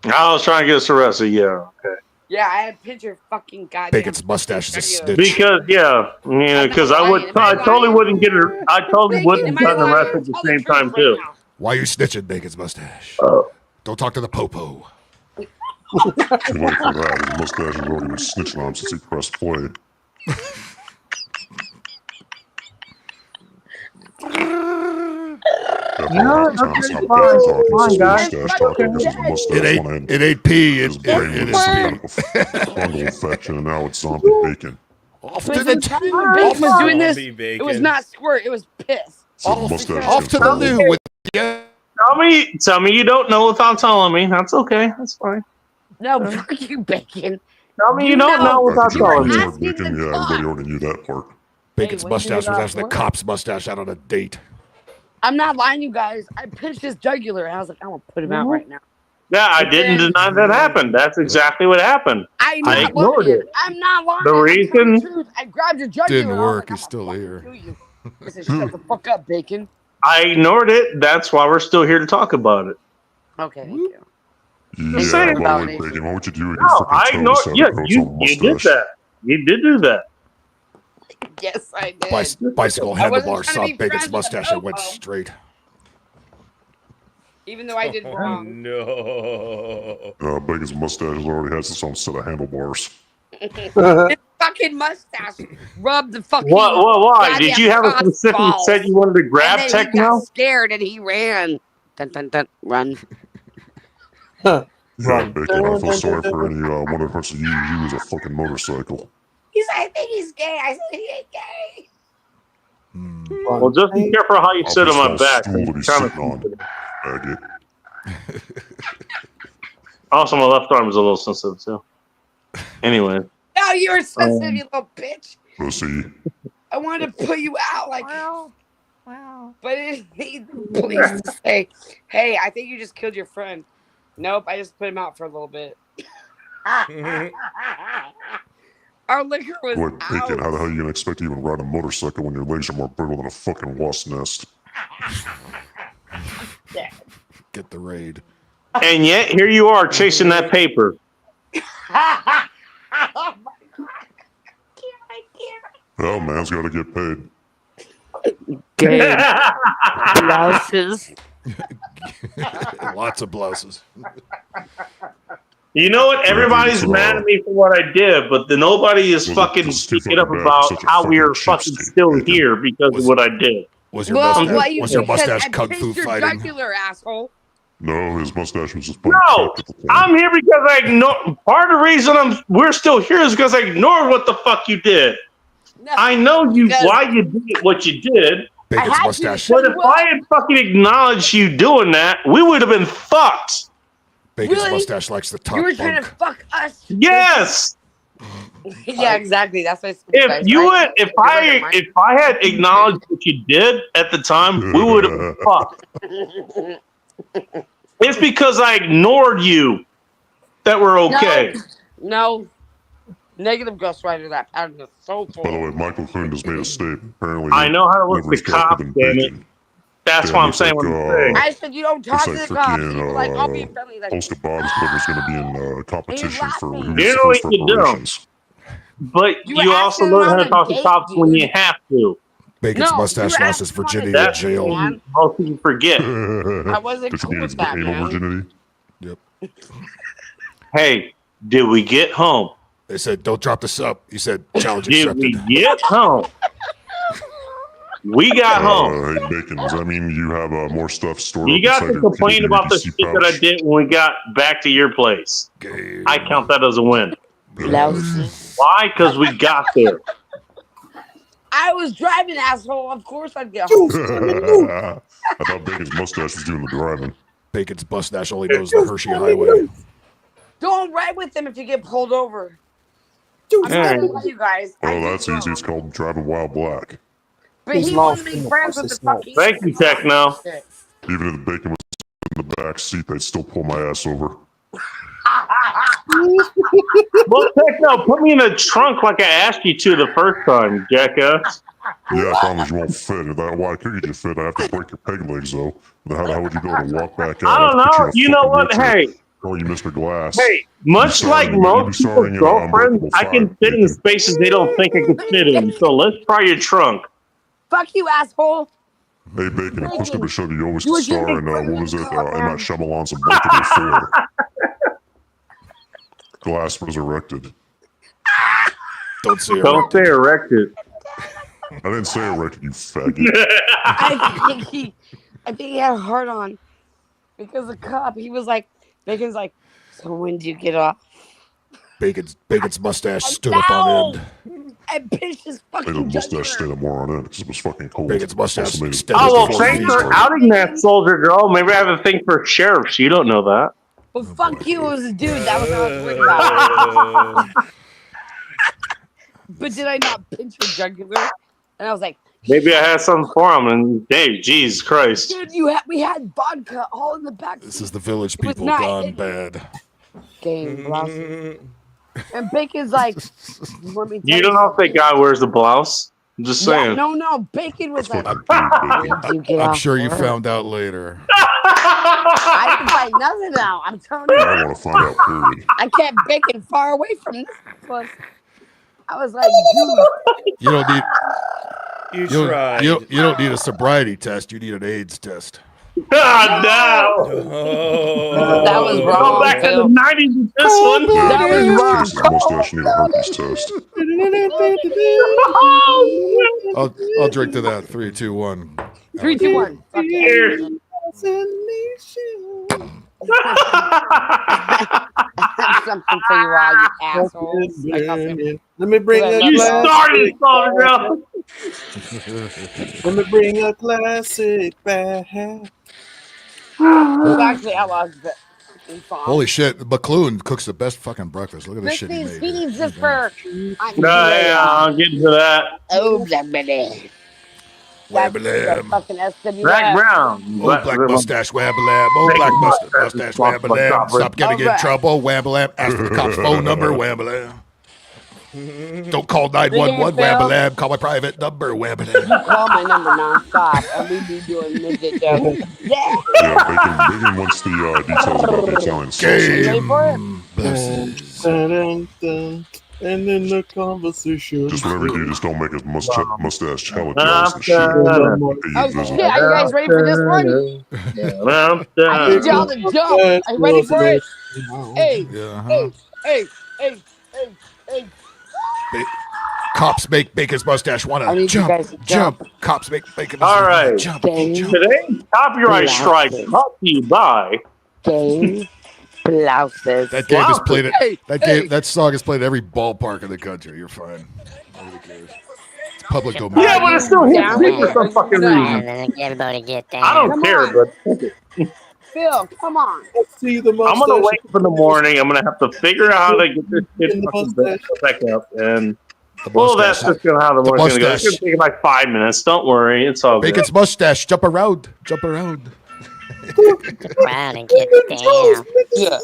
I was trying to get us arrested. Yeah. Okay. Yeah, I had a picture of fucking goddamn. Bacon's mustache is a snitch. Because because I would, I totally wouldn't get her. I totally wouldn't get arrested at the same time too. Why you snitching, Bacon's mustache? Don't talk to the popo. Too late for that. His mustache has already been snitching on him since he pressed play. No, That's okay, not fine, talking, fine, it's guys. mustache talking because his mustache It went ain't. in. It ain't pee. His It brain is was pee. fungal infection, and now it's zombie bacon. Off But to the the time when Bacon was doing this, Zombie it was bacon. not squirt, it was piss. So the mustache off to the can loo with yeah. Tell me you don't know without telling me. That's okay. That's fine. No, fuck you, Bacon. Tell me you don't know without You were telling me. asking Bacon, the yeah, cop. everybody already knew that part. Bacon's when did mustache it was not after the work? cop's mustache out on a date. I'm not lying, you guys. I pinched his jugular, and I was like, I'm gonna put him out right now. Yeah, I didn't deny that happened. That's exactly what happened. I ignored it. I'm not lying. The I'm telling reason- the truth. I grabbed your jugular. Didn't and I was work. like, He's still here. I said, shut the fuck up, Bacon. I ignored it. That's why we're still here to talk about it. Okay, thank you. Yeah, by the way, Bacon, what would you do with your No, freaking I toe ignored. instead Yeah, of coats you on a did mustache? that. You did do that. Yes, I did. Bicycle I wasn't handlebar trying to saw be Bacon's friends with mustache and went Coco. straight. Even though I did wrong. No. Bacon's mustache already has its own set of handlebars. His fucking mustache rubbed the fucking. Why? Did you have a goddamn specific balls. set you wanted to grab, And then he Techno? got scared and he ran. Dun, dun, dun, run. Yeah, Bacon, I feel sorry for any one of us of you. He was a fucking motorcycle. He's like, I think he's gay. I said he ain't gay. Well, just be careful how you sit on my back. Stool that he's sitting on. Faggot. Also, my left arm is a little sensitive too. Anyway, No, you're sensitive, you little bitch. Pussy. I wanted to put you out like. Wow. But he please to say, hey, I think you just killed your friend. Nope, I just put him out for a little bit. Our liquor was Wait, out. Bacon, how the hell are you gonna expect to even ride a motorcycle when your legs are more brittle than a fucking wasp nest? Get the raid. and yet here you are chasing that paper. Well, man's gotta get paid. Gay blouses. Lots of blouses. You know what? Everybody's mad at me for what I did, but nobody is fucking speaking up about how we are fucking still here because of what I did. Was your Well, mustache, what you was your said, mustache I kung pinched fu your fighting? jugular, asshole. No, his mustache was just No, I'm here because I ignored. Part of the reason we're still here is because I ignored what the fuck you did. I know you why you did what you did. Bacon's mustache. But if I had fucking acknowledged you doing that, we would have been fucked. Bacon's Really? mustache likes the top You were trying to bunk. fuck us. Yes. Yeah, exactly. That's what If you had, if I had acknowledged what you did at the time, we would have been fucked. It's because I ignored you that we're okay. No. Negative ghostwriter that pattern is so full. By the way, Michael Kuhn just made a statement. Apparently, I know how to look liver's the cop, darker than damn it. bacon. That's Damn, why I'm looks saying like, what I'm saying. I said you don't talk to looks the like cops. freaking, He was like, I'll be friendly. Like, Oscar Bob's liver's going to be in competition for who You gets know the first what you do. reparations. But You you, were also asking learn him how on to a talk to date, cops when you dude. have to. Bacon's No, mustache you were lost his asking virginity on a in That's jail. man. most people forget. I wasn't Does it cool mean with it's that, anal man. virginity? Yep. Hey, did we get home? They said, "Don't drop this up." He said, "Challenge Did we accepted." get home? We got home. Hey, Bacon, does that mean you have more stuff stored You up got inside to your complain about the PWC shit that I pouch? did when we got back to your place. I count that as a win. Blouses. Why? Because we got there. I was driving, asshole. Of course I'd get home. I thought Bacon's mustache was doing the driving. Bacon's mustache only knows the Hershey Highway. Don't ride with them if you get pulled over. I'm Hey. not with you guys. I Well, did that's easy. wrong. It's called driving while black. But he wanted to be friends with the fucking. Thank you, Techno. Even if the Bacon was in the back seat, they'd still pull my ass over. Well, Techno, put me in a trunk like I asked you to the first time, jackass. Yeah, I promise you won't fit. If that why could you fit? I have to break your peg legs though. How the hell would you be able to walk back out? I don't I'd put know. in a You know fucking what? wheelchair. Hey, Call you Mr. Glass. hey. Much You'd be like starring- most you'd be starring people's in girlfriends, Unbreakable I can 5, fit in Bacon. spaces they don't think I can fit in. So let's try your trunk. Fuck you, asshole. Hey, Bacon, if push to shove you always You were star getting in, big what was it, car, M. man. Night Shyamalan's Unbreakable 4. Glass resurrected. Don't say Don't say erected. I didn't say erected, you faggot. I think he had a heart on because the cop. He was like, Bacon's like, so when do you get off? Bacon's mustache stood up on end. I pinched his Hey, the fucking mustache jugular. stayed up more on end because it was fucking cold. Bacon's mustache Also made it- extended Oh, well, before thanks the for started. outing that soldier girl. Maybe I have a thing for sheriffs. You don't know that. Well, fuck you, it was a dude. That was what I was worried about. But did I not pinch your jugular? And I was like, Maybe I had something for him, and hey, Jesus Christ. Dude, we had vodka all in the back. This is the village It was people not gone hidden. bad. Game blouse. And Bacon's like, let me tell You don't know if that guy wears the blouse? I'm just saying. No, Bacon was like, I'm sure you found out later. I didn't find nothing out. I'm telling you. I want to find out, period. I kept Bacon far away from this one. I was like, dude. You don't need. You don't- tried. You don't need a sobriety test. You need an AIDS test. Ah, no! Oh. That was Go wrong. back to Phil. the 90s with this one. That was wrong. Casey's mustache need a herpes test. I'll drink to that. 3, 2, 1. 3, 2, 1. Fuck yeah. Something for you all, you assholes. Let me bring a You classic started, Soldier. Let me bring a classic back. It's actually Outlaws. Holy shit! McLuhan cooks the best fucking breakfast. Look at this shit he This made. needs it for. Yeah, I'll get to that. Oh, black minute. That's the Wabba-lam. fucking SWF. Black Brown. Oh, black mustache, wabba-lam. Oh, black mustache, wabba-lam. Stop getting in trouble, wabba-lam. Ask for the cop's phone number, wabba-lam. Don't call 911, wabba-lam. Call my private number, wabba-lam. You call my number nonstop, and we be doing midget jokes. Yeah. Yeah, Bacon wants the details about the Italian sausage. Ready for it? Blessings. And then the conversation. Just whatever you do, just don't make his mustache hella I'm jealous and shit. done. Oh, shit. Are you guys ready for this one? I'm I need y'all done. to jump. Are you ready for it? Hey, Yeah, hey, hey, hey, hey, hey. Cops make Bacon's mustache I wanna need you guys jump, to jump. Cops make Bacon's All right. wanna jump, Game. jump. Today's copyright strike brought to you by. Game. Blouses. That game is played at Hey, that song is played at every ballpark in the country. You're fine. Nobody cares. It's public domain. Yeah, but it's still hits Down me for some fucking And reason. then everybody get down. I don't Come care, on. but Phil, come on. Let's see the I'm mustache. gonna wake up in the morning. I'm gonna have to figure out how to get this shit In the fucking mustache. back up. And The well, that's mustache. just gonna how the The morning's gonna go. It's mustache. gonna take like 5 minutes. Don't worry, it's all good. Bacon's mustache. Jump around. Jump around. Around and get down. Yeah.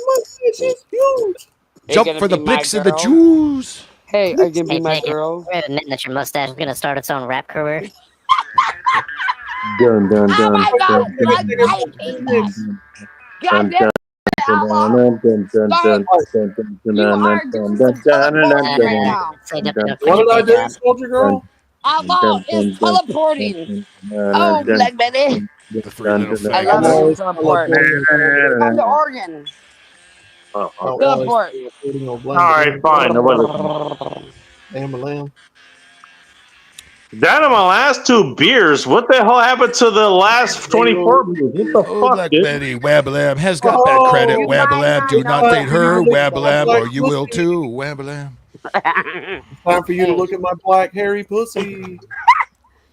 Jump for the blicks and the Jews. Hey, are you gonna be Hey, my Bacon, girl? wait a minute that your mustache is gonna start its own rap career. Dun dun Oh dun my God, dun like dun God damn Outlaw. dun dun dun dun You are doing some teleporting right now. Say that dun, they'll What did I forget do, that. Soldier Girl? Outlaw is teleporting. Oh, Black Betty. The 3 little I love faggots. it. Teleport. Come to Oregon. Oh, Oh, Teleport. all right, fine. Nobody. Lamb a lamb. Down to my last 2 beers. What the hell happened to the last 24 beers? What the Oh, fuck, Black dude? Betty, Wabbalam has got bad credit. Oh, Wabbalam, do not no. date her. Wabbalam, or you Black will pussy. too. Wabbalam. Time for you to look at my black hairy pussy.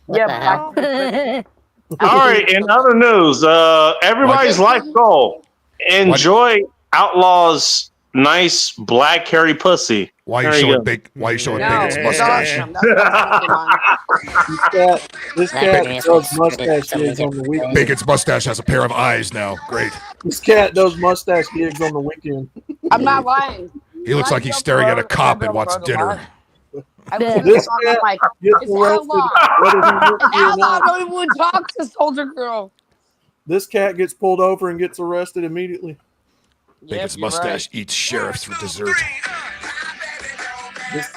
What Yeah, the hell? All right, in other news, everybody's life goal. Enjoy Outlaw's nice black hairy pussy. Why are There you you showing go. big? Why are you showing No, Bacon's it's mustache? awesome. That's awesome. This That cat is does restricted, mustache somebody gigs on gets the weekend. Bacon's mustache has a pair of eyes now. Great. This cat does mustache gigs on the weekend. I'm not lying. He looks like he's staring at a cop and wants dinner. I was This on cat like, gets it's arrested Outlaw. whether he wants to or Outlaw not. don't even want to talk to Soldier Girl. This cat gets pulled over and gets arrested immediately. Bacon's Yep, you're mustache right. eats sheriffs for dessert.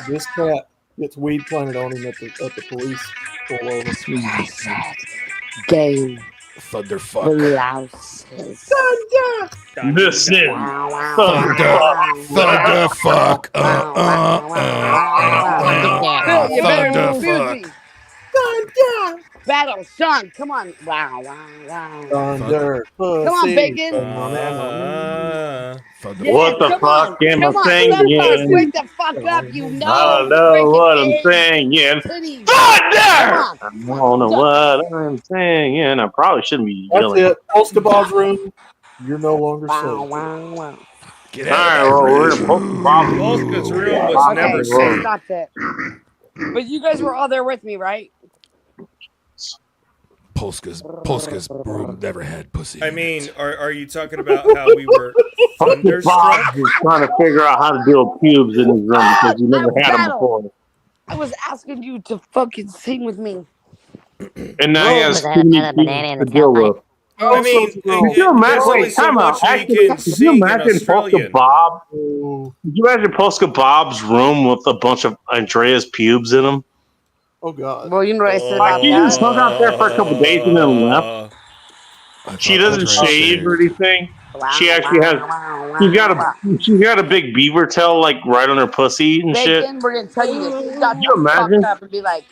This cat gets weed planted on him at the police pull over. Game Thunderfuck. blouses. This is Thunderfuck. Phil, you better move Thunderfuck. Susie. Battle, son. Come on. Wow, wow, wow. Thunder, pussy. Come on, Bacon. Thunderfuck. What the come fuck on. am I Come on, saying? Thunder, wake the fuck up. You know. I don't know what I'm saying. Titties. Thunder! Come I don't know what I'm saying. I probably shouldn't be That's yelling. it. Post the Bob's room. You're no longer Wow, safe. wow, wow. Get All out right, of well, that we're bridge. gonna post the Bob's Polska's room was Okay, never that's safe. not it. But you guys were all there with me, right? Polska's broom never had pussy. I mean, are you talking about how we were Bob thunderstruck? is trying to figure out how to deal with pubes in his room because you never had them before. I was asking you to fucking sing with me. And now he has Was too that many a banana in pubes the to deal with. I mean, Could you imagine? there's only Wait, so time out. much we Actually, can could you sing in imagine Polska Australian. Bob? Could you imagine Polska Bob's room with a bunch of Andrea's pubes in them? Oh God. Well, you know what I said Like about he just hung out there for a that. couple days and then left. She doesn't shave or anything. She actually has. She's got a big beaver tail like right on her pussy and shit. Bacon, we're gonna tell you this. You got Can you imagine? up and be like,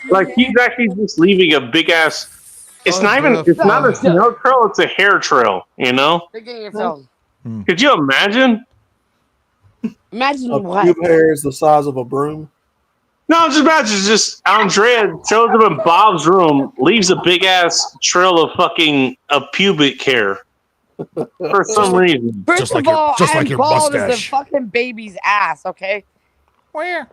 Like he's actually just leaving a big ass. It's not even. It's not a snow trail. It's a hair trail. You know. Look at yourself. Could you imagine? Imagine A what? pube hair is the size of a broom. No, just imagine just Andrea shows up in Bob's room, leaves a big ass trail of fucking pubic hair for some reason. First of all, I'm bald as a fucking baby's ass. Okay. Where?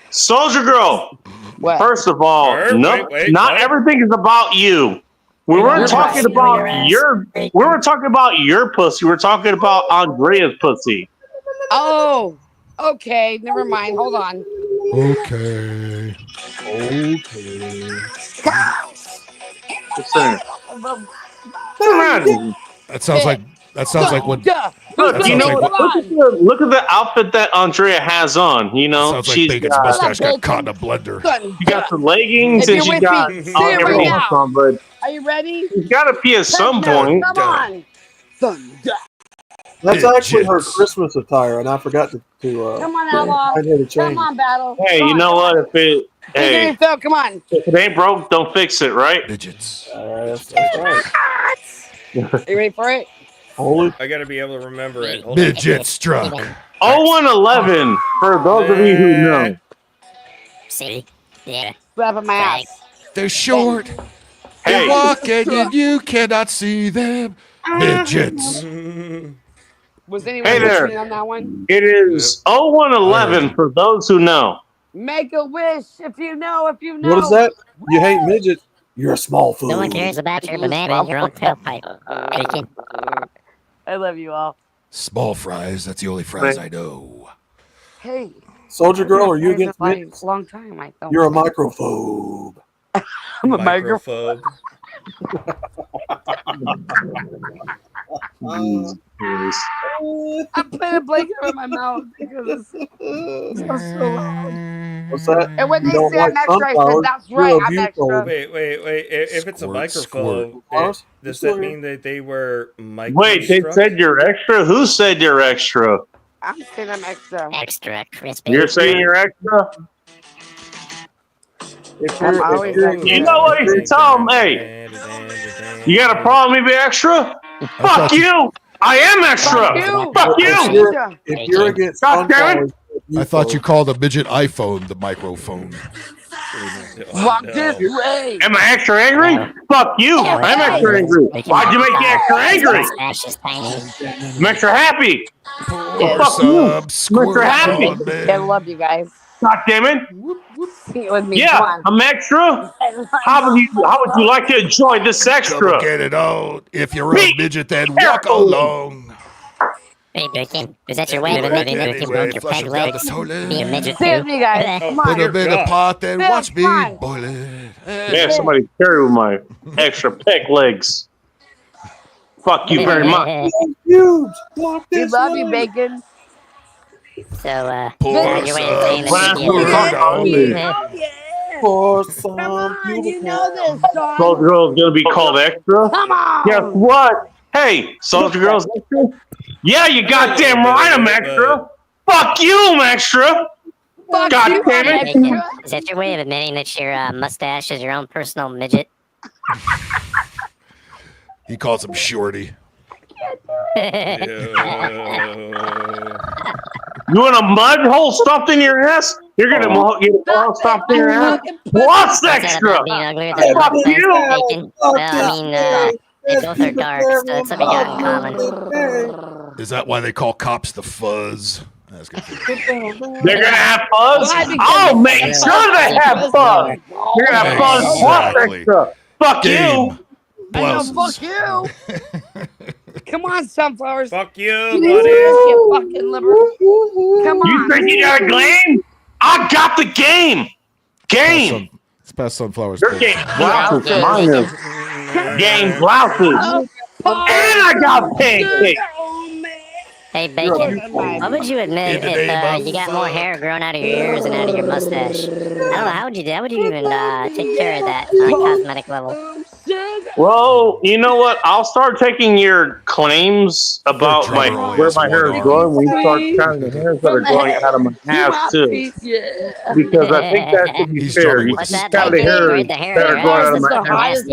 Soldier Girl. What? First of all, not everything is about you. We weren't talking about your. We weren't talking about your pussy. We're talking about Andrea's pussy. Oh, okay. Never mind. Hold on. Okay. That sounds like what. Look, you know, look at the outfit that Andrea has on. You know, Sounds like she's Bacon's got, mustache got caught in a blender. she got the leggings If and you're she with got me, say all it right everything now. else on, but Are you ready? she's got to pee at some point. Come on. Thunder. That's actually her Christmas attire, and I forgot to Come on, Outlaw. I had to change. Come on, Battle. Hey, you know what? If it hey, Phil, come on. if it ain't broke, don't fix it, right? Midgets. That's right. Are you ready for it? I gotta be able to remember it. Hold on. Midget struck. 0111 for those of you who know. See? Yeah. Slap on my ass. They're short. Hey. They're walking and you cannot see them. Midgets. Was anyone Hey there. listening on that one? It is 0111 for those who know. Make a wish if you know. If you know. What is that? You hate midgets? You're a small fool. No one cares about your banana in your own tailpipe. Bacon. I love you all. Small fries. That's the only fries I know. Hey. Soldier Girl, are you against for a midgets? long time? I thought. You're a microphobe. I'm a microphobe. I'm putting a blanket over my mouth because it's so loud. What's that? And when You they don't say I'm like extra, I said, sunflowers? that's You're right, a I'm extra. Wait. If it's a microphone, squirt. does that mean that they were micro? Wait, they said you're extra? Who said you're extra? I'm saying I'm extra. Extra crispy. You're saying you're extra? I'm always extra. You know what? You should tell them, hey, you got a problem with me being extra? Fuck you! I am extra! Fuck you! If you're against God damn it! sunflowers, I thought you called a midget iPhone the microphone. Walk this way. Am I extra angry? Fuck you! I'm extra angry. Why'd you make me extra angry? I'm extra happy. Fuck you! I'm extra happy. I love you guys. God damn it! Sing it with me. Yeah, Come on. I'm extra. How would you like to enjoy this extra? Get it out. If you're a midget, then walk along. Hey, Bacon. Is that your way of admitting that you broke your peg leg? Be a midget Sing it with too? me, guys. Come Put on. them in a pot and Phil, watch me come on. boil it. Yeah, somebody carry with my extra peg legs. Fuck you very much. huge. We love you, Bacon. So, Pour is that your way of saying that some. you be a Oh, midget? Yeah. For some Come on, you beautiful. know this song. Soldier Girl's gonna be called extra. Come on. Guess what? Hey, Soldier Girl's extra? Yeah, you goddamn right I'm extra. Fuck you, I'm extra. Fuck God you, damn I'm it. extra. Is that your way of admitting that your mustache is your own personal midget? He calls him Shorty. You want a mud hole stuffed in your ass? You're gonna get a hole stuffed in your ass? What's extra? Being uglier than Fuck both you. Bacon? Well, I mean, they both are dark, so that's something you got in common. Is that why they call cops the fuzz? That's good. They're gonna have fuzz. I'll make sure they have fuzz. You're gonna have fuzz plus extra. Fuck Game. you. I know, Blouses. fuck you. Come on, sunflowers. Fuck you, You buddy. fucking liberal. Come on. You think you got a game? I got the game. Game. It's past sunflowers. Your game blouses. Mine is game blouses. And I got pancakes. Hey, Bacon, what would you admit if you got more hair growing out of your ears and out of your mustache? I don't know, how would you do? How would you even take care of that on a cosmetic level? Well, you know what? I'll start taking your claims about where my hair is growing. We start counting the hairs that are growing out of my ass too, because I think that should be fair. You What's just that, count the Bacon? hairs that are growing out of my ass.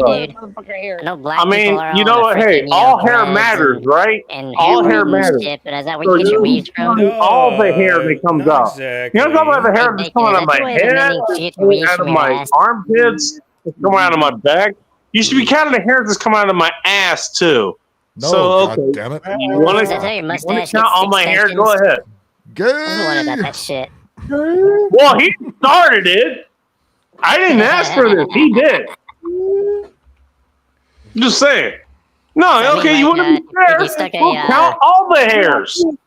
No black I mean, people are you all know the what? Hey, freaking, all hair dreads matters, right? and All hair roots and matters. shit, but is that where you get your weeds from? All the hair that comes out. Exactly. You know, talking about the hair that's coming out of my head, out of my armpits, it's coming out of my back. You should be counting the hairs that's coming out of my ass too. No, so, God okay. damn it. You want to count all my hair? Go ahead. I don't worry about that shit. Well, he started it. I didn't ask for this. He did. Just saying. No, I mean, okay, like, you want to be fair? you stuck a, We'll count all the hairs. You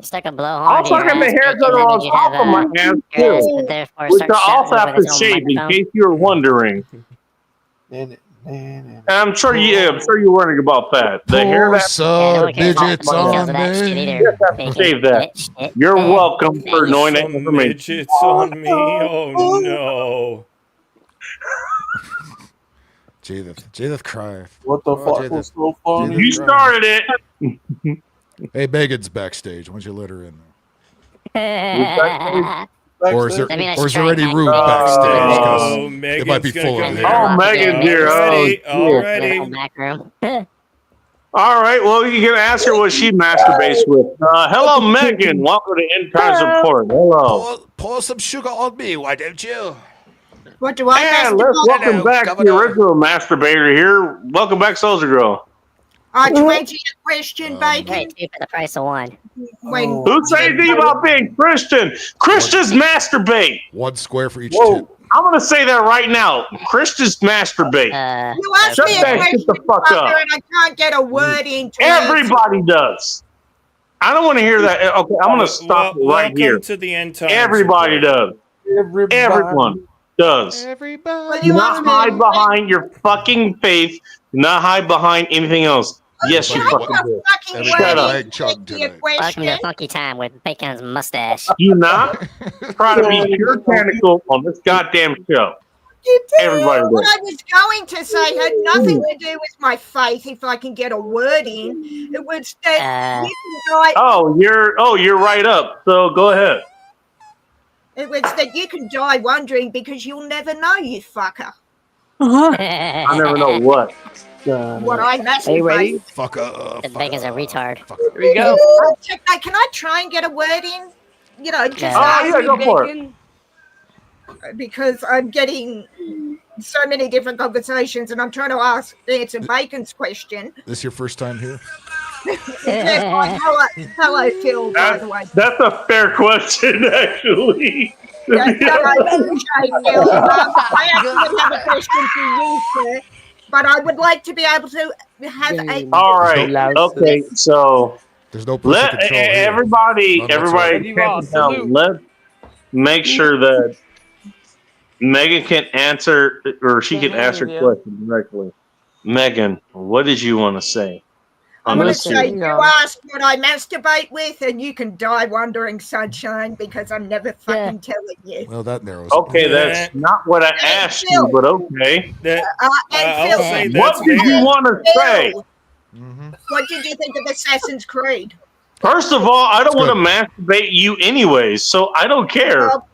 stuck a blowhorn I'll in your suck in the ass, hairs Bacon, that are that on means you'd top have of my ass your ass too, would therefore which start I also shouting have over to its own shave in microphone. case you were wondering. And I'm sure you're wondering about that. The hair Poor that midgets on me. Save that. You're welcome for knowing that information. Midgets on me. Oh no. Jadeth cry. What the fuck was so funny? You started it. Hey, Megan's backstage. Why don't you let her in? Or Or is there any room backstage? 'Cause it might be full of hair. Oh, Megan, dear. Already. All right. Well, you can ask her what she masturbates with. Hello, Megan. Welcome to End Times Report. Hello. Pour some sugar on me, why don't you? What do I And let's welcome back the original masturbator here. Welcome back, Soldier Girl. To answer your question, Bacon. Wait, two for the price of one. Who said anything about being Christian? Christians masturbate. 1 square for each Whoa. tip. I'm going to say that right now. Christians masturbate. You asked Shut me a that question, shit the fuck up. fucker, and I can't get a word into it. Everybody does. I don't want to hear that. Okay, I'm going to stop right Welcome here. to the end times. Everybody does. Everyone does. Everybody. Do not hide behind your fucking faith. Do not hide behind anything else. Yes, you fucking do. Shut up. Welcome to Funky Time with Bacon's mustache. Do not try to be puritanical on this goddamn show. Everybody What does. I was going to say had nothing to do with my faith. If I can get a word in, it was that you can die. Oh, you're right up. So go ahead. It was that you can die wondering because you'll never know, you fucker. I never know what. What I masturbate. Hey, ready? Fuck up. Bacon's a retard. Here we go. Can I try and get a word in? You know, just Oh, yeah, go for it. because I'm getting so many different conversations, and I'm trying to answer Bacon's question. This your first time here? How I feel, by the way. That's a fair question, actually. That's how I feel. I actually have a question for you, sir, but I would like to be able to have a. All right. Okay. So there's no person control here. everybody, None whatsoever. everybody, calm down. Let's make sure that Megan can answer, or she can ask her question directly. Megan, what did you want to say? I'm going to say you asked what I masturbate with, and you can die wondering, sunshine, because I'm never fucking telling you. Well, that narrows. Okay, that's not what I asked you, but okay. I'll say What that's did you fair. want to say? What did you think of Assassin's Creed? First of all, I don't want to masturbate you anyways, so I don't care. Well,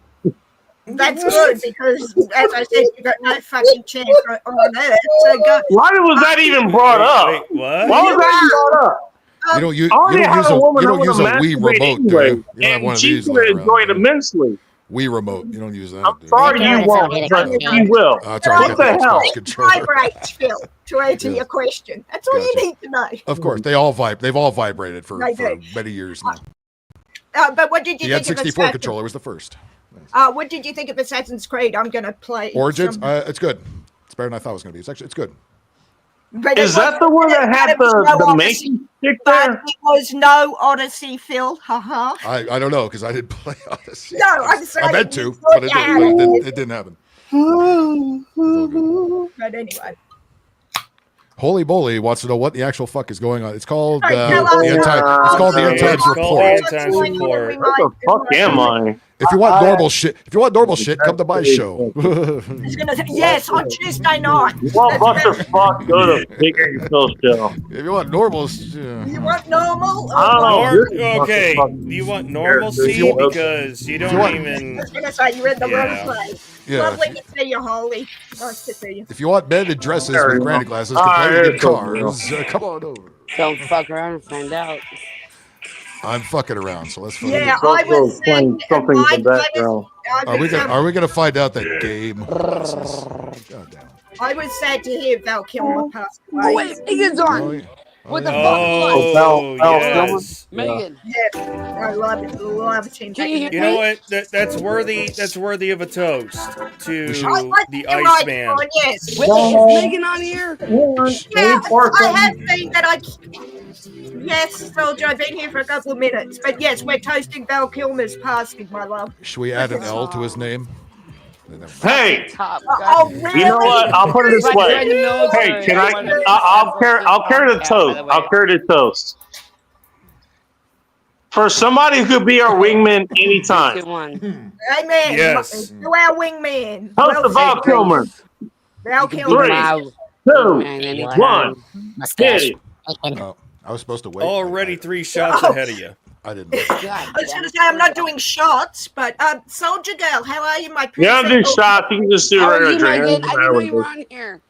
that's good because, as I said, you got no fucking chance on Earth. So go. Why was that even brought up? Wait, what? Why was that even brought up? You don't use I already you don't had use a a woman you that don't use a wanna Wii masturbate remote, do anyway, you? You don't have and one of she's these gonna laying enjoy around. it immensely. Wii remote. You don't use that. I'm do you? sorry you won't, but she will. That's all right. What the hell? Xbox controller. Vibrates, Phil, to answer your question. That's all you Gotcha. need to know. Of course, they've all vibrated for They do. many years now. But what did you The think of N64 Assassin's? controller was the first. What did you think of Assassin's Creed? I'm gonna play Origins, some- it's good. It's better than I thought it was going to be. It's good. But Is it that the wasn't- one that had it was no the Odyssey, making stick but there? it was no Odyssey, Phil. Haha. I don't know because I didn't play Odyssey. No, I'm sorry. I meant to, you but thought it didn't happen. But anyway. Holy Moly wants to know what the actual fuck is going on. It's called Sorry, tell us. the End Time. It's called the End Times It's called the Report. End Times Report. What the fuck am I? If you want normal shit, come to my show. I was gonna say, yes, on Tuesday night. Well, what the fuck? Go to Figure Yourself Show. If you want normal, You want normal? I don't know. This Okay, motherfucker- you want normalcy If you want- because you if you don't want- I even. was gonna say you're in the Yeah. wrong place. Yeah. Lovely to see you, Holly. Nice to see you. if you want men in dresses There with you granny go. glasses, Ah, complaining in there's the cars, come on over. Don't fuck around and find out. I'm fucking around, so let's fucking. Yeah, I was playing something in the background. Are we gonna find out that game? God damn. I was sad to hear Val Kilmer passed Oh, away. wait, Megan's on. Oh, yeah. What the Oh, Val yes. Megan. Yeah, I love it. Love it. Can you hear You know what? That's worthy. That's worthy of a toast to the Iceman. Oh, yes. Wait, is Megan on here? Yeah, I have been, but I. Yes, Soldier, I've been here for a couple of minutes. But yes, we're toasting Val Kilmer's passing, my love. Should we add an L to his name? Hey, Top. Oh, really? you know what? I'll put it this Like, way. join the military. Hey, can I? wanted to be I'll successful carry the podcast, toast. by the way. I'll carry the toast. For somebody who could be our wingman anytime. 2, 1. Amen. Yes. To our wingman. Toast to Val Kilmer. Val Kilmer. 3, Wow. 2, Man, anytime. 1. Hit it. Oh, I was supposed to wait. Already 3 shots Oh. ahead of you. I didn't. God I was damn going to it. say I'm not doing shots, but Soldier Girl, how are you, my You don't do princess? shots. You can just do How are regular you, drinks. Megan? I didn't know you were on here.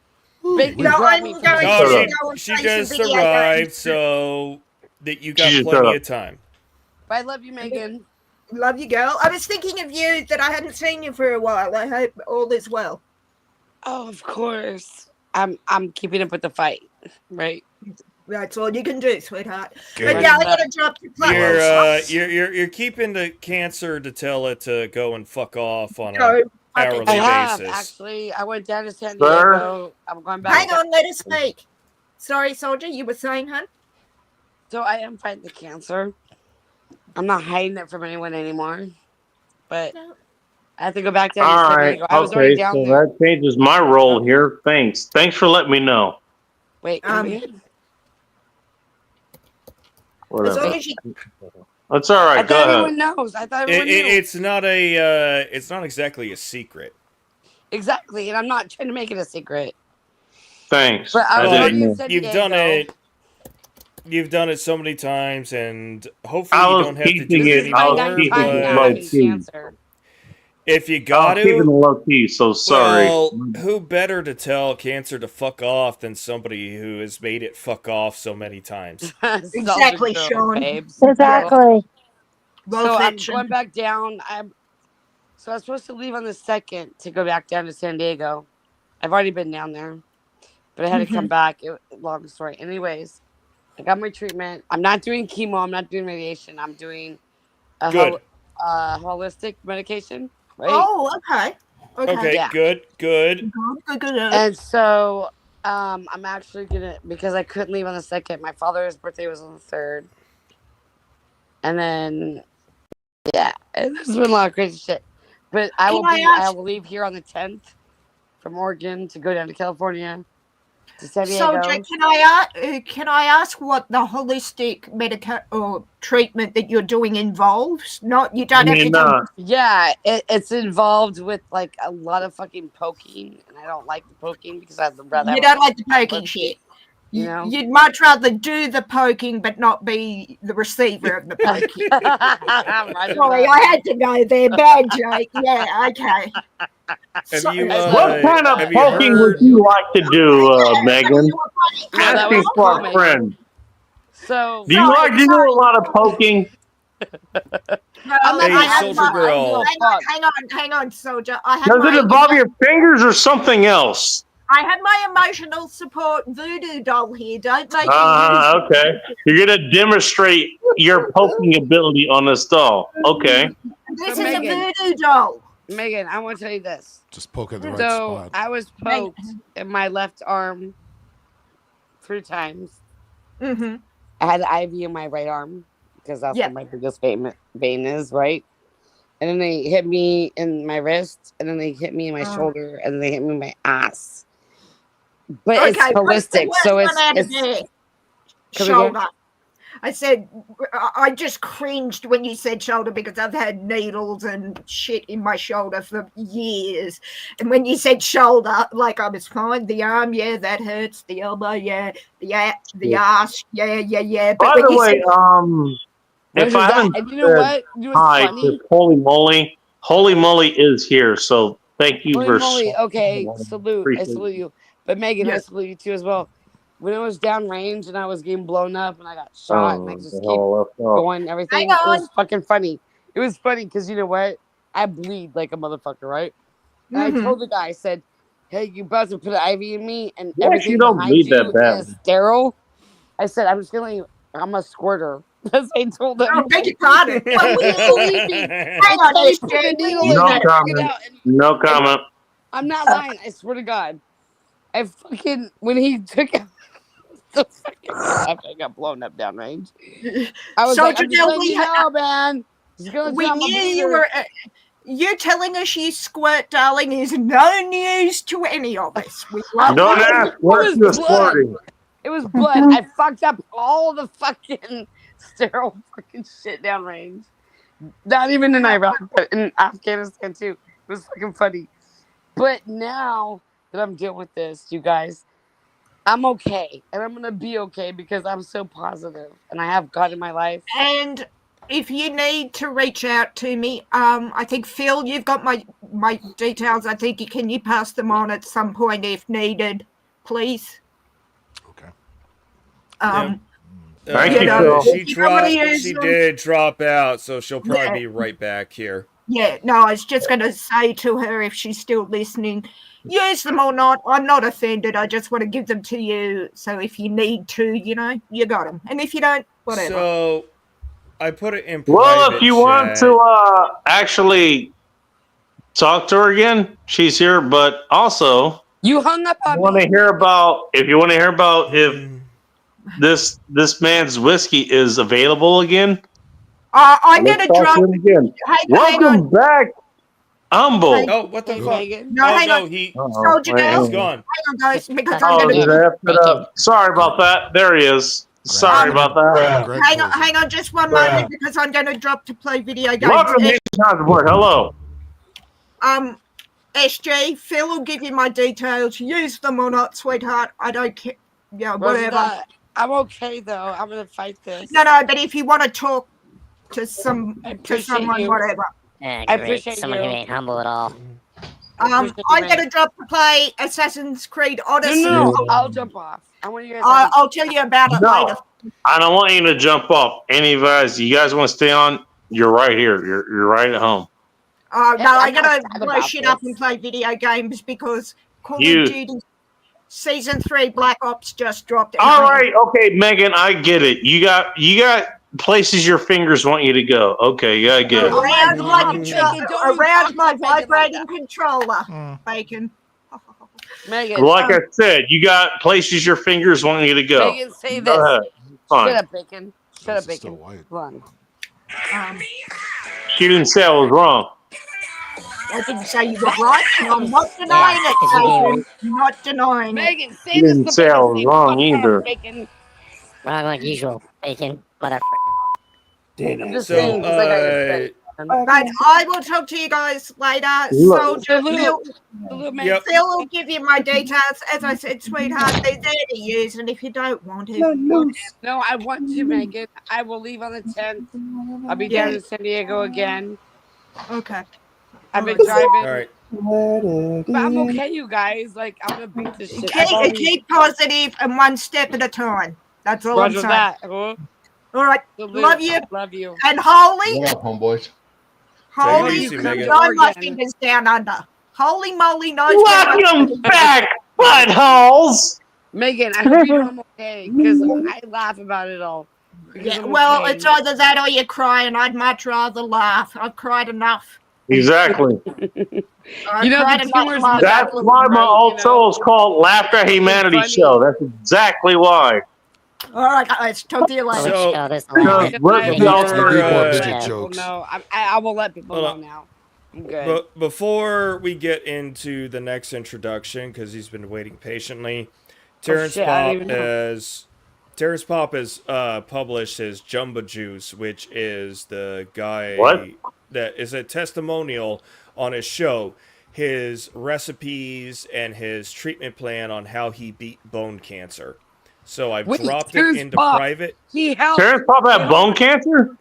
Bacon No, brought I'm me from going No, to Shut go and she play just some video arrived, games. so that you got She just plenty shut of time. I love you, Megan. Love you, girl. I was thinking of you that I hadn't seen you for a while. I hope all is well. Oh, of course. I'm keeping up with the fight, right? That's all you can do, sweetheart. Okay. But yeah, I gotta drop the class. You're keeping the cancer to tell it to go and fuck off on No, a fucking- hourly I have basis. actually. I went down to San Sir? Diego. I'm going back. Hang on, let us speak. Sorry, Soldier, you were saying, hun? So I am fighting the cancer. I'm not hiding it from anyone anymore. But I have to go back down to All San right. Diego. I was already Okay. down So there. that changes my role here. Thanks. Thanks for letting me know. Wait, come in. As Whatever. long as you, That's all I right. Go thought ahead. everyone knows. I thought everyone knew. It's not exactly a secret. Exactly, and I'm not trying to make it a secret. Thanks. But I was didn't already know. in San You've Diego. done it. You've done it so many times, and hopefully I you was don't have to keeping do it- it My I was anymore. keeping time it now low having key. cancer. If you I got was keeping it to, low key, so sorry. well, who better to tell cancer to fuck off than somebody who has made it fuck off so many times? Exactly, Soldier Sean. Girl, babes. Exactly. well, So I'm fiction. going back down. I was supposed to leave on the 2nd to go back down to San Diego. I've already been down there, but I had to come back. Long story. Anyways, I got my treatment. I'm not doing chemo. I'm not doing radiation. I'm doing a Good. holistic medication. Right? Oh, okay. Okay, Yeah. good. Good. And so I'm actually gonna, because I couldn't leave on the 2nd. My father's birthday was on the 3rd, and then yeah, there's been a lot of crazy shit. But I will leave here on the 10th from Oregon to go down to California to San Diego. Soldier, can I ask what the holistic treatment that you're doing involves? Not you don't have to tell me. Yeah, it's involved with like a lot of fucking poking, and I don't like the poking because I'd rather. You don't like the poking shit. You know? You'd much rather do the poking but not be the receiver of the poking. Sorry, I had to go there. Bad joke. Yeah, okay. Have you, What kind of have you poking heard- would you like to do, Megan? that Asking was for a comic. friend. So Do you like to do a lot of poking? Well, Hey, I have Soldier my- Girl. Hang on, Soldier. I have Does it my- involve your fingers or something else? I have my emotional support voodoo doll here. Don't make Okay. You're gonna demonstrate your poking ability on this doll. Okay. This So is Megan- a voodoo doll. Megan, I want to tell you this. Just poke at the right So spot. I was poked in my left arm 3 times. Mm-hmm. I had an IV in my right arm because that's Yeah. where my biggest vein is, right? And then they hit me in my wrist, and then they hit me in my shoulder, and then they hit me in my ass. But it's holistic, so it's Come again? shoulder. I said, I just cringed when you said shoulder because I've had needles and shit in my shoulder for years. And when you said shoulder, like I was fine. The arm, yeah, that hurts. The elbow, yeah. The ass, yeah. But By when the you way, said, if I haven't and you know what? You know what's hi, funny? Holy Moly is here. So thank you Holy for. moly, okay, salute. I Appreciate salute you. But Megan, I salute you too as well. When I was downrange and I was getting blown up and I got shot and I just keep going and everything, it was fucking funny. It was funny because you know what? I bleed like a motherfucker, right? And I told the guy, I said, hey, you about to put an IV in me and You everything actually don't behind bleed you that bad. is sterile. I said, I'm just feeling, I'm a squirter. That's what I told him. Oh, beg your pardon. Well, will you believe me? Hang on, I SJ. put a needle in No there, comment. No comment. I'm not lying. I swear to God. I fucking, when he took out the fucking after I got blown up downrange, I was like, I'm just letting you know, man. He's gonna We tell my knew you beater. were. You telling us you squirt, darling, is no news to any of us. We love Don't you. ask. Where's the squirting? It was blood. I fucked up all the fucking sterile fucking shit downrange. Not even in Iraq, but in Afghanistan too. It was fucking funny. But now that I'm dealing with this, you guys, I'm okay. And I'm gonna be okay because I'm so positive and I have God in my life. And if you need to reach out to me, I think Phil, you've got my details. I think can you pass them on at some point if needed, please? Okay. Thank you, Phil. She did drop out, so she'll probably be right back here. Yeah, no, I was just going to say to her if she's still listening, use them or not. I'm not offended. I just want to give them to you. So if you need to, you got them. And if you don't, whatever. So I put it in Well, private if you want chat. to actually talk to her again, she's here. But also, you hung up on if you want to hear about if this man's whiskey is available again. I'm going to drop it again. Welcome back, Humble. Oh, what the fuck? No, hang on. He's Soldier Girl. gone. Hang on, guys, because Oh, I'm going did I have it up? Sorry about that. There he is. Sorry about that. hang on just one moment because I'm going to drop to play video games. Welcome to Time Report. Hello. SJ, Phil will give you my details.Use them or not, sweetheart. I don't care. Yeah, whatever. I'm okay though. I'm gonna fight this. No, but if you want to talk to someone, you. whatever. Yeah, I great. appreciate Someone you. who ain't humble at all. I'm going to drop to play Assassin's Creed Odyssey. No, I'll jump off. I want you guys. I'll tell you about it later. I don't want you to jump off. Any of you guys want to stay on? You're right here. You're right at home. No, I'm going to blow shit up and play video games because Call of Duty Season 3 Black Ops just dropped. All right, okay, Megan, I get it. You got places your fingers want you to go. Okay, yeah, I get it. Around my vibrating controller, Bacon. Megan, Like I said, you got places your fingers want you to go. Megan, say Go this. ahead. Fine. Shut up, Bacon. Shut up, Bacon. Run. She didn't say I was wrong. I didn't say you were right, and I'm not denying it, Bacon. I'm not denying Megan, it. say She didn't say I was wrong either. Bacon. Wrong like usual. Bacon. Motherfucker. I'm just So, saying, 'cause I gotta say. But I will talk to you guys later. Look. Soldier, Phil Yep. will give you my details. As I said, sweetheart, they're there to use, and if you don't want to, No, I want to, Megan. I will leave on the 10th. I'll be down in San Diego again. Okay. I've been driving. All right. But I'm okay, you guys. Like, I'm gonna beat this shit. I've already- Keep positive and one step at a time. That's all Roger I'm saying. that. Huh? All right. Salute. Love you. Love you. And Holy, What up, homeboys? holy, easy, Megan. no my fingers down under. Holy moly, no. Welcome back, Buttholes! Megan, I hope you know I'm okay because I laugh about it all. Yeah, well, it's either that or you cry, and I'd much rather laugh. I've cried enough. Exactly. I've cried enough. That's why my old soul is called Laughter Humanity Show. That's exactly why. All right, guys, talk to you later. I will let people know now. I'm good. But before we get into the next introduction, because he's been waiting patiently, Terrence Pop has published his Jumbo Juice, which is the guy that is a testimonial on his show, his recipes and his treatment plan on how he beat bone cancer. So I've dropped it into private. Terrence Pop had bone cancer?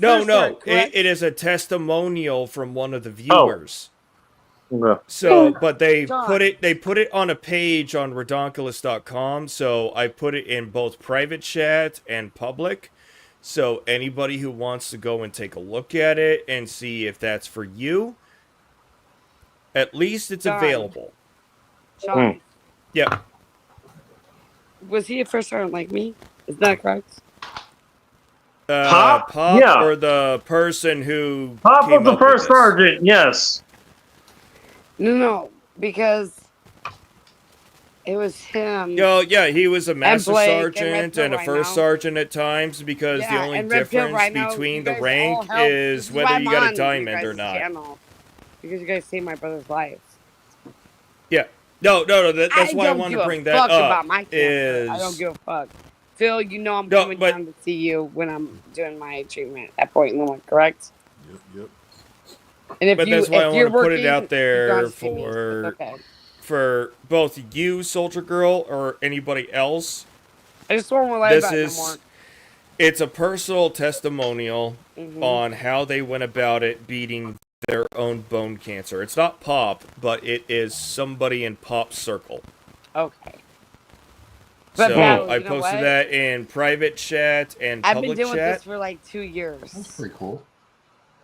No. It is a testimonial from one of the viewers. Oh. So, but they put it on a page on redonkulous.com. So I put it in both private chat and public. So anybody who wants to go and take a look at it and see if that's for you, at least it's available. Sean. Yeah. Was he a first sergeant like me? Is that correct? Pop? Yeah. Or the person who Pop came was the up with first this? sergeant, yes. No, because it was him. Yo, yeah, he was a master Blake and sergeant Red and a Pill first right sergeant at times because the only and Red Pill difference right now, between you the guys rank all help. is This why whether I'm you got on a you diamond or guys' not. channel, because you guys saved my brother's life. Yeah. No. That's why I wanted to bring that up. About my cancer. I don't give a fuck. Phil, you know I'm coming down to see you when I'm doing my treatment at Point Loma, correct? Yep. And if that's why I want to put it out you there gotta see me. for both you, Soldier Girl, or anybody else. I just don't want to lie about it no more. It's a personal testimonial on how they went about it beating their own bone cancer. It's not Pop, but it is somebody in Pop's circle. Okay. But so I posted that in private chat and I've public been doing chat. this for like 2 years. That's pretty cool.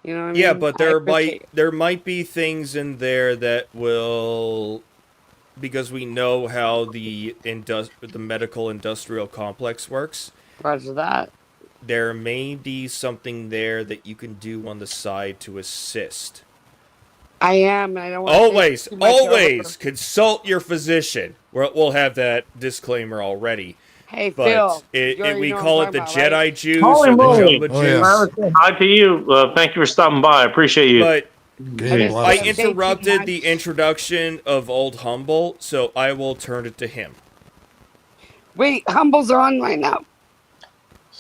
You know what I mean? Yeah, but there might be things in there that will, because we know how the medical industrial complex works. Roger that. There may be something there that you can do on the side to assist. I am, and I don't want to always consult your physician. We'll have that disclaimer already. Hey, but Phil, we call it the Jedi right? juice Holy or the moly. Jumbo juice. Hi to you. Thank you for stopping by. I appreciate you. But I interrupted the introduction of Old Humble, so I will turn it to him. Wait, Humbles are on right now.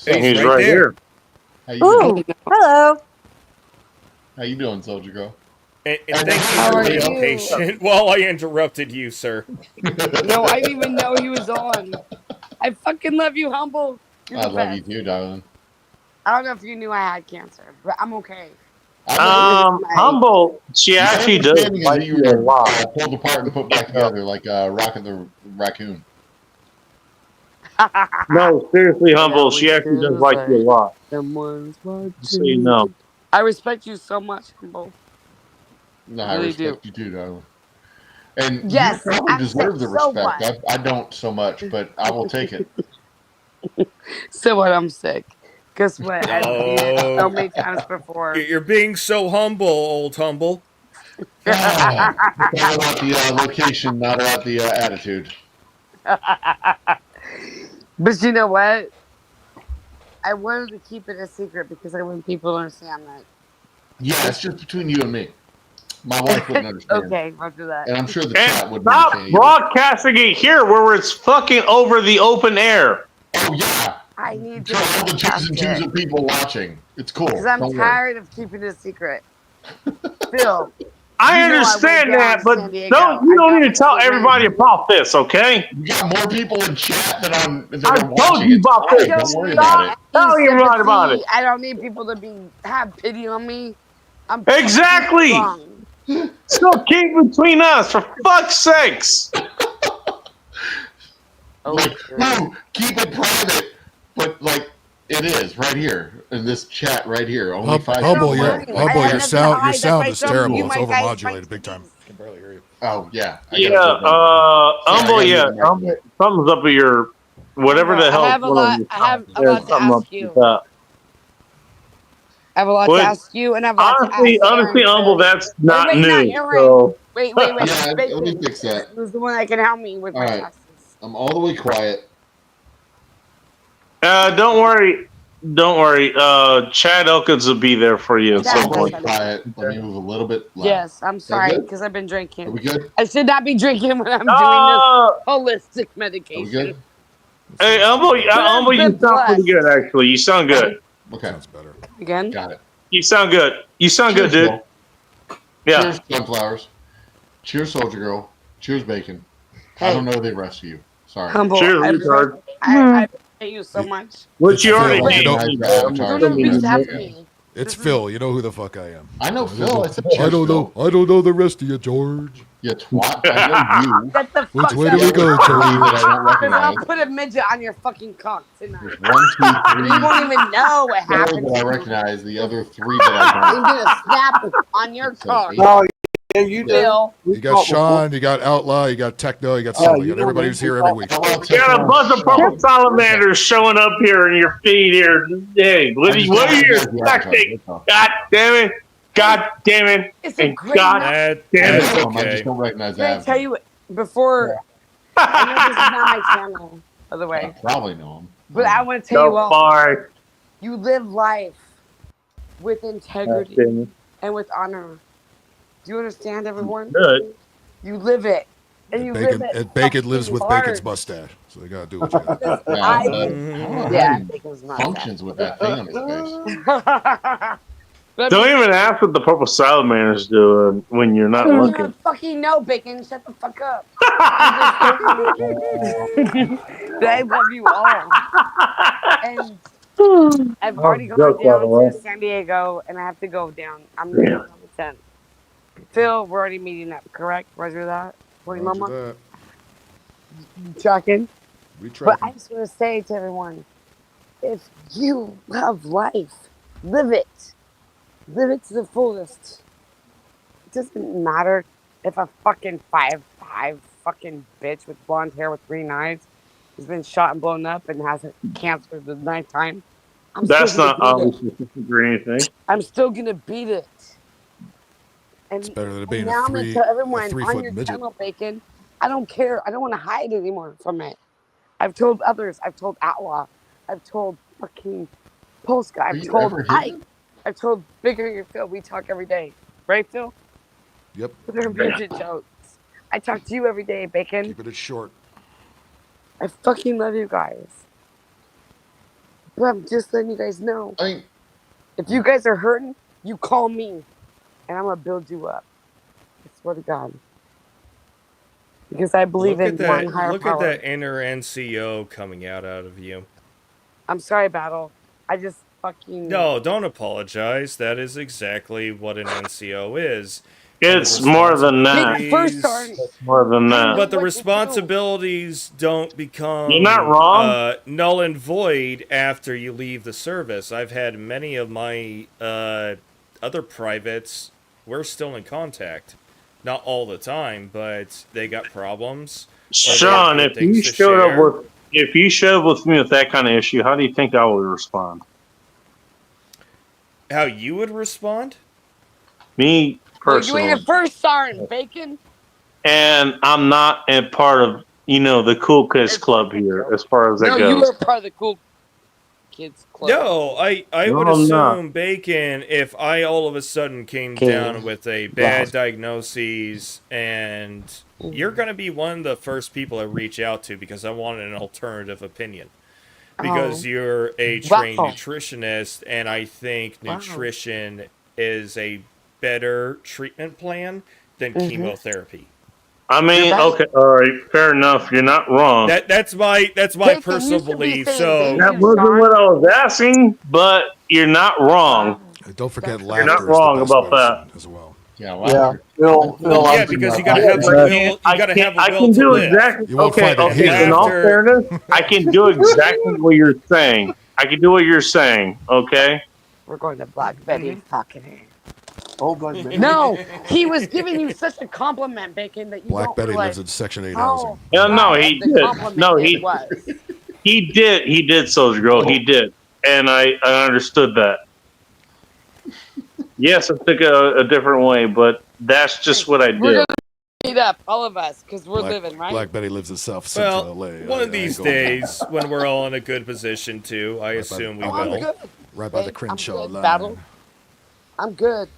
He's right here. How you doing? Ooh, hello. How you doing, Soldier Girl? And thank you for being patient while I interrupted you, sir. No, I didn't even know he was on. I fucking love you, Humble. You're I the love best. you too, darling. I don't know if you knew I had cancer, but I'm okay. Humble, she actually does like you a lot. Pulled apart and put back together like Rocket the Raccoon. No, seriously, Humble, she actually does like you a lot. Someone's watching. So you know. I respect you so much, Humble. No, I Really respect you too, darling. And yes, you probably I deserve the so respect. what? I don't so much, but I will take it. So what? I'm sick. Guess what? I've seen it so many times before. You're being so humble, Old Humble. It's all about the location, not about the attitude. But you know what? I wanted to keep it a secret because I want people to understand that. Yeah, it's just between you and me. My wife wouldn't understand. Okay, after that. And I'm sure the chat wouldn't Stop understand. broadcasting it here where it's fucking over the open air. Oh, yeah. I need to For all the twos and twos of people watching. It's cool. because I'm Don't worry. tired of keeping it a secret. Phil. I You know I understand went down that, to but San Diego. you don't I need to got tell my everybody about this, okay? You got more people in chat than I are told watching. you It's about fine. this. Don't worry about it. Tell everybody about it. I don't need people to have pity on me. I'm Exactly. strong. So keep between us, for fuck's sakes. Like, no, keep it private. But like it is right here in this chat right here. Only 5 Humble, people. your sound is terrible. It's overmodulated big time. can barely hear you. Oh yeah. Something's up with your whatever the hell. I have a lot to ask you. I have a lot to ask you, and I have a lot to ask honestly, Humble, that's not wait, new. not Aaron. So. Wait. Yeah, let me fix that. Who's the one that can help me with my taxes? I'm all the way quiet. Don't worry. Chad Elkins will be there for you at some point. Quiet. Let me move a little bit loud. Yes, I'm sorry because I've been drinking. Are we good? I should not be drinking when I'm doing this holistic medication. Are we good? Hey, Humble, you sound pretty good, actually. You sound good. Okay. Sounds better. Again? Got it. You sound good. You sound good, dude. Yeah. Cheers, Sunflowers. Cheers, Soldier Girl. Cheers, Bacon. Hey. I don't know the rest of you. Sorry. Humble. Cheers, retard. I hate you so much. What you already Phil, hate. Don't reach out to me. It's Phil. You know who the fuck I am. I know Phil. I said I don't know. I don't know the rest of you, George. You twat. I know you. Get the Which fuck way out do we of go, here. George? That I don't Because I'll recognize. put a midget on your fucking cock tonight. There's 1, 2, 3. You won't even know what Four happened. that I recognize. The other 3 that I I'm don't. gonna snap on your cock. Oh, yeah, you do. Phil. You got Sean, you got Outlaw, you got Techno, you got Sully, you got everybody who's here every week. You got a bunch of purple salamanders showing up here in your feed here. Hey, what are you expecting? God damn it. God damn it. It's a And great God night. damn I it. just don't recognize Can I that. tell you before? I know this is not my channel, by the I way, probably know him. but I want to tell you So all. far. You live life with integrity Good. and with honor. Do you understand, everyone? You live it. And you Bacon, live it. and Bacon lives with fucking Bacon's hard. mustache, so you gotta do what you gotta do. Yeah, Yeah, he Bacon's not functions with that thing on his face. But Don't even ask what the purple salamander's doing when you're not I don't looking. fucking know, Bacon. Shut the fuck up. I love you all. And I've already gone joke, by the way. down to San Diego, and I have to go down. I'm leaving on the 10th. Phil, we're already meeting up, correct? Roger that? Wait, Roger Mama? that. You tracking? We But tracking. I just want to say to everyone, if you love life, live it. Live it to the fullest. It doesn't matter if a fucking 5'5" fucking bitch with blonde hair with 3 knives has been shot and blown up and has cancer the ninth time. That's still not gonna beat obviously or anything. it. I'm still gonna beat it. And It's better than being and now a I'm gonna three, tell a everyone on 3-foot your midget. channel, Bacon. I don't care. I don't want to hide anymore from it. I've told others. I've told Outlaw. I've told fucking Polska. Are I've you told ever Ike. hidden? I've told Bigger Your Phil. We talk every day, right, Phil? Yep. They're midget jokes. I talk to you every day, Bacon. Keeping it short. I fucking love you guys. But I'm just letting you guys know. I mean, If you guys are hurting, you call me, and I'm gonna build you up. I swear to God. Because I believe Look in at that! one higher Look power. at that inner NCO coming out of you. I'm sorry, Battle. I just fucking... No, don't apologize. That is exactly what an NCO is. It's more than that. Big first sergeant. It's more than that. But the What to do. responsibilities don't become You're not wrong. Null and void after you leave the service. I've had many of my other privates. We're still in contact, not all the time, but they got problems. or they have Sean, good if you things to showed up share. with me with that kind of issue, how do you think I would respond? How you would respond? Me Well, you personally, ain't a first sergeant, Bacon. and I'm not a part of the cool kids club here as far as that No, you goes. were part of the cool kids club. No, I No, would I'm not. assume, Bacon, if I all of a sudden came Okay. down with a bad diagnosis, and you're going to be one of the first people I reach out to because I want an alternative opinion. Because Oh. you're a trained Wow. nutritionist, and I think Wow. nutrition is a better treatment plan than Mhm. chemotherapy. I mean, You're right. okay, all right, fair enough. You're not wrong. That's my Bacon personal used to be belief. saying So Bacon. That wasn't what I was asking, but you're not wrong. And don't forget You're laughter not is wrong the best about medicine that. as well. yeah, Yeah, laughter. Phil. yeah, because you got to have the will. You got to have I the will can to do live. exactly. You won't Okay, find it okay. here. In all Laughter- fairness, I can do exactly what you're saying. I can do what you're saying. Okay. We're going to Black Betty fucking here. Oh, Black Betty. No, he was giving you such a compliment, Bacon, that you Black don't Betty realize lives in Section 8 how housing. Yeah, no, bad he the did. compliment No, it was. he did, Soldier Girl. He did, and I understood that. Yes, I took a different way, but that's just what I We're did. gonna meet up, all of us, because we're Black, living, right? Black Betty lives in South Central Well, LA. one of these days, when we're all in a good position to, I assume we I'm will. good. Right by the Babe, I'm Crenshaw good. line. Battle. I'm good.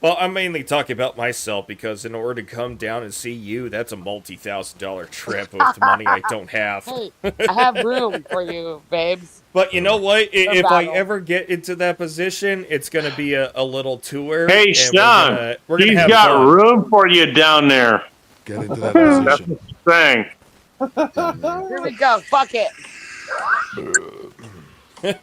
Well, I'm mainly talking about myself because in order to come down and see you, that's a multi-$1,000 trip with money I don't have. Hey, I have room for you, babes. But you know what? If I battle. ever get into that position, it's going to be a little tour. Hey, and Sean, we're gonna he's have got fun. room for you down there. Get into that position. Thing. Here we go. Fuck it. Fuck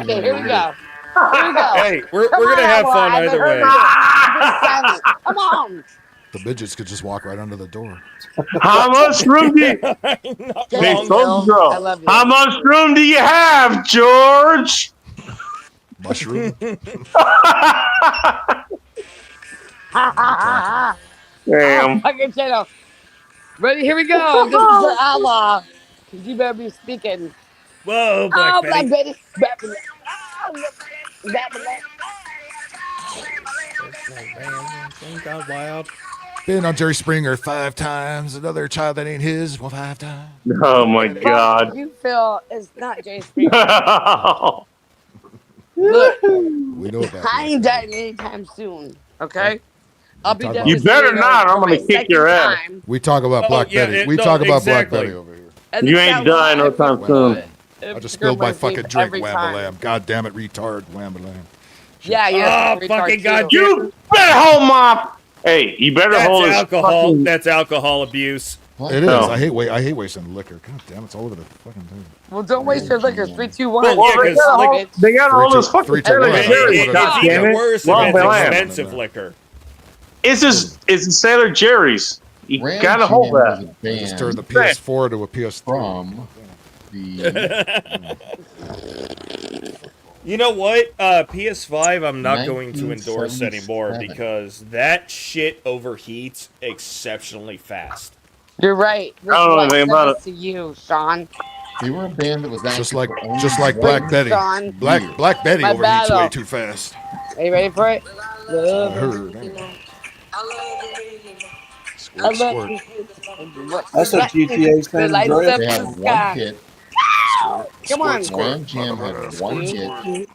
it. Here we go. Here we go. Hey, we're Come going to on, have Outlaw. fun I've either heard way. Be silent. Come on. The midgets could just walk right under the door. How much room do you? Hey, Wrong, Soldier Bill. I Girl, love you. how much room do you have, George? Mushroom. Damn. Fucking channel. Ready? Here we go. This is for Outlaw. You better be speaking. Whoa, Oh, Black Black Betty. Betty. Black Betty. Black Betty. Got wild. Been on Jerry Springer 5 times. Another child that ain't his. Well, 5 times. Oh my Fuck God. you, Phil. It's not Jay Springer. No. Look, We know about I that. ain't dying anytime soon. Okay? I'll be talk done about- You better not, or I'm gonna for my kick your second ass. time. We talk about Oh, Black yeah, Betty. We no, talk about exactly. Black Betty over here. And You it's ain't that dying no one time I soon. put I just her spilled my birthday fucking drink, every wham time. lamb. God damn it, retard, wham lamb. Yeah, you're Oh, a retard fucking too. goddamn. You better hold my. Hey, you better That's hold his alcohol. fucking- That's alcohol abuse. It is. No. I hate wasting liquor. God damn, it's all over the fucking thing. Well, don't waste your liquor. 3, 2, 1. Well, yeah, 'cause, like, They got all this 3-2, fucking 3-2, Sailor 1. Jerry's. It's God damn even it. worse if Long it's Lamb. expensive liquor. It's Sailor Jerry's. You Ram gotta hold Jam was that. a I just turned the band PS4 to a PS3. from the You know what? PS5, I'm not going to endorse anymore 1977. because that shit overheats exceptionally fast. You're right. This I don't is know why I anything sent about this to you, Sean. they were a band that was Just active like for only just like one Black Betty. Sean. Black Betty My overheats battle. way too fast. Are you ready for it? I heard. Squirt, squirt. That's a GTA San The lights Andreas. up They in had the one sky. hit. Come on. Ram Jam had one hit.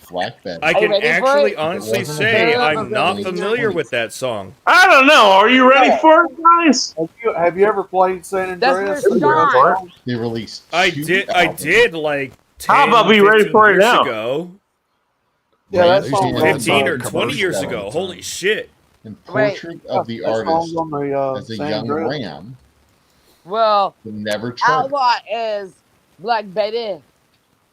Black Betty. I Are you can ready for actually it? honestly It wasn't say a I'm band. not It was familiar 20s. with that song. I don't know. Are you ready for it, guys? Have you ever played San That's Andreas? for Sean. They released I two did albums. like 10, How about we ready 15 for it years now? ago. Yeah, Ram that Jam song had 15 or one 20 years commercial ago. Holy shit. and Wait. Portrait of the That song's Artist on the as a San young Andreas. ram Well, that never charted. Outlaw is Black Betty.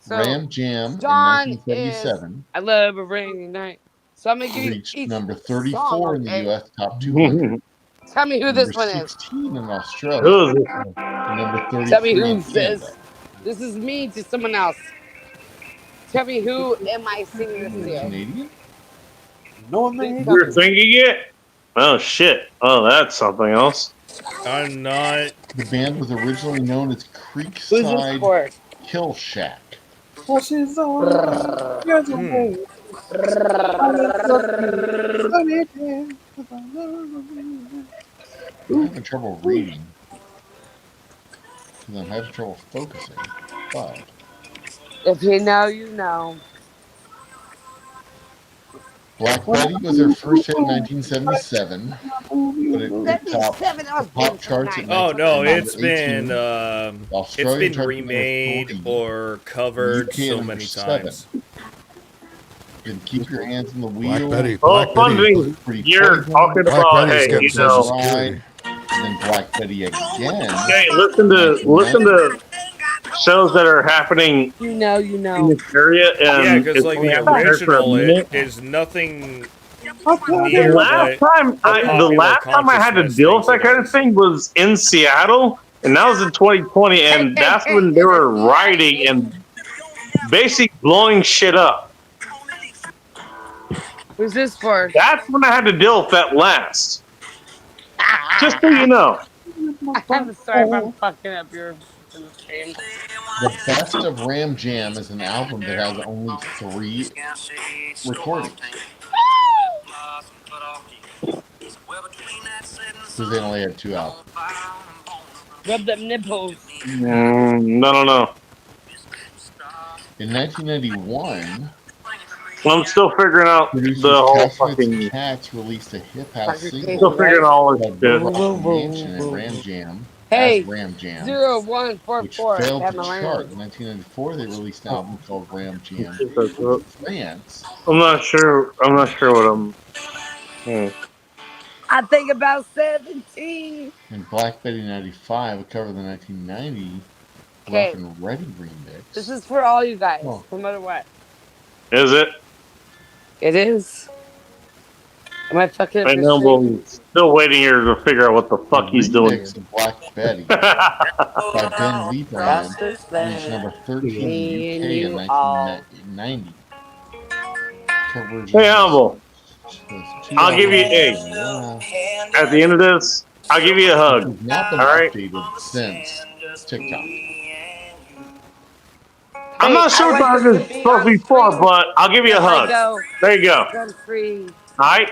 So Ram Jam Sean in 1977 I love a rainy night. So I'm gonna give you reached each number song, 34 in the okay? U.S. top 200. Tell me who Number this one is. 16 in Australia. Who is it? And number Tell me 33 in who's this. Canada. This is me to someone else. Tell me who am I singing You're this to? Canadian? No man. You're thinking it? Oh shit. Oh, that's something else. I'm not. The band was originally known as Who's this Creekside for? Kill Shack. What's his on? Yes, Hmm. I'm having trouble reading. Because I'm having trouble focusing. But If you know, you know. Black Betty was their first hit in 1977. But it topped 77, I was the pop born charts at Oh no, it's 1918. been Australia it's been charted remade number 40. or covered UK so number many 7. times. You can keep your hands on the Black wheel. Betty. Oh, Black fun Betty. thing. Pretty You're Poison, talking Black about, Betty's hey, getting you Social know, Security. and then Black Betty again. hey, listen to shows that are happening You know, you in know. this area, Yeah, and because it's like only the happened here for a original minute. is nothing The near last what time, I had to consciousness deal with that thinks it kind of is. thing was in Seattle, and that was in 2020, and that's when they were rioting and basically blowing shit up. Who's this for? That's when I had to deal with that last. Just so you know. I'm sorry if I'm fucking up your game. The Best of Ram Jam is an album that has only 3 recordings. Because they only had 2 albums. Rub them nipples. No. In 1991, I'm still figuring out the whole Cats fucking. Cats released a hip house Still single figuring all this called shit. Rock Mansion at Ram Jam. Hey, as Ram Jam, 0144. which failed to chart. In 1994, they released an album called Ram Jam in France. I'm not sure what I'm. I think about 17. And Black Betty 95, a cover of the 1990 Okay. Rough and Ready remix. This is for all you guys, Oh. no matter what. Is it? It is. Am I fucking up I your know, but stream? I'm still waiting here to figure out what the fuck he's doing. Remix of Black Betty by Ben Lieberman, reached number 13 in the UK in 1990. Hey, Humble. I'll give you at the end of this, I'll give you a hug. It's not been All right. updated since TikTok. I'm not sure what I was supposed to be for, but I'll give you a hug. There you go. I'm free. All right.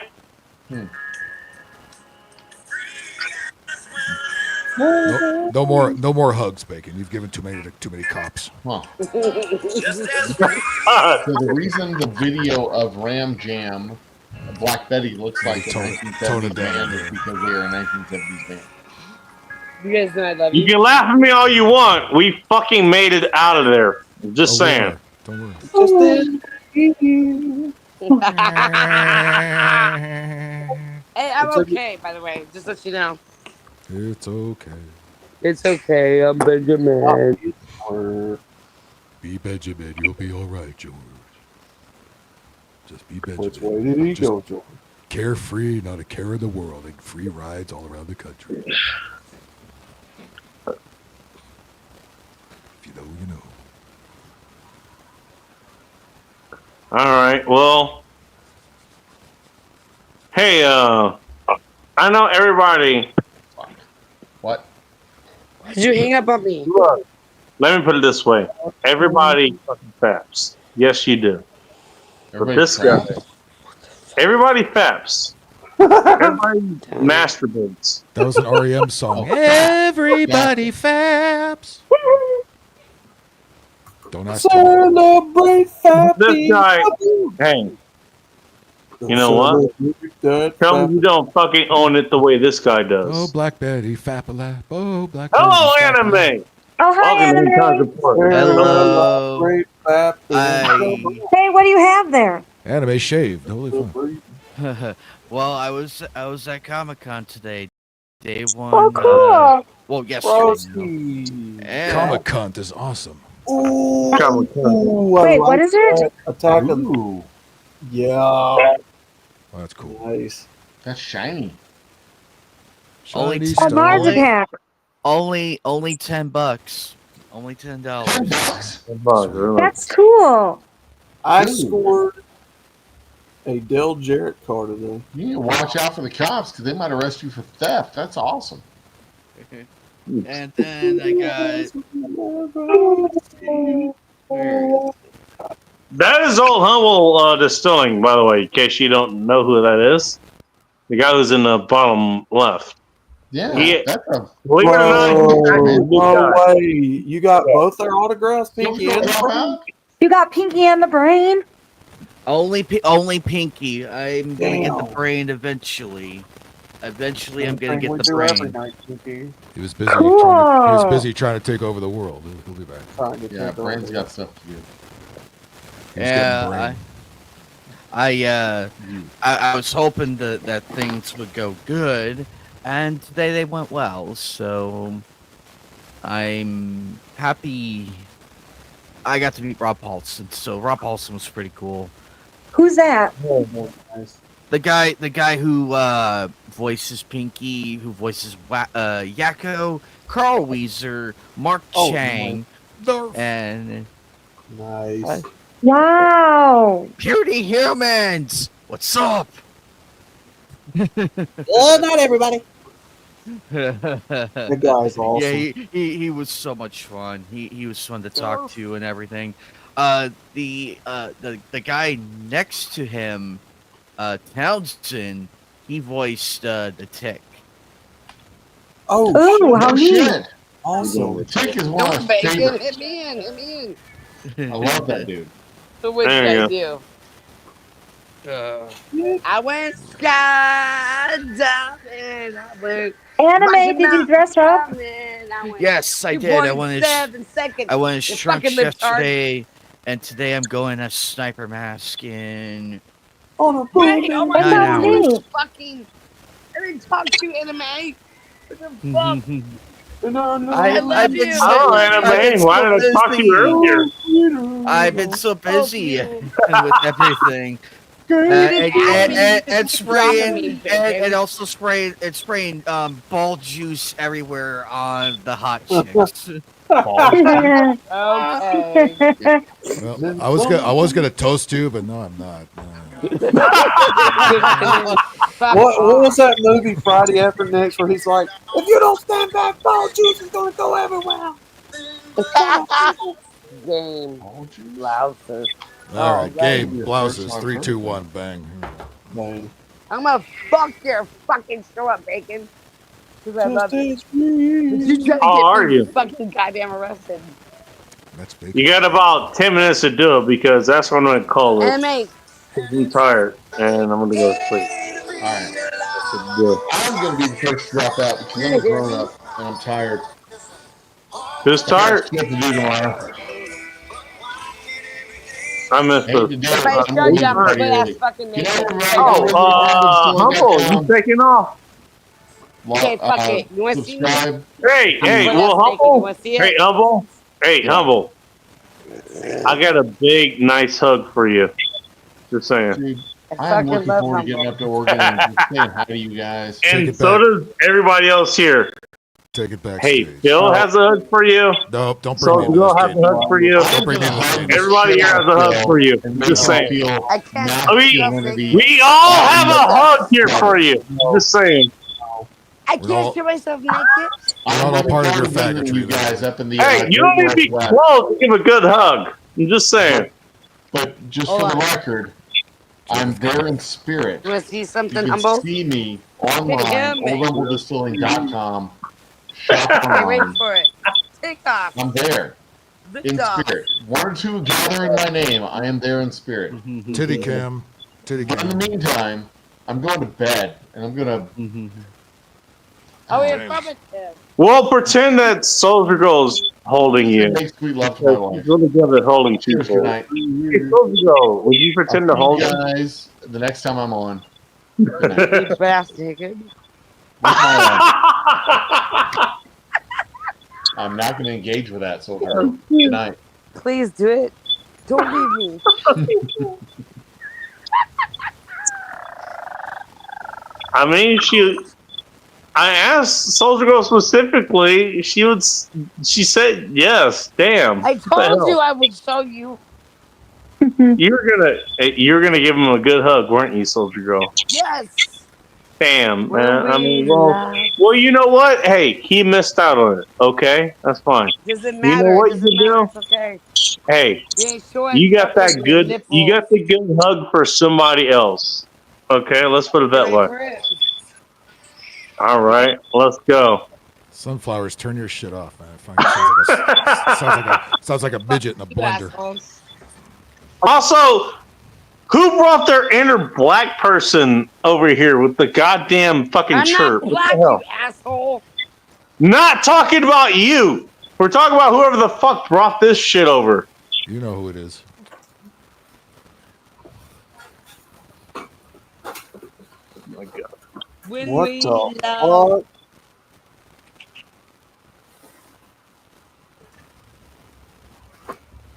No more hugs, Bacon. You've given too many cops. Huh. So the reason the video of Ram Jam, Black Betty looks like a 1970s band is because they are a 1970s band. You guys know I love you. You can laugh at me all you want. We fucking made it out of there. Just saying. Don't Hey, I'm okay, by the way. Just let you know. It's okay. It's okay. I'm Benjamin. Be Benjamin. You'll be all right, George. Just be Benjamin. Which way did he go, George? Carefree, not a care in the world, and free rides all around the country. If you know, you know. All right. Well, hey, I know everybody. What? Why'd you hang up on me? Look, let me put it this way: everybody fucking faps. Yes, you do. But this guy, everybody faps. Everybody masturbates. That was an REM song. Everybody faps. Don't ask. Celebrate This guy, hey, you know what? Tell me you don't fucking own it the way this guy does. Oh, Black Betty, fap-a-lap. Oh, Black Hello, Betty, anime. Oh, hi, Welcome to Anime. Hello. Hey, what do you have there? Anime shaved. Holy fuck. Well, I was at Comic-Con today. Day one. Oh, cool. Well, yesterday. And Comic-Con is awesome. Ooh, Wait, what is it? Attack of. Yeah. Oh, that's cool. Nice. That's shiny. only Shiny Oh, stuff. Mars Attack. only $10. Only $10. That's cool. I scored a Dale Jarrett car today. You need to watch out for the cops because they might arrest you for theft. That's awesome. And then I got. That is Old Humble Distilling, by the way, in case you don't know who that is. The guy who's in the bottom left. Yeah, He- that's a Believe it or not, he's actually a good No guy. way. You got both their autographs, Pinky and the Brain? You got Pinky and the Brain? Only Pinky. I'm gonna get the brain eventually. Eventually, I'm gonna get We the do every brain. night, Pinky. He was busy. Cool. He was busy trying to take over the world. He'll be back. Trying to Yeah, take Brand's over. got stuff to do. He's getting Yeah, brain. I was hoping that things would go good, and today they went well. So I'm happy. I got to meet Rob Paulson, so Rob Paulson was pretty cool. Who's that? Oh, nice. The guy who voices Pinky, who voices Yakko, Carl Weezer, Mark Oh, Chang, and Nice. Wow. Puny Humans. What's up? Good night, everybody. The guy's awesome. Yeah, he was so much fun. He was fun to talk to and everything. The guy next to him, Townsend, he voiced the Tick. Oh, how neat. Awesome. Tick is one of my Bacon, favorites. hit me in, hit me in. I love that dude. So what There you you guys do? I went skydiving. I went Anime, did you dress up? Yes, I did. I went 2.7 seconds. I went as You Trunks fucking libtard. yesterday, and today I'm going as Sniper Mask in. Oh, Wait, oh my 9 god, hours. fucking. I didn't talk to you, anime. What the fuck? I've been so, Oh, I've been Anime, so why did I talk to you earlier? I've been so busy with everything. And spraying and also spraying ball juice everywhere on the hot chicks. Okay. Well, I was gonna toast you, but no, I'm not. What was that movie Friday After Next where he's like, if you don't stand back, ball juice is gonna go everywhere. Game. Blouses. All right, right. game blouses. 3, 2, 1, bang. I'm gonna fuck your fucking show up, Bacon. Because I love you. You try to How are get me you? fucking goddamn arrested. That's big. You got about 10 minutes to do it because that's when I'm gonna call it. Anime. I'm tired and I'm gonna go to sleep. Alright. I'm gonna be the first to drop out because I'm a grown up and I'm tired. Who's tired? I got to do tomorrow. I missed Hate to this. do it, If I but show I'm you, I'm pretty good ass early. fucking naked. Humble, you taking off? Okay, fuck it. You want to see me? Subscribe. Hey, I'm well, butt-ass naked. You Humble. wanna see it? Hey, Humble. Hey, Humble. I got a big, nice hug for you. Just saying. Dude, I I'm fucking looking love forward to getting Humble. up to Oregon and just saying hi to you guys. And so does everybody else here. Take it back. Hey, Phil has a hug for you. Nope, don't bring me So into Will this has game. a hug for you. Don't bring me into this game. Everybody here has a hug for you. Just saying. I can't. We all have a hug here for you. Just saying. I We're all- can't show myself naked. We're all a part of your Meeting faggotry. you guys up in the Hey, you don't need to be Northwest. close to give a good hug. I'm just saying. But just Hold for the on. record, I'm there in spirit. You want to see You something, can Humble? see me online, Him. oldrumbledistilling.com. Shop Okay, wait online. for it. Take off. I'm there Lift in off. spirit. One or two gather in my name. I am there in spirit. Titty cam. Titty But in the cam. meantime, I'm going to bed and I'm gonna. Oh, yeah, puppet head. Well, pretend that Soldier Girl's holding you. Make sweet love to my wife. She's really good at holding Cheers, people. good night. Hey, Soldier Girl, would you pretend to I'll hold see her? you guys the next time I'm on. Good night. You bastard. Good. With my wife. I'm not going to engage with that, Soldier. Good night. Please do it. Don't leave me. I mean, I asked Soldier Girl specifically. She said yes. Damn. I What the told hell? you I would show you. You're gonna give him a good hug, weren't you, Soldier Girl? Yes. Damn, Will man. I mean, we well, you know what? Hey, he missed out on it. Okay, that's fine. Doesn't You matter. know what Doesn't you matter. do? It's okay. Hey, We ain't showing you got that fucking good. nipples. You got the good hug for somebody else. Okay, let's put it that Wait way. for it. All right, let's go. Sunflowers, turn your shit off, man. It fucking sounds like a midget in a You blender. assholes. Also, who brought their inner black person over here with the goddamn fucking I'm chirp? not What black, the hell? you asshole. Not talking about you. We're talking about whoever the fuck brought this shit over. You know who it is. Oh my god. When What we the love. fuck?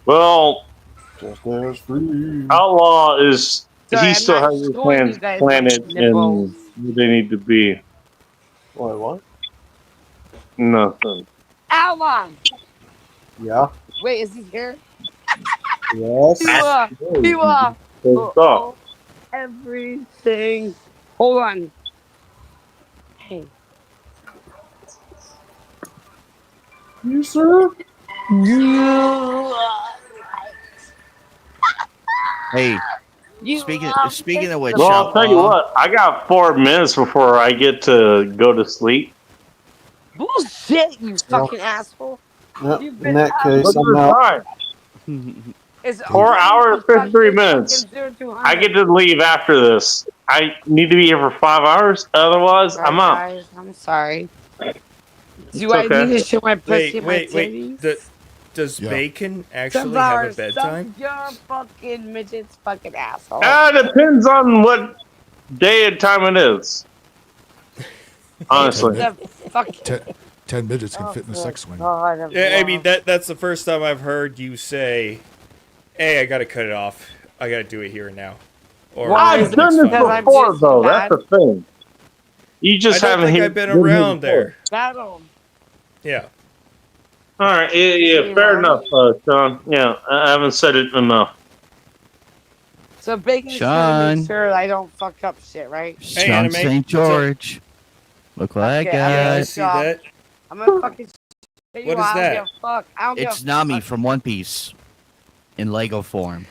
Well, Just as free. Outlaw is Sorry, he I'm still not has his showing plans you guys planted my nipples. and where they need to be. Wait, what? Nothing. Outlaw. Yeah. Wait, is he here? Yes. He was. So stop. everything. Hold on. Hey. You sir? Hey, speaking of which, Well, I'll tell you what. I got 4 minutes before I get to go to sleep. Bullshit, you fucking asshole. Yep, You've in been that out case, Look at I'm the out. time. It's 4 hours, 53 fucking minutes. 0 to 100. I get to leave after this. I need to be here for 5 hours. Otherwise, I'm out. Guys, I'm sorry. Do It's I okay. need to show my pussy and my Wait. titties? Does Yeah. Bacon actually Sunflower, have a bedtime? suck your fucking midget's fucking asshole. Depends on what day and time it is. Honestly. The fucking 10 midgets can fit in a sex swing. God of Yeah, I mean love. that's the first time I've heard you say, "Hey, I gotta cut it off. I gotta do it here and now." Or I've done this Because I'm before, just though. mad. That's the thing. You just I don't haven't think here- I've been here around before. there. Battle. Yeah. All right. Yeah, fair enough, Sean. Yeah, I haven't said it enough. So Bacon's gonna Sean. make sure I don't fuck up shit, right? Hey, Sean Anime, St. what's up? George. Look what I Okay, got. Yeah, I see that. I'm gonna fucking show you What is I don't that? give a fuck. I don't It's give a Nami fuck. from One Piece in Lego form.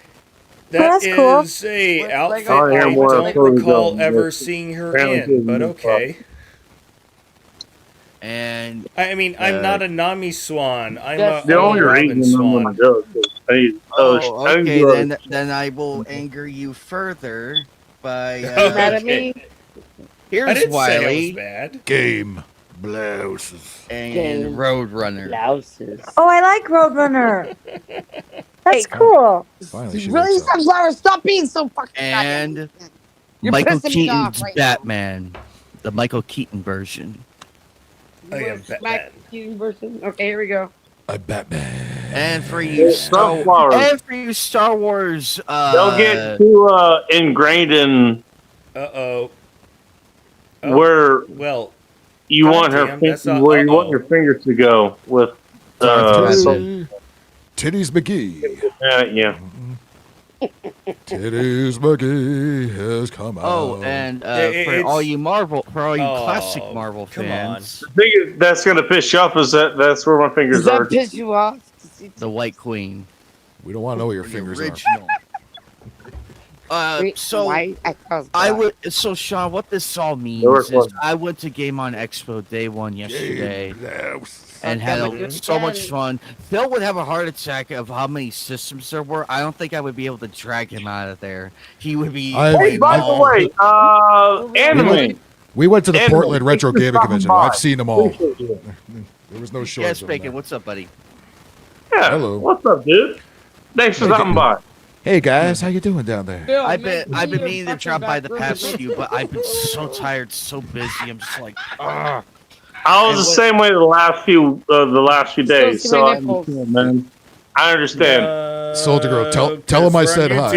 That that's cool. is a With outfit Lego I I am more don't totally recall dumb. ever Yes. seeing her Apparently in, but no okay. And I mean, I'm not a Nami Swan. I'm That's a The only Robin reason I'm Swan. gonna do it is I need. oh, I need okay, to go- then I will anger you further by. You mad at Okay. me? Here's I didn't say it was Wiley bad. Game blouses. and Game. Roadrunner. Blouses. Oh, I like Roadrunner. That's Hey. cool. Finally, she Really, wakes up. Sunflower? Stop being so fucking And goddamn- You're Michael pissing me off Keaton's right now. Batman. The Michael Keaton version. I am Smack Batman. Keaton version. Okay, here we go. A Batman. And for you Star Wars They'll get too ingrained in Uh-oh. where Well, you want her goddamn, that's finger, not where you want uh-oh. your fingers to go with. Titties McGee. Yeah. Titties McGee has come out. Oh, and for it's- all you classic Oh, Marvel come fans, The thing is, that's gonna piss you off is that's where my fingers Does that are. piss you off? the White Queen. We don't want to know where your fingers are. Original. So Why? I would. So Sean, what this all means They were is close. I went to Game On Expo day one yesterday Blouse. and had so much fun. Phil would have a heart attack of how many systems there were. I don't think I would be able to drag him out of there. He would be. Hey, by the way, anime. We went to the Anime. Portland Retro Thanks for Gaming stopping Convention. by. I've seen them all. Appreciate you. There was no shortage Yes, of them Bacon. there. What's up, buddy? Yeah. Hello. What's up, dude? Thanks for Hey, stopping dude. by. Hey guys, how you doing down there? Bill, I've make been me a meaning to fucking drop by the back past room. few, but I've been so tired, so busy. I'm just like, ah. I was the same way the last few days. see So my I nipples. understand, man. I understand. Soldier Girl, tell Chris, him I we're said on hi.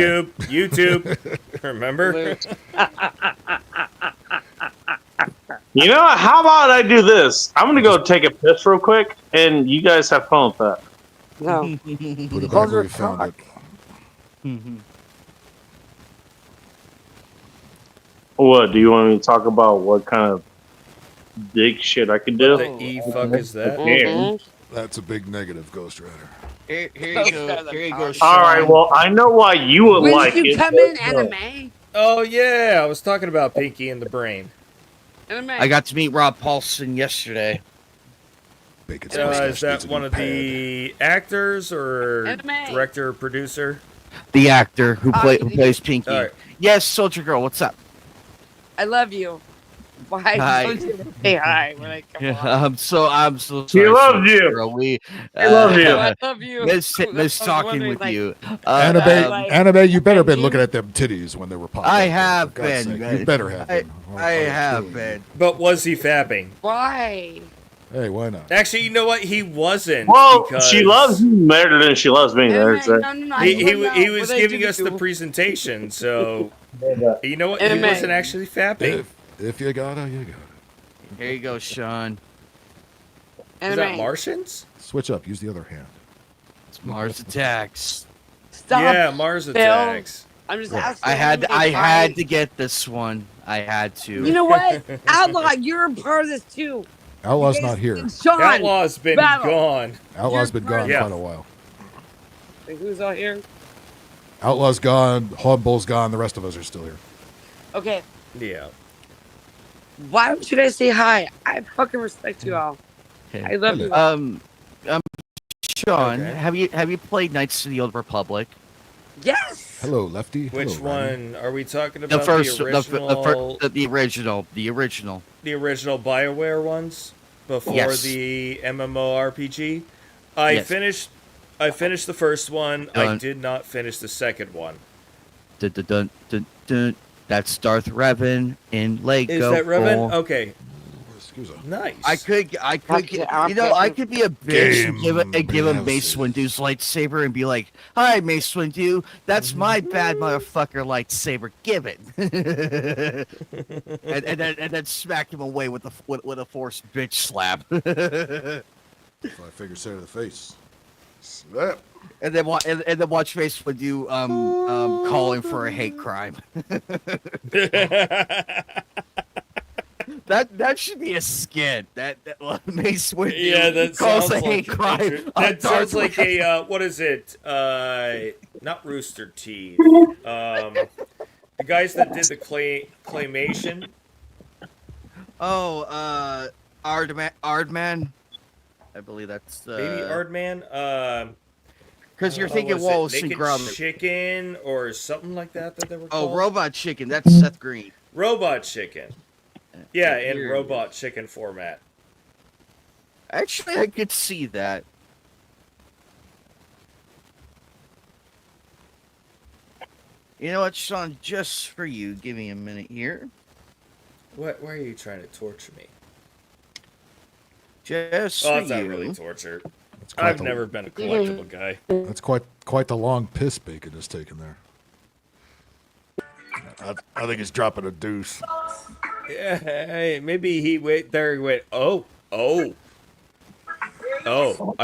YouTube. Remember? You know what? How about I do this? I'm gonna go take a piss real quick, and you guys have fun with that. No. Put it back Hold where your you found it. What do you want me to talk about? What kind of big shit I can do? What the E-fuck is that? Yeah. That's a big negative, Ghost Rider. Here you go. Here you go. All right. Sean. Well, I know why you would When like did you it. come but in, no. anime? Oh yeah, I was talking about Pinky and the Brain. Anime. I got to meet Rob Paulson yesterday. Bacon's Is mustache that needs a one new of pad. the actors or Anime. director or producer? The actor who Hi. plays Pinky. All right. Yes, Soldier Girl. What's up? I love you. Why Hi. don't you say hi when I come on? I'm so sorry. She loves Soldier you. Girl. We loves you. I love you. Miss That's what I was talking wondering, with like, you. Anime, you better been looking at them titties when they were popping. I up there, have for God's been. sake. You better have been. I have been. But was he fapping? Why? Hey, why not? Actually, you know what? He wasn't. Well, because she loves you better than she loves me. Anime, There's that. no, He was What I giving do us to the you? presentation, so you know what? Anime. He wasn't actually fapping. If you gotta, you gotta. Here you go, Sean. Is that Anime. Martians? Switch up. Use the other hand. It's Mars Attacks. Stop. Yeah, Mars Phil. Attacks. I'm just asking. I had to get this one. I had to. You know what? Outlaw, you're a part of this too. Outlaw's not here. Sean, Outlaw's been battle. gone. Outlaw's been gone quite a while. Wait, who's out here? Outlaw's gone. Hornbull's gone. The rest of us are still here. Okay. Yeah. Why don't you guys say hi? I fucking respect you all. I love you. Sean, Okay. have you played Knights of the Old Republic? Yes. Hello, Lefty. Which Hello, Ryan. one are we talking about? The first, the original, the original. the original BioWare ones before Yes. the MMORPG. I finished the first one. I Dun. did not finish the second one. Dun, dun, dun, dun, dun. That's Darth Revan in Lego. Is that Revan? Okay. Excuse me. Nice. I could be a bitch and give him Mace Windu's lightsaber and be like, "Hi, Mace Windu, that's my bad motherfucker lightsaber. Give it," and then smack him away with a force bitch slap. So I figured straight to the face. Slap. And then watch Mace Windu calling for a hate crime. That should be a skit. That Mace Windu Yeah, that calls sounds a hate like crime. that sounds like a what is it? Not Rooster Teeth. The guys that did the claymation. Oh, Ardman. I believe that's Maybe Ardman. Because you're what thinking was it? Wallace and Naked Gromit. Chicken or something like that they were Oh, called. Robot Chicken. That's Seth Green. Robot Chicken. Yeah, in Here it Robot Chicken format. Actually, I could see that. You know what, Sean? Just for you, give me a minute here. Why are you trying to torture me? Just Oh, for that's not you. really torture. quite I've the- never been a collectible guy. That's quite the long piss Bacon has taken there. I think he's dropping a deuce. Yeah, hey, maybe he went. Oh, I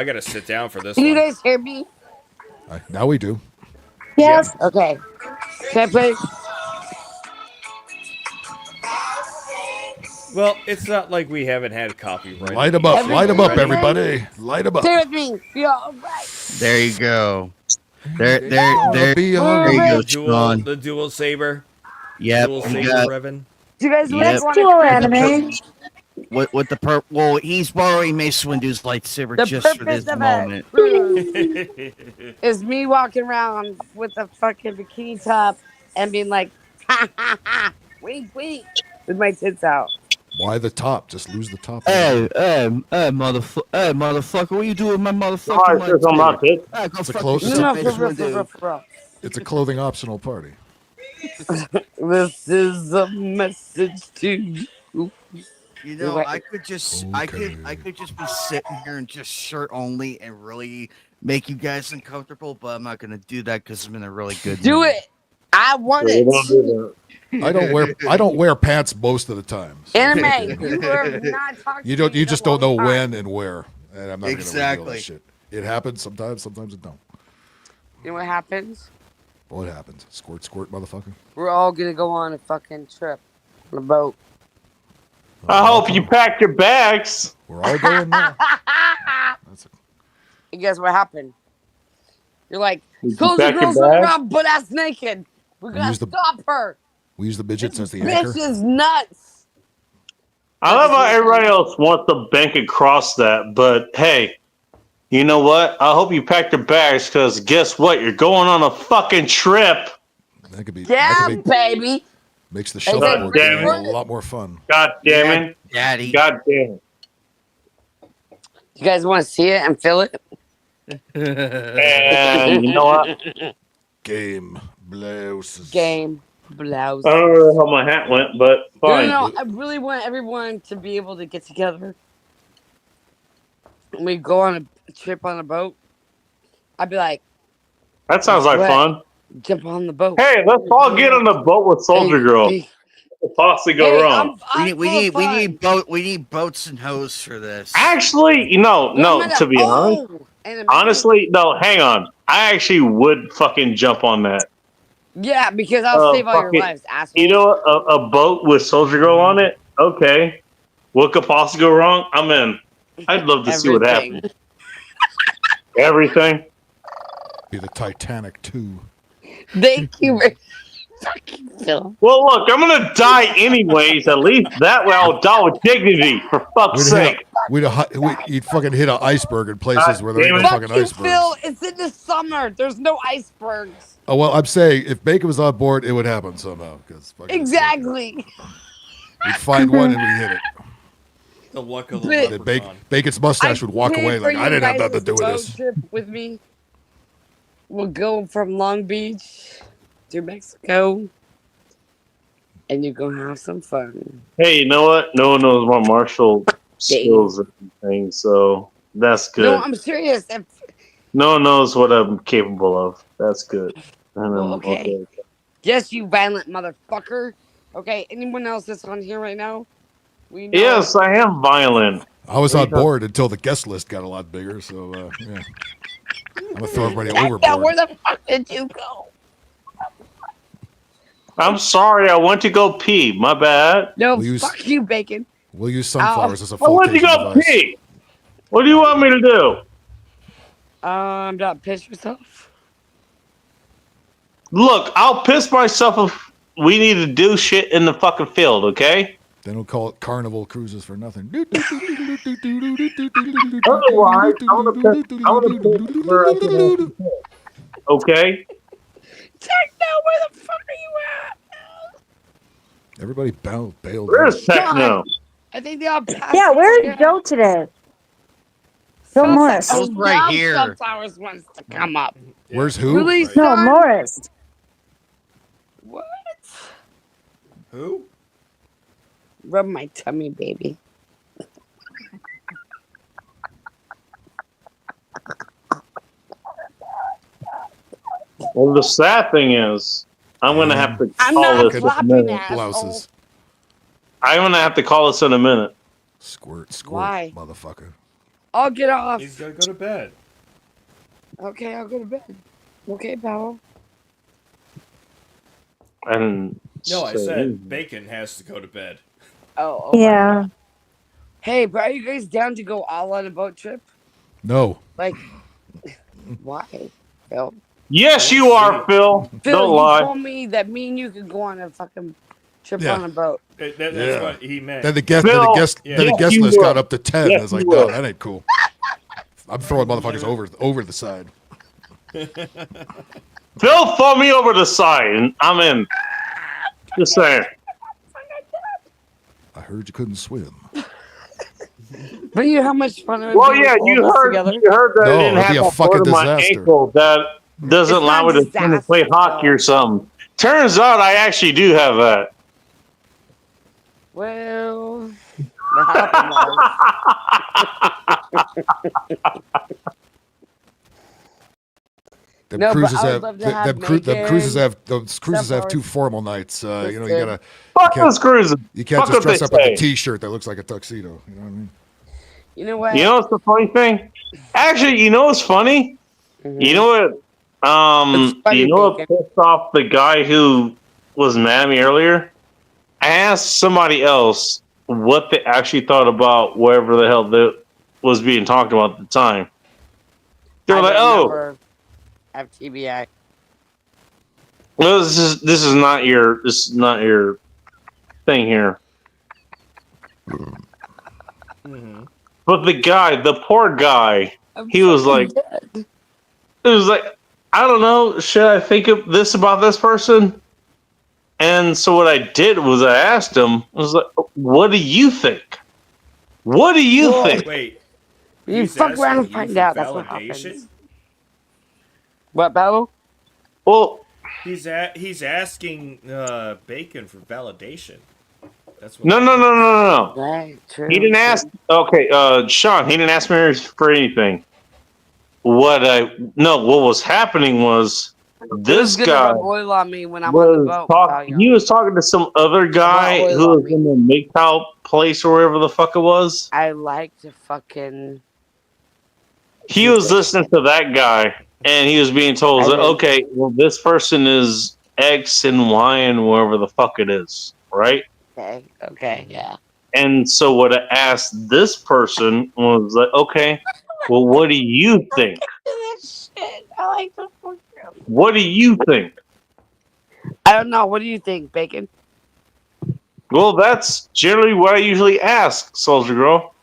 gotta sit down for this Can you one. guys hear me? Now we do. Yes. Okay. Can I play? Well, it's not like we haven't had copyright. Light 'em up, light 'em up, everybody. Light 'em up. Stay with me. You're all right. There you go. There you go, Sean. The dual saber. Yep, Dual we saber, got- Revan. Do you guys Yep. want Dual anime. With the well, he's borrowing Mace Windu's lightsaber The just for purpose this of moment. it is me walking around with a fucking bikini top and being like, ha ha ha, wink wink, with my tits out. Why the top? Just lose the top. Hey, motherfucker, what you doing with my motherfucking Oh, it's just on my tits. Ah, go It's a fuck close- yourself, No, Mace for real, Windu. for real. It's a clothing optional party. This is a message to you. You know, I could just be sitting here in just shirt only and really make you guys uncomfortable, but I'm not gonna do that because I'm in a really good Do mood. it. I want it. I don't wear pants most of the time. so- Anime, you are not talking. You don't. You just don't know when and where. And I'm not gonna reveal Exactly. that shit. It happens sometimes. Sometimes it don't. You know what happens? What happens? Squirt, squirt, motherfucker. We're all gonna go on a fucking trip on a boat. I hope you packed your bags. We're all going now. And guess what happened? You're like, Did you Soldier pack your Girl's running bag? around butt ass naked. We gotta use the- stop her. We use the midgets as the Bitch anchor. is nuts. I love how everybody else wants to bank across that, but hey, you know what? I hope you packed your bags because guess what? You're going on a fucking trip. That could be. Yeah, that could be- baby. makes the Hey, shuffleboard damn game it. a lot more fun. God damn it. Daddy. God damn it. You guys want to see it and feel it? And you know what? Game blouses. Game blouse. I don't know how my hat went, but fine. No, I really want everyone to be able to get together. When we go on a trip on a boat, I'd be like, That sounds like What? fun. jump on the boat. Hey, let's all get on the boat with Soldier Girl. Hey, What could possibly go hey, wrong? We need boats and hose for this. Actually, no, to be honest. And Honestly, no, hang on. I actually would fucking jump on that. Yeah, because I'll save all your fucking- lives, asshole. You know, a boat with Soldier Girl on it. Okay, what could possibly go wrong? I'm in. I'd love to see what Everything. happens. Everything. Be the Titanic too. Thank you very fucking Phil. Well, look, I'm gonna die anyways. At least that way I'll die with dignity. For fuck's sake. You'd fucking hit an iceberg in places where there ain't no Fuck fucking you, icebergs. Phil. It's in the summer. There's no icebergs. Oh well, I'm saying if Bacon was on board, it would happen somehow. Because Exactly. we'd find one and we'd hit it. The luck of the But- leprechaun. Bacon's mustache would walk paid away for like I you didn't have guys' nothing to do with road this. Trip with me. We'll go from Long Beach to Mexico, and you're gonna have some fun. Hey, you know what? No one knows my martial skills or anything, so that's good. No, I'm serious. No one knows what I'm capable of. That's good. And I'm Well, okay. Yes, you violent motherfucker. Okay, anyone else that's on here right now? We know. Yes, I am violent. I was on board until the guest list got a lot bigger. So yeah, I'm gonna throw everybody Now, overboard. where the fuck did you go? I'm sorry, I went to go pee. My bad. No, We'll use- fuck you, Bacon. We'll use sunflowers as a I went to flotation go device. pee. What do you want me to do? Not piss yourself. Look, I'll piss myself if we need to do shit in the fucking field, okay? They don't call it Carnival Cruises for nothing. Otherwise, I want to piss where I can piss. Okay? Techno, where the fuck are you at? Everybody bailed. Where's Techno? I think they all passed. Yeah, where is Joe today? Joe Morris. Joe's right here. Sunflowers wants to come up. Where's who? Really, No, son? Morris. What? Who? Rub my tummy, baby. Well, the sad thing is, I'm going to have to I'm call not this in a clapping, minute. asshole. I'm going to have to call this in a minute. Squirt, Why? motherfucker. I'll get off. He's gotta go to bed. Okay, I'll go to bed. Okay, pal. And No, I so- said Bacon has to go to bed. Oh. Yeah. Hey, but are you guys down to go all on a boat trip? No. Like, why, Phil? Yes, you are, Phil. Phil, Don't you lie. told me that me and you could go on a fucking trip Yeah. on a boat. That's Yeah. what he meant. Then the guest, Phil, then the guest, yeah. then the Yes, guest you list will. got up to 10. Yes, I was like, you no, will. that ain't cool. I'm throwing motherfuckers over the side. Phil, throw me over the side, and I'm in. Just saying. I heard you couldn't swim. But you know how much fun it would Well, be yeah, with all you of us heard. together? You heard that No, I didn't it'd be a have a fucking foot in my disaster. ankle that doesn't It's allow not me to play disaster, hockey though. or something. Turns out I actually do have that. Well, the happened was. Them No, but cruises I would have, love to them, have them Megan, cruises have those cruises have Sunflowers. 2 formal nights. You know, you Listen. gotta Fuck can't- those cruises. you can't Fuck just what dress they up with say. a T-shirt that looks like a tuxedo. You know what I mean? You know what? You know what's the funny thing? Actually, you know what's funny? Mhm. You know what? It's funny, You know what Bacon. pissed off the guy who was mad at me earlier? I asked somebody else what they actually thought about whatever the hell that was being talked about at the time. They were like, "Oh, have TBI." well, this is not your thing here." Mm-hmm. But the guy, the poor guy, he was like, it was like, I don't know, should I think of this about this person? And so what I did was I asked him, I was like, what do you think? What do you Whoa. think? Wait. You he's fuck around and asking you find for out. That's what validation? happens. What, Battle? Well, He's asking Bacon for validation. That's what no. Right, true. He didn't ask. Okay, Sean. He didn't ask me for anything. What was happening was this Gonna guy rub oil on me when I'm on the was boat. talking. He was talking to some other guy oil who on was in the make-out place or wherever the fuck it was. I like to fucking. He was listening to that guy, and he was being told, I that, did. okay, well, this person is X and Y and wherever the fuck it is, right? Okay, yeah. And so what I asked this person was like, okay, well, what do you think? Shit, I like the fuck. What do you think? I don't know. What do you think, Bacon? Well, that's generally what I usually ask, Soldier Girl.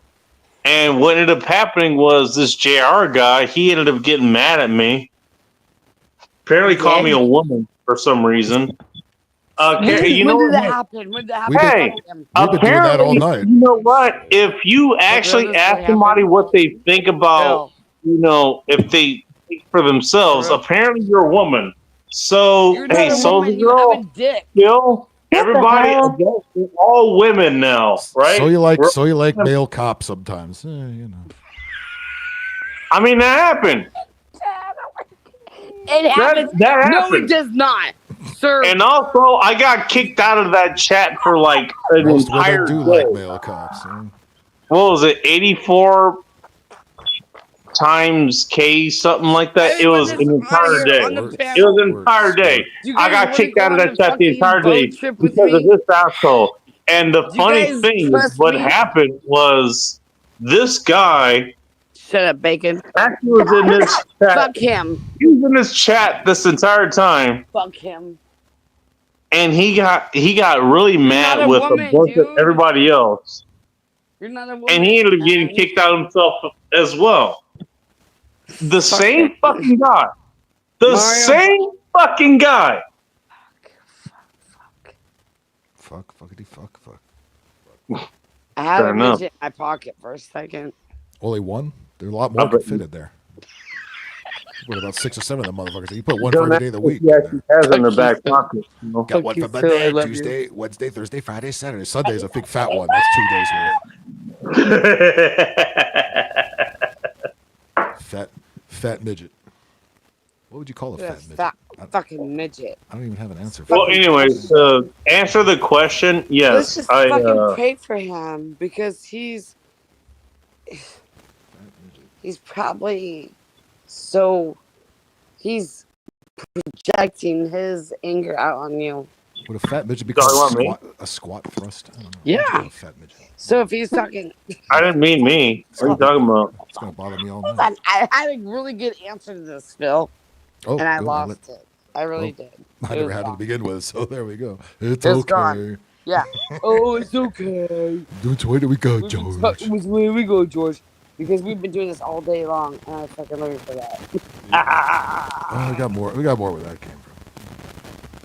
And what ended up happening was this JR guy, he ended up getting mad at me. Apparently called me a woman for some reason. When You know did that what? happen? When did that happen? Hey, We've been doing that all night. You know what? If you actually ask somebody what they think about, you know, if they think for themselves, apparently you're a woman. So, You're not hey, a Soldier woman, you have Girl, a dick. Bill, everybody, we're all women now, right? So you like We're- male cops sometimes. You know. I mean, that happened. It happens. that No, happened. it does not, sir. And also, I got kicked out of that chat for like an Most entire women do day. like male cops. What was it? 84 times K, something like that. It was an entire day. It was an entire day. You I guys got wanna kicked go out of on that a chat the entire fucking day boat trip with because of me? this asshole. And the You funny guys thing is, trust what me? happened was this guy. Shut up, Bacon. Actually was in this chat. Fuck him. He was in this chat this entire time. Fuck him. And he got really not mad a with woman, a bunch of everybody else. You're not a woman. And he ended up getting kicked out himself as well. The same fucking guy. The Mario. same fucking guy. Fuckity fuck. I had Fair a enough. midget in my pocket for a second. Only one? There's a lot more could fit in there. What about 6 or 7 of them motherfuckers? You put one for every day of the week. He actually has in the back pocket. You know? Got one for Monday, Tuesday, Wednesday, Thursday, Friday, Saturday. Sunday is a big fat one. That's 2 days worth. Fat midget. What would you call a Yeah, fat midget? fat fucking midget. I don't even have an answer for Well, that. anyways, answer the question. Let's Yes, just I. fucking pray for him because he's probably he's projecting his anger out on you. Would a fat midget be Sorry, called what, a squat thrust? I don't know. Yeah. A fat midget. So if he's talking, I didn't mean me. What are you talking about? It's gonna bother me all hold night. on, I had a really good answer to this, Phil, Oh, and I good. lost it. I really did. I It never was had it to gone. begin with, so there we go. It's It was okay. gone. Yeah. Oh, it's okay. Which way do we go, George? Which way we go, George? Because we've been doing this all day long, and I fucking love you for that. Oh, we got more. We got more where that came from.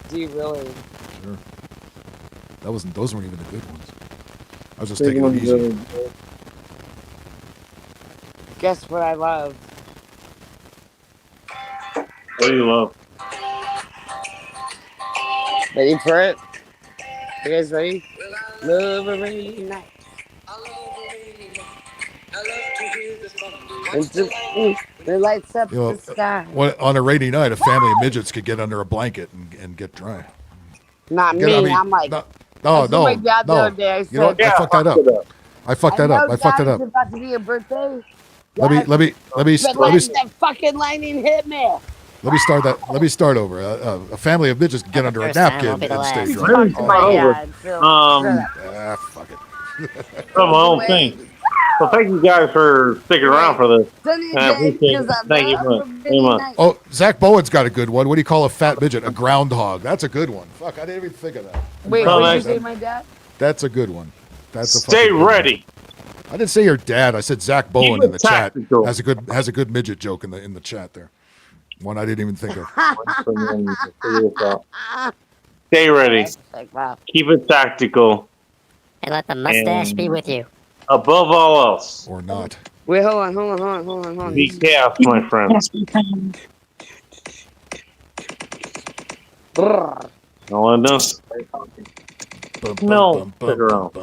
Do you really? Sure. Those weren't even the good ones. I was just Big taking it ones, easy. Guess what I love? What do you love? Ready for it? You guys ready? Love a rainy night. It lights up You know, the sky. on a rainy night, a family of midgets could get under a blanket and get dry. Not Again, me. I mean, I'm like, no, I told my dad the no. other day, I You know what? said, I fucked that up. I fucked that up. I fucked it up. It's about to be a birthday. Let me But that fucking lightning hit me. Let me start that. Let me start over. A family of midgets can get under a First time napkin won't be the and stay last. dry. Fuck my dad, Phil. Fuck it. That's my own thing. So thank you guys for sticking around for this. I appreciate it. Thank you very much. Oh, Zach Bowen's got a good one. What do you call a fat midget? A groundhog. That's a good one. Fuck, I didn't even think of that. Wait, No, what did you that's- say, my dad? That's a good one. That's a Stay fucking good one. ready. I didn't say your dad. I said Zach Bowen Keep in the it chat tactical. has a good midget joke in the chat there. One I didn't even think of. Stay ready. Like, wow. Keep it tactical. And let the mustache be with you. Above all else, Or not. Wait, hold on. be chaos, my friends. Brrr. No one knows. No, stick around.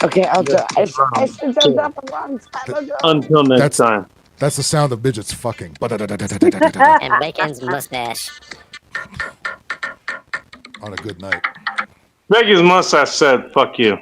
Okay, I'll do it. I should have done that a long time ago. Until next time. That's the sound of midgets fucking. And Bacon's mustache. On a good night. Becky's mustache said, "Fuck you."